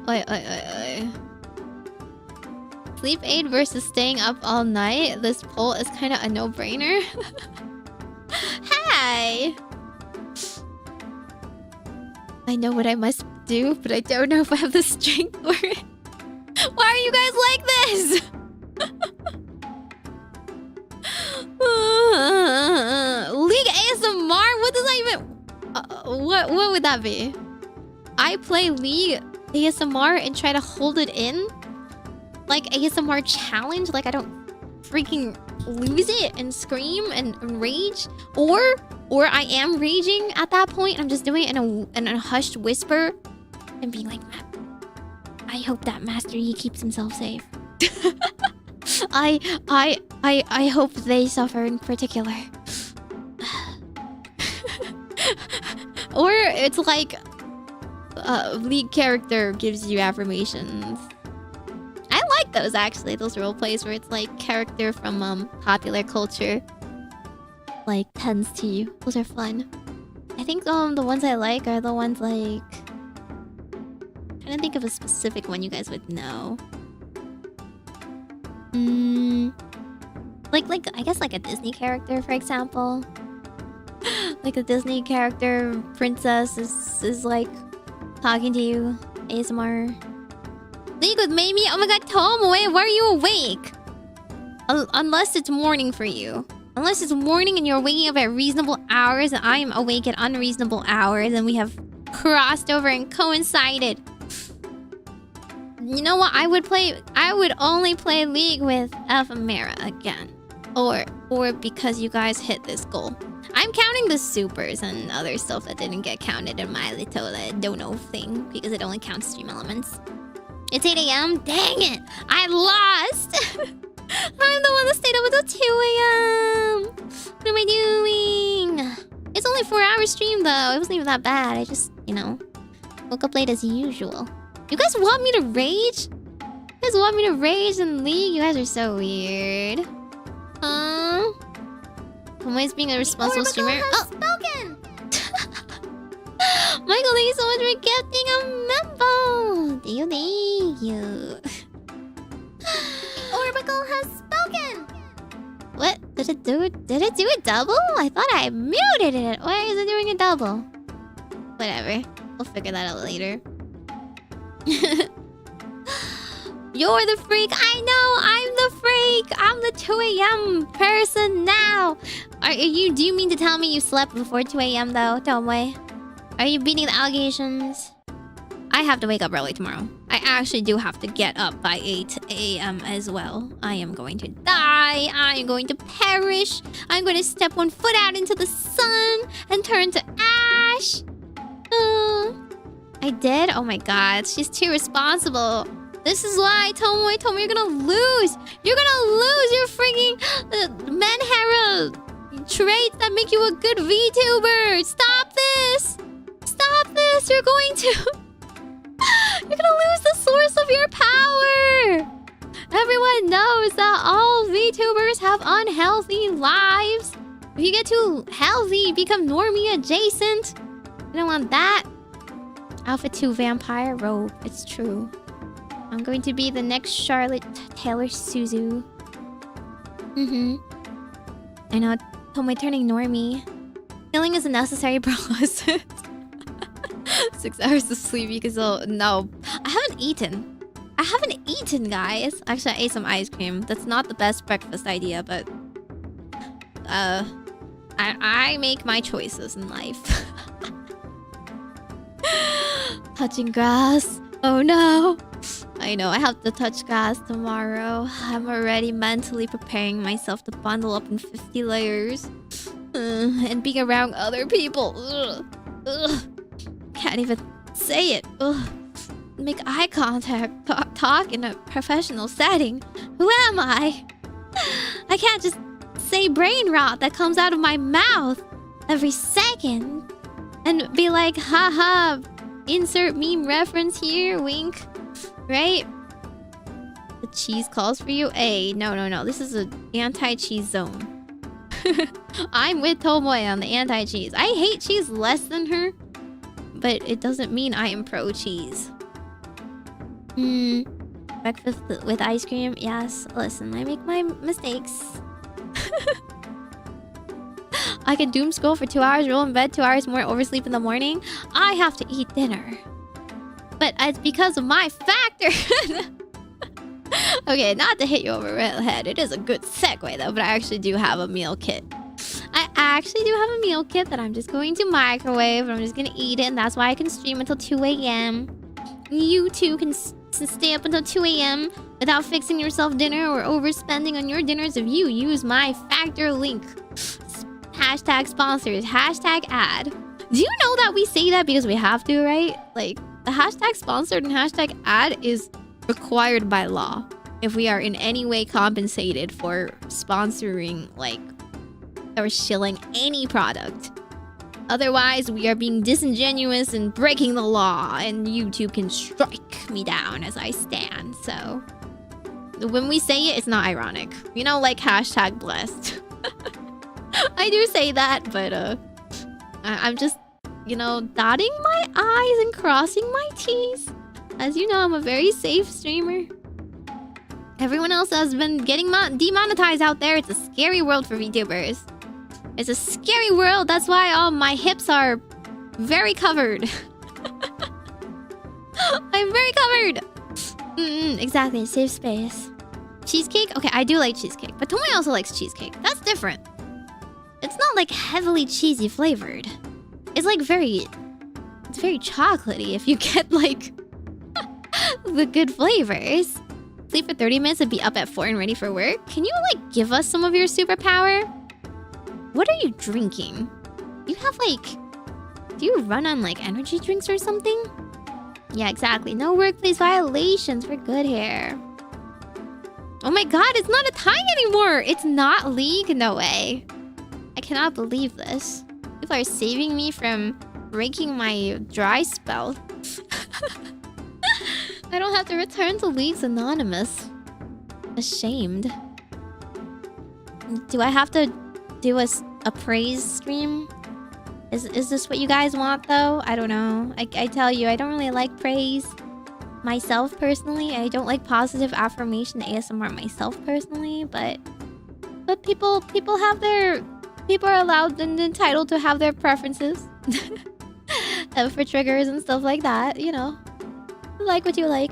Oi. Sleep aid versus staying up all night? This poll is kind of a no-brainer. Hi! I know what I must do, but I don't know if I have the strength for it. Why are you guys like this? League ASMR? What does that even... what would that be? I play League ASMR and try to hold it in? Like ASMR challenge? Like I don't freaking lose it and scream and rage? Or I am raging at that point. I'm just doing it in a hushed whisper and being like, I hope that Master Yi keeps himself safe. I hope they suffer in particular. Or it's like lead character gives you affirmations. I like those actually, those role plays where it's like character from popular culture like tends to you. Those are fun. I think the ones I like are the ones like, I'm trying to think of a specific one you guys would know. Like I guess like a Disney character, for example. Like a Disney character princess is like talking to you, ASMR. League with Meimi? Oh my god, Tomoe, why are you awake? Unless it's morning for you. Unless it's morning and you're waking up at reasonable hours and I am awake at unreasonable hours and we have crossed over and coincided. You know what? I would only play League with Ephemera again. Or because you guys hit this goal. I'm counting the supers and other stuff that didn't get counted in my little don't know thing because it only counts stream elements. It's 8 AM? Dang it! I lost! I'm the one that stayed up until 2 AM! What am I doing? It's only 4-hour stream though. It wasn't even that bad. I just, you know, woke up late as usual. You guys want me to rage? You guys want me to rage in League? You guys are so weird. Huh? Tomoe's being a responsible streamer. Oh! Spoken! Michael, thank you so much for gifting a member! Thank you. Orbacle has spoken! What? Did it do a double? I thought I muted it. Why is it doing a double? Whatever. We'll figure that out later. You're the freak. I know. I'm the freak. I'm the 2 AM person now. Do you mean to tell me you slept before 2 AM though, Tomoe? Are you beating the allegations? I have to wake up early tomorrow. I actually do have to get up by 8 AM as well. I am going to die. I am going to perish. I'm going to step one foot out into the sun and turn to ash. I did? Oh my god. She's too responsible. This is why Tomoe told me you're gonna lose. You're gonna lose your freaking Menhera traits that make you a good VTuber. Stop this. Stop this. You're going to... You're gonna lose the source of your power. Everyone knows that all VTubers have unhealthy lives. If you get too healthy, you become normie adjacent. I don't want that. Alpha 2 vampire robe. It's true. I'm going to be the next Charlotte Taylor Suzu. I know. Tomoe turning normie. Healing is a necessary process. 6 hours of sleep because no. I haven't eaten. I haven't eaten, guys. Actually, I ate some ice cream. That's not the best breakfast idea, but I make my choices in life. Touching grass. Oh no. I know, I have to touch grass tomorrow. I'm already mentally preparing myself to bundle up in 50 layers. And being around other people. Can't even say it. Make eye contact. Talk in a professional setting. Who am I? I can't just say brain rot that comes out of my mouth every second. And be like, haha, insert meme reference here, wink. Right? The cheese calls for you. Hey, no. This is an anti-cheese zone. I'm with Tomoe on the anti-cheese. I hate cheese less than her. But it doesn't mean I am pro-cheese. Breakfast with ice cream? Yes. Listen, I make my mistakes. I can doom scroll for 2 hours, roll in bed 2 hours more, oversleep in the morning. I have to eat dinner. But it's because of my factor. Okay, not to hit you over the head. It is a good segue though, but I actually do have a meal kit. I actually do have a meal kit that I'm just going to microwave. And I'm just gonna eat it, and that's why I can stream until 2 a.m. You too can stay up until 2 a.m. without fixing yourself dinner or overspending on your dinners if you use my factor link. Hashtag sponsors, hashtag ad. Do you know that we say that because we have to, right? Like, the hashtag sponsored and hashtag ad is required by law if we are in any way compensated for sponsoring, like, or shilling any product. Otherwise, we are being disingenuous and breaking the law, and YouTube can strike me down as I stand. So, when we say it, it's not ironic. You know, like hashtag blessed. I do say that, but I'm just, you know, dotting my I's and crossing my T's. As you know, I'm a very safe streamer. Everyone else has been getting demonetized out there. It's a scary world for VTubers. It's a scary world. That's why all my hips are very covered. I'm very covered. Exactly, safe space. Cheesecake? Okay, I do like cheesecake, but Tomoe also likes cheesecake. That's different. It's not like heavily cheesy flavored. It's like very chocolatey if you get like the good flavors. Sleep for 30 minutes and be up at 4 and ready for work. Can you like give us some of your superpower? What are you drinking? You have like... Do you run on like energy drinks or something? Yeah, exactly. No workplace violations. We're good here. Oh my god, it's not a tie anymore. It's not League? No way. I cannot believe this. People are saving me from breaking my dry spell. I don't have to return to League's Anonymous. Ashamed. Do I have to do a praise stream? Is this what you guys want though? I don't know. I tell you, I don't really like praise myself personally. I don't like positive affirmation ASMR myself personally, but people have their... People are allowed and entitled to have their preferences. For triggers and stuff like that, you know. You like what you like.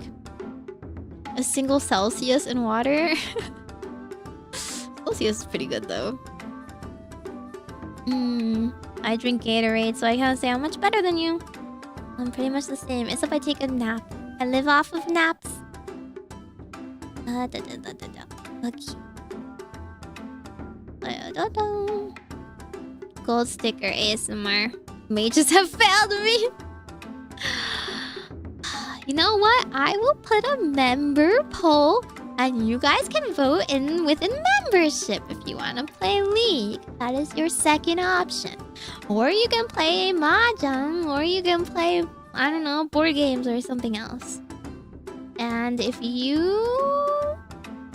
A single Celsius in water. Celsius is pretty good though. I drink Gatorade, so I can't say I'm much better than you. I'm pretty much the same, except I take a nap. I live off of naps. Okay. Gold sticker ASMR. Mages have failed me. You know what? I will put a member poll and you guys can vote in within membership if you want to play League. That is your second option. Or you can play Mahjong, or you can play, I don't know, board games or something else. And if you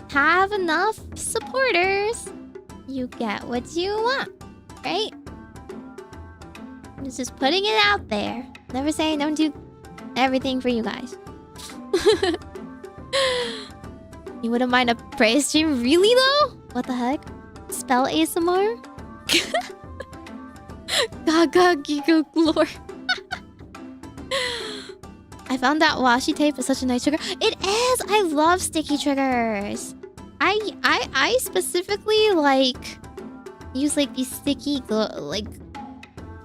have enough supporters, you get what you want, right? I'm just putting it out there. Never say don't do everything for you guys. You wouldn't mind a praise stream? Really though? What the heck? Spell ASMR? Gaga Giga Glore. I found that washi tape is such a nice trigger. It is! I love sticky triggers. I specifically like use like these sticky like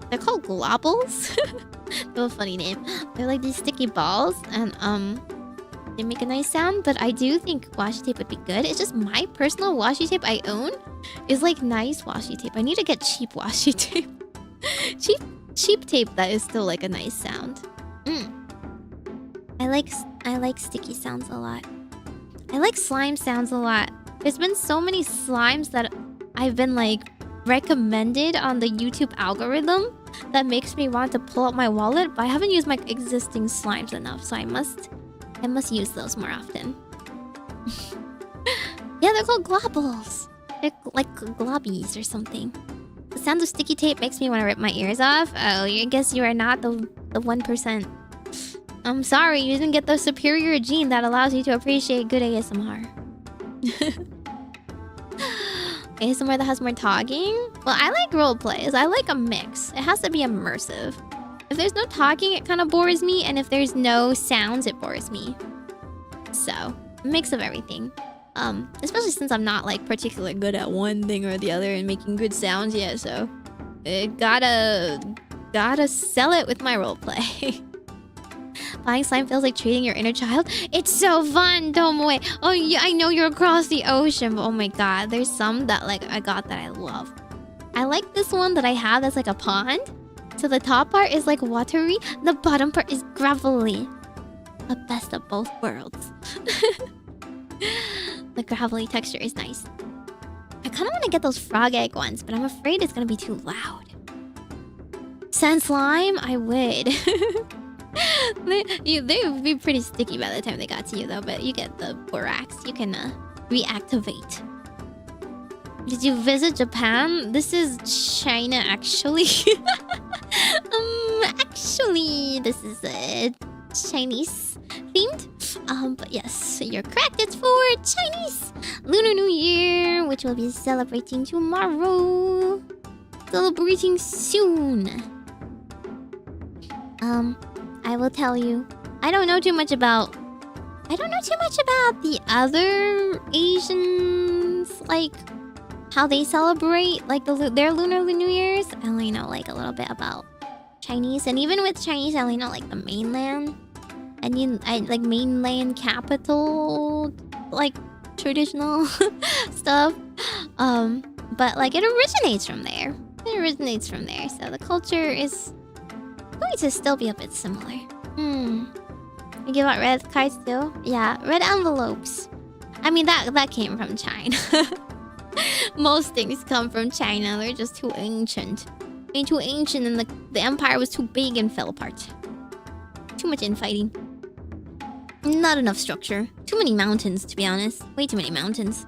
they're called globbles. They have a funny name. They're like these sticky balls and they make a nice sound, but I do think washi tape would be good. It's just my personal washi tape I own is like nice washi tape. I need to get cheap washi tape. cheap tape that is still like a nice sound. I like sticky sounds a lot. I like slime sounds a lot. There's been so many slimes that I've been like recommended on the YouTube algorithm that makes me want to pull out my wallet, but I haven't used my existing slimes enough, so I must use those more often. Yeah, they're called globbles. They're like globbies or something. The sound of sticky tape makes me want to rip my ears off. Oh, I guess you are not the 1%. I'm sorry, you didn't get the superior gene that allows you to appreciate good ASMR. ASMR that has more talking? Well, I like role plays. I like a mix. It has to be immersive. If there's no talking, it kind of bores me, and if there's no sounds, it bores me. So, a mix of everything. Especially since I'm not like particularly good at one thing or the other and making good sounds yet, so gotta sell it with my roleplay. Buying slime feels like treating your inner child. It's so fun, Tomoe. Oh yeah, I know you're across the ocean, but oh my god, there's some that like I got that I love. I like this one that I have that's like a pond. So the top part is like watery, the bottom part is gravelly. The best of both worlds. The gravelly texture is nice. I kind of want to get those frog egg ones, but I'm afraid it's going to be too loud. Sand slime? I would. They would be pretty sticky by the time they got to you though, but you get the borax. You can reactivate. Did you visit Japan? This is China actually. Actually, this is Chinese themed. But yes, you're correct. It's for Chinese Lunar New Year, which we'll be celebrating tomorrow. Celebrating soon. I will tell you. I don't know too much about the other Asians, like how they celebrate like their Lunar New Year's. I only know like a little bit about Chinese, and even with Chinese, I only know like the mainland. I like mainland capital, like traditional stuff. But like it originates from there. So the culture is going to still be a bit similar. You give out red cards too? Yeah, red envelopes. I mean that came from China. Most things come from China. They're just too ancient. Way too ancient, and the empire was too big and fell apart. Too much infighting. Not enough structure. Too many mountains, to be honest. Way too many mountains.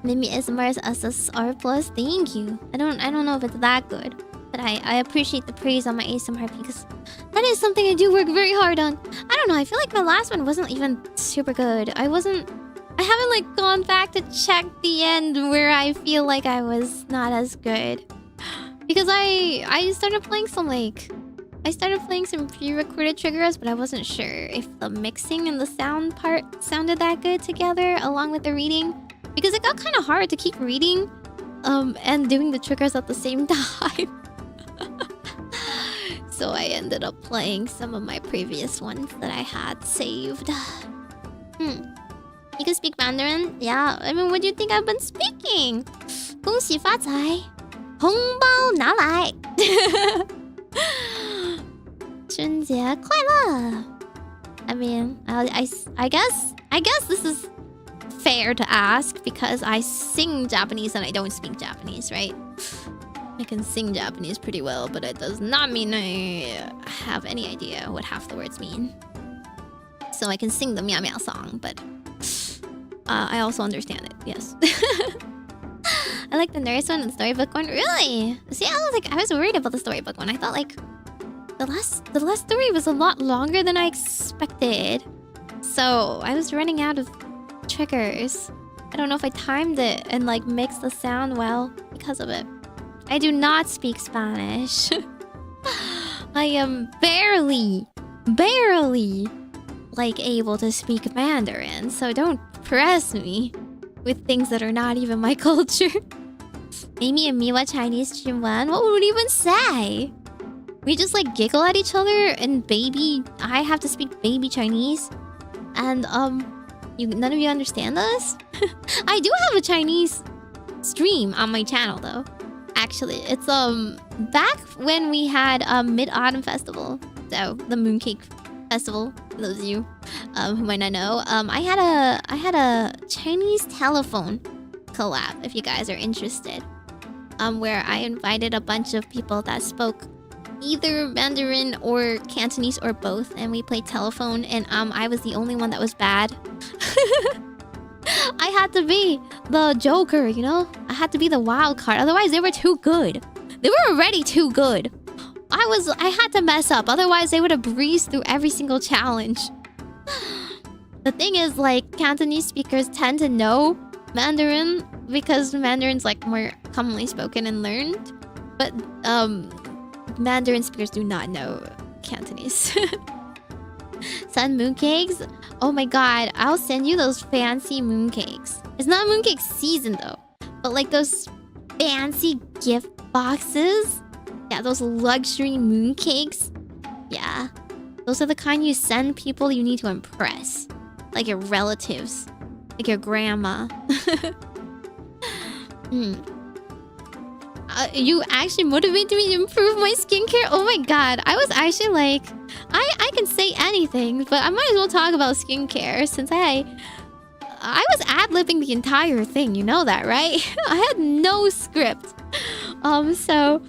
Maybe ASMR's SSR plus. Thank you. I don't know if it's that good, but I appreciate the praise on my ASMR because that is something I do work very hard on. I don't know. I feel like my last one wasn't even super good. I haven't like gone back to check the end where I feel like I was not as good. Because I started playing some pre-recorded triggers, but I wasn't sure if the mixing and the sound part sounded that good together along with the reading. Because it got kind of hard to keep reading and doing the triggers at the same time. So I ended up playing some of my previous ones that I had saved. You can speak Mandarin? Yeah, I mean, what do you think I've been speaking? 恭喜发财 红包拿来 春节快乐 I mean, I guess this is fair to ask because I sing Japanese and I don't speak Japanese, right? I can sing Japanese pretty well, but it does not mean I have any idea what half the words mean. So I can sing the meow meow song, but I also understand it, yes. I like the nurse one and the storybook one. Really? See, I was worried about the storybook one. I thought like the last story was a lot longer than I expected. So I was running out of triggers. I don't know if I timed it and like mixed the sound well because of it. I do not speak Spanish. I am barely like able to speak Mandarin, so don't press me with things that are not even my culture. Amy and Miwa Chinese stream 1? What would we even say? We just like giggle at each other and I have to speak baby Chinese. And none of you understand us? I do have a Chinese stream on my channel though. Actually, it's back when we had Mid-Autumn Festival. So the Mooncake Festival, for those of you who might not know. I had a Chinese telephone collab, if you guys are interested. Where I invited a bunch of people that spoke either Mandarin or Cantonese or both, and we played telephone, and I was the only one that was bad. I had to be the Joker, you know? I had to be the wild card, otherwise they were too good. They were already too good. I had to mess up, otherwise they would have breezed through every single challenge. The thing is, like, Cantonese speakers tend to know Mandarin because Mandarin's like more commonly spoken and learned, but Mandarin speakers do not know Cantonese. Sun mooncakes? Oh my god, I'll send you those fancy mooncakes. It's not mooncake season though, but like those fancy gift boxes. Yeah, those luxury mooncakes. Yeah, those are the kind you send people you need to impress. Like your relatives. Like your grandma. You actually motivated me to improve my skincare? Oh my god, I was actually like... I can say anything, but I might as well talk about skincare since I was ad-libbing the entire thing, you know that, right? I had no script. So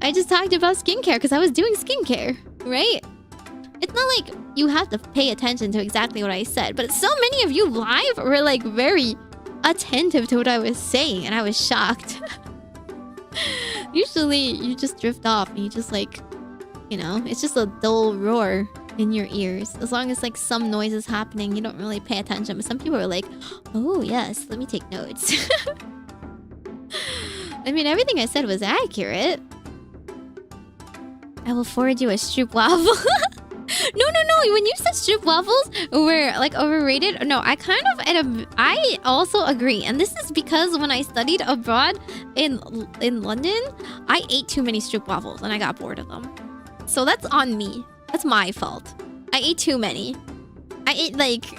I just talked about skincare because I was doing skincare, right? It's not like you have to pay attention to exactly what I said, but so many of you live were like very attentive to what I was saying, and I was shocked. Usually you just drift off and you just like, you know, it's just a dull roar in your ears. As long as like some noise is happening, you don't really pay attention. But some people are like, oh yes, let me take notes. I mean, everything I said was accurate. I will forward you a stroop waffle. No. When you said stroop waffles were like overrated, no, I also agree. And this is because when I studied abroad in London, I ate too many stroop waffles and I got bored of them. So that's on me. That's my fault. I ate too many. I ate like...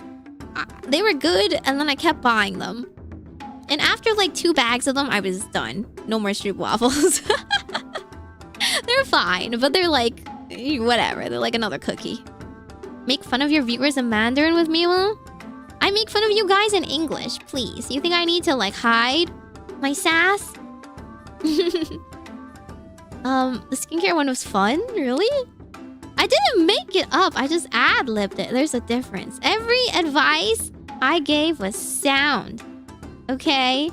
they were good and then I kept buying them. And after like 2 bags of them, I was done. No more stroop waffles. They're fine, but they're like... whatever. They're like another cookie. Make fun of your viewers in Mandarin with me, well? I make fun of you guys in English, please. You think I need to like hide my sass? The skincare one was fun? Really? I didn't make it up. I just ad-libbed it. There's a difference. Every advice I gave was sound. Okay?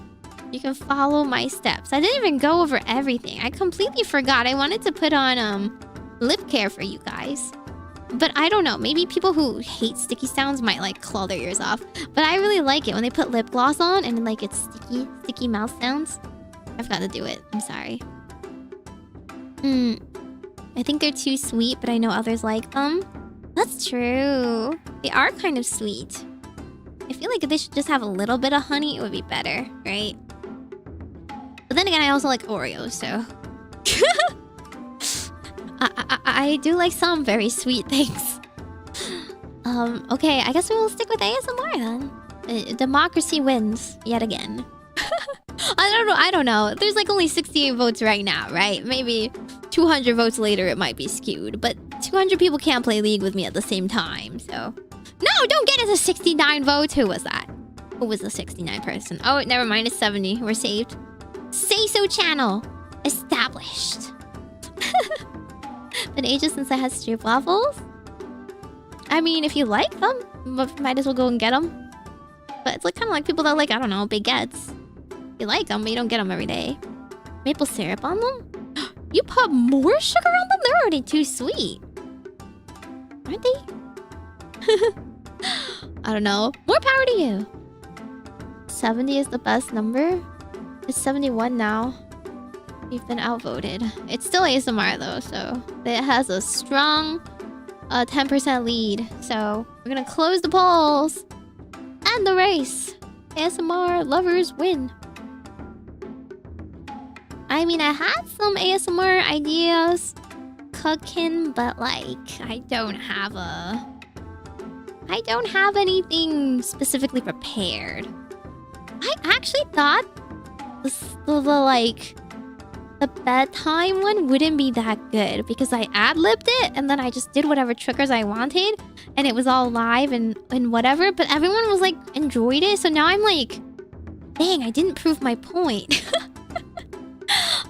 You can follow my steps. I didn't even go over everything. I completely forgot. I wanted to put on lip care for you guys. But I don't know. Maybe people who hate sticky sounds might like claw their ears off. But I really like it when they put lip gloss on and like it's sticky mouth sounds. I've got to do it. I'm sorry. I think they're too sweet, but I know others like them. That's true. They are kind of sweet. I feel like if they should just have a little bit of honey, it would be better, right? But then again, I also like Oreos, so... I do like some very sweet things. Okay, I guess we will stick with ASMR then. Democracy wins yet again. I don't know. There's like only 68 votes right now, right? Maybe 200 votes later it might be skewed, but 200 people can't play League with me at the same time, so... No, don't get it to 69 votes! Who was that? Who was the 69 person? Oh, never mind, it's 70. We're saved. Say So channel! Established. Been ages since I had street waffles. I mean, if you like them, might as well go and get them. But it's like kind of like people that like, I don't know, baguettes. You like them, but you don't get them every day. Maple syrup on them? You put more sugar on them? They're already too sweet. Aren't they? I don't know. More power to you. 70 is the best number. It's 71 now. You've been outvoted. It's still ASMR though, so it has a strong 10% lead. So we're gonna close the polls and the race. ASMR lovers win. I mean, I had some ASMR ideas cooking, but like I don't have anything specifically prepared. I actually thought the bedtime one wouldn't be that good because I ad-libbed it and then I just did whatever triggers I wanted and it was all live and whatever, but everyone was like enjoyed it, so now I'm like, dang, I didn't prove my point.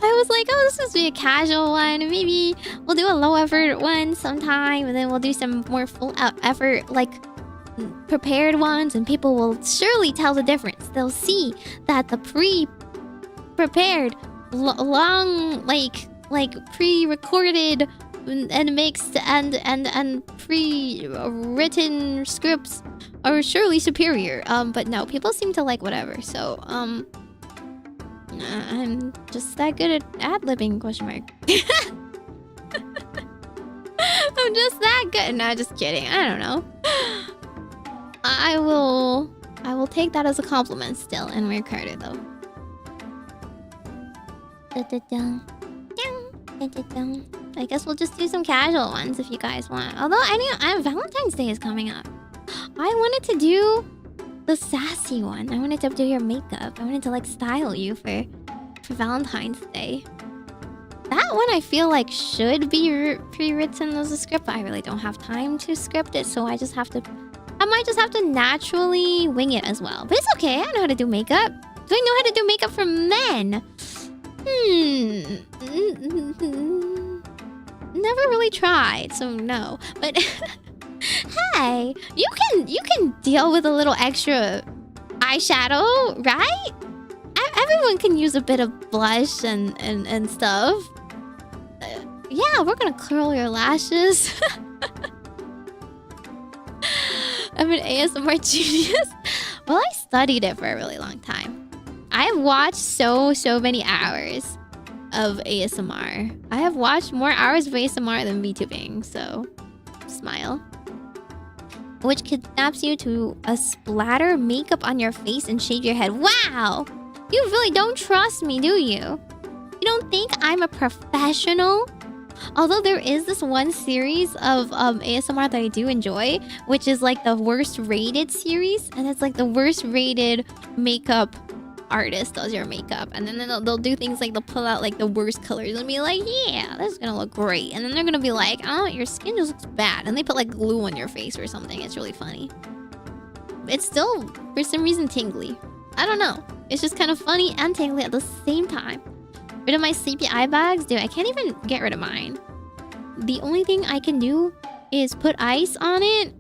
I was like, oh, this is supposed to be a casual one. Maybe we'll do a low effort one sometime and then we'll do some more full out effort, like prepared ones, and people will surely tell the difference. They'll see that the pre-prepared, long, like pre-recorded and mixed and pre-written scripts are surely superior. But no, people seem to like whatever. So I'm just that good at ad-libbing, question mark. I'm just that good. No, just kidding. I don't know. I will take that as a compliment still and record it though. I guess we'll just do some casual ones if you guys want. Although Valentine's Day is coming up. I wanted to do the sassy one. I wanted to do your makeup. I wanted to like style you for Valentine's Day. That one I feel like should be pre-written as a script, but I really don't have time to script it, so I might just have to naturally wing it as well. But it's okay, I know how to do makeup. Do I know how to do makeup for men? Never really tried, so no. But hey, you can deal with a little extra eyeshadow, right? Everyone can use a bit of blush and stuff. Yeah, we're gonna curl your lashes. I'm an ASMR genius. Well, I studied it for a really long time. I have watched so many hours of ASMR. I have watched more hours of ASMR than VTubing, so smile. Which kidnaps you to splatter makeup on your face and shave your head. Wow! You really don't trust me, do you? You don't think I'm a professional? Although there is this one series of ASMR that I do enjoy, which is like the worst rated series, and it's like the worst rated makeup artist does your makeup, and then they'll do things like they'll pull out like the worst colors and be like, yeah, this is gonna look great, and then they're gonna be like, oh, your skin just looks bad, and they put like glue on your face or something. It's really funny. It's still for some reason tingly. I don't know, it's just kind of funny and tingly at the same time. Rid of my sleepy eye bags? Dude, I can't even get rid of mine. The only thing I can do is put ice on it,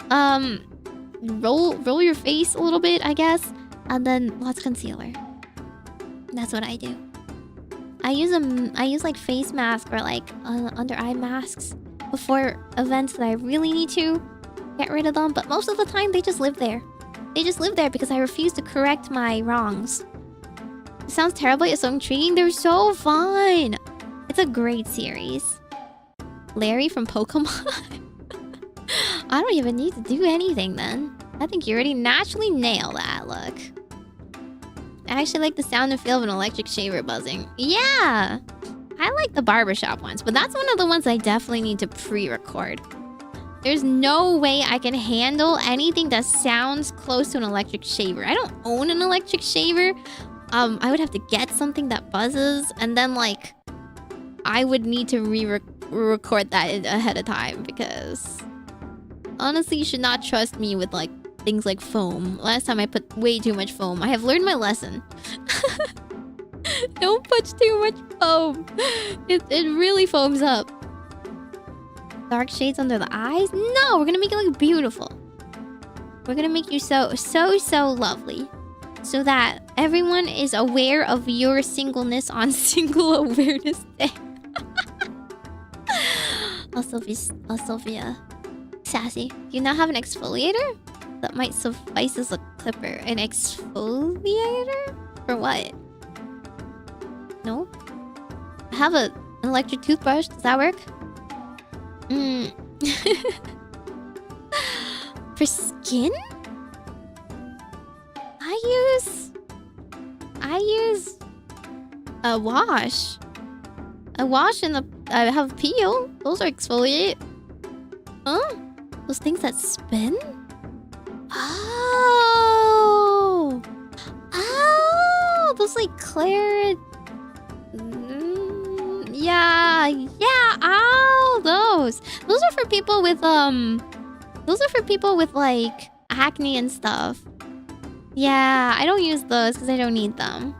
roll your face a little bit, I guess, and then lots of concealer. That's what I do. I use like face mask or like under eye masks before events that I really need to get rid of them, but most of the time they just live there. They just live there because I refuse to correct my wrongs. It sounds terrible, it's so intriguing. They're so fun. It's a great series. Larry from Pokemon. I don't even need to do anything then. I think you already naturally nailed that look. I actually like the sound and feel of an electric shaver buzzing. Yeah! I like the barbershop ones, but that's one of the ones I definitely need to pre-record. There's no way I can handle anything that sounds close to an electric shaver. I don't own an electric shaver. I would have to get something that buzzes, and then like I would need to record that ahead of time because honestly, you should not trust me with like things like foam. Last time I put way too much foam. I have learned my lesson. Don't put too much foam. It really foams up. Dark shades under the eyes? No, we're gonna make it look beautiful. We're gonna make you so lovely. So that everyone is aware of your singleness on Single Awareness Day. Also be sassy. Do you now have an exfoliator? That might suffice as a clipper. An exfoliator? For what? No? I have an electric toothbrush. Does that work? For skin? I use a wash. A wash and I have peel. Those are exfoliate. Huh? Those things that spin? Oh! Oh! Those like clear... Yeah! Ow! Those are for people with those are for people with like acne and stuff. Yeah, I don't use those because I don't need them.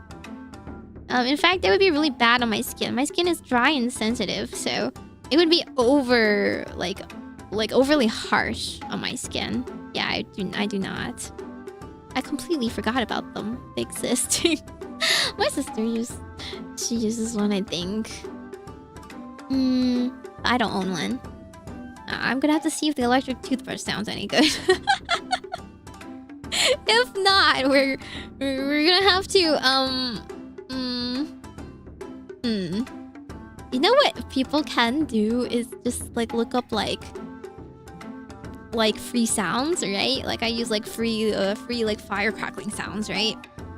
In fact, they would be really bad on my skin. My skin is dry and sensitive, so it would be overly harsh on my skin. Yeah, I do not. I completely forgot about them existing. My sister uses one, I think. I don't own one. I'm gonna have to see if the electric toothbrush sounds any good. If not, we're gonna have to You know what people can do is just like look up like free sounds, right? Like I use like free like fire crackling sounds, right?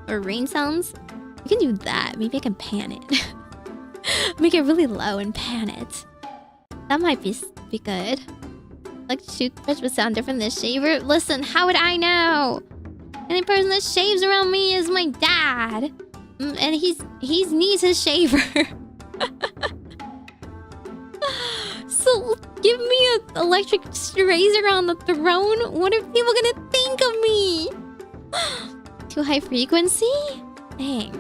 Or rain sounds. You can do that. Maybe I can pan it. Make it really low and pan it. That might be good. Like toothbrush would sound different than a shaver. Listen, how would I know? Any person that shaves around me is my dad. And he needs his shaver. So give me an electric razor on the throne? What are people gonna think of me? Too high frequency? Dang.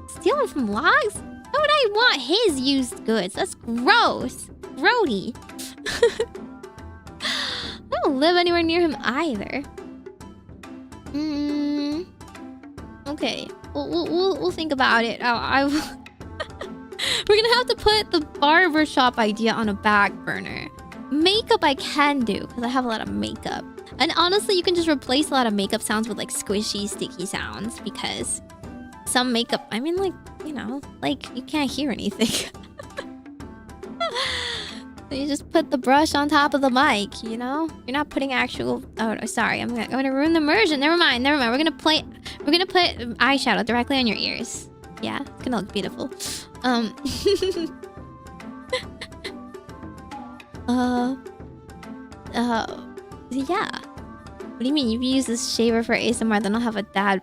Stealing from logs? Why would I want his used goods? That's gross. Grody. I don't live anywhere near him either. Okay. We'll think about it. We're gonna have to put the barbershop idea on a back burner. Makeup I can do, because I have a lot of makeup. And honestly, you can just replace a lot of makeup sounds with like squishy, sticky sounds, because some makeup, I mean like, you know, like you can't hear anything. So you just put the brush on top of the mic, you know? You're not putting actual... Oh, sorry. I'm gonna ruin the immersion. Never mind. We're gonna put eyeshadow directly on your ears. Yeah, it's gonna look beautiful. Yeah. What do you mean? You use this shaver for ASMR, then I'll have a dad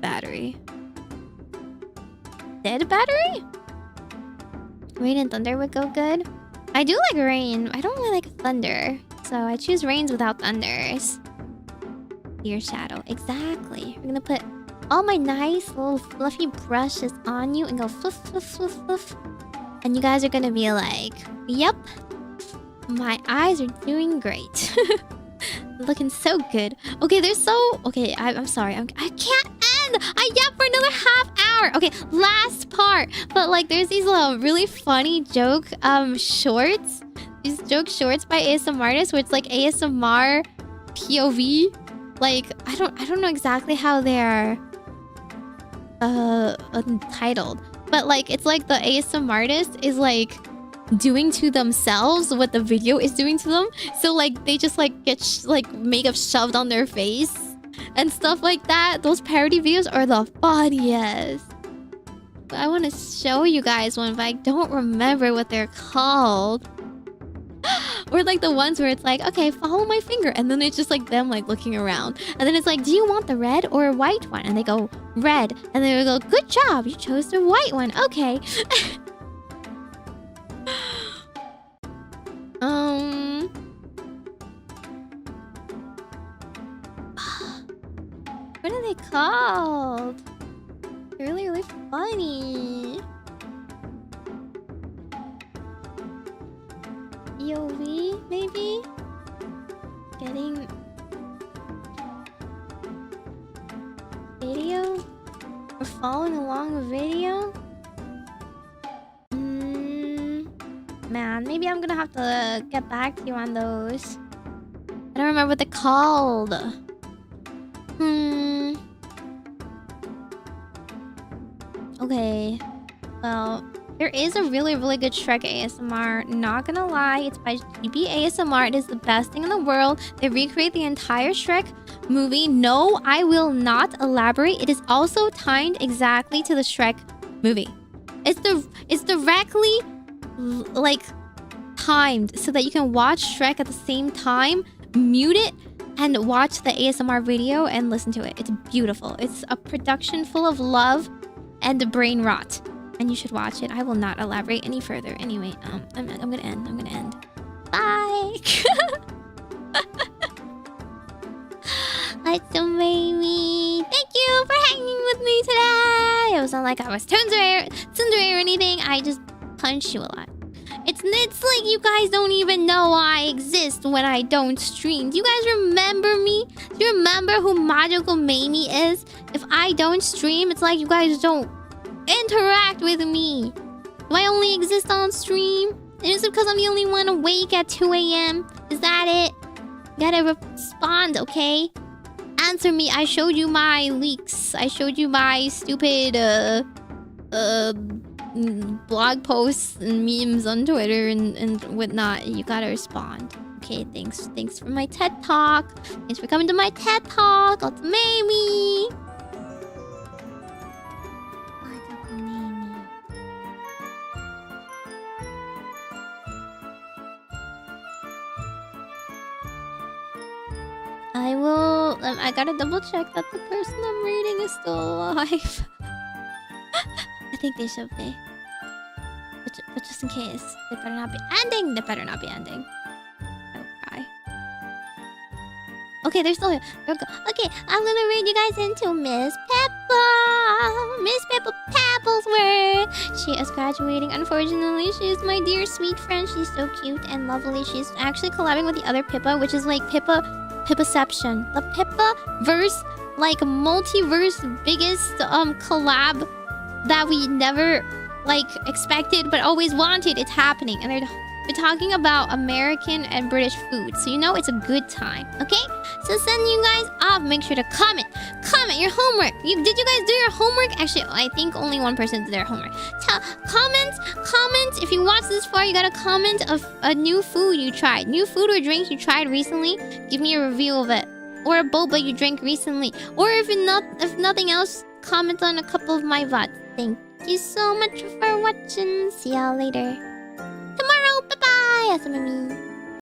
battery. Dead battery? Rain and thunder would go good. I do like rain. I don't really like thunder. So I choose rains without thunders. Your shadow. Exactly. We're gonna put all my nice little fluffy brushes on you and go fluff, fluff, fluff, fluff. And you guys are gonna be like, yep. My eyes are doing great. Looking so good. Okay, they're so... Okay, I'm sorry. I can't end! I yap for another half hour! Okay, last part. But like, there's these really funny joke shorts. These joke shorts by ASMR artists where it's like ASMR POV. Like, I don't know exactly how they're entitled. But like, it's like the ASMR artist is like doing to themselves what the video is doing to them. So like they just like get makeup shoved on their face and stuff like that. Those parody videos are the funniest. I want to show you guys one, but I don't remember what they're called. Or like the ones where it's like, okay, follow my finger, and then it's just like them like looking around, and then it's like, do you want the red or white one? And they go red, and they go, good job, you chose the white one. Okay. called? Really, really funny. POV, maybe? Getting video? Or following along a video? Man, maybe I'm gonna have to get back to you on those. I don't remember what they're called. Okay. Well, there is a really, really good Shrek ASMR. Not gonna lie, it's by GB ASMR. It is the best thing in the world. They recreate the entire Shrek movie. No, I will not elaborate. It is also timed exactly to the Shrek movie. It's directly like timed so that you can watch Shrek at the same time, mute it, and watch the ASMR video and listen to it. It's beautiful. It's a production full of love and brain rot. And you should watch it. I will not elaborate any further. Anyway, I'm gonna end. Bye. It's so Meimi. Thank you for hanging with me today. It wasn't like I was tsundere or anything. I just punched you a lot. It's like you guys don't even know I exist when I don't stream. Do you guys remember me? Do you remember who Majokko Meimi is? If I don't stream, it's like you guys don't interact with me. Do I only exist on stream? Is it because I'm the only one awake at 2 a.m? Is that it? You gotta respond, okay? Answer me. I showed you my leaks. I showed you my stupid blog posts and memes on Twitter and whatnot. You gotta respond. Okay, thanks for my TED Talk. Thanks for coming to my TED Talk. It's Meimi. Majokko Meimi. I gotta double check that the person I'm reading is still alive. I think they should be. But just in case, they better not be ending. Oh, bye. Okay, they're still here. Okay, I'm gonna read you guys into Miss Peppa. Miss Peppa Papplesworth. She is graduating. Unfortunately, she is my dear sweet friend. She's so cute and lovely. She's actually collabing with the other Pippa, which is like Pippaception. The Pippa-verse, like multiverse biggest collab that we never like expected but always wanted. It's happening, and they're talking about American and British food, so you know it's a good time. Okay, so send you guys off. Make sure to comment your homework. Did you guys do your homework? Actually, I think only one person did their homework. Comment if you watched this far. You gotta comment of a new food you tried, new food or drink you tried recently. Give me a review of it, or a boba you drank recently, or if nothing else, comment on a couple of my VODs. Thank you so much for watching. See y'all later tomorrow. Bye bye.